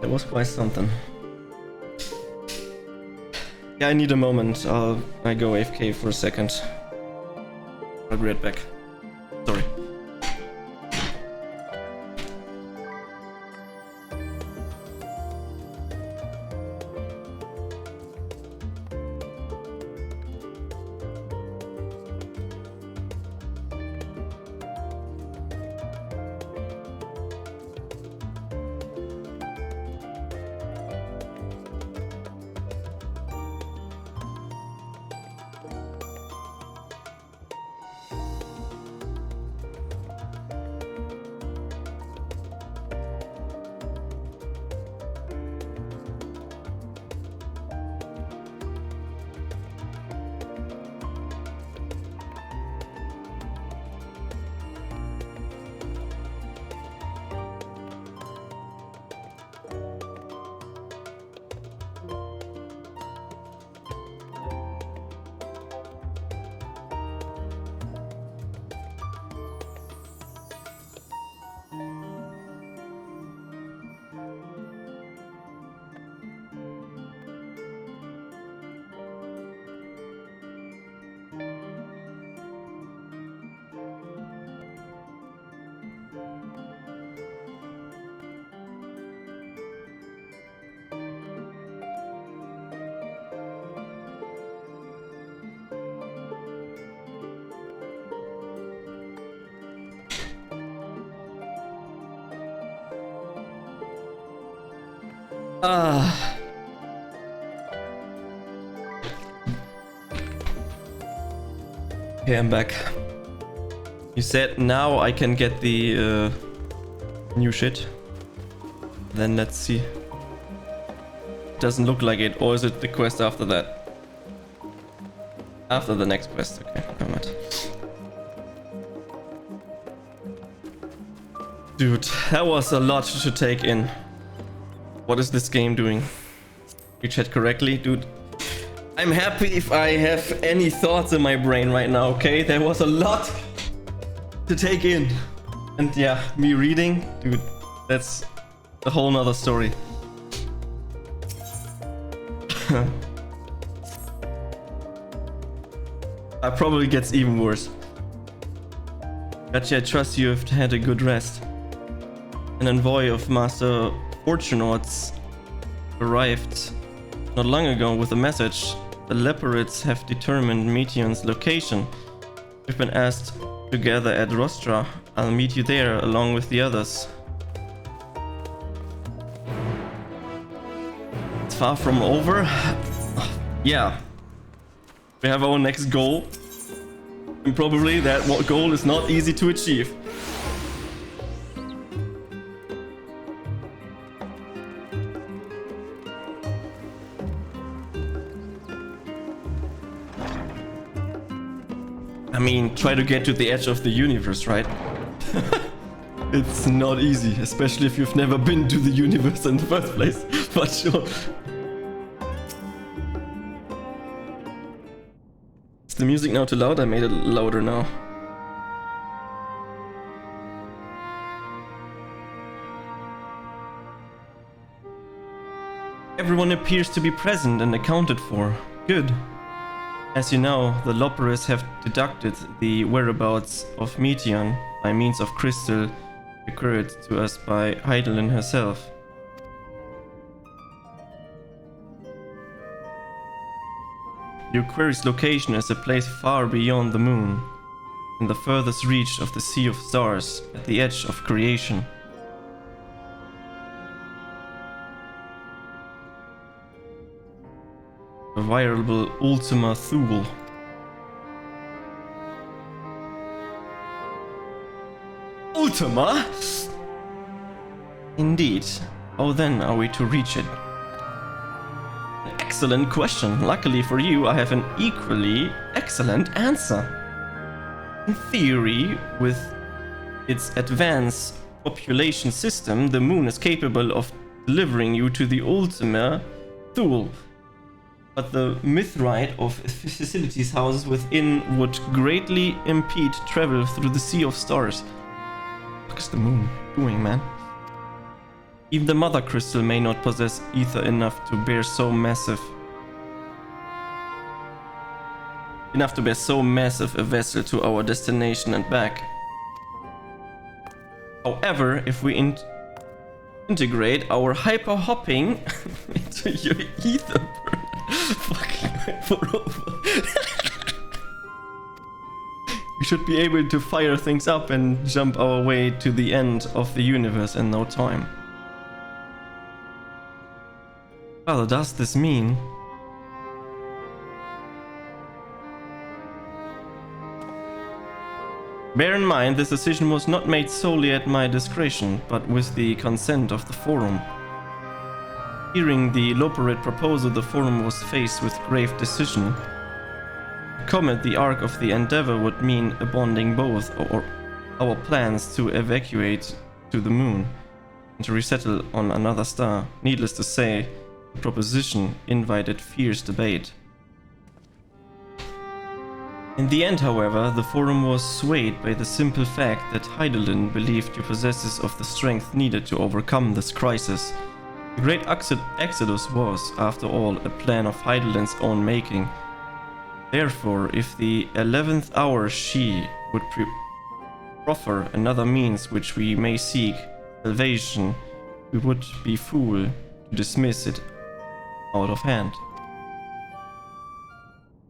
That was quite something. Yeah, I need a moment. I go AFK for a second. I'll be right back. Sorry. Okay, I'm back. You said now I can get the new shit. Then let's see. Doesn't look like it, or is it the quest after that? After the next quest, okay, never mind. Dude, that was a lot to take in. What is this game doing? You chat correctly, dude. I'm happy if I have any thoughts in my brain right now, okay? There was a lot to take in. And yeah, me reading, dude, that's a whole nother story. That probably gets even worse. Gachi, I trust you have had a good rest. An envoy of Master Fortunauts arrived not long ago with a message. The Leopards have determined Meteon's location. We've been asked to gather at Rostra. I'll meet you there along with the others. It's far from over. Yeah. We have our next goal. And probably that goal is not easy to achieve. I mean, try to get to the edge of the universe, right? It's not easy, especially if you've never been to the universe in the first place. But sure. Is the music now too loud? I made it louder now. Everyone appears to be present and accounted for. Good. As you know, the Loperers have deducted the whereabouts of Meteon by means of crystal recurred to us by Heidelin herself. Your query's location is a place far beyond the moon, in the furthest reach of the Sea of Stars, at the edge of creation. A veritable Ultima Thule. Ultima? Indeed. How then are we to reach it? An excellent question. Luckily for you, I have an equally excellent answer. In theory, with its advanced population system, the moon is capable of delivering you to the Ultima Thule. But the mithrite of facilities houses within would greatly impede travel through the Sea of Stars. What is the moon doing, man? Even the mother crystal may not possess ether enough to bear so massive a vessel to our destination and back. However, if we integrate our hyper hopping into your ether burn, we should be able to fire things up and jump our way to the end of the universe in no time. Well, does this mean? Bear in mind, this decision was not made solely at my discretion, but with the consent of the Forum. Hearing the Loperate proposal, the Forum was faced with grave decision. A comet, the Ark of the Endeavor, would mean abandoning both our plans to evacuate to the moon and to resettle on another star. Needless to say, the proposition invited fierce debate. In the end, however, the Forum was swayed by the simple fact that Heidelin believed you possesses of the strength needed to overcome this crisis. The Great Exodus was, after all, a plan of Heidelin's own making. Therefore, if the 11th hour she would proffer another means which we may seek salvation, we would be fool to dismiss it out of hand.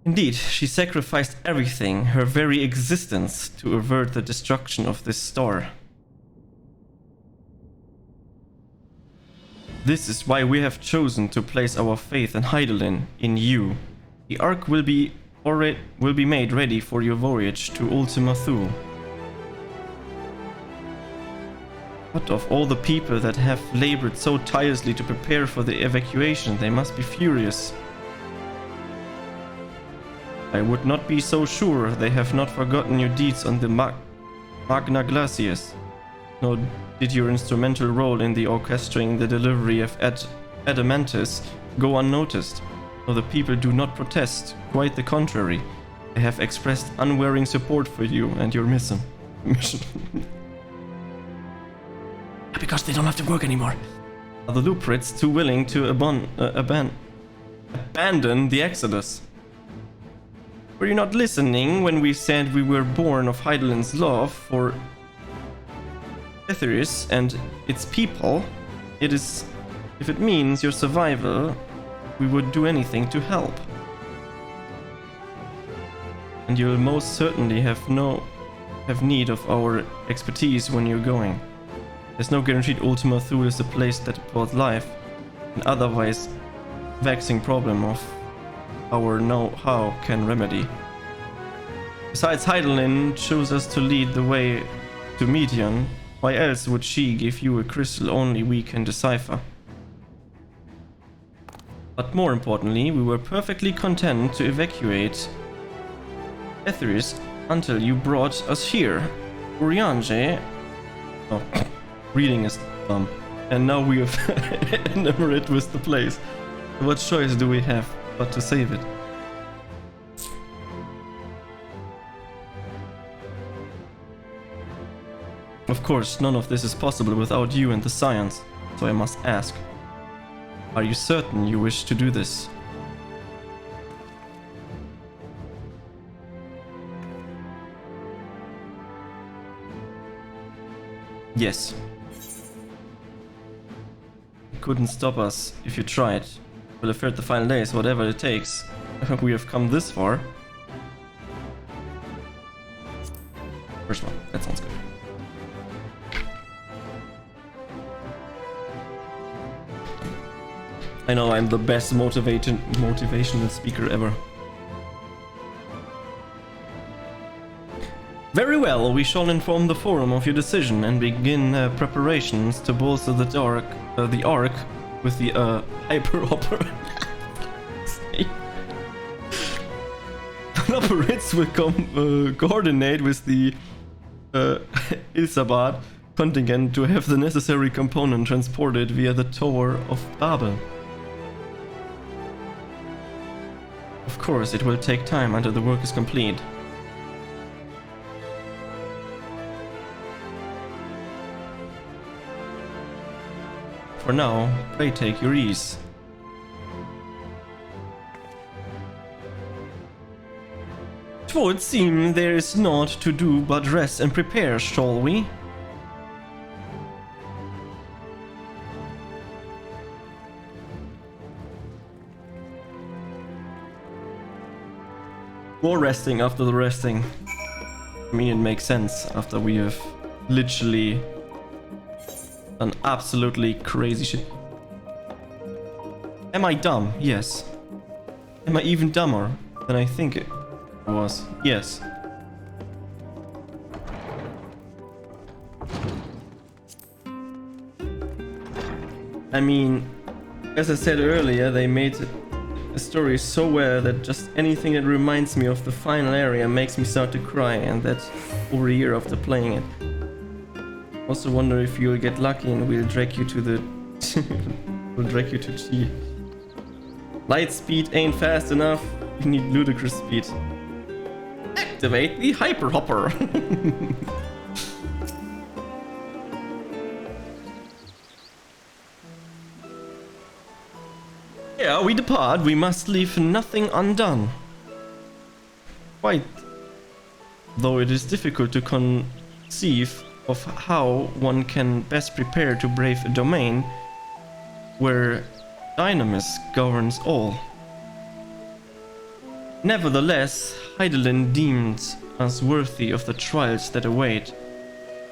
Indeed, she sacrificed everything, her very existence, to avert the destruction of this star. This is why we have chosen to place our faith in Hydaelyn, in you. The Ark will be made ready for your voyage to Ultima Thule. But of all the people that have labored so tirelessly to prepare for the evacuation, they must be furious. I would not be so sure they have not forgotten your deeds on the Magna Glaciers, nor did your instrumental role in the orchestrating the delivery of Adamantis go unnoticed. No, the people do not protest, quite the contrary. They have expressed unwearying support for you and your mission. Because they don't have to work anymore. Are the Luprits too willing to abandon the Exodus? Were you not listening when we said we were born of Hydaelyn's love for Etheris and its people? If it means your survival, we would do anything to help. And you'll most certainly have need of our expertise when you're going. There's no guaranteed Ultima Thule is a place that brought life, an otherwise vexing problem of our know-how can remedy. Besides, Hydaelyn chose us to lead the way to Meteon. Why else would she give you a crystal only we can decipher? But more importantly, we were perfectly content to evacuate Etheris until you brought us here. Urianger... Oh, reading is dumb. And now we have enamored with the place. What choice do we have but to save it? Of course, none of this is possible without you and the science, so I must ask. Are you certain you wish to do this? Yes. You couldn't stop us if you tried. We'll avert the final days, whatever it takes. We have come this far. First one, that sounds good. I know I'm the best motivational speaker ever. Very well, we shall inform the Forum of your decision and begin preparations to bolster the Ark with the hyper-hopper. The Luprits will coordinate with the Ilsabad contingent to have the necessary component transported via the Tower of Babel. Of course, it will take time until the work is complete. For now, pray take your ease. It would seem there is naught to do but rest and prepare, shall we? More resting after the resting. I mean, it makes sense after we have literally done absolutely crazy shit. Am I dumb? Yes. Am I even dumber than I think it was? Yes. I mean, as I said earlier, they made the story is so well that just anything that reminds me of the final area makes me start to cry, and that's over a year after playing it. Also wonder if you'll get lucky and we'll drag you to the... we'll drag you to G. Light speed ain't fast enough, you need ludicrous speed. Activate the hyper hopper! Ere we depart, we must leave nothing undone. Quite though it is difficult to conceive of how one can best prepare to brave a domain where Dynamis governs all. Nevertheless, Hydaelyn deemed us worthy of the trials that await.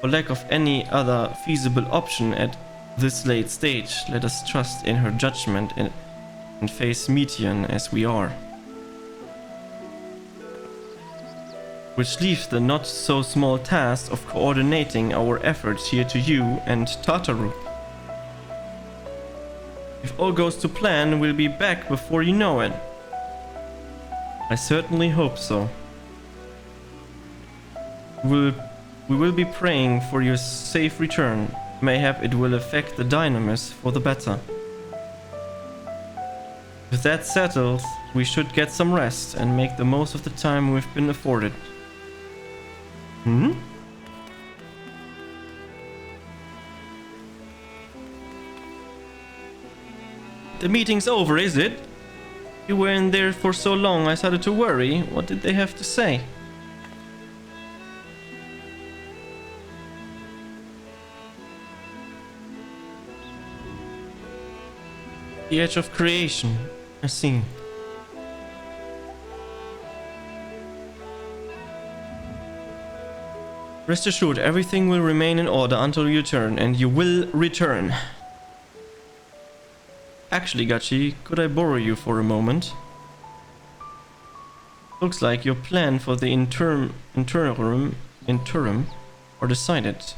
For lack of any other feasible option, This late stage, let us trust in her judgment and face Meteon as we are. Which leaves the not so small task of coordinating our efforts here to you and Tataru. If all goes to plan, we'll be back before you know it. I certainly hope so. We will be praying for your safe return. Mayhap it will affect the dynamis for the better. With that settled, we should get some rest and make the most of the time we've been afforded. Hmm? The meeting's over, is it? You were in there for so long, I started to worry. What did they have to say? The edge of creation. I see. Rest assured, everything will remain in order until you return, and you will return. Actually, Gachi, could I borrow you for a moment? Looks like your plan for the interim are decided.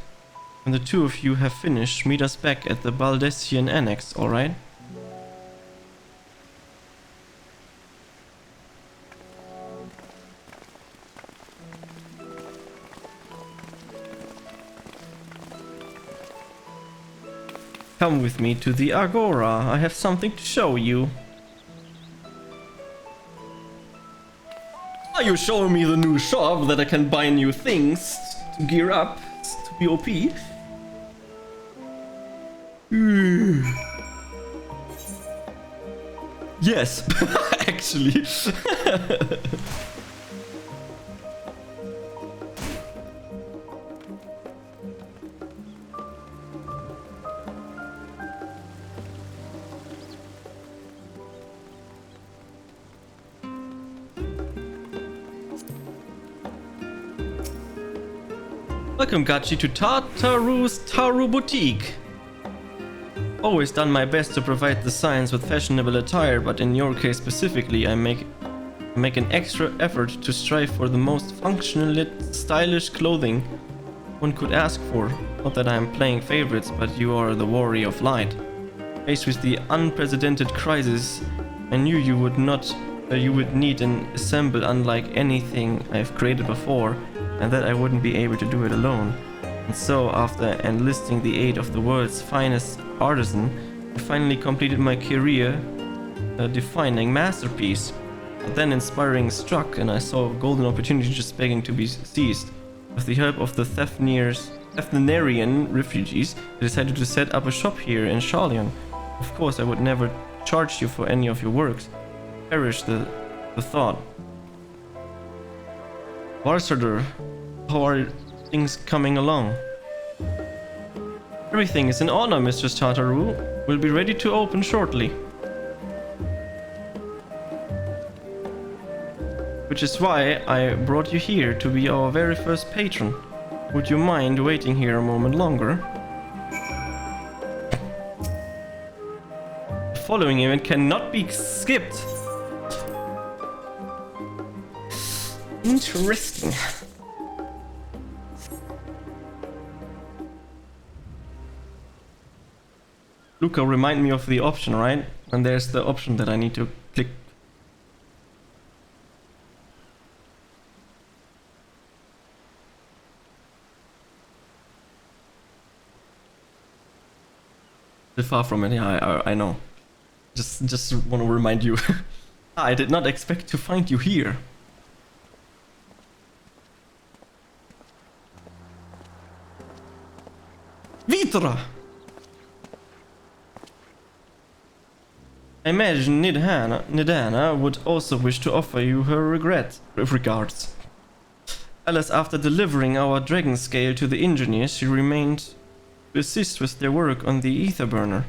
When the two of you have finished, meet us back at the Baldessian Annex, alright? Come with me to the Agora. I have something to show you. Are you showing me the new shop that I can buy new things to gear up to be OP? Yes, actually. Welcome, Gachi, to Tataru's Taru Boutique. Always done my best to provide the science with fashionable attire, but in your case specifically, I make an extra effort to strive for the most functional yet stylish clothing one could ask for. Not that I am playing favorites, but you are the warrior of light. Faced with the unprecedented crisis, I knew you would need an ensemble unlike anything I've created before, and that I wouldn't be able to do it alone. And so, after enlisting the aid of the world's finest artisan, I finally completed my career defining masterpiece. But then inspiring struck, and I saw a golden opportunity just begging to be seized. With the help of the Thethnerian refugees, I decided to set up a shop here in Shalion. Of course, I would never charge you for any of your works. Perish the thought. Varsardor, how are things coming along? Everything is in order, Mistress Tataru. We'll be ready to open shortly. Which is why I brought you here to be our very first patron. Would you mind waiting here a moment longer? The following event cannot be skipped. Interesting. Luca, remind me of the option, right? And there's the option that I need to click. Still far from it, yeah, I know. Just want to remind you. I did not expect to find you here. Vitra! I imagine Nidana would also wish to offer you her regards. Alas, after delivering our dragon scale to the engineers, she remained to assist with their work on the ether burner.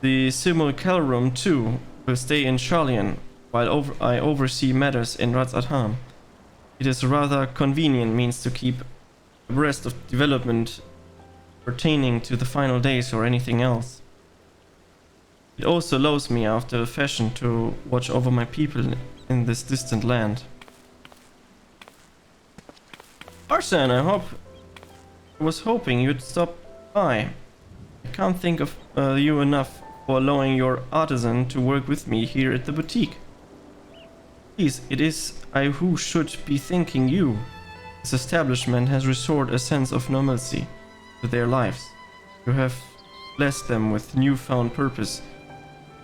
The Simulacrum too will stay in Shalion while I oversee matters in Razatham. It is a rather convenient means to keep abreast of development pertaining to the final days or anything else. It also allows me, after a fashion, to watch over my people in this distant land. Arsene, I was hoping you'd stop by. I can't think of you enough for allowing your artisan to work with me here at the boutique. Please, it is I who should be thanking you. This establishment has restored a sense of normalcy to their lives. You have blessed them with newfound purpose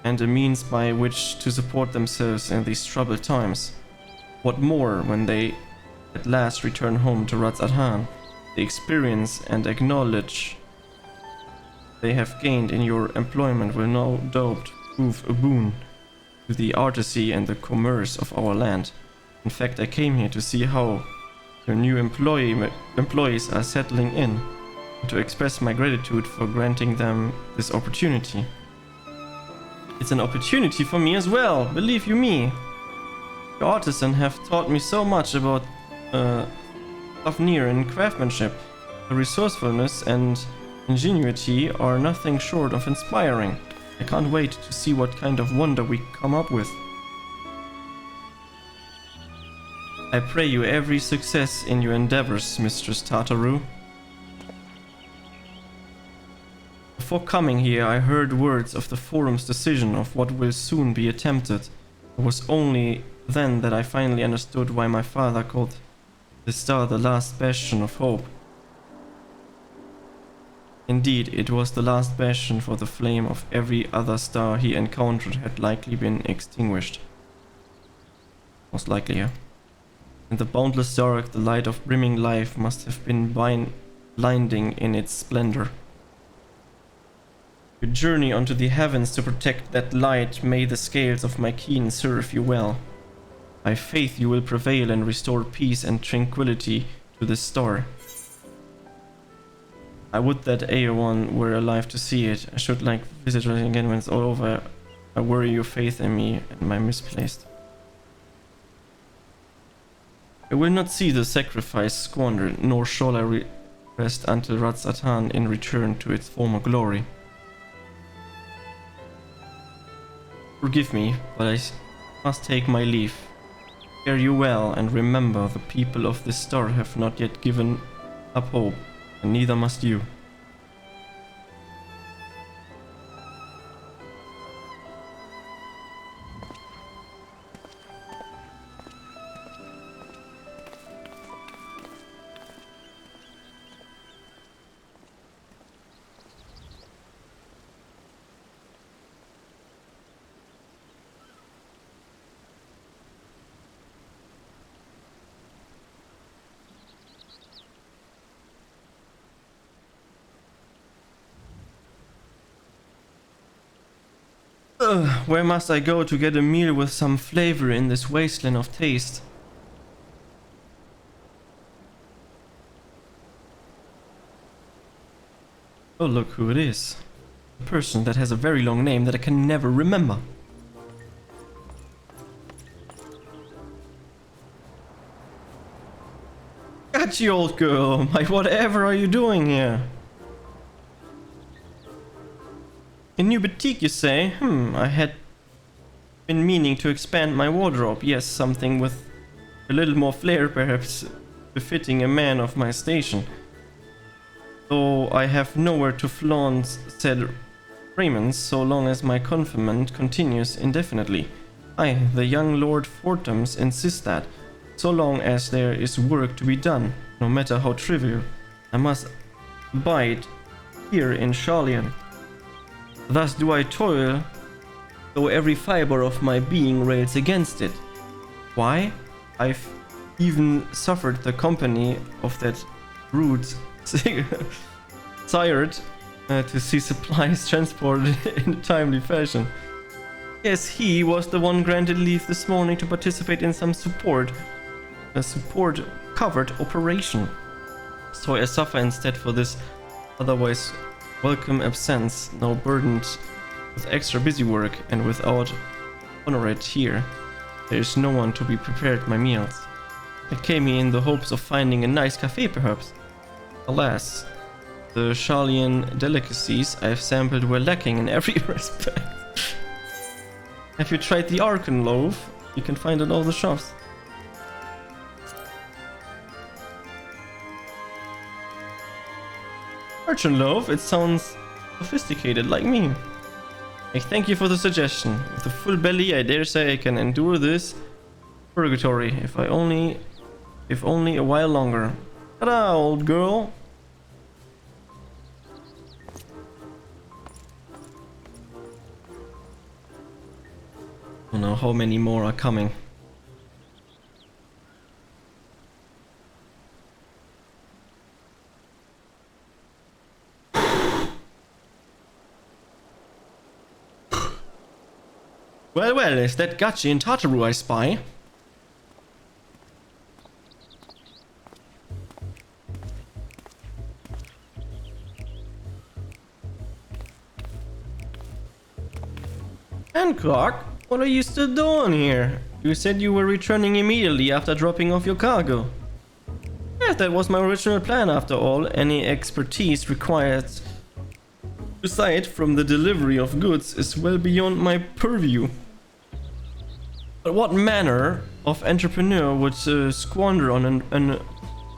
and a means by which to support themselves in these troubled times. What more when they at last return home to Ratzathan, the experience and knowledge they have gained in your employment will no doubt prove a boon to the artisy and the commerce of our land. In fact, I came here to see how your new employees are settling in, and to express my gratitude for granting them this opportunity. It's an opportunity for me as well, believe you me. The artisan have taught me so much about Lofi and craftsmanship. The resourcefulness and ingenuity are nothing short of inspiring. I can't wait to see what kind of wonder we come up with. I pray you every success in your endeavors, Mistress Tataru. Before coming here, I heard words of the Forum's decision of what will soon be attempted. It was only then that I finally understood why my father called the star the last bastion of hope. Indeed, it was the last bastion, for the flame of every other star he encountered had likely been extinguished. Most likely, yeah. In the boundless dark, the light of brimming life must have been blinding in its splendor. You journey onto the heavens to protect that light. May the scales of my keen serve you well. By faith you will prevail and restore peace and tranquility to this star. I would that Aeon were alive to see it. I should like visit it again when it's all over. I worry your faith in me and my misplaced. I will not see the sacrifice squandered, nor shall I rest until Ratzathan in return to its former glory. Forgive me, but I must take my leave. Fare you well, and remember, the people of this star have not yet given up hope, and neither must you. Where must I go to get a meal with some flavor in this wasteland of taste? Oh, look who it is. A person that has a very long name that I can never remember. Gachi, old girl, my whatever are you doing here? A new boutique, you say? I had been meaning to expand my wardrobe. Yes, something with a little more flair, perhaps befitting a man of my station. Though I have nowhere to flaunt said raiments so long as my confinement continues indefinitely. I, the young Lord Fortums, insist that, so long as there is work to be done, no matter how trivial, I must abide here in Sharlayan. Thus do I toil, though every fiber of my being rails against it. Why? I've even suffered the company of that rude sired to see supplies transported in a timely fashion. Yes, he was the one granted leave this morning to participate in some support covered operation. So I suffer instead for this otherwise welcome absence, now burdened with extra busy work, and without honored here, there is no one to be prepared my meals. I came here in the hopes of finding a nice cafe perhaps. Alas, The Charlian delicacies I've sampled were lacking in every respect. Have you tried the Arkan loaf? You can find it in all the shops. Arkan loaf? It sounds sophisticated like me. I thank you for the suggestion. With a full belly, I dare say I can endure this purgatory, if only a while longer. Ta-da, old girl! I don't know how many more are coming. Well, well, is that Gachi and Tataru I spy? Hancock, what are you still doing here? You said you were returning immediately after dropping off your cargo. Yes, that was my original plan after all. Any expertise required aside from the delivery of goods is well beyond my purview. But what manner of entrepreneur would squander on an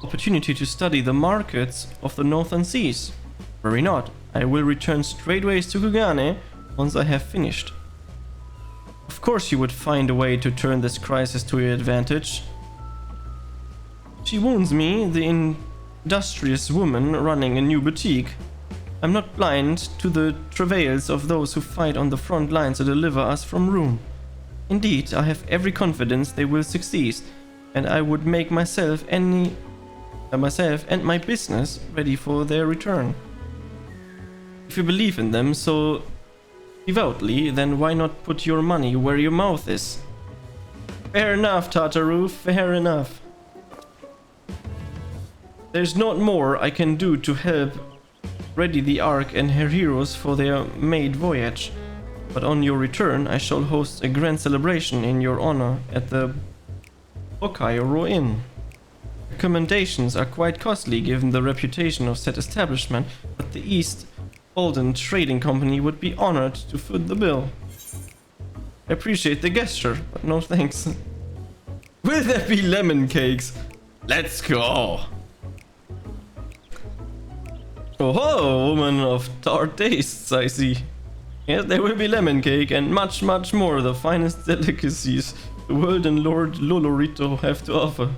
opportunity to study the markets of the northern seas? Worry not, I will return straightways to Kugane once I have finished. Of course you would find a way to turn this crisis to your advantage. She wounds me, the industrious woman running a new boutique. I'm not blind to the travails of those who fight on the front lines to deliver us from ruin. Indeed, I have every confidence they will succeed, and I would make myself and my business ready for their return. If you believe in them so devoutly, then why not put your money where your mouth is? Fair enough, Tataru, fair enough. There's not more I can do to help ready the Ark and her heroes for their maid voyage, but on your return I shall host a grand celebration in your honor at the Okairo Inn. Recommendations are quite costly given the reputation of said establishment, but the East Alden Trading Company would be honored to foot the bill. I appreciate the gesture, but no thanks. Will there be lemon cakes? Let's go! Oh ho, woman of tart tastes, I see. Yes, there will be lemon cake and much, much more, the finest delicacies the world and Lord Lolorito have to offer.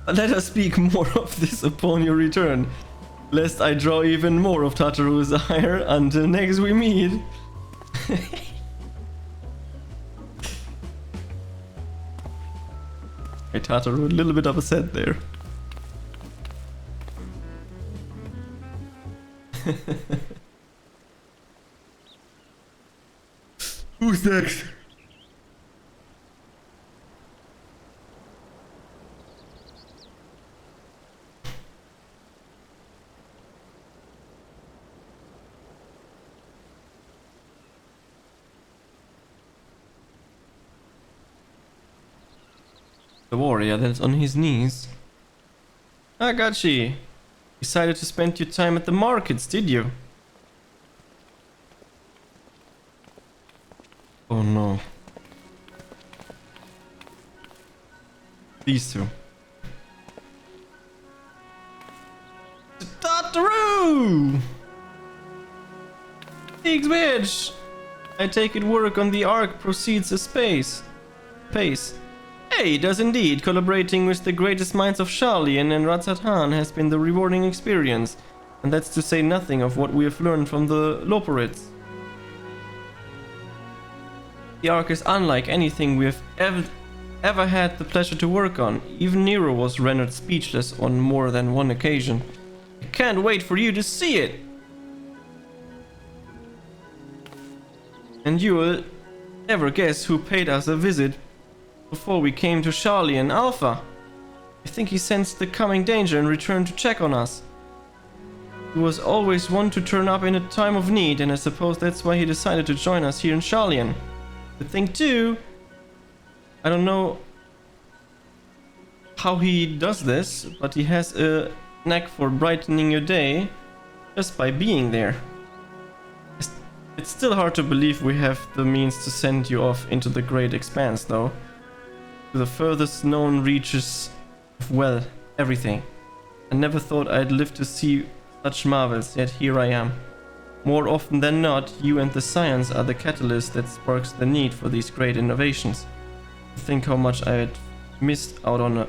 Let us speak more of this upon your return, lest I draw even more of Tataru's ire until next we meet. Hey, Tataru, a little bit upset there. Who's next? The warrior that's on his knees. Ah, Gachi. Decided to spend your time at the markets, did you? Oh no. These two. Tataru! Big bitch! I take it work on the Ark proceeds pace. Hey, it does indeed. Collaborating with the greatest minds of Charlian and Ratzatan has been the rewarding experience. And that's to say nothing of what we have learned from the Loporids. The Ark is unlike anything we have ever had the pleasure to work on. Even Nero was rendered speechless on more than one occasion. I can't wait for you to see it! And you'll never guess who paid us a visit before we came to Charlian Alpha. I think he sensed the coming danger and returned to check on us. He was always one to turn up in a time of need, and I suppose that's why he decided to join us here in Charlian. The thing too, I don't know how he does this, but he has a knack for brightening your day just by being there. It's still hard to believe we have the means to send you off into the great expanse, though. To the furthest known reaches of, well, everything. I never thought I'd live to see such marvels, yet here I am. More often than not, you and the science are the catalyst that sparks the need for these great innovations. Think how much I had missed out on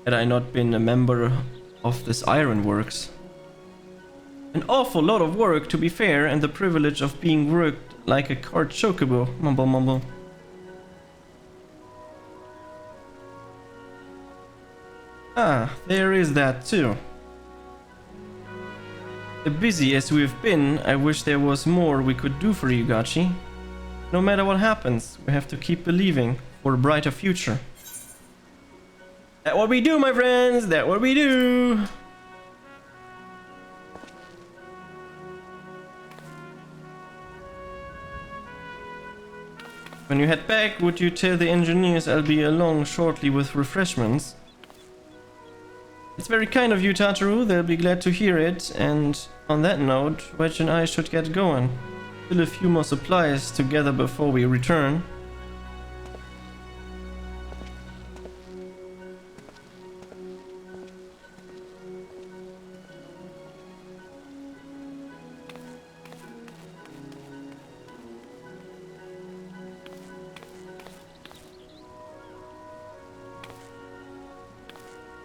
had I not been a member of this ironworks. An awful lot of work, to be fair, and the privilege of being worked like a cart chocobo. Mumble mumble. Ah, there is that too. Busy as we've been, I wish there was more we could do for you, Gachi. No matter what happens, we have to keep believing for a brighter future. That's what we do, my friends! That's what we do! When you head back, would you tell the engineers I'll be along shortly with refreshments? It's very kind of you, Tataru. They'll be glad to hear it. And on that note, Wedge and I should get going. Still a few more supplies together before we return.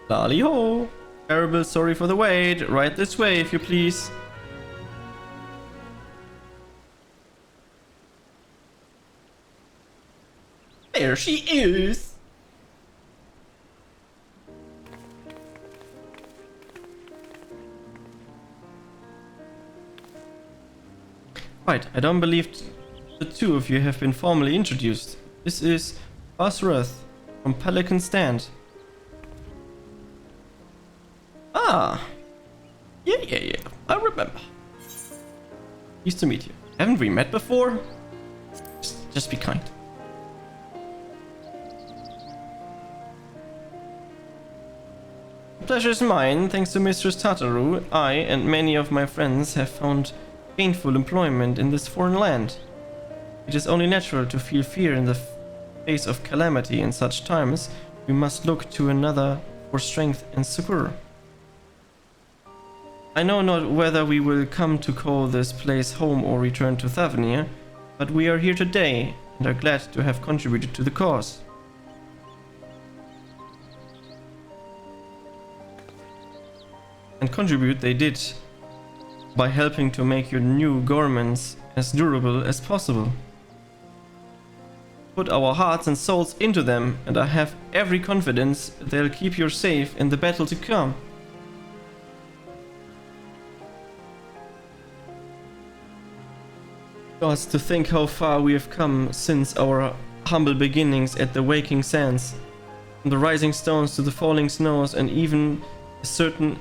Lally ho! Terrible, sorry for the wait. Right this way, if you please. There she is! Right, I don't believe the two of you have been formally introduced. This is Osrath from Pelican Stand. Ah! Yeah, I remember. Pleased to meet you. Haven't we met before? Just be kind. The pleasure is mine. Thanks to Mistress Tataru, I and many of my friends have found gainful employment in this foreign land. It is only natural to feel fear in the face of calamity. In such times, we must look to another for strength and succor. I know not whether we will come to call this place home or return to Thavnir, but we are here today and are glad to have contributed to the cause. And contribute they did by helping to make your new garments as durable as possible. Put our hearts and souls into them, and I have every confidence they'll keep you safe in the battle to come. Gods, to think how far we have come since our humble beginnings at the Waking Sands. From the rising stones to the falling snows, and even a certain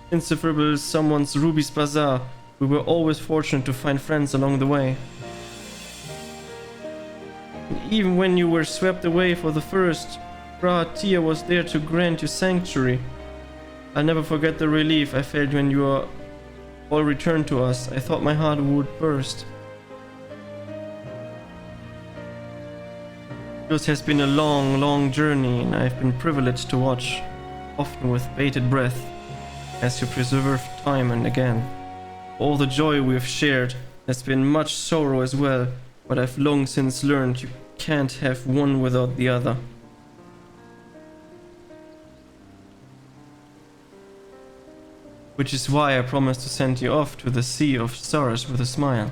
insufferable someone's Ruby's Bazaar, we were always fortunate to find friends along the way. And even when you were swept away for the first, Ra Tia was there to grant you sanctuary. I'll never forget the relief I felt when you all returned to us. I thought my heart would burst. This has been a long journey, and I've been privileged to watch, often with bated breath, as you preserve time and again. All the joy we have shared has been much sorrow as well, but I've long since learned you can't have one without the other. Which is why I promised to send you off to the Sea of Stars with a smile.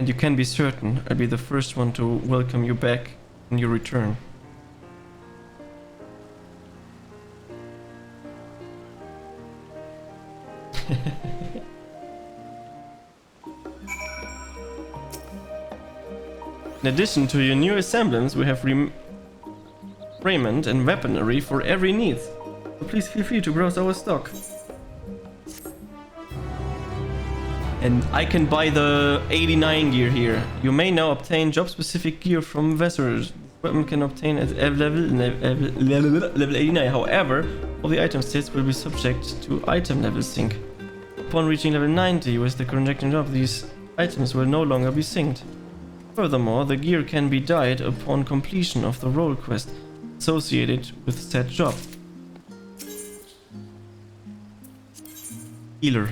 And you can be certain I'll be the first one to welcome you back when you return. In addition to your new assemblance, we have raiment and weaponry for every need. So please feel free to browse our stock. And I can buy the 89 gear here. You may now obtain job-specific gear from Vessers. weapon can obtain at level 89. However, all the item stats will be subject to item level sync. Upon reaching level 90 with the correct job, these items will no longer be synced. Furthermore, the gear can be dyed upon completion of the role quest associated with said job. Healer.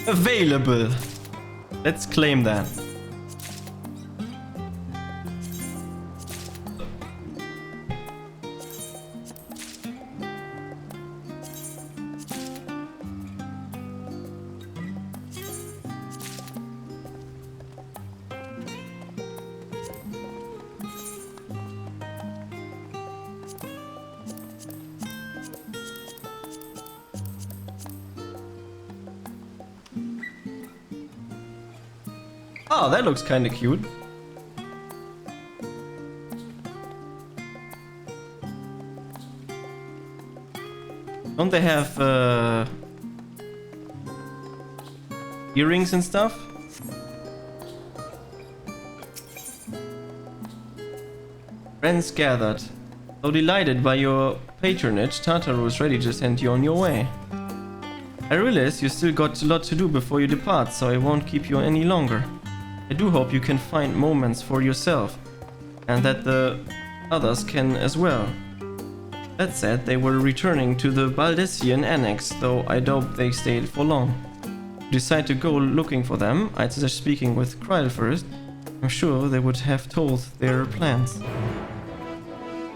Available. Let's claim that. Oh, that looks kind of cute. Don't they have earrings and stuff? Friends gathered. So delighted by your patronage, Tataru is ready to send you on your way. I realize you still got a lot to do before you depart, so I won't keep you any longer. I do hope you can find moments for yourself, and that the others can as well. That said, they were returning to the Baldessian Annex, though I doubt they stayed for long. If you decide to go looking for them, I'd suggest speaking with Kryl first. I'm sure they would have told their plans.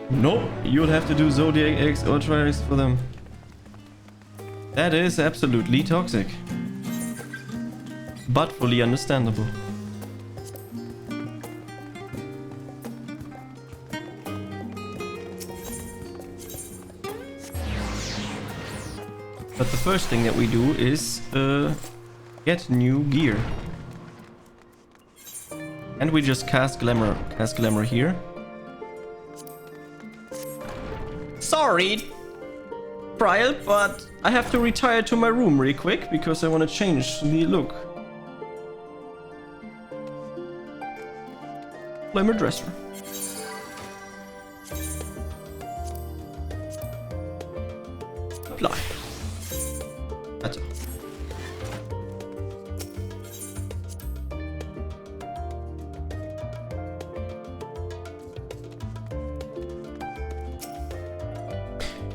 Nope, you'll have to do Zodiac X or Triax for them. That is absolutely toxic. But fully understandable. But the first thing that we do is get new gear. And we just cast glamour here. Sorry, Kryl, but I have to retire to my room really quick because I want to change the look. Glamour dresser. Apply. Better.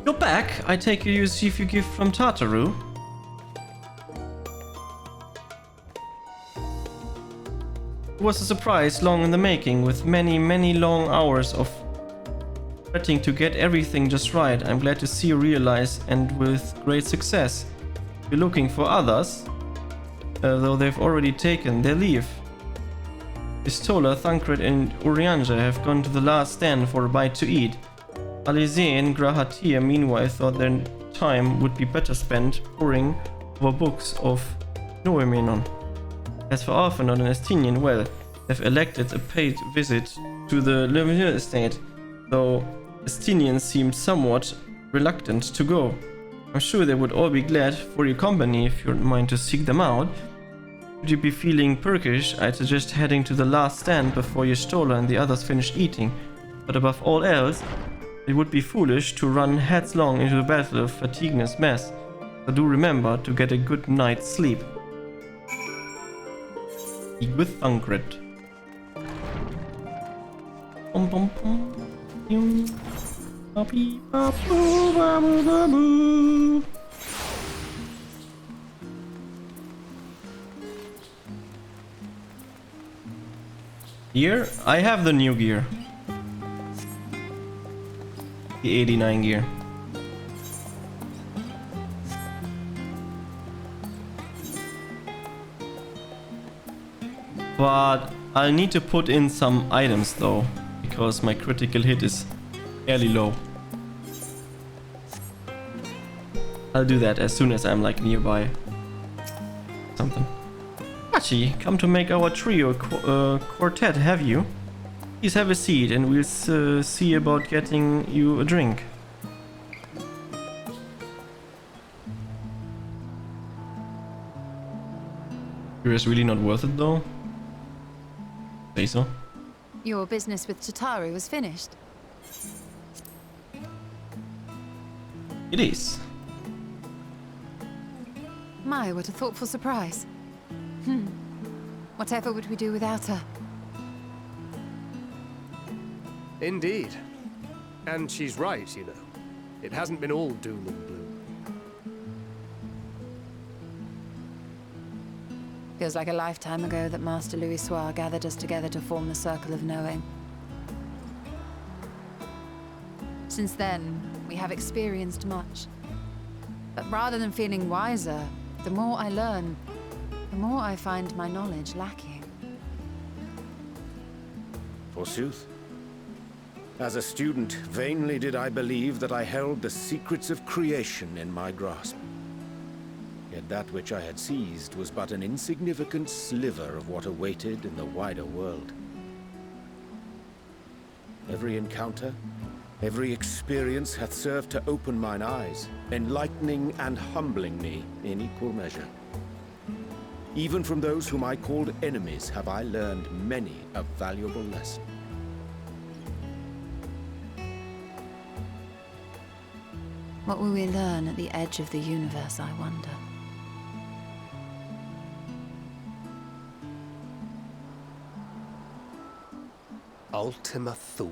You're back. I take it you receive your gift from Tataru. It was a surprise long in the making, with many long hours of fretting to get everything just right. I'm glad to see you realize, and with great success. You're looking for others, though they've already taken their leave. Pistola, Thancred and Urianger have gone to the last stand for a bite to eat. Alize and Grahatia meanwhile thought their time would be better spent poring over books of Noemenon. As for Arfenor and Estinian, well, they've elected a paid visit to the Lemurier estate, though Estinian seemed somewhat reluctant to go. I'm sure they would all be glad for your company if you'd mind to seek them out. Should you be feeling perkish, I'd suggest heading to the last stand before your Stola and the others finish eating. But above all else, it would be foolish to run headlong into the battle of Fatignus mess, so do remember to get a good night's sleep. Eat with Thancred. Here, I have the new gear. The 89 gear. But I'll need to put in some items though, because my critical hit is fairly low. I'll do that as soon as I'm like nearby. Something. Jugachi, come to make our trio quartet, have you? Please have a seat and we'll see about getting you a drink. Beer is really not worth it though? Say so. Your business with Tataru was finished. It is. My, what a thoughtful surprise. Whatever would we do without her? Indeed. And she's right, you know. It hasn't been all doom and gloom. Feels like a lifetime ago that Master Louis Soir gathered us together to form the Circle of Knowing. Since then, we have experienced much. But rather than feeling wiser, the more I learn, the more I find my knowledge lacking. Forsooth. As a student, vainly did I believe that I held the secrets of creation in my grasp. Yet that which I had seized was but an insignificant sliver of what awaited in the wider world. Every encounter, every experience hath served to open mine eyes, enlightening and humbling me in equal measure. Even from those whom I called enemies have I learned many a valuable lesson. What will we learn at the edge of the universe, I wonder? Ultima Thule,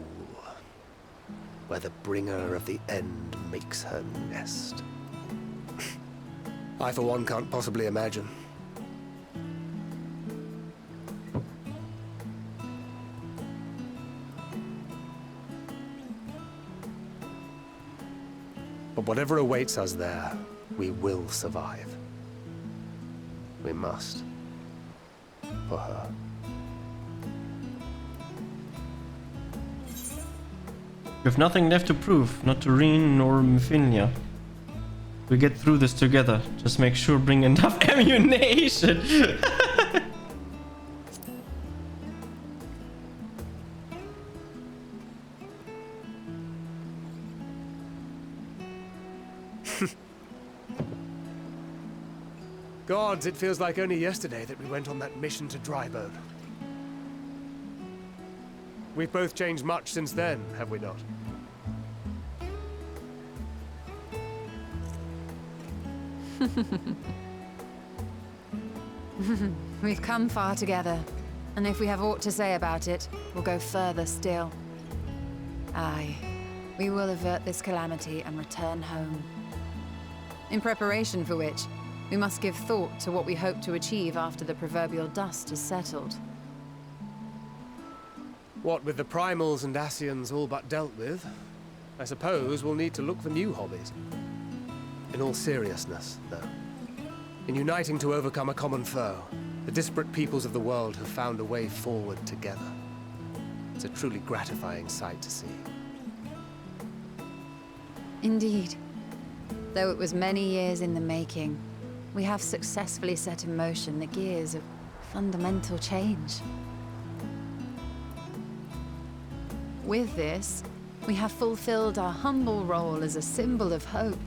where the bringer of the end makes her nest. I, for one, can't possibly imagine. But whatever awaits us there, we will survive. We must. For her. You have nothing left to prove, not to Reen nor Mephinia. We'll get through this together. Just make sure bring enough ammunition. Gods, it feels like only yesterday that we went on that mission to Dryboat. We've both changed much since then, have we not? We've come far together, and if we have aught to say about it, we'll go further still. Aye, we will avert this calamity and return home. In preparation for which, we must give thought to what we hope to achieve after the proverbial dust is settled. What with the primals and Ascians all but dealt with, I suppose we'll need to look for new hobbies. In all seriousness, though, in uniting to overcome a common foe, the disparate peoples of the world have found a way forward together. It's a truly gratifying sight to see. Indeed. Though it was many years in the making, we have successfully set in motion the gears of fundamental change. With this, we have fulfilled our humble role as a symbol of hope.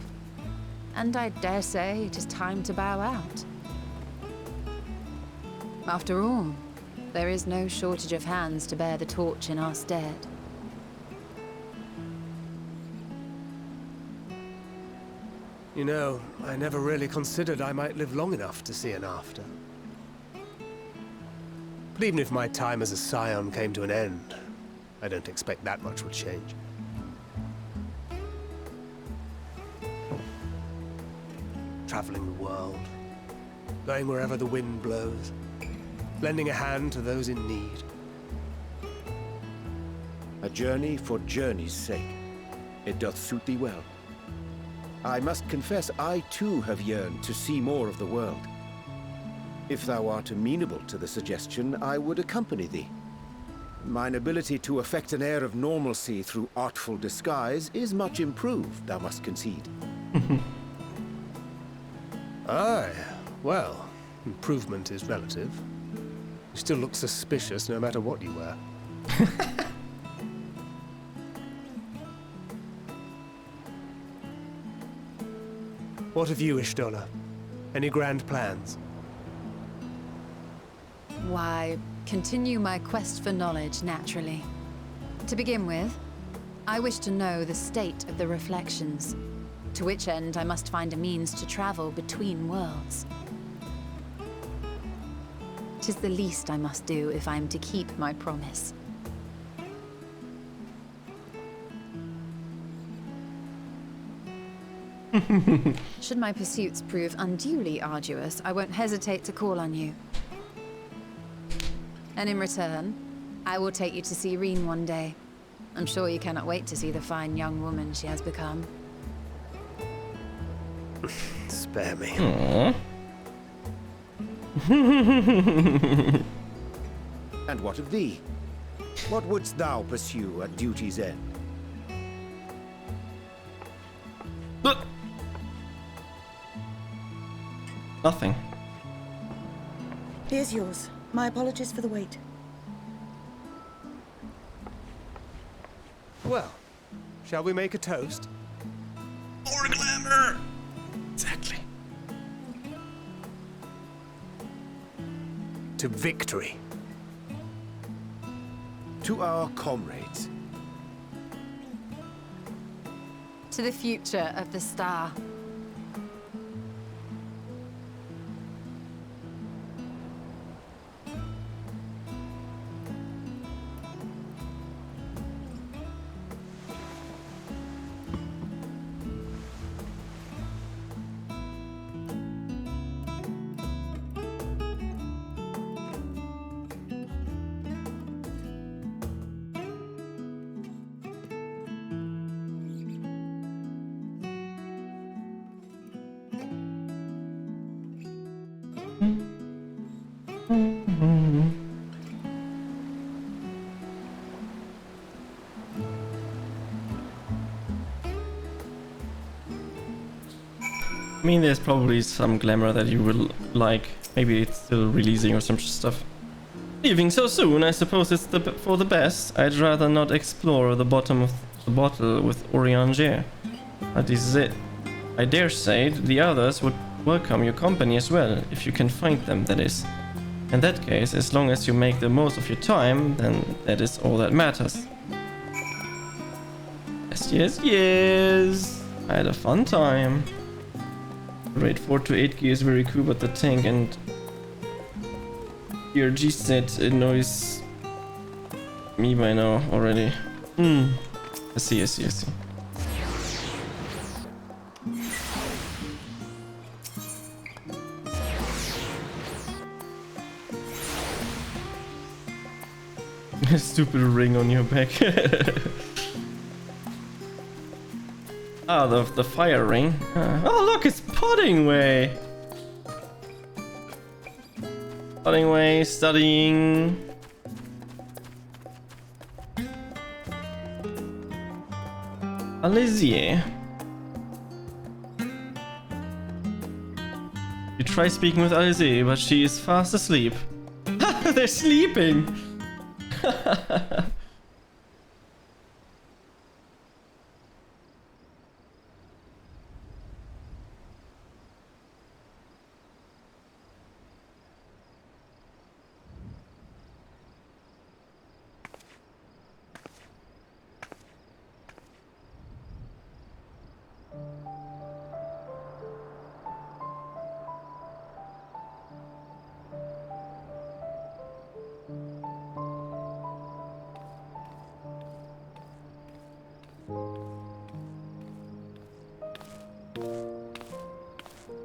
And I dare say it is time to bow out. After all, there is no shortage of hands to bear the torch in our stead. You know, I never really considered I might live long enough to see an after. But even if my time as a scion came to an end, I don't expect that much would change. Traveling the world, going wherever the wind blows, lending a hand to those in need. A journey for journey's sake. It doth suit thee well. I must confess I too have yearned to see more of the world. If thou art amenable to the suggestion, I would accompany thee. Mine ability to affect an air of normalcy through artful disguise is much improved, thou must concede. Aye, well, improvement is relative. You still look suspicious no matter what you wear. What of you, Ishtola? Any grand plans? Why, continue my quest for knowledge, naturally. To begin with, I wish to know the state of the reflections, to which end I must find a means to travel between worlds. 'Tis the least I must do if I am to keep my promise. Should my pursuits prove unduly arduous, I won't hesitate to call on you. And in return, I will take you to see Reen one day. I'm sure you cannot wait to see the fine young woman she has become. Spare me. Aww. And what of thee? What wouldst thou pursue at duty's end? Nothing. Here's yours. My apologies for the wait. Well, shall we make a toast? More glamour! Exactly. To victory. To our comrades. To the future of the star. I mean, there's probably some glamour that you will like. Maybe it's still releasing or some stuff. Leaving so soon, I suppose it's for the best. I'd rather not explore the bottom of the bottle with Orianger. But this is it. I dare say the others would welcome your company as well, if you can find them, that is. In that case, as long as you make the most of your time, then that is all that matters. Yes, yes, yes! I had a fun time. Raid 4 to 8 gear is very cool, but the tank and ERG set annoys me by now already. I see, I see, I see. Stupid ring on your back. Ah, the fire ring. Oh look, it's Pudding Way. Pudding Way, studying. Alizier. You try speaking with Alizier, but she is fast asleep. They're sleeping.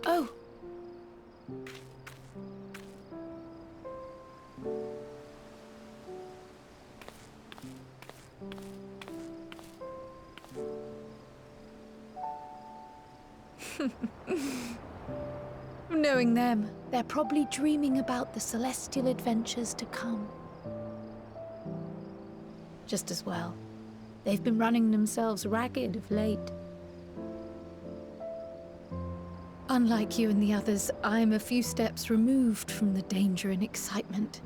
Oh. Knowing them, they're probably dreaming about the celestial adventures to come. Just as well. They've been running themselves ragged of late. Unlike you and the others, I'm a few steps removed from the danger and excitement.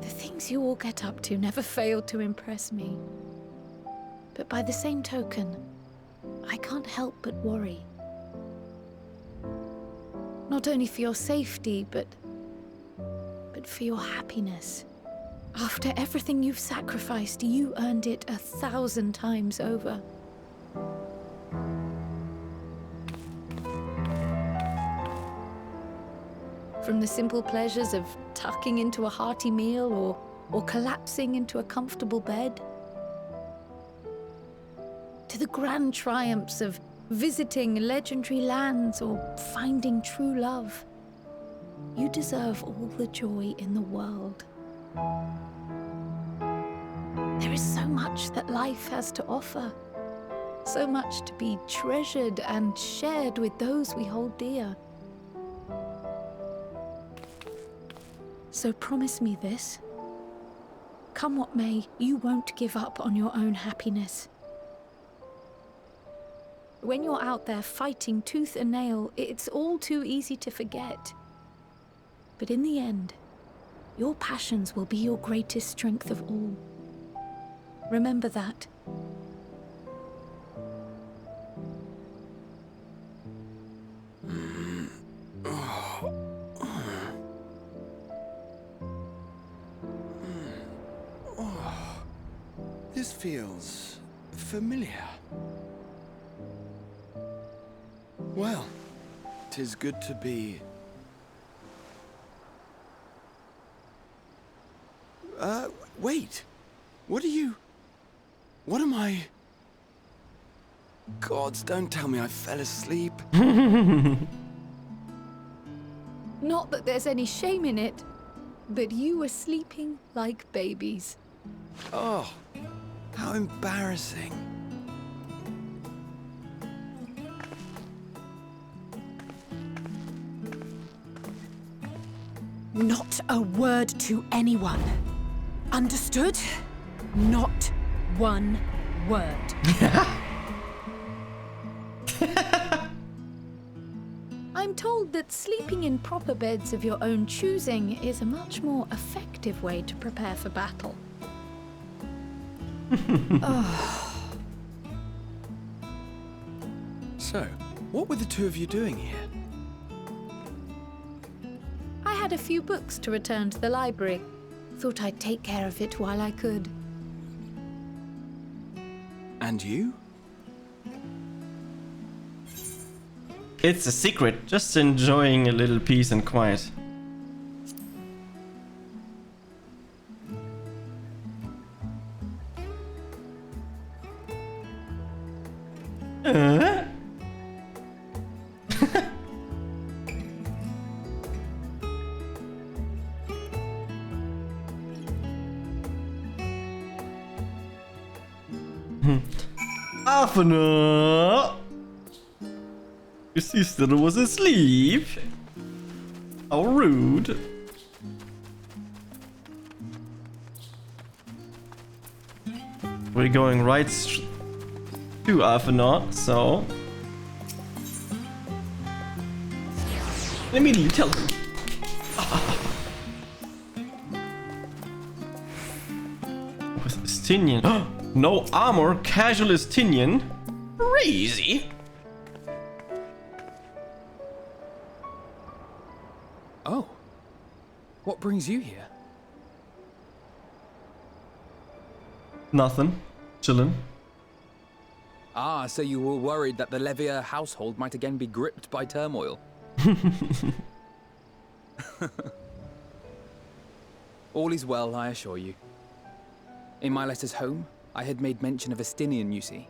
The things you all get up to never fail to impress me. But by the same token, I can't help but worry. Not only for your safety, but but for your happiness. After everything you've sacrificed, you earned it 1,000 times over. From the simple pleasures of tucking into a hearty meal or collapsing into a comfortable bed, to the grand triumphs of visiting legendary lands or finding true love, you deserve all the joy in the world. There is so much that life has to offer, so much to be treasured and shared with those we hold dear. So promise me this. Come what may, you won't give up on your own happiness. When you're out there fighting tooth and nail, it's all too easy to forget. But in the end, your passions will be your greatest strength of all. Remember that. This feels familiar. Well, 'tis good to be... wait. What are you... What am I... Gods, don't tell me I fell asleep. Not that there's any shame in it, but you were sleeping like babies. Oh, how embarrassing. Not a word to anyone. Understood? Not one word. I'm told that sleeping in proper beds of your own choosing is a much more effective way to prepare for battle. So, what were the two of you doing here? I had a few books to return to the library. Thought I'd take care of it while I could. And you? It's a secret, just enjoying a little peace and quiet. Afana! Your sister was asleep. How rude. We're going right to Afana, so let me tell him. With Estinian. No armor, casual Estinian. Crazy. Oh. What brings you here? Nothing. Chillin'. Ah, so you were worried that the Levier household might again be gripped by turmoil. All is well, I assure you. In my letters home, I had made mention of Estinian, you see.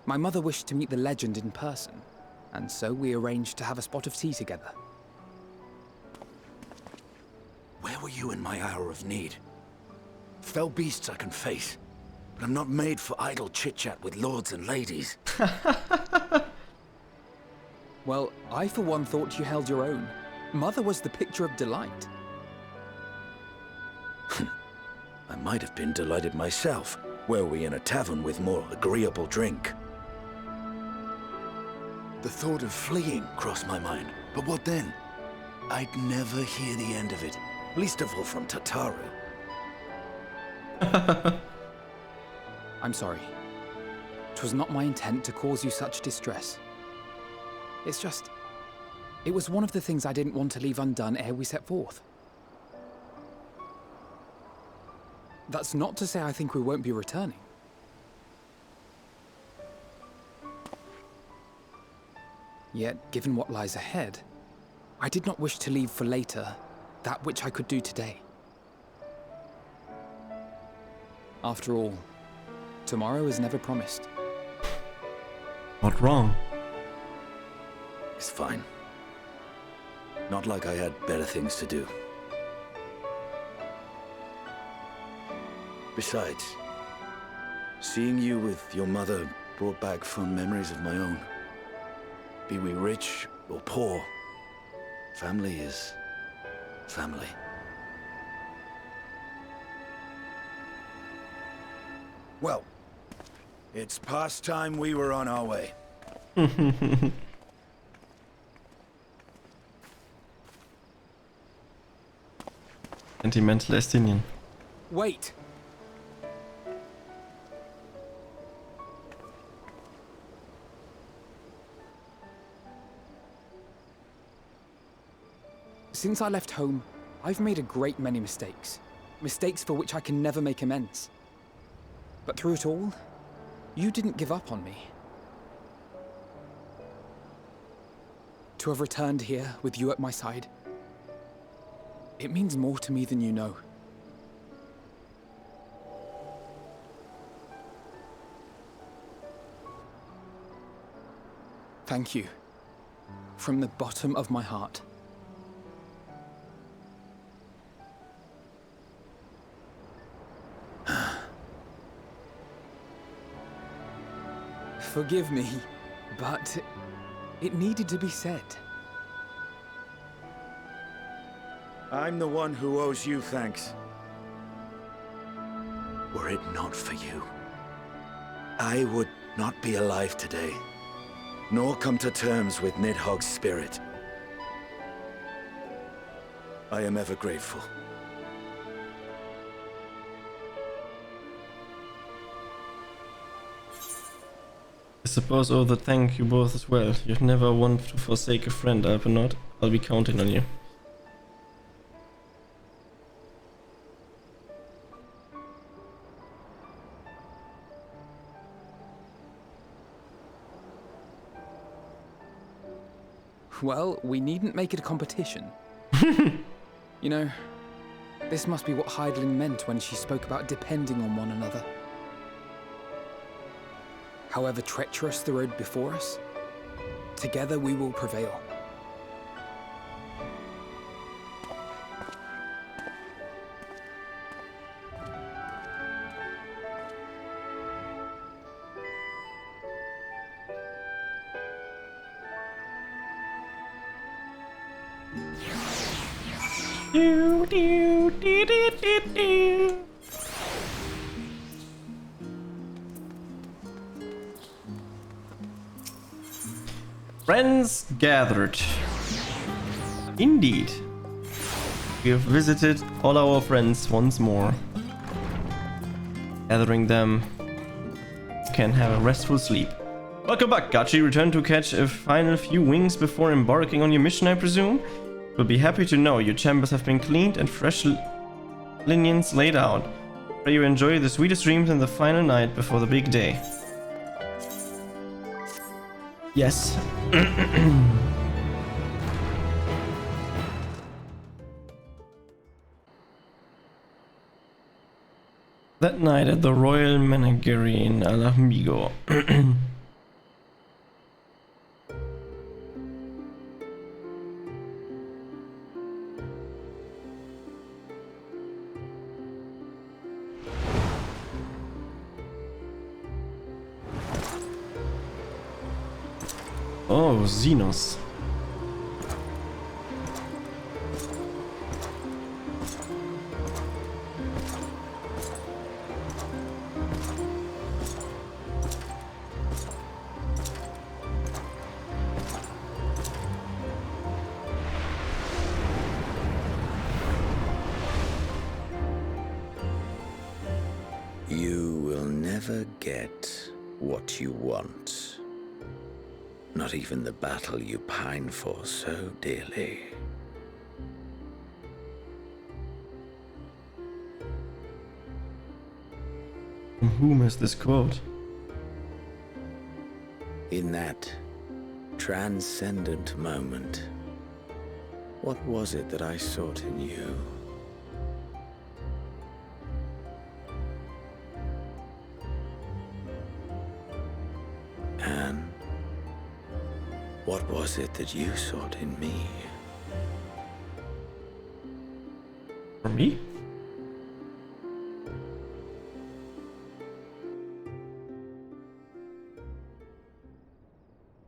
My mother wished to meet the legend in person, and so we arranged to have a spot of tea together. Where were you in my hour of need? Fell beasts I can face, but I'm not made for idle chit-chat with lords and ladies. Well, I for one thought you held your own. Mother was the picture of delight. I might have been delighted myself, were we in a tavern with more agreeable drink. The thought of fleeing crossed my mind, but what then? I'd never hear the end of it, least of all from Tataru. I'm sorry. 'Twas not my intent to cause you such distress. It's just... It was one of the things I didn't want to leave undone ere we set forth. That's not to say I think we won't be returning. Yet, given what lies ahead, I did not wish to leave for later that which I could do today. After all, tomorrow is never promised. Not wrong. It's fine. Not like I had better things to do. Besides, seeing you with your mother brought back fond memories of my own. Be we rich or poor, family is family. Well, it's past time we were on our way. Sentimental Estinian. Wait! Since I left home, I've made a great many mistakes. Mistakes for which I can never make amends. But through it all, you didn't give up on me. To have returned here with you at my side, it means more to me than you know. Thank you, from the bottom of my heart. Forgive me, but it needed to be said. I'm the one who owes you thanks. Were it not for you, I would not be alive today, nor come to terms with Nidhogg's spirit. I am ever grateful. I suppose I owe the thank you both as well. You've never wanted to forsake a friend, Alpenot. I'll be counting on you. Well, we needn't make it a competition. You know, this must be what Heidling meant when she spoke about depending on one another. However treacherous the road before us, together we will prevail. Do, do, do, do, do, do. Friends gathered. Indeed. We have visited all our friends once more. Gathering them, you can have a restful sleep. Welcome back, Gachi. Return to catch a final few wings before embarking on your mission, I presume? We'll be happy to know your chambers have been cleaned and fresh liniens laid out. Pray you enjoy the sweetest dreams in the final night before the big day. Yes. That night at the Royal Menagerie in Alamigo. Oh, Xenos. You will never get what you want. Not even the battle you pine for so dearly. From whom is this quote? In that transcendent moment, what was it that I sought in you? And what was it that you sought in me? For me?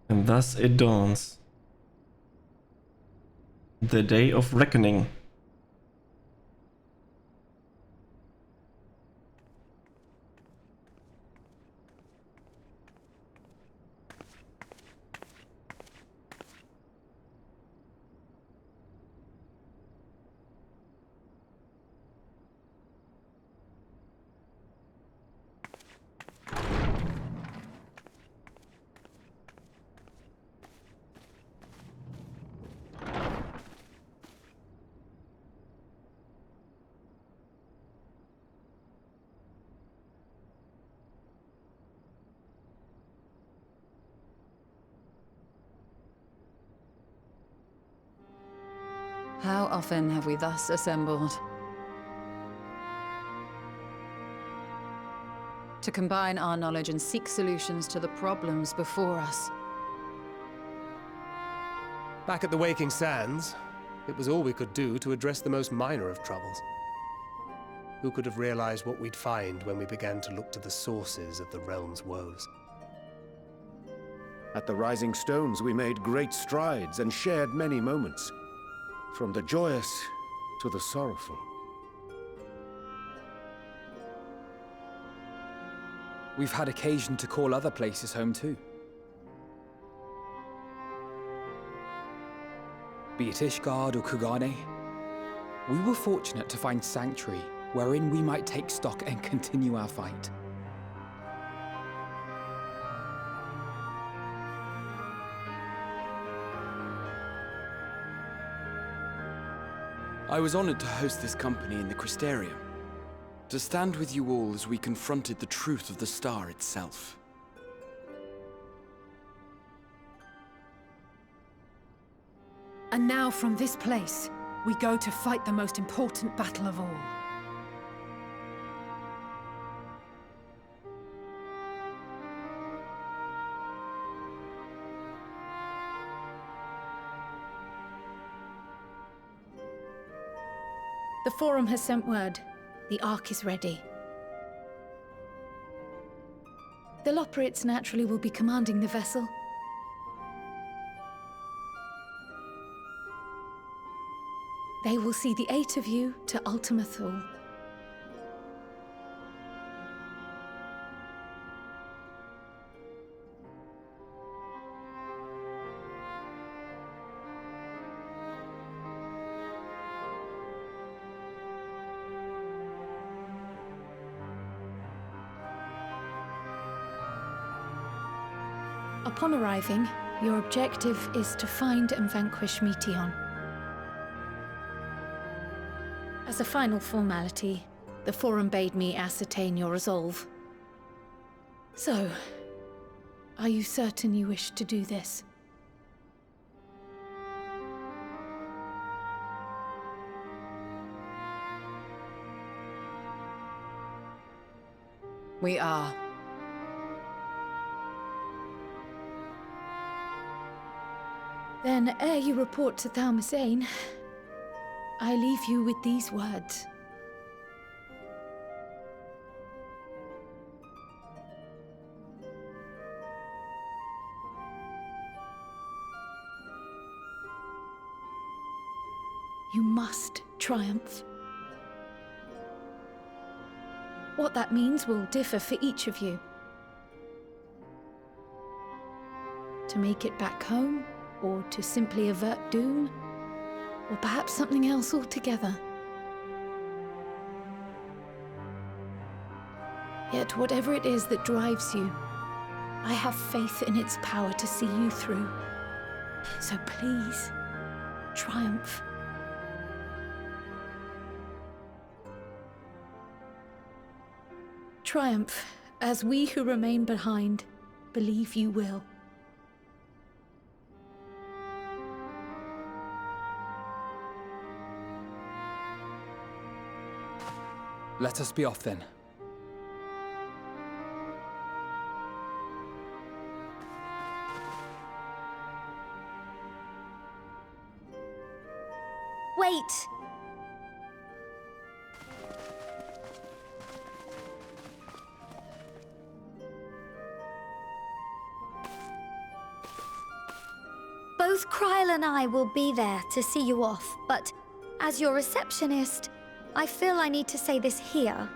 And thus it dawns. The day of reckoning. How often have we thus assembled? To combine our knowledge and seek solutions to the problems before us. Back at the Waking Sands, it was all we could do to address the most minor of troubles. Who could have realized what we'd find when we began to look to the sources of the realm's woes? At the Rising Stones, we made great strides and shared many moments. From the joyous to the sorrowful. We've had occasion to call other places home too. Be it Ishgard or Kugane, we were fortunate to find sanctuary wherein we might take stock and continue our fight. I was honored to host this company in the Crystarium, to stand with you all as we confronted the truth of the star itself. And now from this place, we go to fight the most important battle of all. The Forum has sent word. The Ark is ready. The Loperites naturally will be commanding the vessel. They will see the 8 of you to Ultima Thule. Upon arriving, your objective is to find and vanquish Meteon. As a final formality, the Forum bade me ascertain your resolve. So, are you certain you wish to do this? We are. Then, ere you report to Thalmasane, I leave you with these words. You must triumph. What that means will differ for each of you. To make it back home, or to simply avert doom, or perhaps something else altogether. Yet whatever it is that drives you, I have faith in its power to see you through. So please, triumph. Triumph, as we who remain behind believe you will. Let us be off then. Wait! Both Kryl and I will be there to see you off, but as your receptionist, I feel I need to say this here.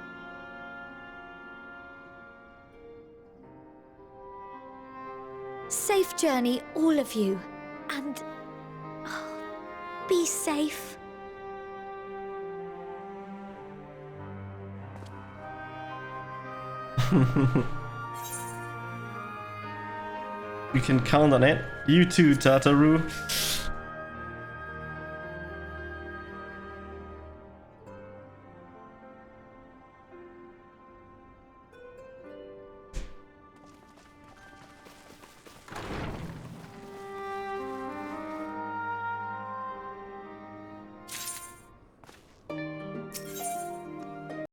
Safe journey, all of you, and be safe. We can count on it. You too, Tataru.